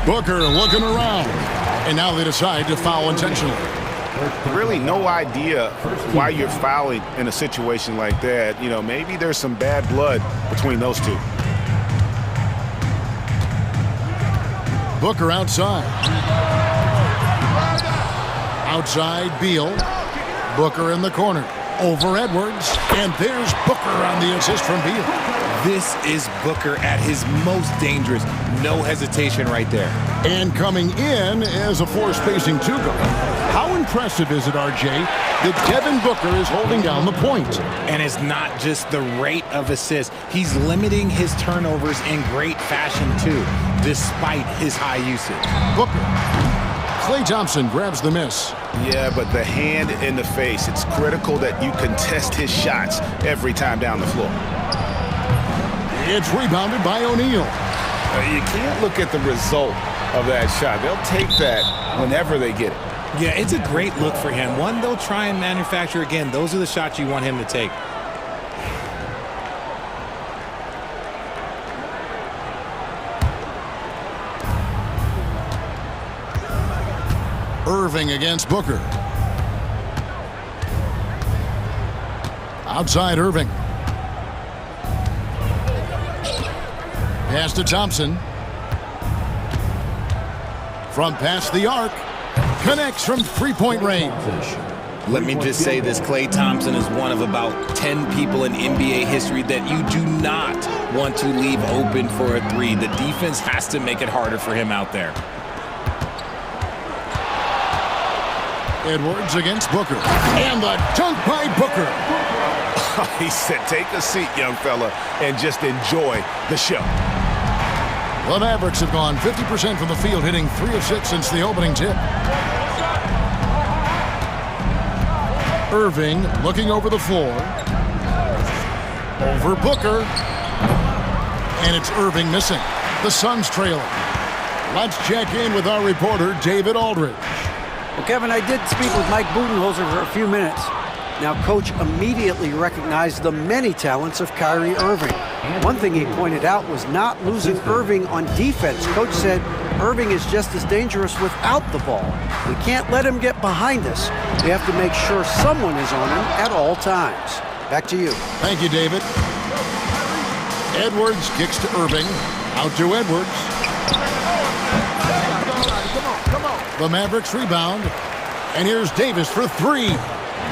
Booker looking around. And now they decide to foul intentionally. Really no idea why you're fouling in a situation like that. You know, maybe there's some bad blood between those two. Booker outside. Outside, Beal. Booker in the corner. Over Edwards. And there's Booker on the assist from Beal. This is Booker at his most dangerous. No hesitation right there. And coming in as a force-spacing 2 guard. How impressive is it, RJ, that Devin Booker is holding down the point? And it's not just the rate of assists. He's limiting his turnovers in great fashion, too, despite his high usage. Booker. Klay Thompson grabs the miss. Yeah, but the hand in the face, it's critical that you contest his shots every time down the floor. It's rebounded by O'Neal. You can't look at the result of that shot. They'll take that whenever they get it. Yeah, it's a great look for him. One they'll try and manufacture again. Those are the shots you want him to take. Irving against Booker. Outside Irving. Pass to Thompson. From past the arc. Connects from 3-point range. Let me just say this, Klay Thompson is one of about 10 people in NBA history that you do not want to leave open for a 3. The defense has to make it harder for him out there. Edwards against Booker. And the dunk by Booker. He said, take a seat, young fella, and just enjoy the show. The Mavericks have gone 50% from the field, hitting 3 of 6 since the opening tip. Irving looking over the floor. Over Booker. And it's Irving missing. The Suns trailing. Let's check in with our reporter, David Aldridge. Well, Kevin, I did speak with Mike Budenholzer for a few minutes. Now, Coach immediately recognized the many talents of Kyrie Irving. One thing he pointed out was not losing Irving on defense. Coach said Irving is just as dangerous without the ball. We can't let him get behind us. We have to make sure someone is on him at all times. Back to you. Thank you, David. Edwards kicks to Irving. Out to Edwards. The Mavericks rebound. And here's Davis for 3.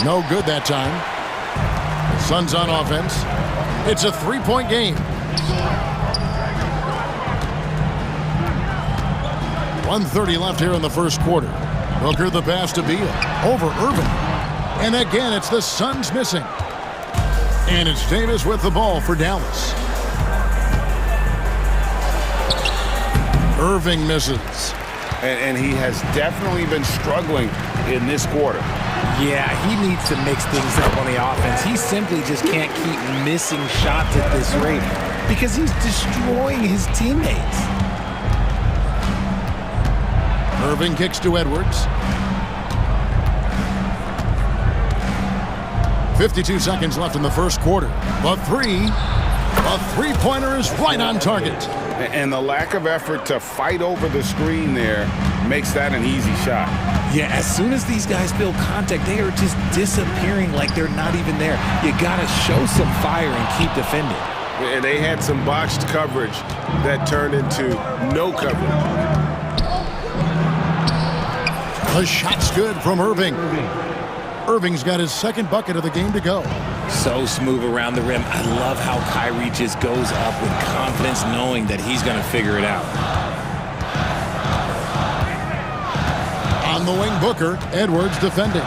No good that time. Suns on offense. It's a 3-point game. 1:30 left here in the first quarter. Booker the pass to Beal. Over Irving. And again, it's the Suns missing. And it's Davis with the ball for Dallas. Irving misses. And he has definitely been struggling in this quarter. Yeah, he needs to mix things up on the offense. He simply just can't keep missing shots at this rate because he's destroying his teammates. Irving kicks to Edwards. 52 seconds left in the first quarter. The three-pointer is right on target. And the lack of effort to fight over the screen there makes that an easy shot. Yeah, as soon as these guys feel contact, they are just disappearing like they're not even there. You got to show some fire and keep defending. And they had some botched coverage that turned into no coverage. The shot's good from Irving. Irving's got his second bucket of the game to go. So smooth around the rim. I love how Kyrie just goes up with confidence, knowing that he's going to figure it out. On the wing, Booker. Edwards defending.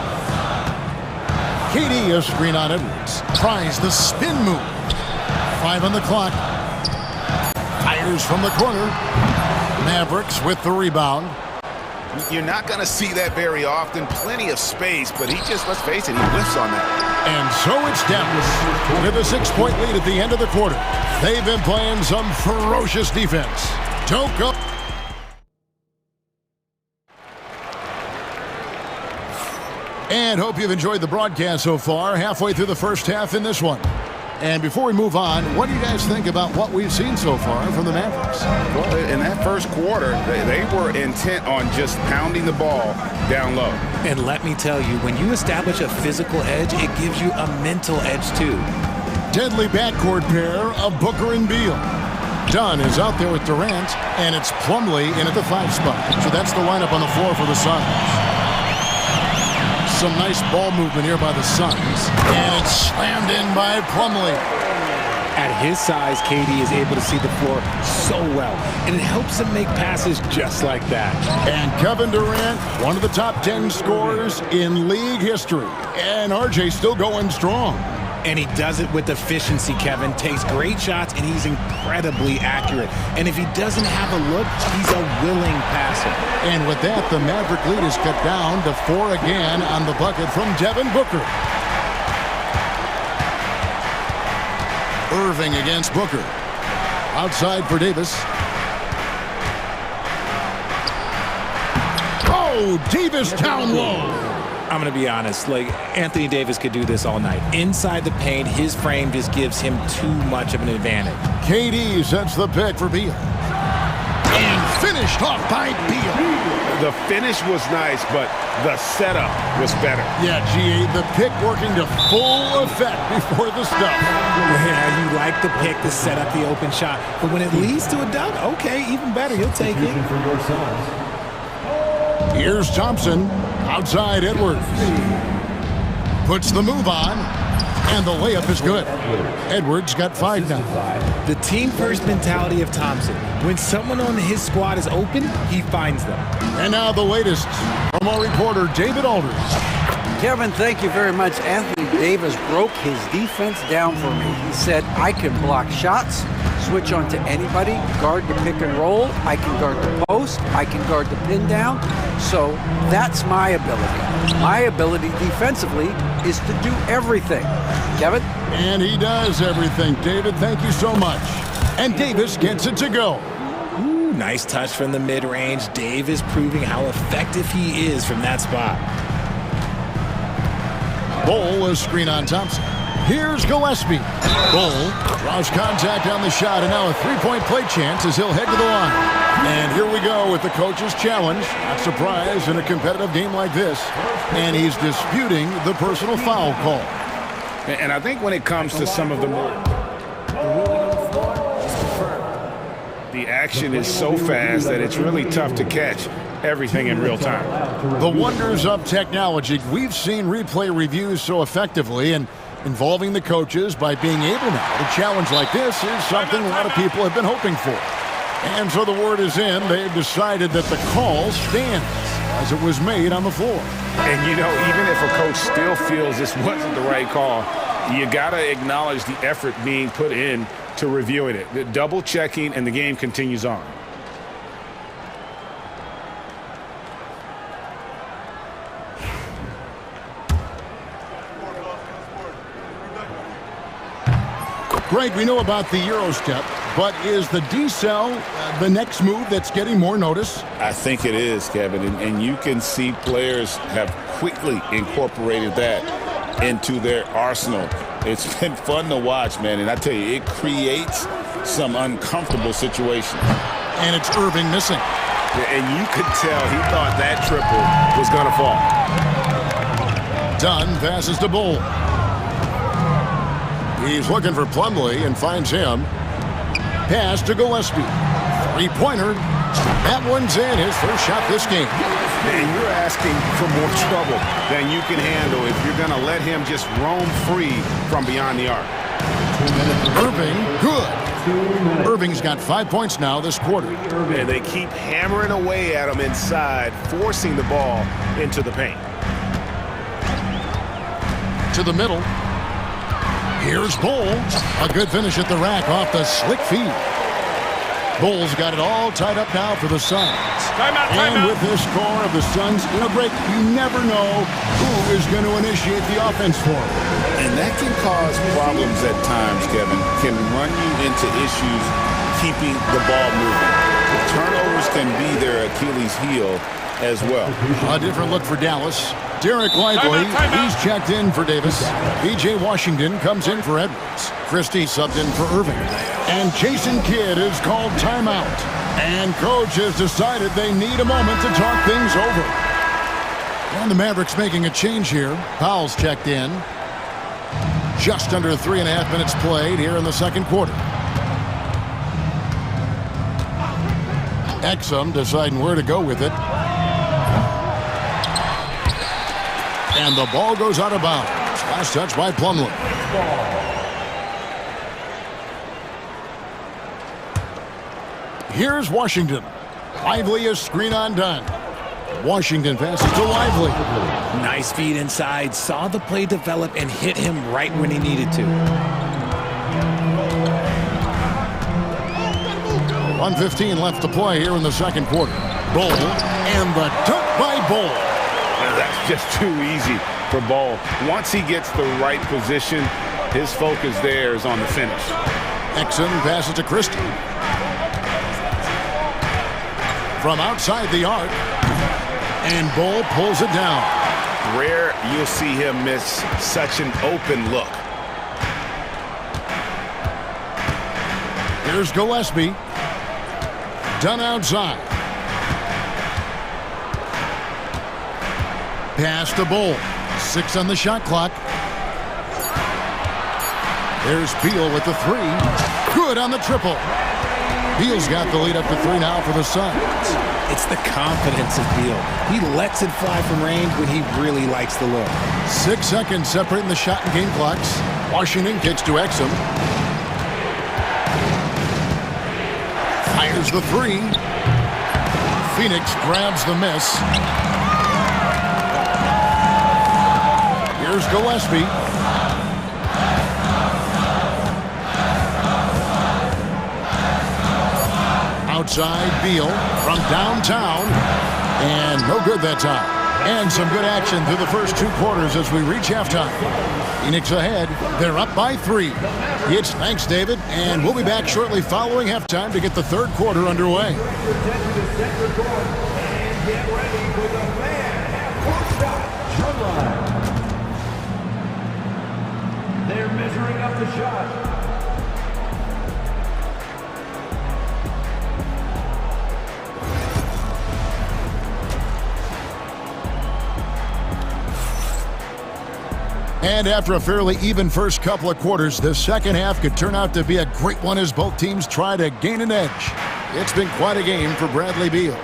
KD, a screen on Edwards. Tries the spin move. 5 on the clock. Fires from the corner. Mavericks with the rebound. You're not going to see that very often. Plenty of space, but he just, let's face it, he whiffs on that. And so it's Dallas with a 6-point lead at the end of the quarter. They've been playing some ferocious defense. Don't go. And hope you've enjoyed the broadcast so far. Halfway through the first half in this one. And before we move on, what do you guys think about what we've seen so far from the Mavericks? Well, in that first quarter, they were intent on just pounding the ball down low. And let me tell you, when you establish a physical edge, it gives you a mental edge too. Deadly backcourt pair of Booker and Beal. Dunn is out there with Durant, and it's Plumlee in at the 5 spot. So that's the lineup on the floor for the Suns. Some nice ball movement here by the Suns. And it's slammed in by Plumlee. At his size, KD is able to see the floor so well, and it helps him make passes just like that. And Kevin Durant, one of the top 10 scorers in league history. And RJ still going strong. And he does it with efficiency, Kevin. Takes great shots, and he's incredibly accurate. And if he doesn't have a look, he's a willing passer. And with that, the Maverick lead is cut down to 4 again on the bucket from Devin Booker. Irving against Booker. Outside for Davis. Oh, Davis down low. I'm going to be honest, like, Anthony Davis could do this all night. Inside the paint, his frame just gives him too much of an advantage. KD sets the pick for Beal. And finished off by Beal. The finish was nice, but the setup was better. Yeah, GA, the pick working to full effect before the stuff. Yeah, you like the pick to set up the open shot. But when it leads to a dunk, okay, even better, you'll take it. Here's Thompson. Outside Edwards. Puts the move on. And the layup is good. Edwards got 5 now. The team-first mentality of Thompson. When someone on his squad is open, he finds them. And now the latest from our reporter, David Alders. Kevin, thank you very much. Anthony Davis broke his defense down for me. He said, I can block shots, switch on to anybody, guard the pick and roll, I can guard the post, I can guard the pin down. So that's my ability. My ability defensively is to do everything. Kevin? And he does everything. David, thank you so much. And Davis gets it to go. Ooh, nice touch from the mid-range. Davis proving how effective he is from that spot. Bull is screen on Thompson. Here's Gillespie. Bull draws contact on the shot, and now a 3-point play chance as he'll head to the line. And here we go with the coach's challenge. Not surprised in a competitive game like this. And he's disputing the personal foul call. And I think when it comes to some of the more... The action is so fast that it's really tough to catch everything in real time. The wonders of technology. We've seen replay reviews so effectively, and involving the coaches by being able now to challenge like this is something a lot of people have been hoping for. And so the word is in. They've decided that the call stands as it was made on the floor. And, you know, even if a coach still feels this wasn't the right call, you got to acknowledge the effort being put in to reviewing it. The double checking, and the game continues on. Greg, we know about the Euro step, but is the decel the next move that's getting more notice? I think it is, Kevin, and you can see players have quickly incorporated that into their arsenal. It's been fun to watch, man, and I tell you, it creates some uncomfortable situations. And it's Irving missing. And you could tell he thought that triple was going to fall. Dunn passes to Bull. He's looking for Plumlee and finds him. Pass to Gillespie. 3-pointer. That one's in, his first shot this game. And you're asking for more trouble than you can handle if you're going to let him just roam free from beyond the arc. Irving, good. Irving's got 5 points now this quarter. And they keep hammering away at him inside, forcing the ball into the paint. To the middle. Here's Bull. A good finish at the rack off the slick feed. Bull's got it all tied up now for the Suns. And with this score of the Suns in a break, you never know who is going to initiate the offense for them. And that can cause problems at times, Kevin. Can run you into issues keeping the ball moving. The turnovers can be their Achilles heel as well. A different look for Dallas. Derek Lively, he's checked in for Davis. B.J. Washington comes in for Edwards. Christie subbed in for Irving. And Jason Kidd is called timeout. And coach has decided they need a moment to talk things over. And the Mavericks making a change here. Powell's checked in. Just under 3.5 minutes played here in the second quarter. Exum deciding where to go with it. And the ball goes out of bounds. Last touch by Plumlee. Here's Washington. Lively is screen on done. Washington passes to Lively. Nice feed inside. Saw the play develop and hit him right when he needed to. 1:15 left to play here in the second quarter. Bull and the dunk by Bull. That's just too easy for Bull. Once he gets the right position, his focus there is on the finish. Exum passes to Christie. From outside the arc. And Bull pulls it down. Rare you'll see him miss such an open look. Here's Gillespie. Done outside. Pass to Bull. 6 on the shot clock. There's Beal with the 3. Good on the triple. Beal's got the lead up to 3 now for the Suns. It's the confidence of Beal. He lets it fly from range when he really likes the look. 6 seconds separating the shot and game clocks. Washington kicks to Exum. Fires the 3. Phoenix grabs the miss. Here's Gillespie. Outside Beal from downtown. And no good that time. And some good action through the first 2 quarters as we reach halftime. Phoenix ahead. They're up by 3. It's Thanks, David. And we'll be back shortly following halftime to get the third quarter underway. They're measuring up the shot. And after a fairly even first couple of quarters, the second half could turn out to be a great one as both teams try to gain an edge. It's been quite a game for Bradley Beal.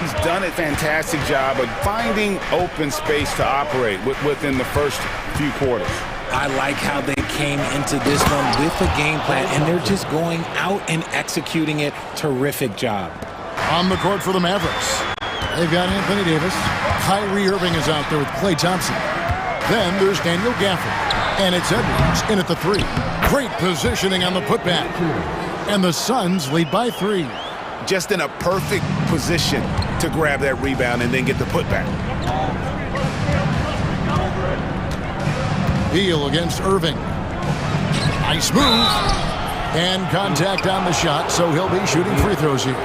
He's done a fantastic job of finding open space to operate within the first few quarters. I like how they came into this one with a game plan, and they're just going out and executing it. Terrific job. On the court for the Mavericks. They've got Anthony Davis. Kyrie Irving is out there with Klay Thompson. Then there's Daniel Gafford. And it's Edwards in at the 3. Great positioning on the putback. And the Suns lead by 3. Just in a perfect position to grab that rebound and then get the putback. Beal against Irving. Nice move. And contact on the shot, so he'll be shooting free throws here.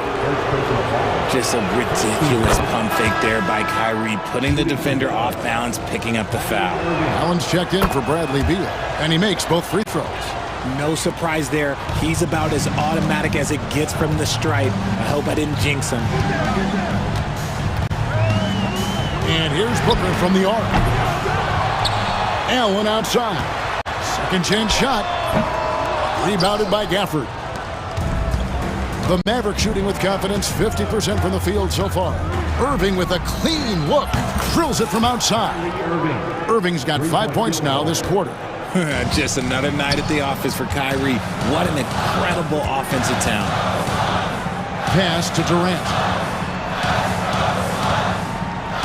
Just a ridiculous pump fake there by Kyrie, putting the defender off balance, picking up the foul. Allen's checked in for Bradley Beal, and he makes both free throws. No surprise there. He's about as automatic as it gets from the stripe. I hope I didn't jinx him. And here's Booker from the arc. Allen outside. Second chance shot. Rebounded by Gafford. The Mavericks shooting with confidence, 50% from the field so far. Irving with a clean look, drills it from outside. Irving's got 5 points now this quarter. Just another night at the office for Kyrie. What an incredible offensive talent. Pass to Durant.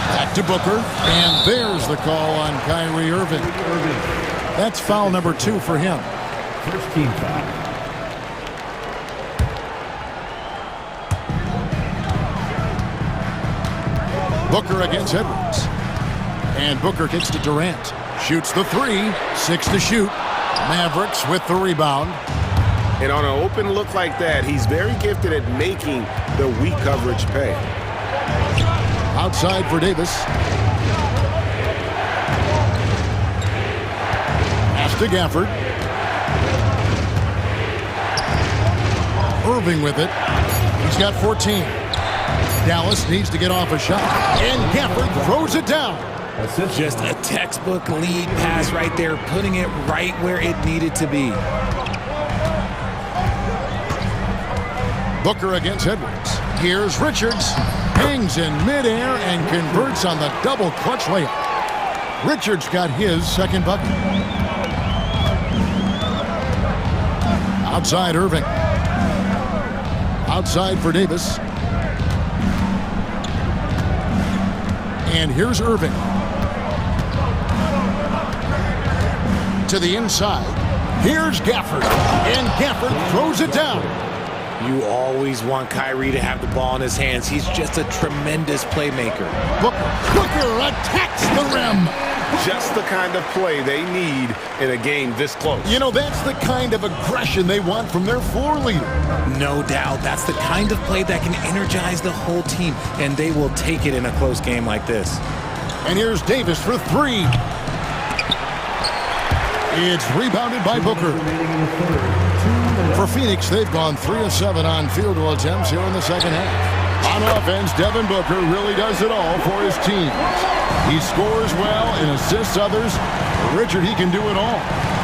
Back to Booker, and there's the call on Kyrie Irving. That's foul number 2 for him. First team foul. Booker against Edwards. And Booker gets to Durant. Shoots the 3, 6 to shoot. Mavericks with the rebound. And on an open look like that, he's very gifted at making the weak coverage pay. Outside for Davis. Pass to Gafford. Irving with it. He's got 14. Dallas needs to get off a shot. And Gafford throws it down. Just a textbook lead pass right there, putting it right where it needed to be. Booker against Edwards. Here's Richards. Hangs in midair and converts on the double clutch layup. Richards got his second bucket. Outside Irving. Outside for Davis. And here's Irving. To the inside. Here's Gafford. And Gafford throws it down. You always want Kyrie to have the ball in his hands. He's just a tremendous playmaker. Booker attacks the rim. Just the kind of play they need in a game this close. You know, that's the kind of aggression they want from their floor leader. No doubt. That's the kind of play that can energize the whole team, and they will take it in a close game like this. And here's Davis for 3. It's rebounded by Booker. For Phoenix, they've gone 3 of 7 on field goal attempts here in the second half. On offense, Devin Booker really does it all for his team. He scores well and assists others. Richard, he can do it all.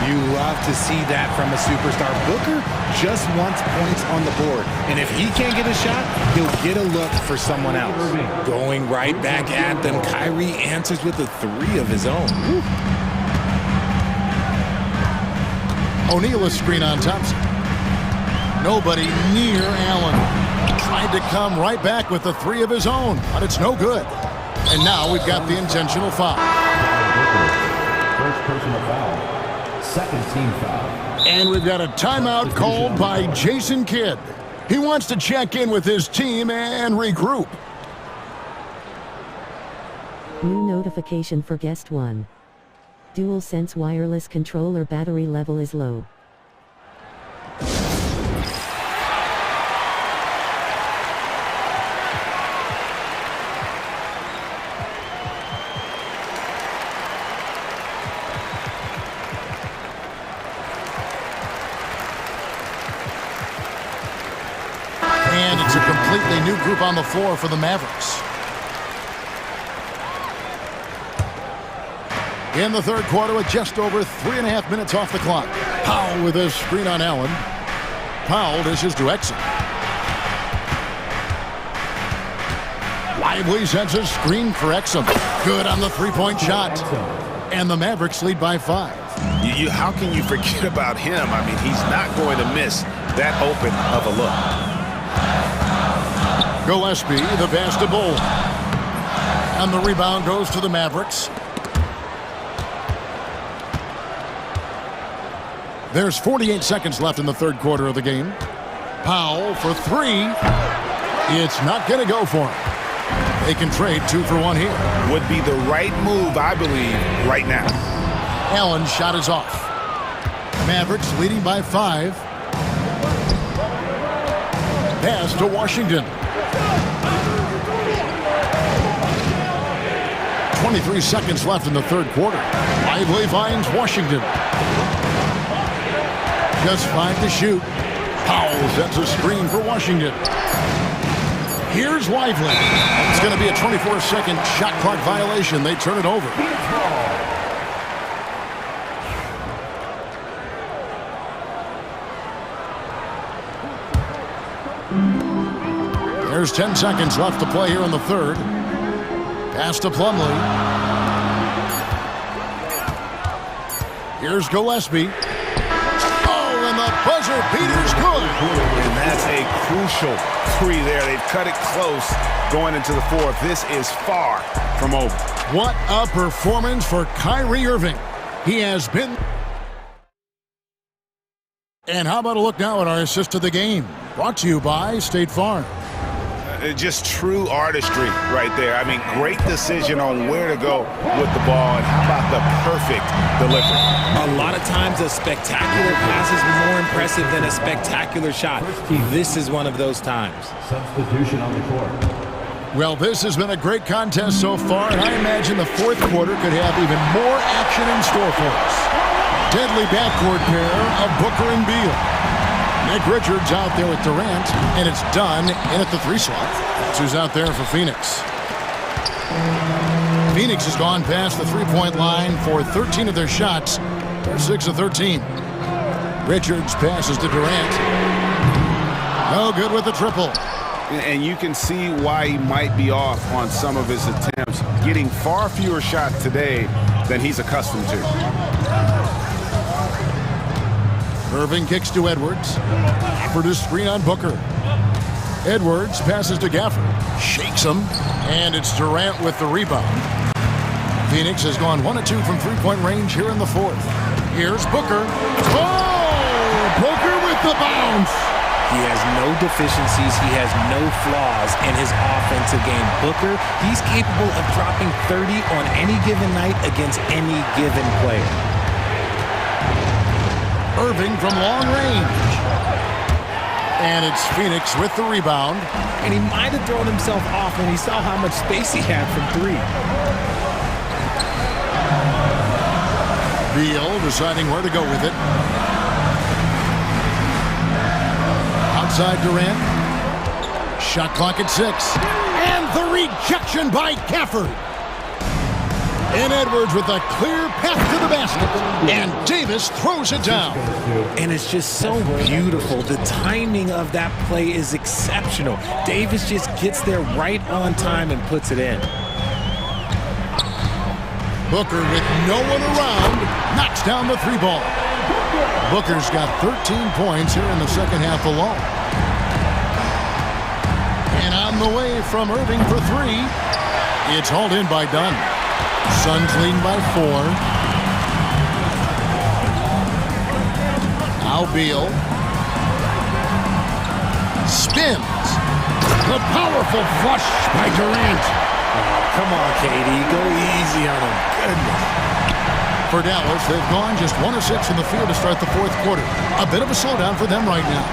You love to see that from a superstar. Booker just wants points on the board. And if he can't get a shot, he'll get a look for someone else. Going right back at them, Kyrie answers with a 3 of his own. Woo. O'Neal a screen on Thompson. Nobody near Allen. Tried to come right back with the 3 of his own, but it's no good. And now we've got the intentional foul. First personal foul. Second team foul. And we've got a timeout called by Jason Kidd. He wants to check in with his team and regroup. New notification for guest 1. DualSense wireless controller battery level is low. And it's a completely new group on the floor for the Mavericks. In the third quarter with just over 3.5 minutes off the clock. Powell with a screen on Allen. Powell dishes to Exum. Lively sends a screen for Exum. Good on the 3-point shot. And the Mavericks lead by 5. How can you forget about him? I mean, he's not going to miss that open of a look. Gillespie, the pass to Bull. And the rebound goes to the Mavericks. There's 48 seconds left in the third quarter of the game. Powell for 3. It's not going to go for him. They can trade 2 for 1 here. Would be the right move, I believe, right now. Allen's shot is off. Mavericks leading by 5. Pass to Washington. 23 seconds left in the third quarter. Lively finds Washington. Just 5 to shoot. Powell sets a screen for Washington. Here's Lively. It's going to be a 24-second shot clock violation. They turn it over. There's 10 seconds left to play here in the third. Pass to Plumlee. Here's Gillespie. Oh, and the buzzer beater's good. And that's a crucial three there. They've cut it close going into the fourth. This is far from over. What a performance for Kyrie Irving. He has been... And how about a look now at our assist of the game? Brought to you by State Farm. Just true artistry right there. I mean, great decision on where to go with the ball, and how about the perfect delivery? A lot of times a spectacular pass is more impressive than a spectacular shot. This is one of those times. Substitution on the court. Well, this has been a great contest so far, and I imagine the fourth quarter could have even more action in store for us. Deadly backcourt pair of Booker and Beal. Nick Richards out there with Durant, and it's done in at the 3 slot. That's who's out there for Phoenix. Phoenix has gone past the three-point line for 13 of their shots. They're 6 of 13. Richards passes to Durant. No good with the triple. And you can see why he might be off on some of his attempts, getting far fewer shots today than he's accustomed to. Irving kicks to Edwards. Gafford to screen on Booker. Edwards passes to Gafford. Shakes him. And it's Durant with the rebound. Phoenix has gone 1 of 2 from three-point range here in the fourth. Here's Booker. Oh! Booker with the bounce. He has no deficiencies. He has no flaws in his offensive game. Booker, he's capable of dropping 30 on any given night against any given player. Irving from long range. And it's Phoenix with the rebound. And he might have thrown himself off when he saw how much space he had from 3. Beal deciding where to go with it. Outside Durant. Shot clock at 6. And the rejection by Gafford. And Edwards with a clear path to the basket. And Davis throws it down. And it's just so beautiful. The timing of that play is exceptional. Davis just gets there right on time and puts it in. Booker with no one around knocks down the 3 ball. Booker's got 13 points here in the second half alone. And on the way from Irving for 3. It's hauled in by Dunn. Suns leading by 4. Now Beal. Spins. The powerful flush by Durant. Come on, KD. Go easy on him. Goodness. For Dallas, they've gone just 1 of 6 from the field to start the fourth quarter. A bit of a slowdown for them right now.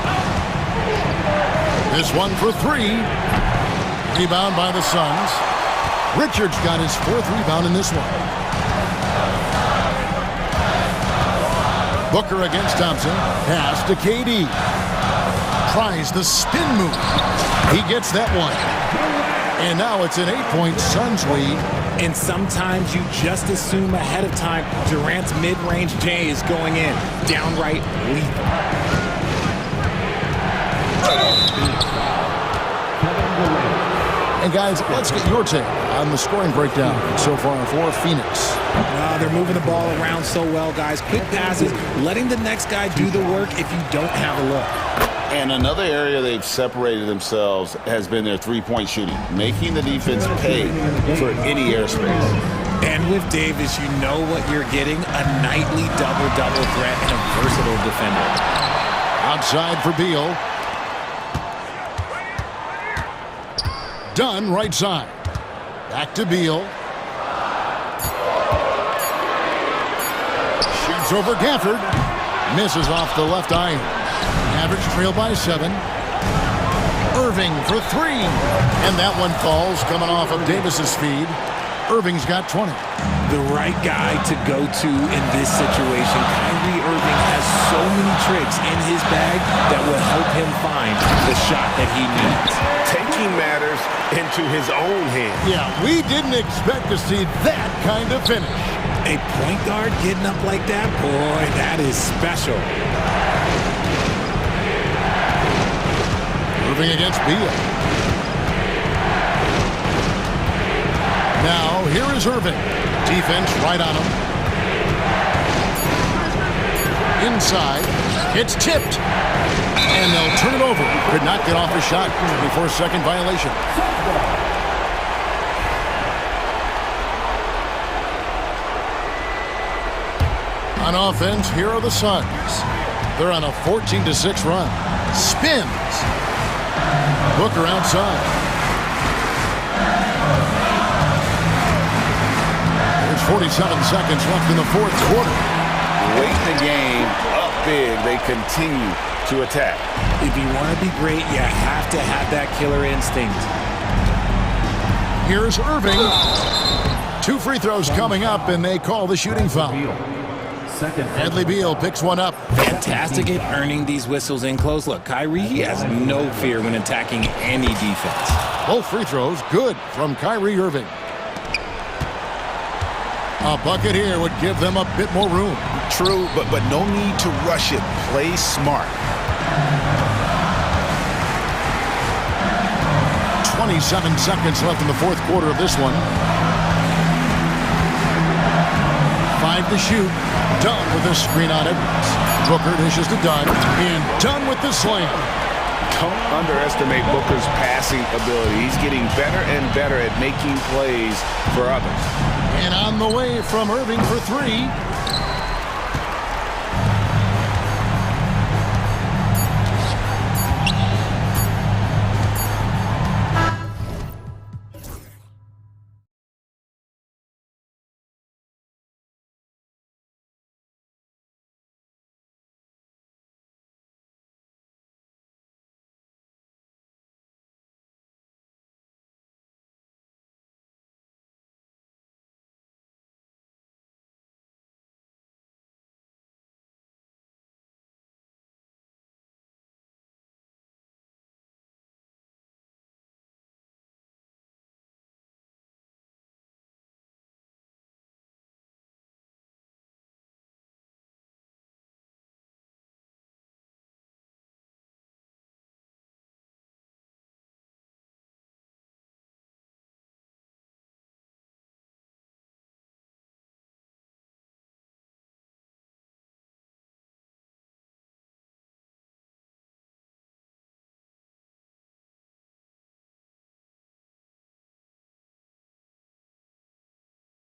This one for 3. Rebound by the Suns. Richards got his 4th rebound in this one. Booker against Thompson. Pass to KD. Tries the spin move. He gets that one. And now it's an 8-point Suns lead. And sometimes you just assume ahead of time Durant's mid-range J is going in. Downright lethal. And guys, let's get your take on the scoring breakdown so far for Phoenix. They're moving the ball around so well, guys. Quick passes, letting the next guy do the work if you don't have a look. And another area they've separated themselves has been their three-point shooting, making the defense pay for any airspace. And with Davis, you know what you're getting, a nightly double-double threat and a versatile defender. Outside for Beal. Dunn right side. Back to Beal. Shoots over Gafford. Misses off the left iron. Mavericks trail by 7. Irving for 3. And that one falls coming off of Davis's feed. Irving's got 20. The right guy to go to in this situation. Kyrie Irving has so many tricks in his bag that will help him find the shot that he needs. Taking matters into his own hands. Yeah, we didn't expect to see that kind of finish. A point guard getting up like that, boy, that is special. Irving against Beal. Now, here is Irving. Defense right on him. Inside. It's tipped. And they'll turn it over. Could not get off a shot. 24-second violation. On offense, here are the Suns. They're on a 14-6 run. Spins. Booker outside. There's 47 seconds left in the fourth quarter. Late in the game, up big, they continue to attack. If you want to be great, you have to have that killer instinct. Here's Irving. 2 free throws coming up, and they call the shooting foul. Bradley Beal picks one up. Fantastic at earning these whistles in close. Look, Kyrie, he has no fear when attacking any defense. Both free throws good from Kyrie Irving. A bucket here would give them a bit more room. True, but no need to rush it. Play smart. 27 seconds left in the fourth quarter of this one. 5 to shoot. Dunn with a screen on Edwards. Booker dishes to Dunn. And Dunn with the slam. Don't underestimate Booker's passing ability. He's getting better and better at making plays for others. And on the way from Irving for 3.